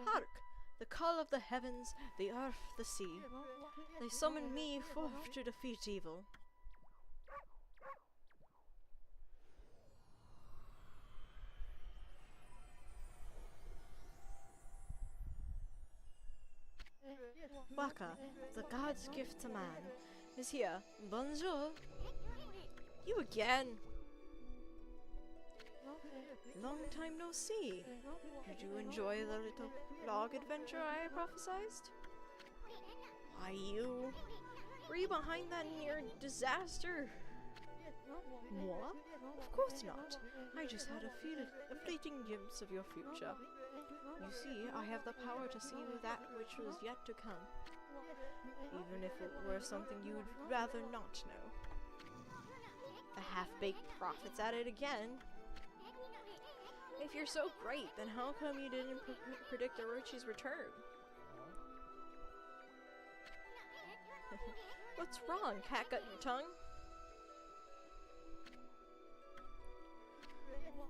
Hark! The call of the heavens, the earth, the sea. They summon me forth to defeat evil. Waka, the god's gift to man, is here. Bonjour. You again. Long time no see. Did you enjoy the little log adventure I prophesized? Why, you... Were you behind that near disaster? Moi? Of course not. I just had a fleeting glimpse of your future. You see, I have the power to see that which was yet to come, even if it were something you would rather not know. The half-baked prophet's at it again. If you're so great, then how come you didn't predict Orochi's return? What's wrong, cat got your tongue?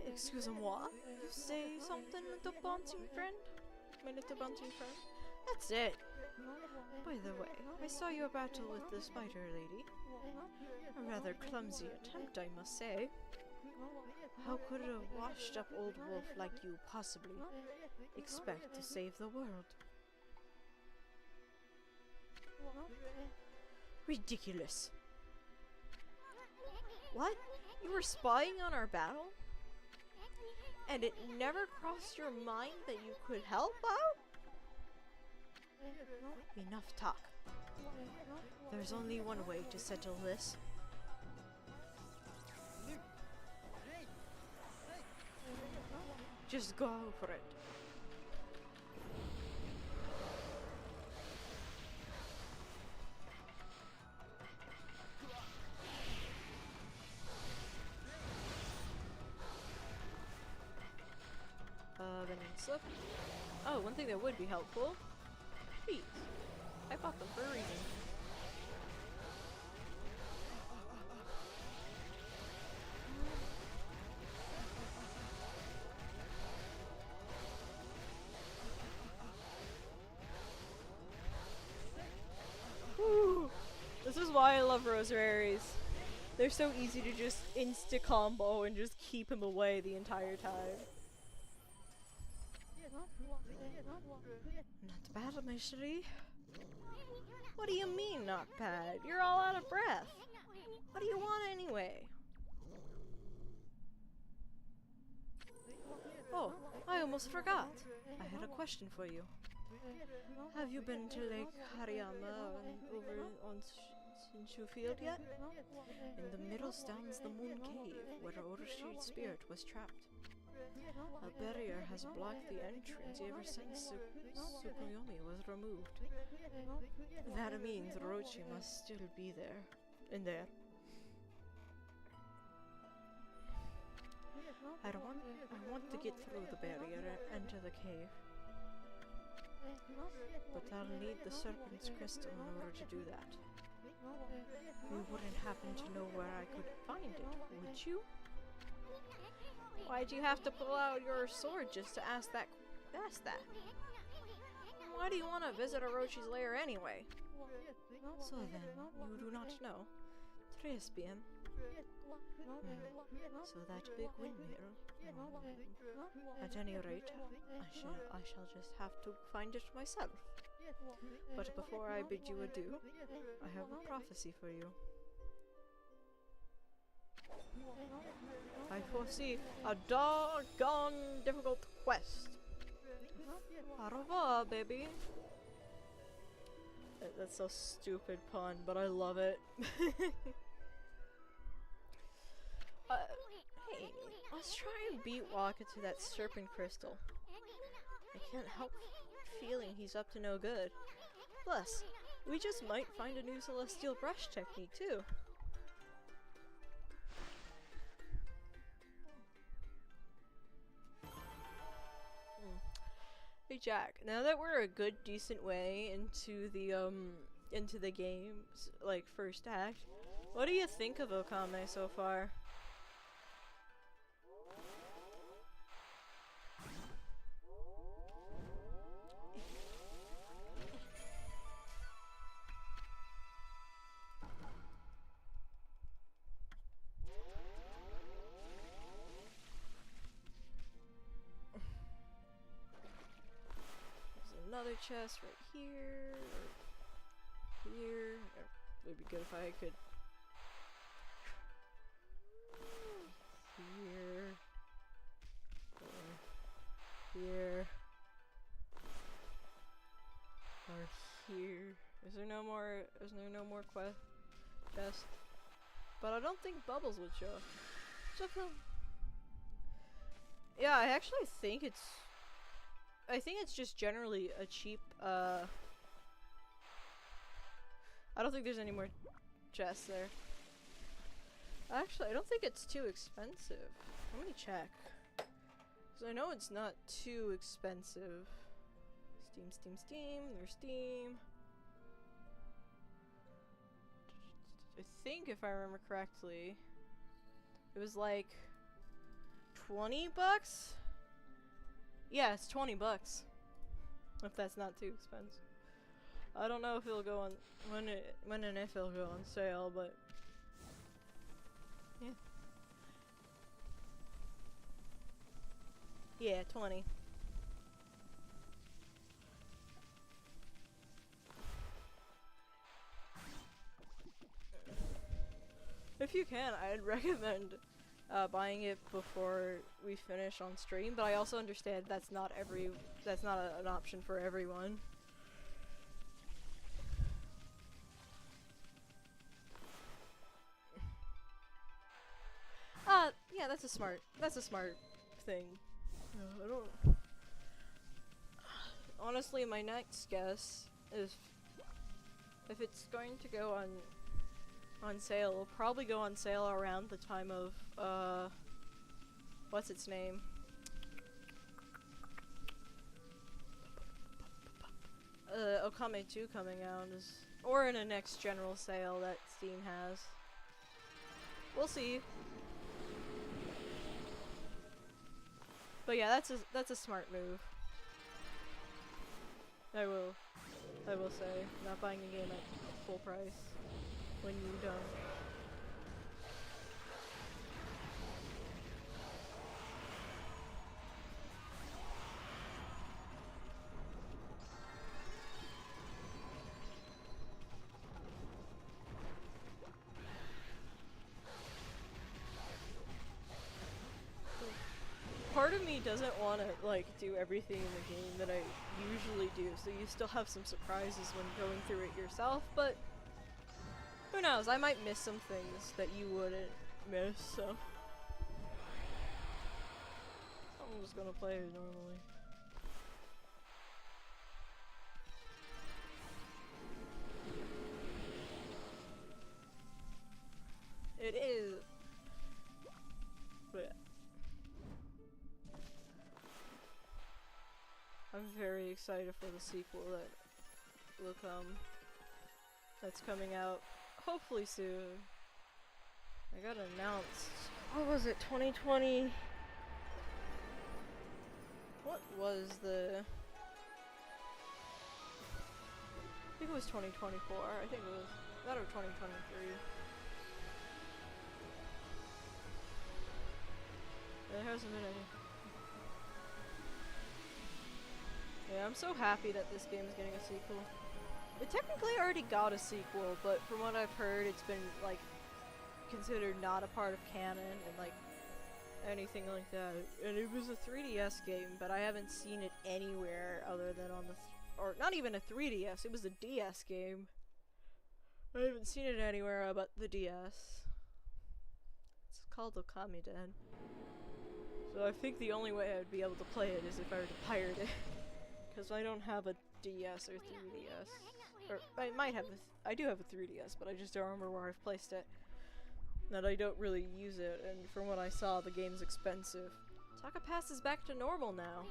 Excuse-moi, you say something, little bouncing friend? My little bouncing friend? That's it! By the way, I saw your battle with the spider lady. A rather clumsy attempt, I must say. How could a washed-up old wolf like you possibly expect to save the world? Ridiculous. What? You were spying on our battle? And it never crossed your mind that you could help out? Enough talk. There's only one way to settle this. Just go for it. Then slip. Oh, one thing that would be helpful. Please. I bought them for a reason. Woo! This is why I love Rosaries. They're so easy to just insta-combo and just keep him away the entire time. Not bad, my chérie. What do you mean, not bad? You're all out of breath. What do you want anyway? Oh, I almost forgot. I had a question for you. Have you been to Lake Hariyama over on Shinshu Field yet? In the middle stands the Moon Cave, where Oroshi's spirit was trapped. A barrier has blocked the entrance ever since Tsukuyomi was removed. That means Orochi must still be there. In there. I want to get through the barrier and enter the cave. But I'll need the Serpent's Crystal in order to do that. You wouldn't happen to know where I could find it, would you? Why'd you have to pull out your sword just to ask that? Why do you want to visit Orochi's lair anyway? So then, you do not know. Tres bien. So that big windmill. At any rate, I shall just have to find it myself. But before I bid you adieu, I have a prophecy for you. I foresee a doggone difficult quest. Au revoir, baby. That's a stupid pun, but I love it. Hey, let's try and beat Waka to that serpent crystal. I can't help feeling he's up to no good. Plus, we just might find a new celestial brush technique too. Hey Jack, now that we're a good decent way into the game's like first act, what do you think of Okami so far? Another chest right here. here. It would be good if I could. Here. Or here. Or here. Is there no more quest chest? But I don't think bubbles would show. Yeah, I actually think it's just generally a cheap, I don't think there's any more chests there. Actually, I don't think it's too expensive. Let me check. Because I know it's not too expensive. Steam. There's Steam. I think, if I remember correctly, it was like 20 bucks? Yeah, it's 20 bucks. If that's not too expensive. I don't know if it'll go on when and if it'll go on sale, but yeah. Yeah, 20. If you can, I'd recommend buying it before we finish on stream, but I also understand that's not an option for everyone. Yeah, that's a smart thing. I don't. Honestly, my next guess is if it's going to go on sale, it'll probably go on sale around the time of what's its name? Okami 2 coming out, or in a next general sale that Steam has. We'll see. But yeah, that's a smart move. I will say, not buying a game at full price when you don't. Part of me doesn't want to like do everything in the game that I usually do, so you still have some surprises when going through it yourself, but who knows, I might miss some things that you wouldn't miss, so I'm just gonna play it normally. It is, but I'm very excited for the sequel that will come. That's coming out hopefully soon. I got announced. What was it? 2020? What was the? I think it was 2024. I think it was that or 2023. There hasn't been any. Yeah, I'm so happy that this game is getting a sequel. It technically already got a sequel, but from what I've heard, it's been, like, considered not a part of canon and, like, anything like that. And it was a 3DS game, but I haven't seen it anywhere other than on the, or not even a 3DS, it was a DS game. I haven't seen it anywhere but the DS. It's called Okami Den. So I think the only way I would be able to play it is if I were to pirate it. Because I don't have a DS or 3DS. Or, I might have I do have a 3DS, but I just don't remember where I've placed it. That I don't really use it, and from what I saw, the game's expensive. Taka Pass is back to normal now.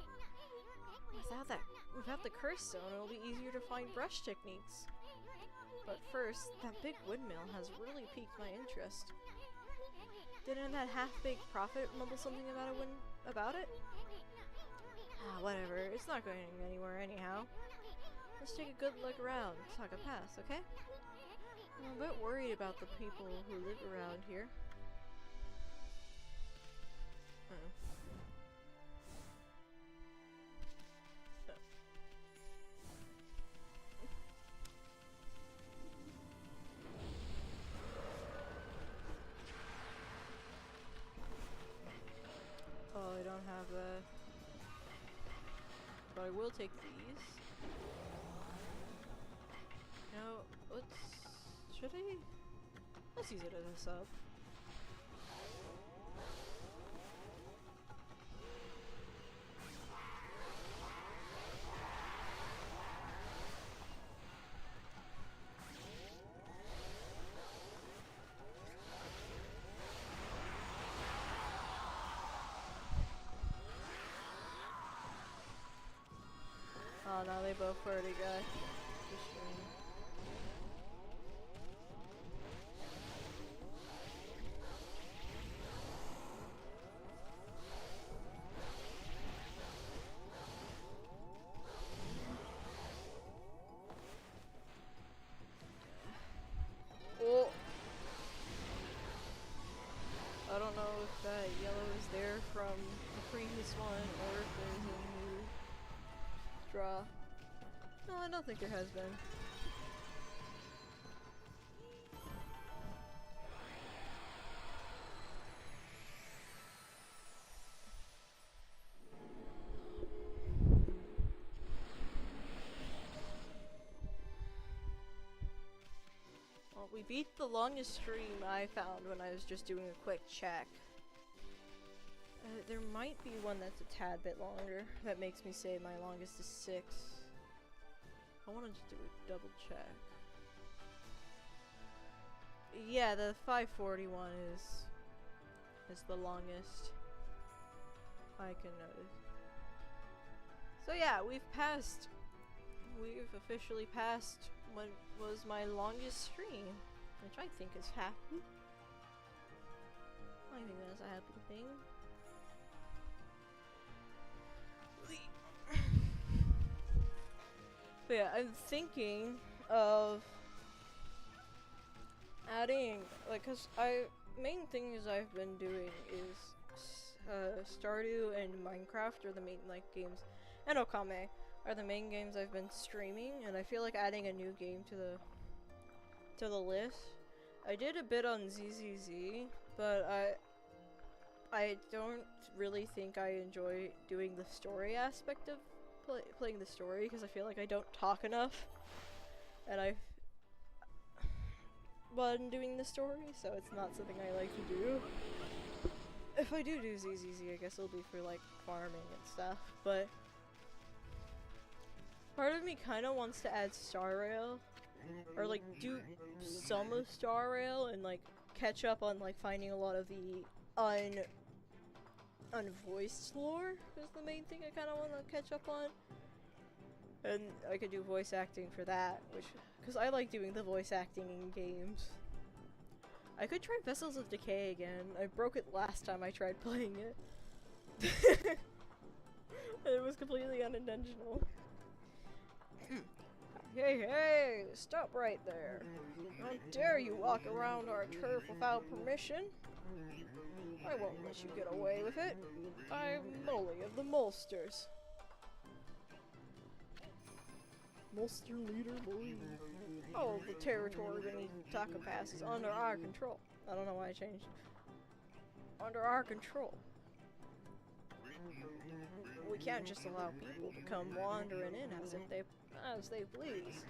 Without the curse zone, it'll be easier to find brush techniques. But first, that big windmill has really piqued my interest. Didn't that half-baked prophet mumble something about it? Ah, whatever. It's not going anywhere anyhow. Let's take a good look around. Taka Pass, okay? I'm a bit worried about the people who live around here. I will take these. Now, should I? Let's use it as a sub. Oh no, they both already got destroyed. Oh! I don't know if that yellow is there from the previous one or if there's a new draw. No, I don't think there has been. Well, we beat the longest stream I found when I was just doing a quick check. There might be one that's a tad bit longer. That makes me say my longest is 6. I wanted to do a double check. Yeah, the 541 is the longest I can notice. So yeah, we've officially passed what was my longest stream, which I think is happy. I think that's a happy thing. But yeah, I'm thinking of adding, like, cause main things I've been doing is Stardew and Minecraft are the main games, and Okami are the main games I've been streaming, and I feel like adding a new game to the list. I did a bit on ZZZ, but I don't really think I enjoy doing the story aspect of playing the story, because I feel like I don't talk enough, and when doing the story, so it's not something I like to do. If I do ZZZ, I guess it'll be for like farming and stuff, but part of me kind of wants to add Star Rail, or like do some of Star Rail and like catch up on like finding a lot of the unvoiced lore is the main thing I kind of want to catch up on. And I could do voice acting for that, because I like doing the voice acting in games. I could try Vessels of Decay again. I broke it last time I tried playing it. It was completely unintentional. Hey, stop right there. How dare you walk around our turf without permission? I won't let you get away with it. I'm Molly of the Molsters. Molster leader, boy. Oh, the territory beneath Taka Pass is under our control. I don't know why I changed. Under our control. We can't just allow people to come wandering in as they please.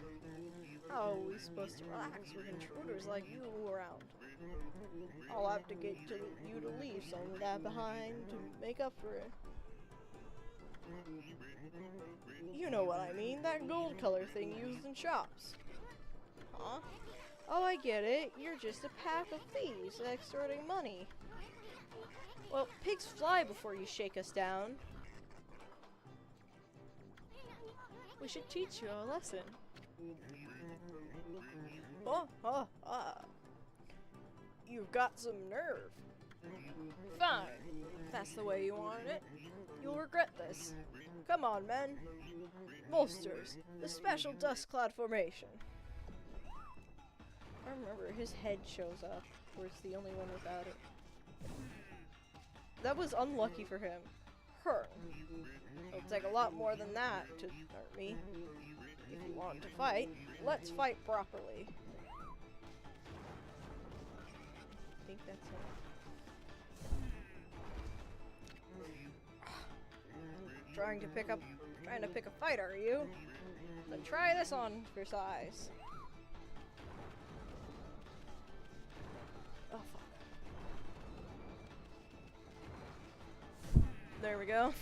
How are we supposed to relax with intruders like you around? I'll have to get you to leave some of that behind to make up for it. You know what I mean, that gold color thing used in shops. Huh? Oh, I get it. You're just a pack of thieves extorting money. Well, pigs fly before you shake us down. We should teach you a lesson. You've got some nerve. Fine. If that's the way you want it, you'll regret this. Come on, men. Molsters, the special dust cloud formation. I remember his head shows up, where it's the only one without it. That was unlucky for him. Her. It'll take a lot more than that to hurt me. If you want to fight, let's fight properly. I think that's it. Trying to pick a fight, are you? Then try this on for size. Oh fuck. There we go.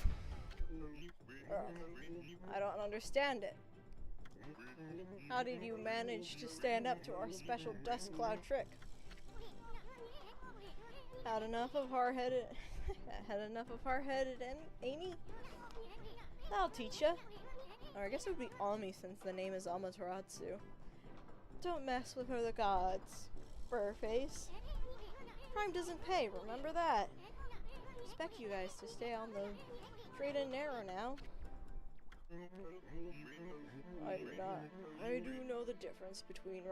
I don't understand it. How did you manage to stand up to our special dust cloud trick? Had enough of hard-headed Amy? I'll teach ya. Or I guess it would be Ami since the name is Amaterasu. Don't mess with her, the gods. Furface. Crime doesn't pay, remember that. Expect you guys to stay on the straight and narrow now. I do know the difference between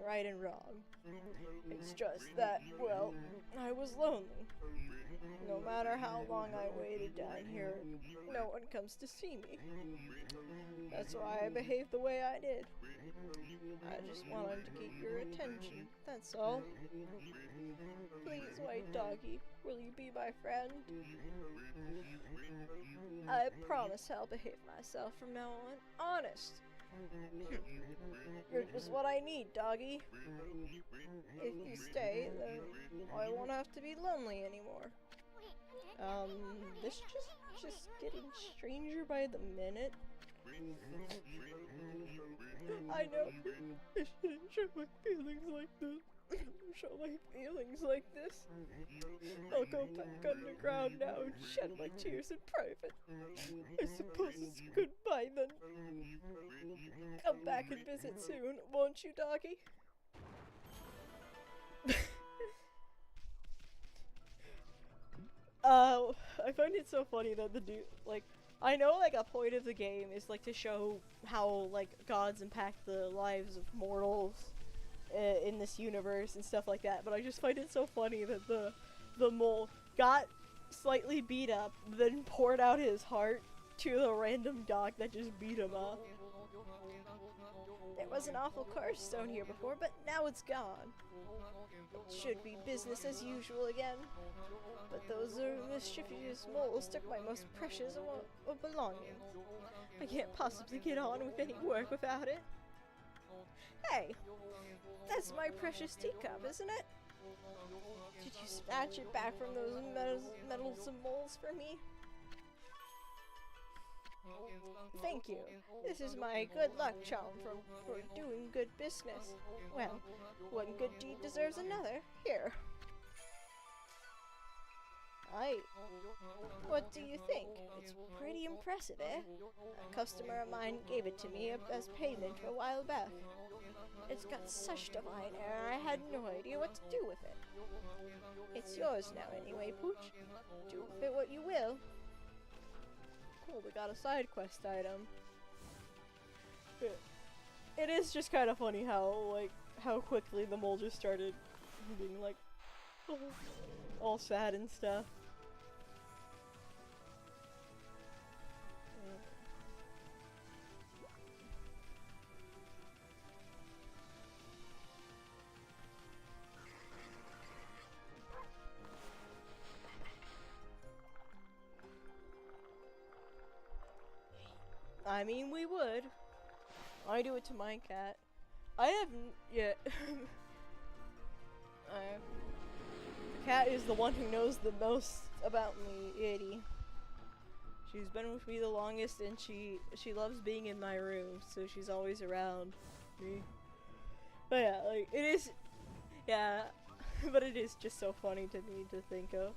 right and wrong. It's just that, well, I was lonely. No matter how long I waited down here, no one comes to see me. That's why I behaved the way I did. I just wanted to get your attention, that's all. Please, white doggy, will you be my friend? I promise I'll behave myself from now on. Honest. You're just what I need, doggy. If you stay, then I won't have to be lonely anymore. This just getting stranger by the minute. I know. I shouldn't show my feelings like this. I'll go back underground now and shed my tears in private. I suppose it's goodbye then. Come back and visit soon, won't you, doggy? I find it so funny that the dude, like, I know, like, a point of the game is, like, to show how, like, gods impact the lives of mortals in this universe and stuff like that, but I just find it so funny that the mole got slightly beat up, then poured out his heart to the random dog that just beat him up. There was an awful curse stone here before, but now it's gone. It should be business as usual again. But those mischievous moles took my most precious of belongings. I can't possibly get on with any work without it. Hey! That's my precious teacup, isn't it? Did you snatch it back from those meddlesome moles for me? Thank you. This is my good luck charm for doing good business. Well, one good deed deserves another. Here. What do you think? It's pretty impressive, eh? A customer of mine gave it to me as payment a while back. It's got such divine air, I had no idea what to do with it. It's yours now anyway, Pooch. Do with it what you will. Cool, we got a side quest item. It is just kind of funny how quickly the mole just started being like, all sad and stuff. I mean, we would. I do it to my cat. I haven't yet. The cat is the one who knows the most about me, Eddie. She's been with me the longest, and she loves being in my room, so she's always around me. But yeah, like, it is, yeah, but it is just so funny to me to think of.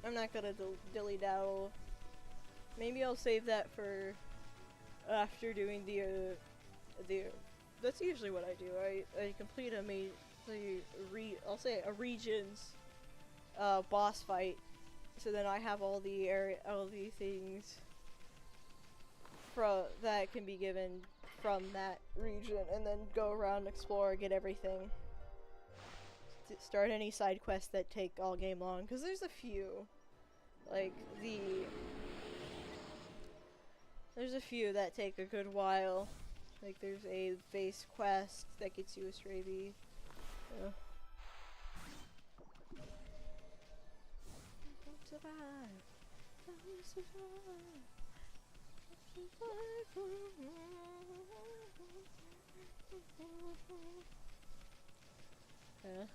I'm not gonna dilly-daddle. Maybe I'll save that for after doing the that's usually what I do. I complete I'll say a region's boss fight, so then I have all the things that can be given from that region, and then go around, explore, get everything. Start any side quests that take all game long, because there's a few. Like, there's a few that take a good while. Like, there's a base quest that gets you a stray bee. survive. Yeah.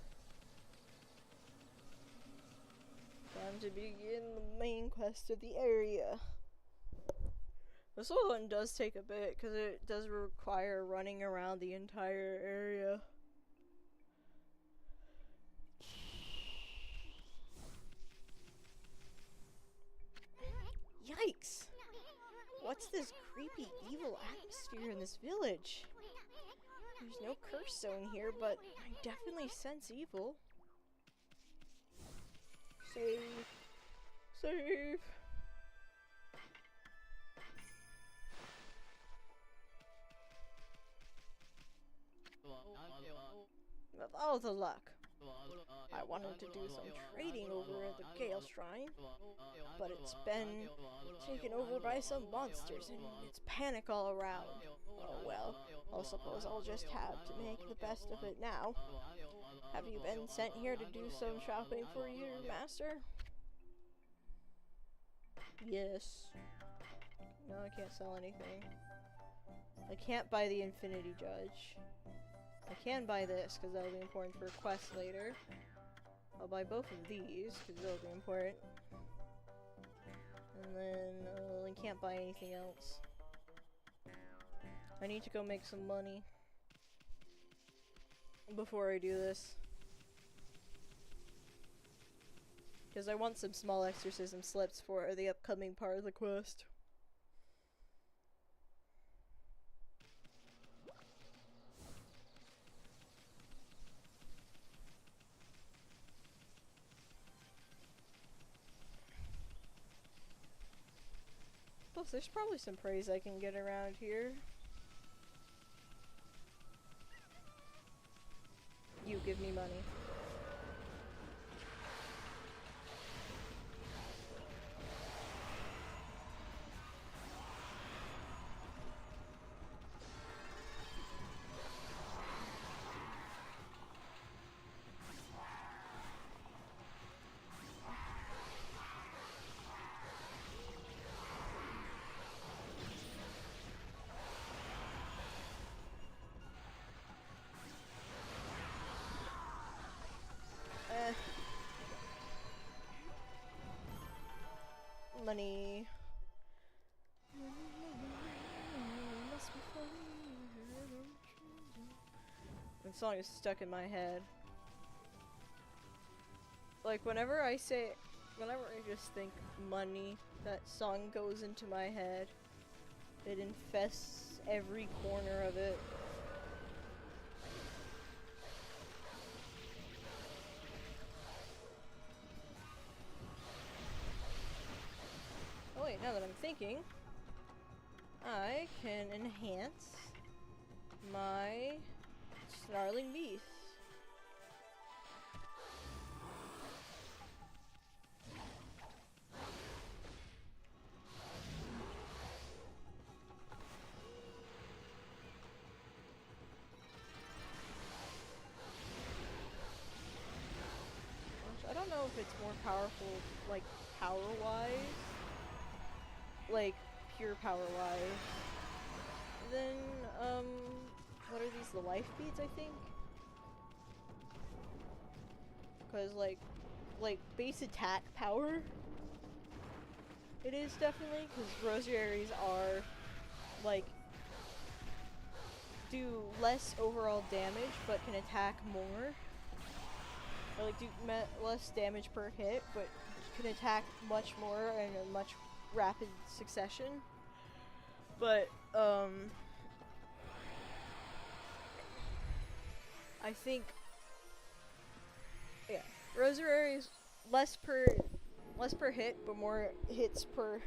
Time to begin the main quest of the area. This one does take a bit because it does require running around the entire area. Yikes! What's this creepy, evil atmosphere in this village? There's no curse zone here, but I definitely sense evil. Save. Save. With all the luck. I wanted to do some trading over at the Gale Shrine, but it's been taken over by some monsters and it's panic all around. Oh well, I suppose I'll just have to make the best of it now. Have you been sent here to do some shopping for your master? Yes. No, I can't sell anything. I can't buy the Infinity Judge. I can buy this, because that'll be important for a quest later. I'll buy both of these, because they'll be important. And then, I can't buy anything else. I need to go make some money before I do this. Because I want some small exorcism slips for the upcoming part of the quest. Plus, there's probably some praise I can get around here. You give me money. Money. The song is stuck in my head. Like, whenever I just think money, that song goes into my head. It infests every corner of it. Oh wait, now that I'm thinking, I can enhance my snarling beast. Which I don't know if it's more powerful, like, power-wise. Like, pure power-wise. Then, what are these, the life beads, I think? Because, like, base attack power, it is definitely, because rosaries are, like, do less overall damage, but can attack more. Or, like, do less damage per hit, but can attack much more in a much rapid succession. But I think, yeah, Rosary is less per hit, but more hits per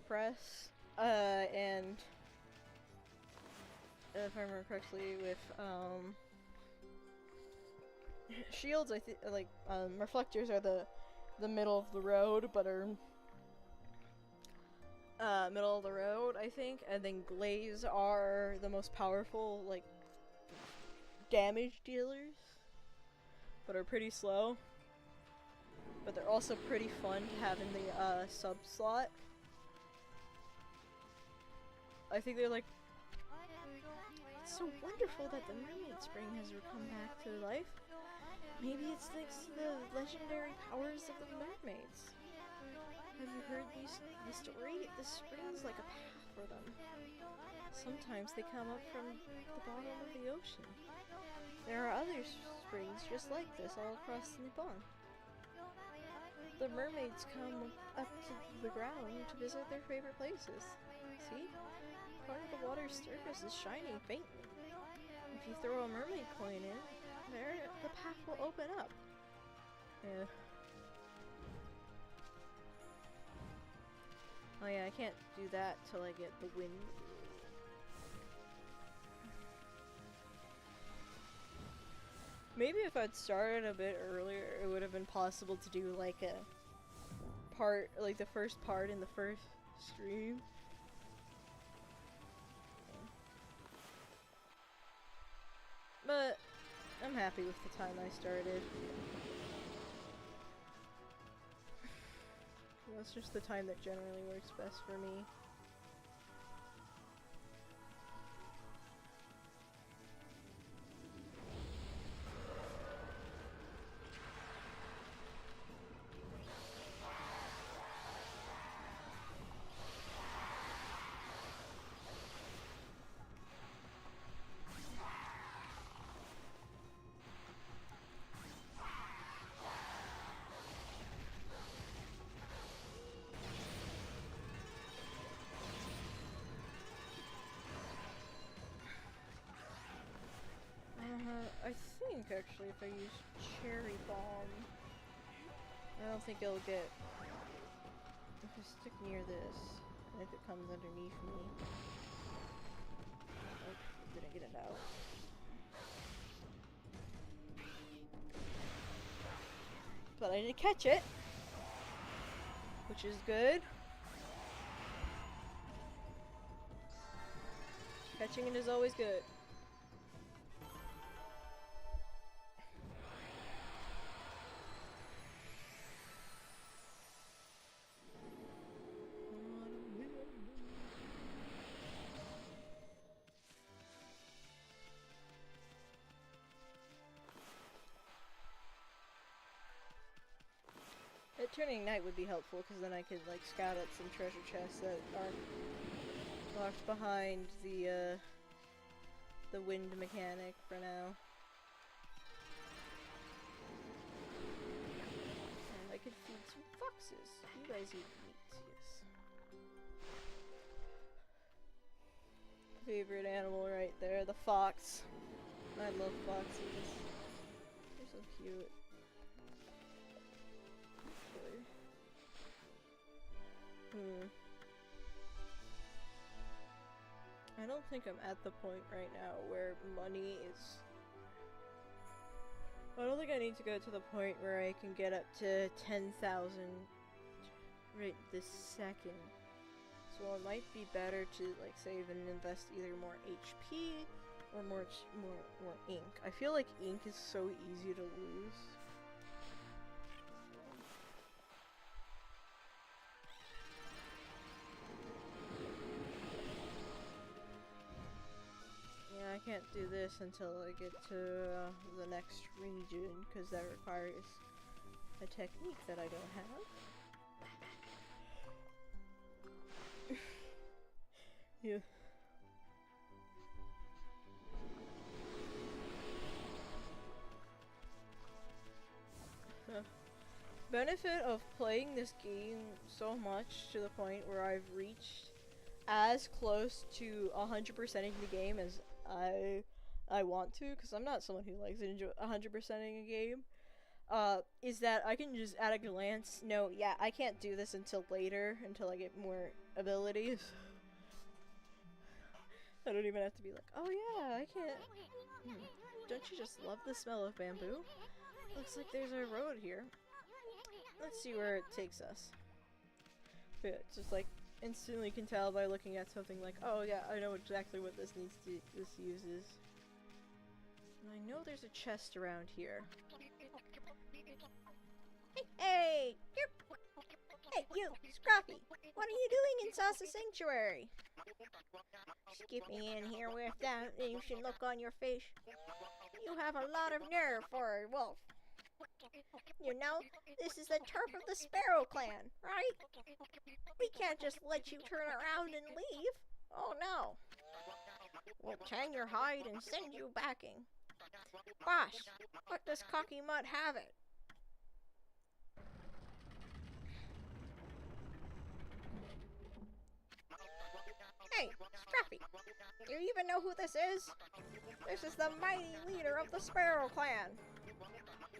press. And if I remember correctly, with shields, I think reflectors are the middle of the road, but are middle of the road, I think, and then glaze are the most powerful, like, damage dealers, but are pretty slow. but they're also pretty fun to have in the sub slot. I think they're like, it's so wonderful that the mermaid spring has come back to life. Maybe it's thanks to the legendary powers of the mermaids. Have you heard the story? The spring is like a path for them. Sometimes they come up from the bottom of the ocean. There are other springs just like this all across Nippon. The mermaids come up to the ground to visit their favorite places. See? Part of the water's surface is shining faintly. If you throw a mermaid coin in, there the path will open up. Yeah. Oh yeah, I can't do that till I get the wind. Maybe if I'd started a bit earlier, it would have been possible to do like a part, like the first part in the first stream. But I'm happy with the time I started. That's just the time that generally works best for me. I think actually if I use Cherry Bomb, I don't think it'll get, if I stick near this, and if it comes underneath me. Oh, didn't get it out. But I did catch it, which is good. Catching it is always good. Turning night would be helpful because then I could like scout out some treasure chests that are locked behind the wind mechanic for now. And I could feed some foxes. You guys eat meat, yes. Favorite animal right there, the fox. I love foxes. They're so cute. I don't think I'm at the point right now where money is... I don't think I need to go to the point where I can get up to 10,000 right this second. So it might be better to like save and invest either more HP or more ink. I feel like ink is so easy to lose. I can't do this until I get to the next region, because that requires a technique that I don't have. Yeah. Benefit of playing this game so much to the point where I've reached as close to 100%ing the game as I want to, because I'm not someone who likes to enjoy 100%ing a game, is that I can just at a glance know, yeah, I can't do this until later, until I get more abilities. I don't even have to be like, oh yeah, I can't. Don't you just love the smell of bamboo? Looks like there's a road here. Let's see where it takes us. But yeah, it's just like, instantly can tell by looking at something like, oh yeah, I know exactly what this uses. And I know there's a chest around here. Hey! Hey, you! Scruffy! What are you doing in Sasa Sanctuary? Skipping in here with that ancient look on your face. You have a lot of nerve for a wolf. You know, this is the turf of the Sparrow clan, right? We can't just let you turn around and leave. Oh no. We'll tang your hide and send you packing. Boss, let this cocky mutt have it. Hey, Scruffy, do you even know who this is? This is the mighty leader of the Sparrow clan.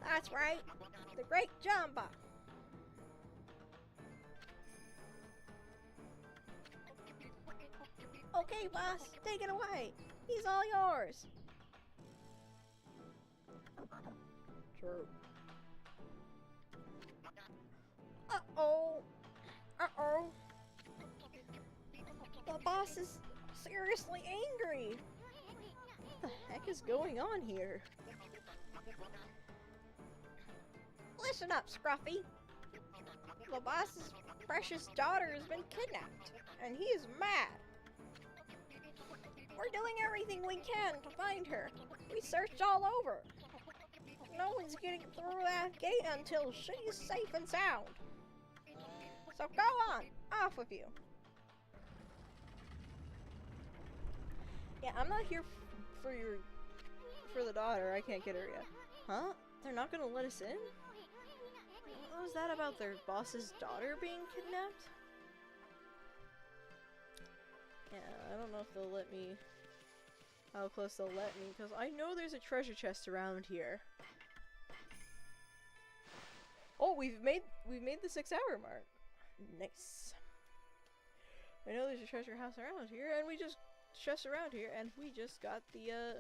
That's right, the Great Jamba. Okay, boss, take it away. He's all yours. True. Uh-oh. Uh-oh. The boss is seriously angry. What the heck is going on here? Listen up, Scruffy. The boss's precious daughter has been kidnapped, and he is mad. We're doing everything we can to find her. We searched all over. No one's getting through that gate until she's safe and sound. So go on, off with you. Yeah, I'm not here for the daughter. I can't get her yet. Huh? They're not gonna let us in? What was that about their boss's daughter being kidnapped? Yeah, I don't know if they'll let me... how close they'll let me, because I know there's a treasure chest around here. Oh, we've made the 6-hour mark. Nice. I know there's a treasure house around here, and we just chests around here, and we just got the yeah,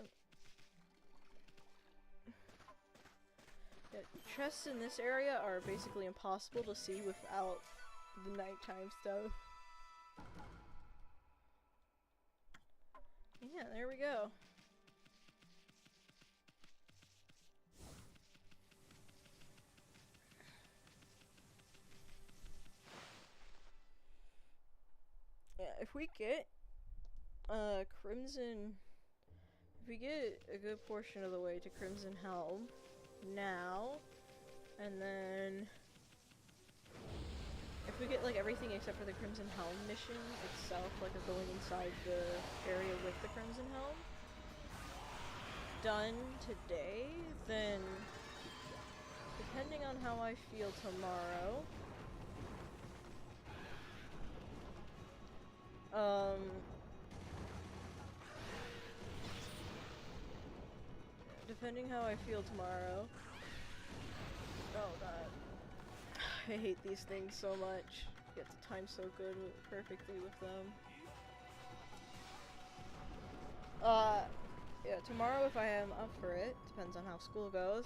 chests in this area are basically impossible to see without the nighttime stuff. Yeah, there we go. Yeah, if we get Crimson, if we get a good portion of the way to Crimson Helm now, and then if we get like everything except for the Crimson Helm mission itself, like going inside the area with the Crimson Helm done today, then depending on how I feel tomorrow, depending how I feel tomorrow. Oh god. I hate these things so much. Get to time so good perfectly with them. Yeah, tomorrow if I am up for it, depends on how school goes.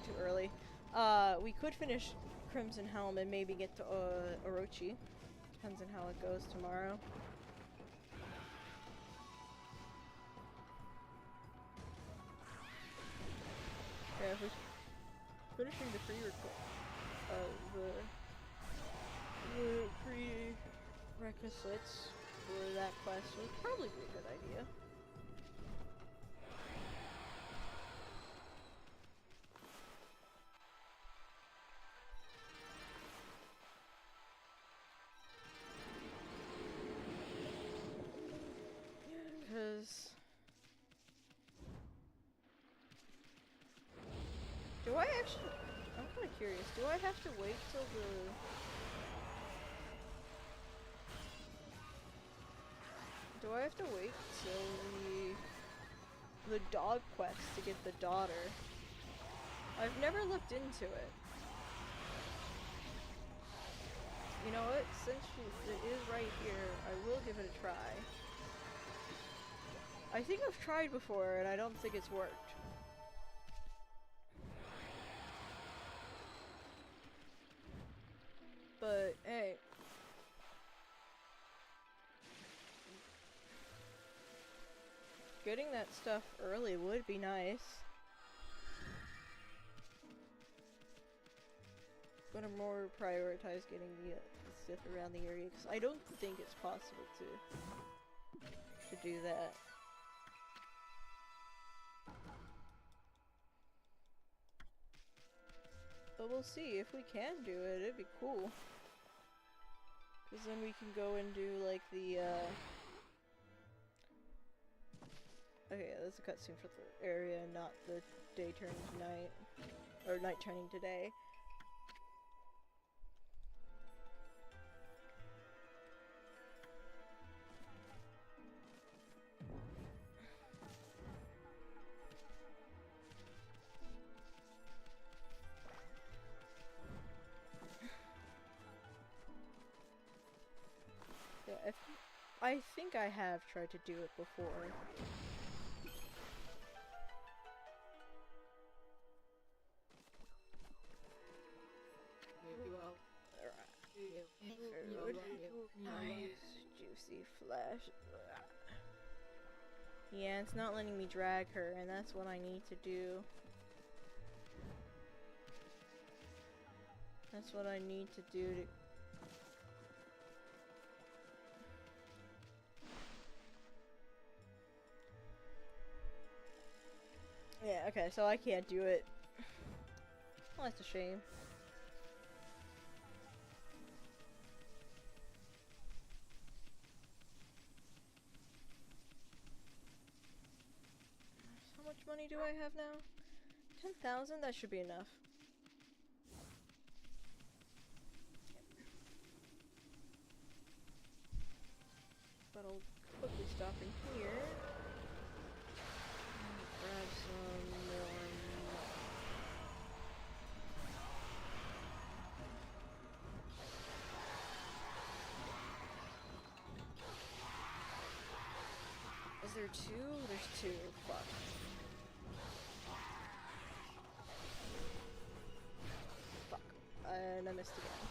Too early. We could finish Crimson Helm and maybe get to Orochi. Depends on how it goes tomorrow. Yeah, if we're finishing the prerequisites for that quest would probably be a good idea. Because do I actually? I'm kind of curious. Do I have to wait till Do I have to wait till the dog quest to get the daughter? I've never looked into it. You know what? Since it is right here, I will give it a try. I think I've tried before, and I don't think it's worked. But, hey, getting that stuff early would be nice. But I'm more prioritize getting the stuff around the area because I don't think it's possible to do that. But we'll see if we can do it. It'd be cool. Because then we can go and do like the okay, that's a cutscene for the area, not the day turning to night. Or night turning to day. Yeah, I think I have tried to do it before. Nice, juicy flesh. Yeah, it's not letting me drag her, and that's what I need to do. That's what I need to do to... Yeah, okay, so I can't do it. Well, that's a shame. How much money do I have now? 10,000? That should be enough. But I'll quickly stop in here. And grab some more money. Is there two? There's two. Fuck. Fuck. And I missed again.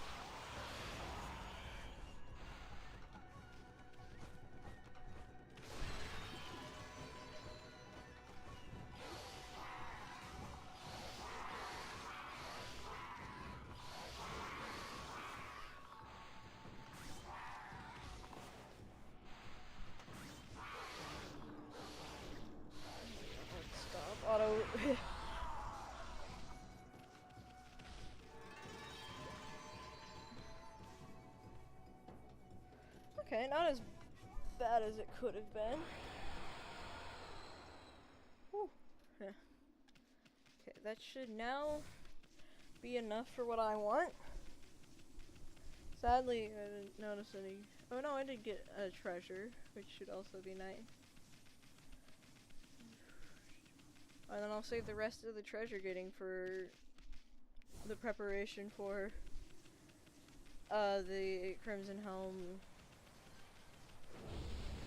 Auto. Okay, not as bad as it could have been. Whew. Yeah. Okay, that should now be enough for what I want. Sadly, I didn't notice any. Oh no, I did get a treasure, which should also be nice. And then I'll save the rest of the treasure getting for the preparation for the Crimson Helm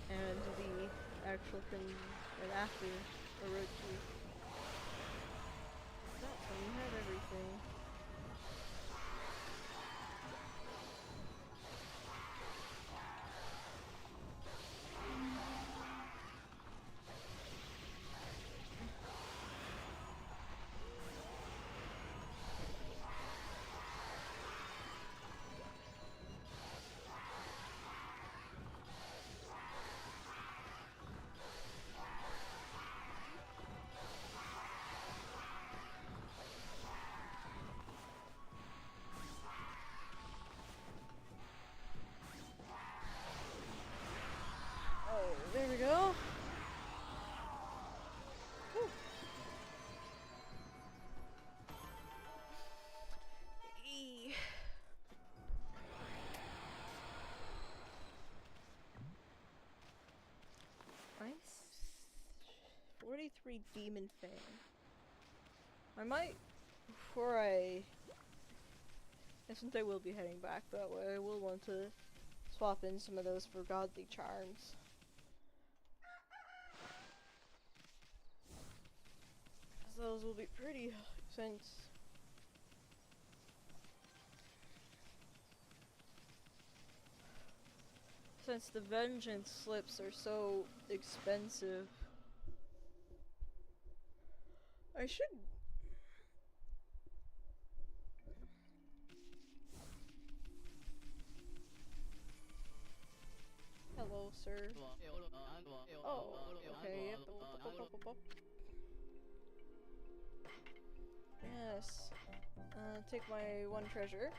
and the actual and after Orochi. That's when you have everything. There we go. Whew. Nice. 43 Demon Fang. I might, before since I will be heading back that way, I will want to swap in some of those for godly charms. Those will be pretty since the vengeance slips are so expensive. I should. Hello, sir. Oh, okay, yep. Yes. Take my one treasure.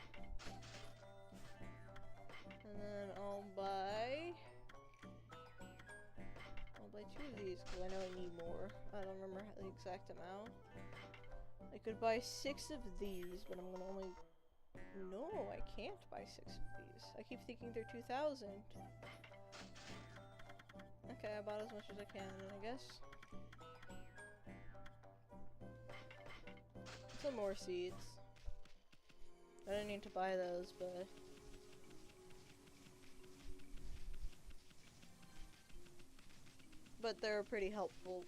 And then I'll buy 2 of these, because I know I need more. I don't remember the exact amount. I could buy 6 of these, but I'm gonna only... No, I can't buy 6 of these. I keep thinking they're 2,000. Okay, I bought as much as I can, I guess. Some more seeds. I didn't need to buy those, but... But they're pretty helpful.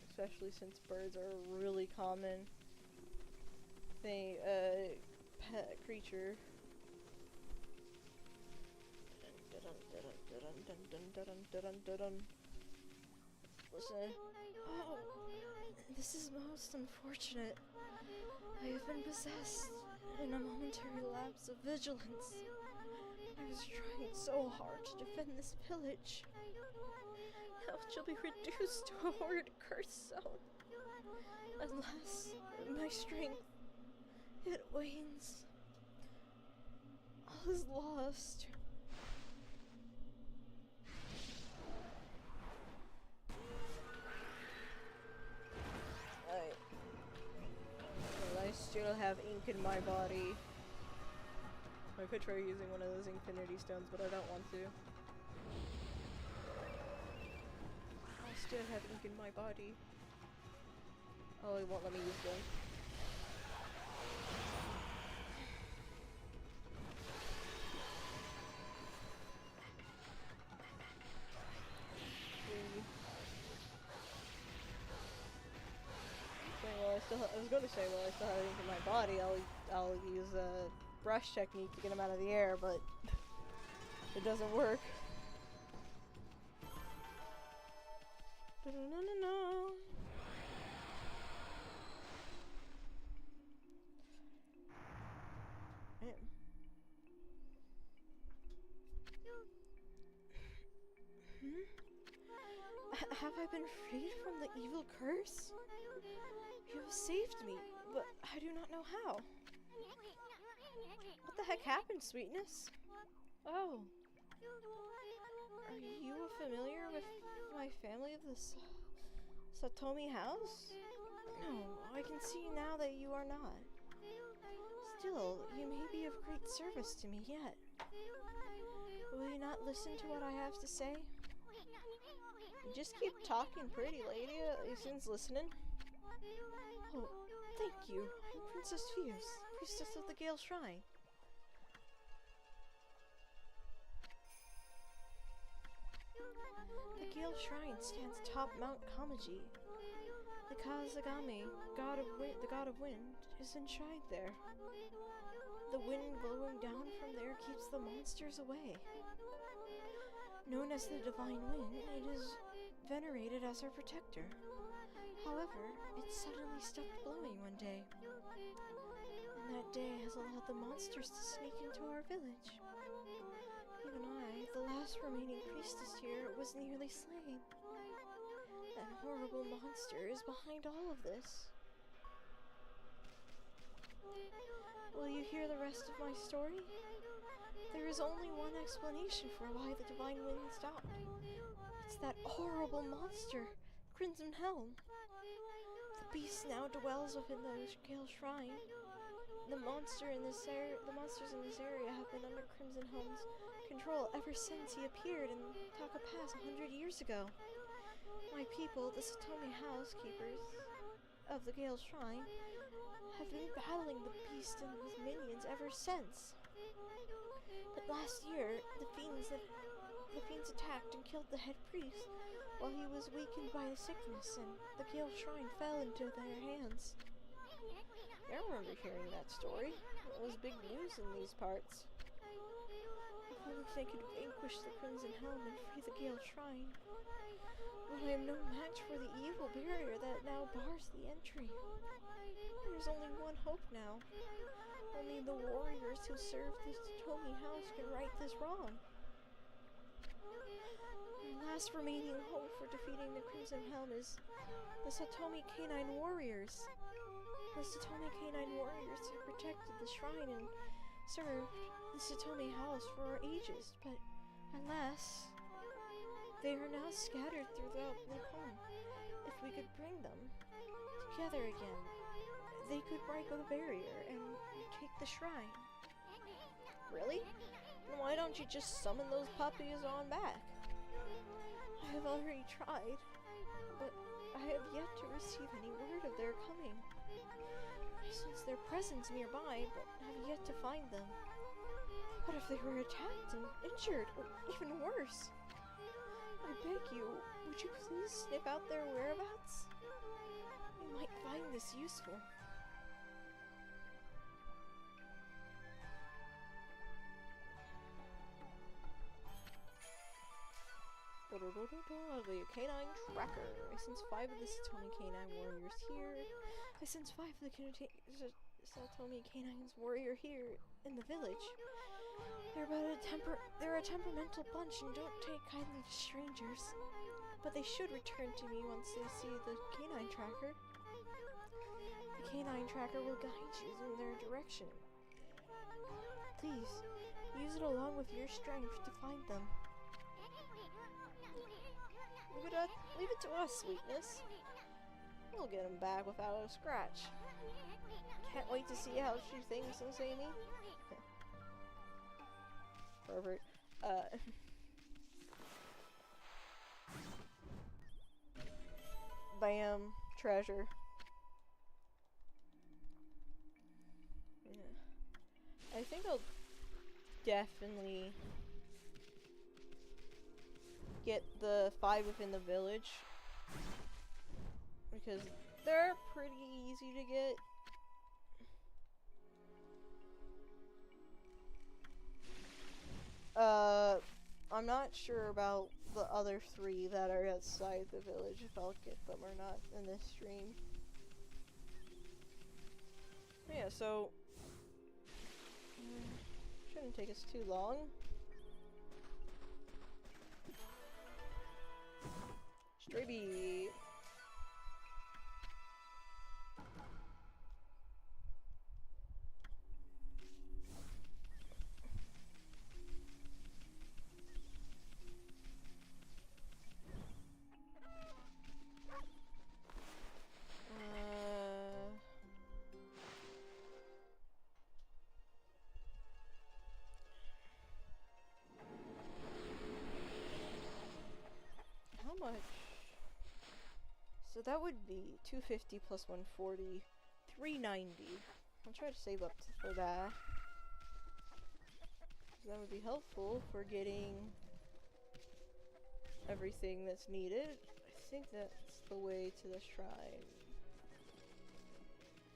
Especially since birds are a really common thing, pet creature. Listen. Oh, this is most unfortunate. I have been possessed in a momentary lapse of vigilance. I was trying so hard to defend this village. Now it shall be reduced to a horrid curse zone. Unless my strength, it wanes. All is lost. I still have ink in my body. I could try using one of those infinity stones, but I don't want to. I still have ink in my body. Oh, it won't let me use them. I was going to say, well, I still have ink in my body. I'll use a brush technique to get them out of the air, but it doesn't work. No. Have I been freed from the evil curse? You have saved me, but I do not know how. What the heck happened, sweetness? Oh. Are you familiar with my family of the Satomi house? No, I can see now that you are not. Still, you may be of great service to me yet. Will you not listen to what I have to say? You just keep talking, pretty lady. Sin's listening. Oh, thank you. I'm Princess Fuse, priestess of the Gale Shrine. The Gale Shrine stands atop Mount Kamaji. The Kazagami, the god of wind, is enshrined there. The wind blowing down from there keeps the monsters away. Known as the Divine Wind, it is venerated as our protector. However, it suddenly stopped blowing one day. And that day has allowed the monsters to sneak into our village. Even I, the last remaining priestess here, was nearly slain. That horrible monster is behind all of this. Will you hear the rest of my story? There is only one explanation for why the Divine Wind stopped. It's that horrible monster, Crimson Helm. The beast now dwells within the Gale Shrine. The monsters in this area have been under Crimson Helm's control ever since he appeared in Taka Pass 100 years ago. My people, the Satomi housekeepers of the Gale Shrine, have been battling the beast and his minions ever since. But last year, the fiends attacked and killed the head priest while he was weakened by the sickness, and the Gale Shrine fell into their hands. I remember hearing that story. It was big news in these parts. If only they could vanquish the Crimson Helm and free the Gale Shrine. But I am no match for the evil barrier that now bars the entry. There's only one hope now. Only the warriors who serve the Satomi house can right this wrong. The last remaining hope for defeating the Crimson Helm is the Satomi Canine Warriors. The Satomi Canine Warriors have protected the shrine and served the Satomi house for ages, but alas, they are now scattered throughout Nippon. If we could bring them together again, they could break the barrier and take the shrine. Really? Then why don't you just summon those puppies on back? I have already tried, but I have yet to receive any word of their coming. I sense their presence nearby, but have yet to find them. What if they were attacked and injured, or even worse? I beg you, would you please sniff out their whereabouts? You might find this useful. The Canine Tracker. I sense 5 of the Satomi Canine Warriors here. I sense 5 of the Satomi Canine's warrior here in the village. They're a temperamental bunch and don't take kindly to strangers. But they should return to me once they see the Canine Tracker. The Canine Tracker will guide you in their direction. Please, use it along with your strength to find them. Leave it to us, Sweetness. We'll get him back without a scratch. Can't wait to see how she thinks of Amy. Perfect. Bam. Treasure. Yeah. I think I'll definitely get the 5 within the village, because they're pretty easy to get. I'm not sure about the other 3 that are outside the village, if I'll get them or not in this stream. Yeah, so shouldn't take us too long. Stray bee. How much? So that would be 250 plus 140, 390. I'll try to save up for that. That would be helpful for getting everything that's needed. I think that's the way to the shrine.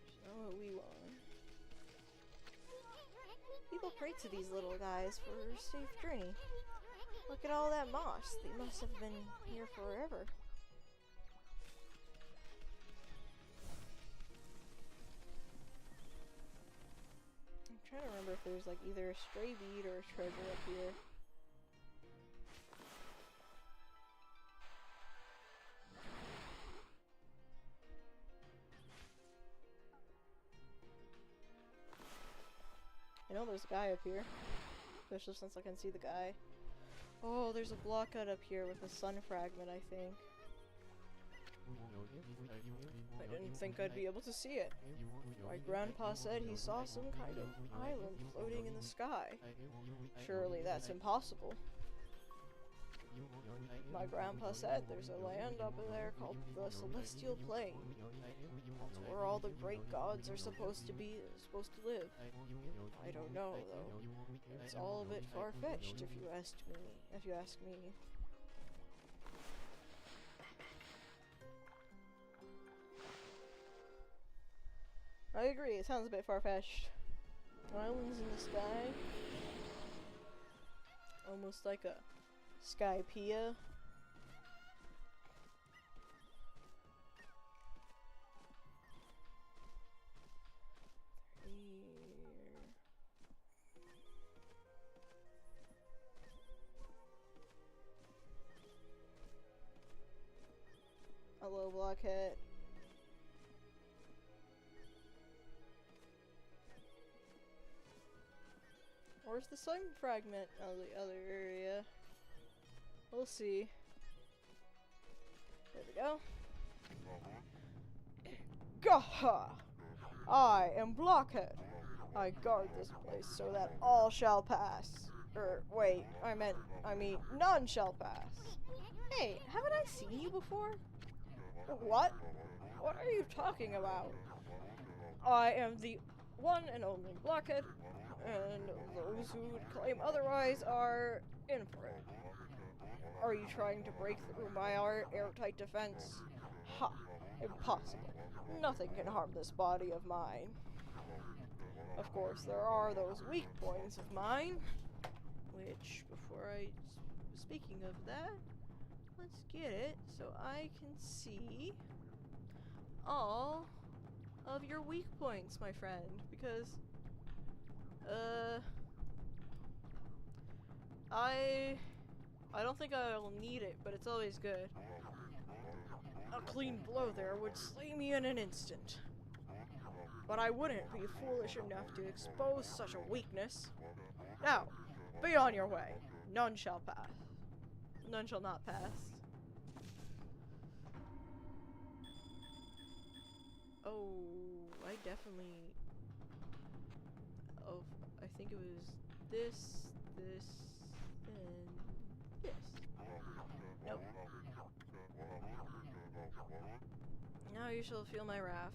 That's not what we want. People pray to these little guys for a safe journey. Look at all that moss. They must have been here forever. I'm trying to remember if there's like either a stray bead or a treasure up here. I know there's a guy up here, especially since I can see the guy. Oh, there's a block cut up here with a sun fragment, I think. I didn't think I'd be able to see it. My grandpa said he saw some kind of island floating in the sky. Surely that's impossible. My grandpa said there's a land up there called the Celestial Plain. That's where all the great gods are supposed to live. I don't know, though. It's all a bit far-fetched if you ask me. I agree, it sounds a bit far-fetched. Islands in the sky. Almost like a Skypea. Hello, Blockhead. Where's the sun fragment? Oh, the other area. We'll see. There we go. Gaha! I am Blockhead. I guard this place so that all shall pass. Wait, I mean, none shall pass. Hey, haven't I seen you before? What? What are you talking about? I am the one and only Blockhead, and those who would claim otherwise are in for it. Are you trying to break through my airtight defense? Ha! Impossible. Nothing can harm this body of mine. Of course, there are those weak points of mine, which, speaking of that, let's get it so I can see all of your weak points, my friend, because, I don't think I'll need it, but it's always good. A clean blow there would slay me in an instant. But I wouldn't be foolish enough to expose such a weakness. Now, be on your way. None shall pass. None shall not pass. Oh, I definitely... Oh, I think it was this, and this. Nope. Now you shall feel my wrath.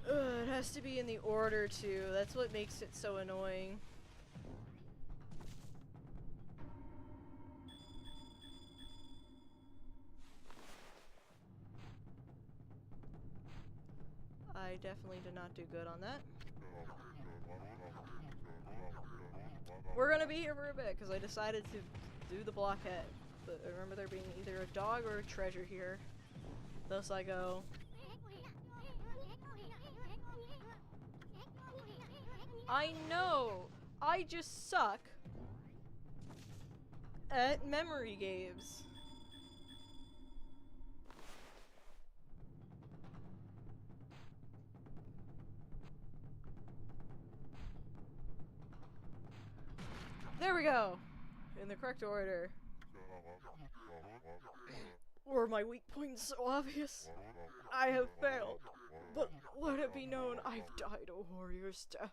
It has to be in the order, too. That's what makes it so annoying. I definitely did not do good on that. We're gonna be here for a bit, because I decided to do the blockhead. But I remember there being either a dog or a treasure here. Thus I go. I know! I just suck at memory games. There we go! In the correct order. Were my weak points so obvious? I have failed, but let it be known I've died a warrior's death.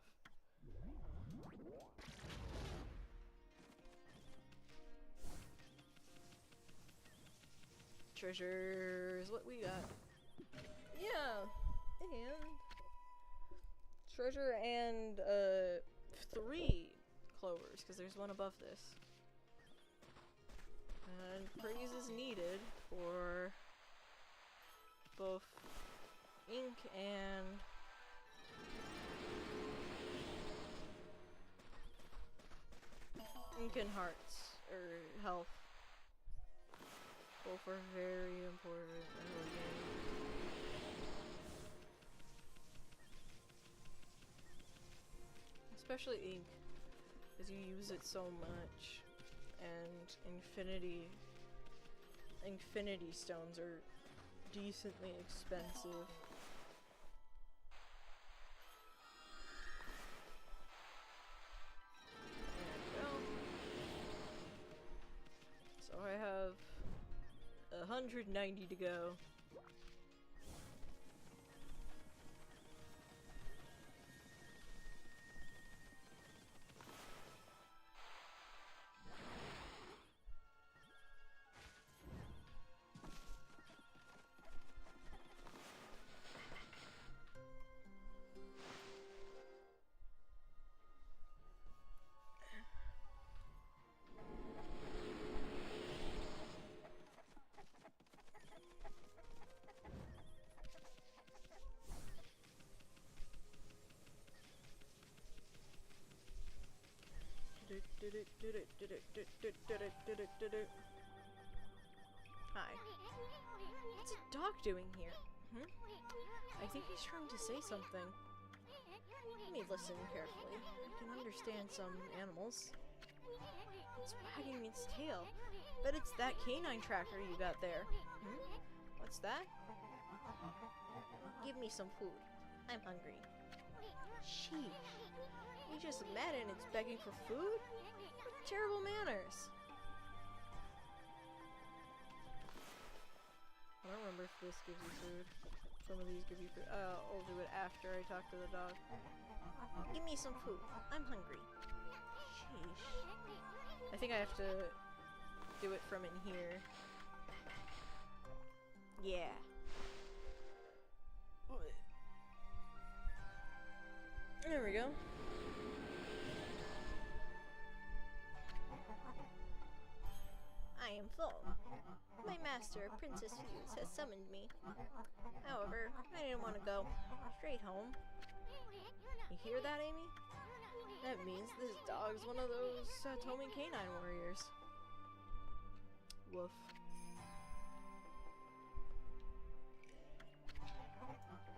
Treasures, what we got? Yeah, and treasure and 3 clovers, because there's one above this. And praise is needed for both ink and hearts, or health. Both are very important in the game. Especially ink, because you use it so much. And infinity stones are decently expensive. There we go. So I have 190 to go. Hi. What's a dog doing here? I think he's trying to say something. Let me listen carefully. I can understand some animals. It's wagging its tail. But it's that canine tracker you got there. What's that? Give me some food. I'm hungry. Sheesh. We just met and it's begging for food? What terrible manners. I don't remember if this gives you food. Some of these give you food. I'll do it after I talk to the dog. Give me some food. I'm hungry. Sheesh. I think I have to do it from in here. Yeah. There we go. I am full. My master, Princess Fuse, has summoned me. However, I didn't want to go straight home. You hear that, Amy? That means this dog's one of those Satomi canine warriors. Woof.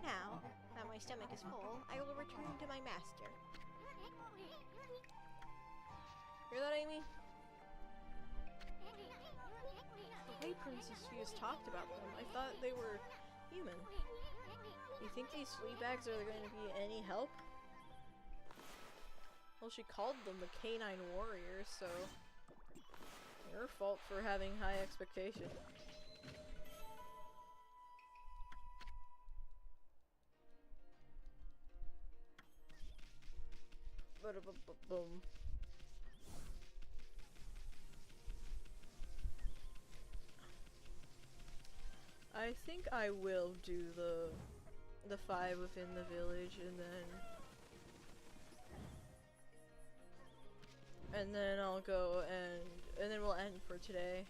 Now that my stomach is full, I will return to my master. Hear that, Amy? The way Princess Fuse talked about them, I thought they were human. You think these flea bags are going to be any help? Well, she called them the Canine Warriors, so your fault for having high expectations. Boom. I think I will do the 5 within the village and then I'll go and then we'll end for today.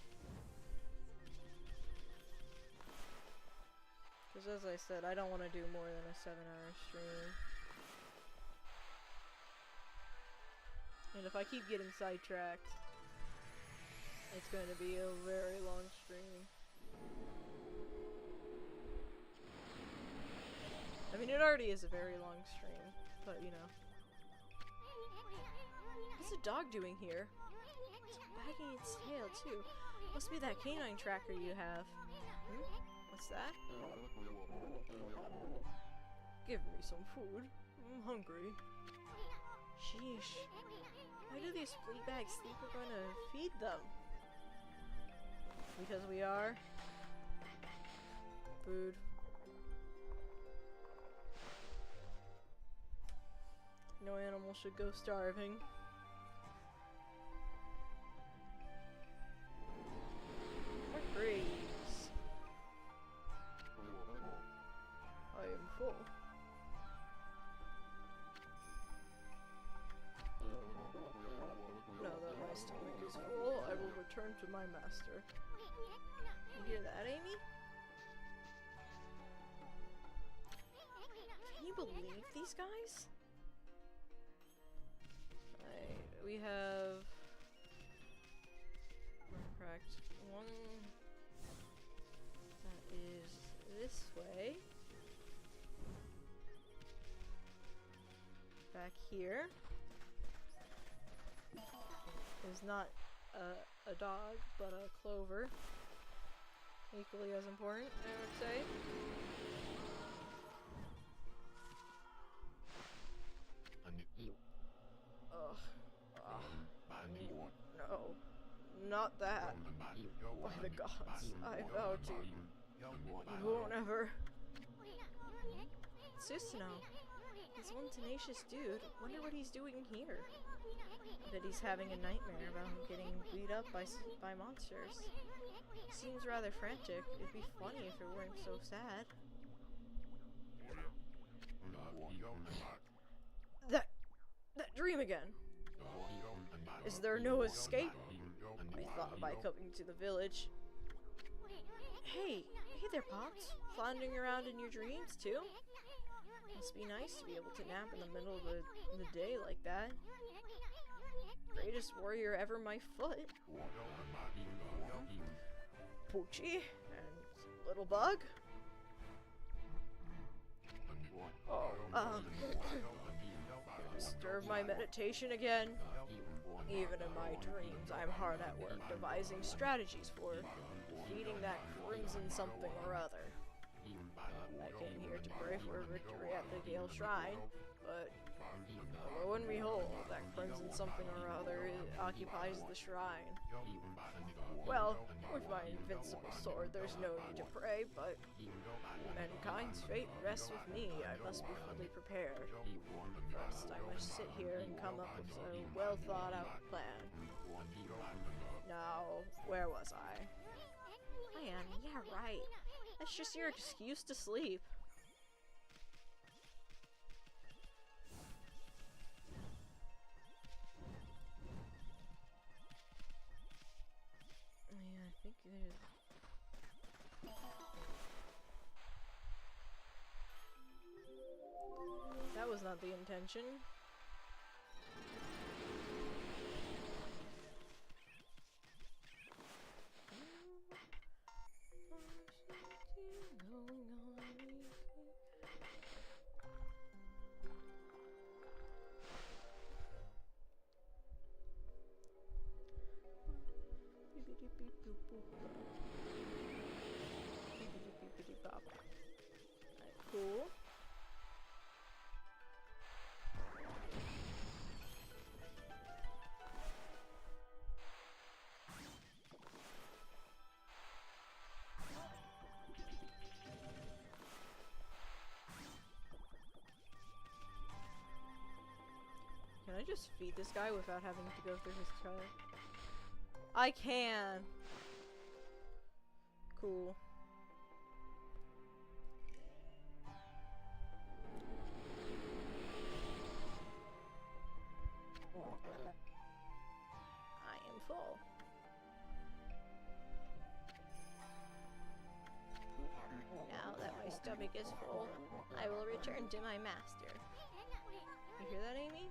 Because as I said, I don't want to do more than a 7-hour stream. And if I keep getting sidetracked, it's going to be a very long stream. I mean, it already is a very long stream, but you know. What's a dog doing here? It's wagging its tail, too. Must be that canine tracker you have. What's that? Give me some food. I'm hungry. Sheesh. Why do these flea bags think we're gonna feed them? Because we are? Food. No animal should go starving. More graves. I am full. Now that my stomach is full, I will return to my master. You hear that, Amy? Can you believe these guys? We have correct one that is this way. Back here is not a dog, but a clover. Equally as important, I would say. Ugh. No, not that. By the gods, I vow to you. You won't ever. Susanoo. He's one tenacious dude. Wonder what he's doing here. That he's having a nightmare about him getting beat up by monsters. Seems rather frantic. It'd be funny if it weren't so sad. That dream again. Is there no escape? I thought by coming to the village. Hey there, Pops. Floundering around in your dreams too? Must be nice to be able to nap in the middle of the day like that. greatest warrior ever my foot. Poochie and Little Bug. Oh, disturb my meditation again. Even in my dreams, I'm hard at work devising strategies for defeating that crimson something or other. I came here to pray for victory at the Gale Shrine, but lo and behold, that crimson something or other occupies the shrine. Well, with my invincible sword, there's no need to pray, but mankind's fate rests with me. I must be fully prepared. First, I must sit here and come up with a well-thought-out plan. Now, where was I? Man, yeah, right. That's just your excuse to sleep. Yeah, I think there's... That was not the intention. Cool. Can I just feed this guy without having to go through his cut? I can! Cool. I am full. Now that my stomach is full, I will return to my master. You hear that, Amy?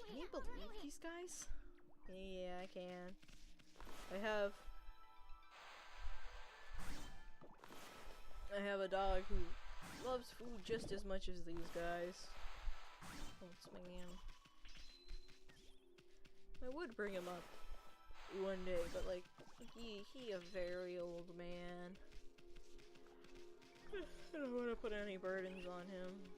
Can you believe these guys? Yeah, I can. I have a dog who loves food just as much as these guys. That's man. I would bring him up one day, but like, he a very old man. I don't want to put any burdens on him.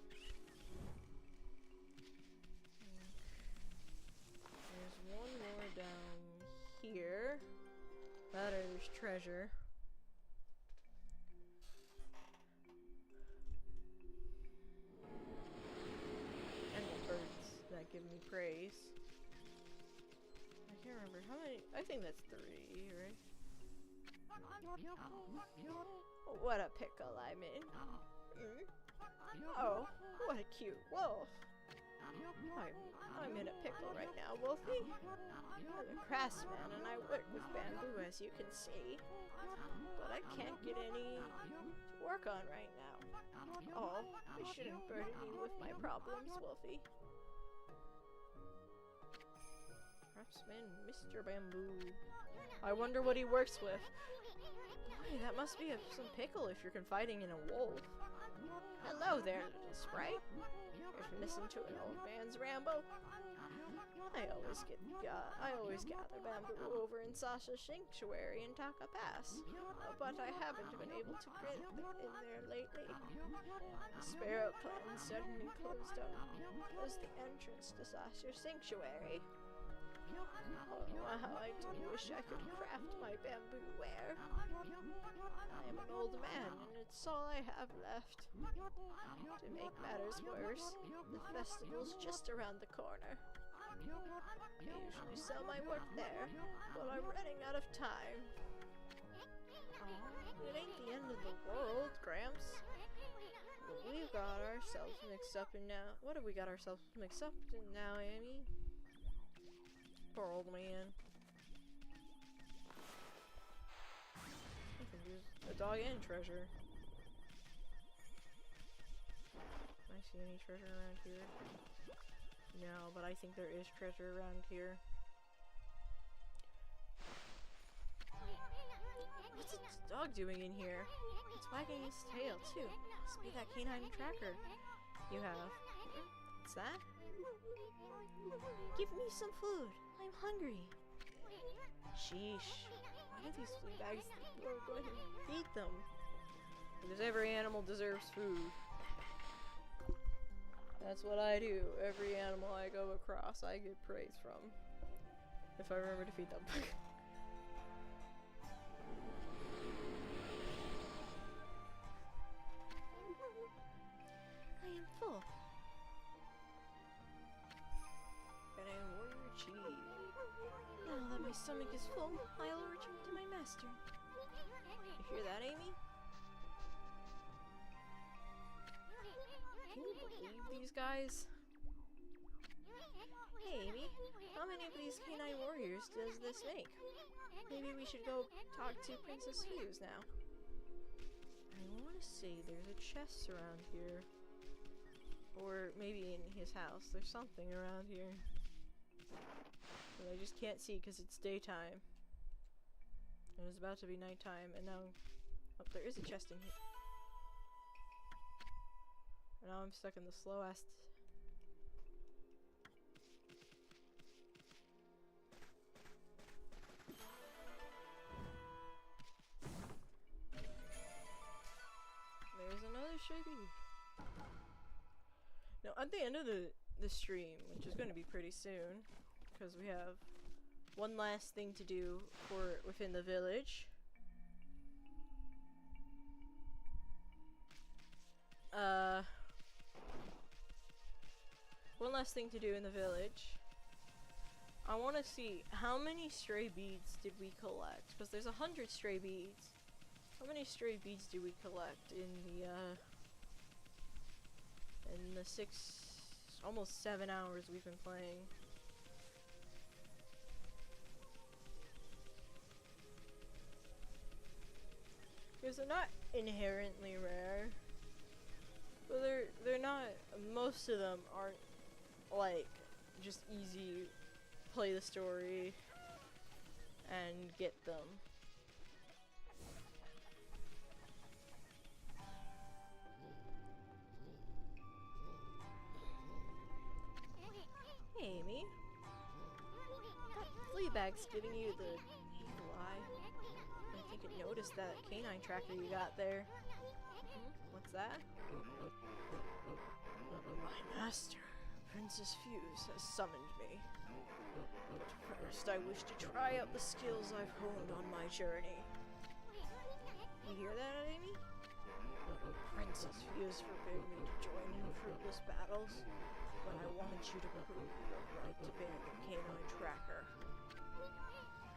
There's one more down here. There's treasure. And the birds that give me praise. I can't remember how many. I think that's 3, right? What a pickle I'm in. Oh, what a cute wolf. I'm in a pickle right now, Wolfie. I'm a craftsman and I work with bamboo, as you can see. But I can't get any to work on right now. Oh, I shouldn't burden you with my problems, Wolfie. Craftsman Mr. Bamboo. I wonder what he works with. Boy, that must be some pickle if you're confiding in a wolf. Hello there, little sprite. You've listened to an old man's ramble. I always gather bamboo over in Sasha's sanctuary in Taka Pass, but I haven't been able to get in there lately. The Sparrow clan suddenly closed the entrance to Sasha's sanctuary. Oh, how I do wish I could craft my bamboo ware. I am an old man, and it's all I have left. To make matters worse, the festival's just around the corner. I usually sell my work there, but I'm running out of time. It ain't the end of the world, Gramps. We've got ourselves mixed up in now. What have we got ourselves mixed up in now, Amy? Poor old man. I think there's a dog and treasure. I I see any treasure around here? No, but I think there is treasure around here. What's its dog doing in here? It's wagging its tail, too. Must be that canine tracker you have. What's that? Give me some food. I'm hungry. Sheesh. Why do these flea bags think we're going to feed them? Because every animal deserves food. That's what I do. Every animal I go across, I get praise from. If I remember to feed them. I am full. And I warrior cheese. Now that my stomach is full, I'll return to my master. You hear that, Amy? Can you believe these guys? Hey, Amy. How many of these canine warriors does this make? Maybe we should go talk to Princess Fuse now. I want to say there's a chest around here. Or maybe in his house. There's something around here. But I just can't see because it's daytime. It was about to be nighttime, and now... Oh, there is a chest in here. And now I'm stuck in the slow-ass... There's another shaggy. Now, at the end of the stream, which is going to be pretty soon, because we have one last thing to do for within the village. One last thing to do in the village. I want to see how many stray beads did we collect, because there's 100 stray beads. How many stray beads do we collect in the 6, almost 7 hours we've been playing? Because they're not inherently rare, but they're not. Most of them aren't like just easy. Play the story and get them. Hey, Amy. That flea bag's giving you the evil eye. I think it noticed that canine tracker you got there. What's that? My master, Princess Fuse, has summoned me. But first, I wish to try out the skills I've honed on my journey. You hear that, Amy? Princess Fuse forbade me to join in fruitless battles, but I want you to prove your right to bear the canine tracker.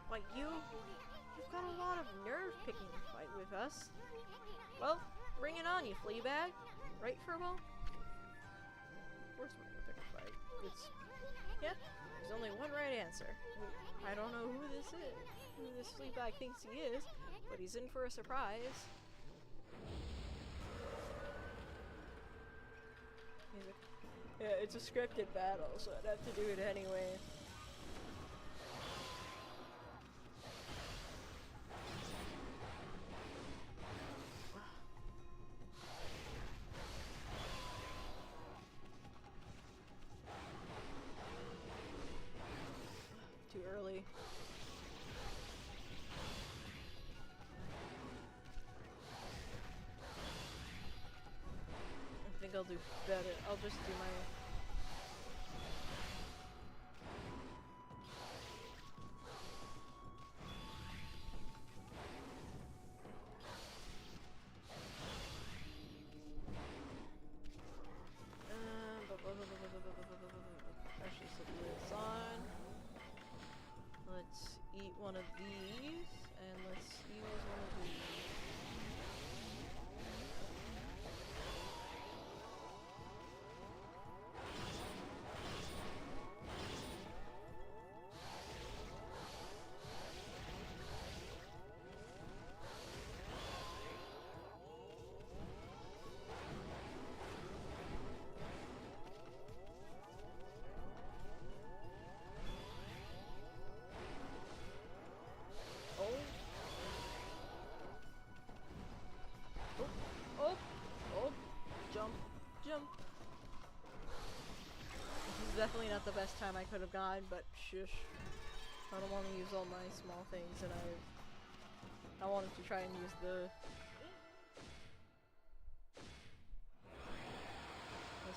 But you've got a lot of nerve picking to fight with us. Well, bring it on, you flea bag. Right, Furball? Of course we're gonna pick a fight. Yeah, there's only one right answer. I don't know who this is, who this flea bag thinks he is, but he's in for a surprise. Yeah, it's a scripted battle, so I'd have to do it anyway. Too early. I think I'll do better. I'll just do my... Actually, so this on. Let's eat one of these, and let's use one of these. definitely not the best time I could have gone, but shush. I don't want to use all my small things, and I wanted to try and use the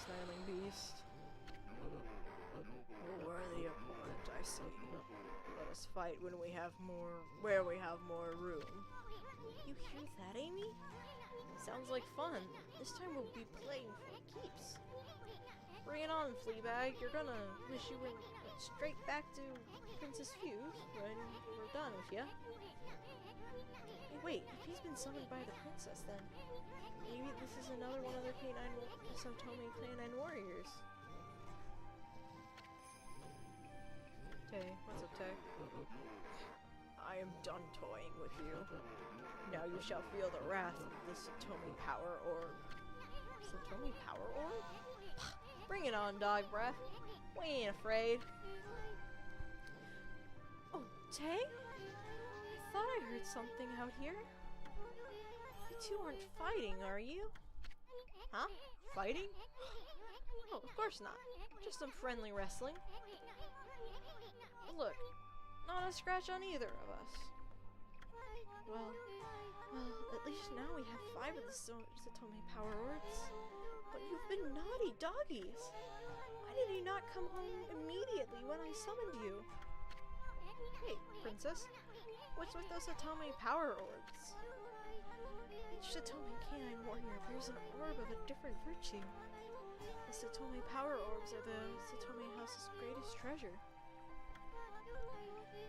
Snaring Beast. A worthy opponent, I say. Let us fight when we have more, where we have more room. You hear that, Amy? Sounds like fun. This time we'll be playing for keeps. Bring it on, Fleabag. You're gonna wish you went straight back to Princess Fuse when we're done with ya. Hey, wait, if he's been summoned by the princess, then maybe this is another one of the Sotome Canine Warriors. Tay, what's up, Tay? I am done toying with you. Now you shall feel the wrath of the Sotome Power Orb. Sotome Power Orb? Bring it on, dog breath. We ain't afraid. Oh, Tay? I thought I heard something out here. You two aren't fighting, are you? Huh? Fighting? Oh, of course not. Just some friendly wrestling. Look, not a scratch on either of us. Well, at least now we have 5 of the Sotome Power Orbs. But you've been naughty doggies. Why did you not come home immediately when I summoned you? Hey, Princess, what's with those Sotome Power Orbs? Each Sotome Canine Warrior bears an orb of a different virtue. The Sotome Power Orbs are the Sotome House's greatest treasure.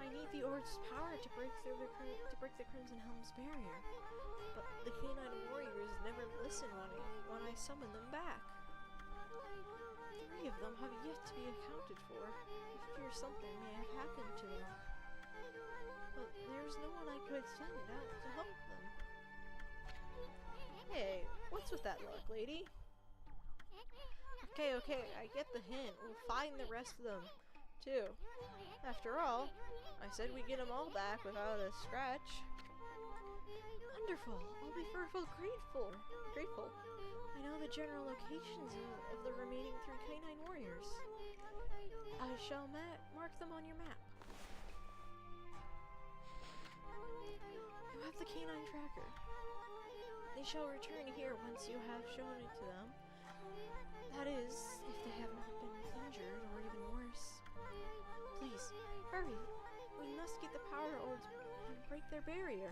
I need the orb's power to break through the Crimson Helm's barrier, but the Canine Warriors never listen when I summon them back. 3 of them have yet to be accounted for. I fear something may have happened to them. But there's no one I could send out to help them. Hey, what's with that look, lady? Okay, I get the hint. We'll find the rest of them, too. After all, I said we'd get them all back without a scratch. Wonderful! I'll be forever grateful. I know the general locations of the remaining 3 Canine Warriors. I shall mark them on your map. You have the Canine Tracker. They shall return here once you have shown it to them. That is, if they have not been injured or even worse. Please, hurry. We must get the power orbs and break their barrier.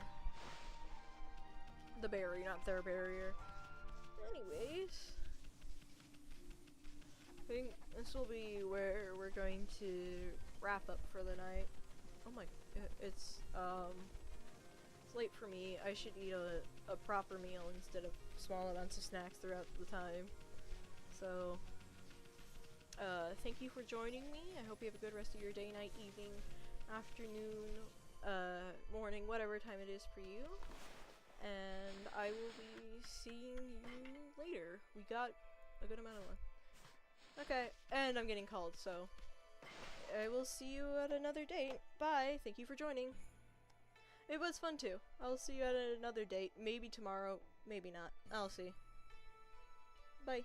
The barrier, not their barrier. Anyways, I think this will be where we're going to wrap up for the night. Oh my, it's late for me. I should eat a proper meal instead of small amounts of snacks throughout the time. So, thank you for joining me. I hope you have a good rest of your day, night, evening, afternoon, morning, whatever time it is for you. And I will be seeing you later. We got a good amount of one. Okay, and I'm getting called, so I will see you at another date. Bye. Thank you for joining. It was fun too. I'll see you at another date. Maybe tomorrow, maybe not. I'll see. Bye.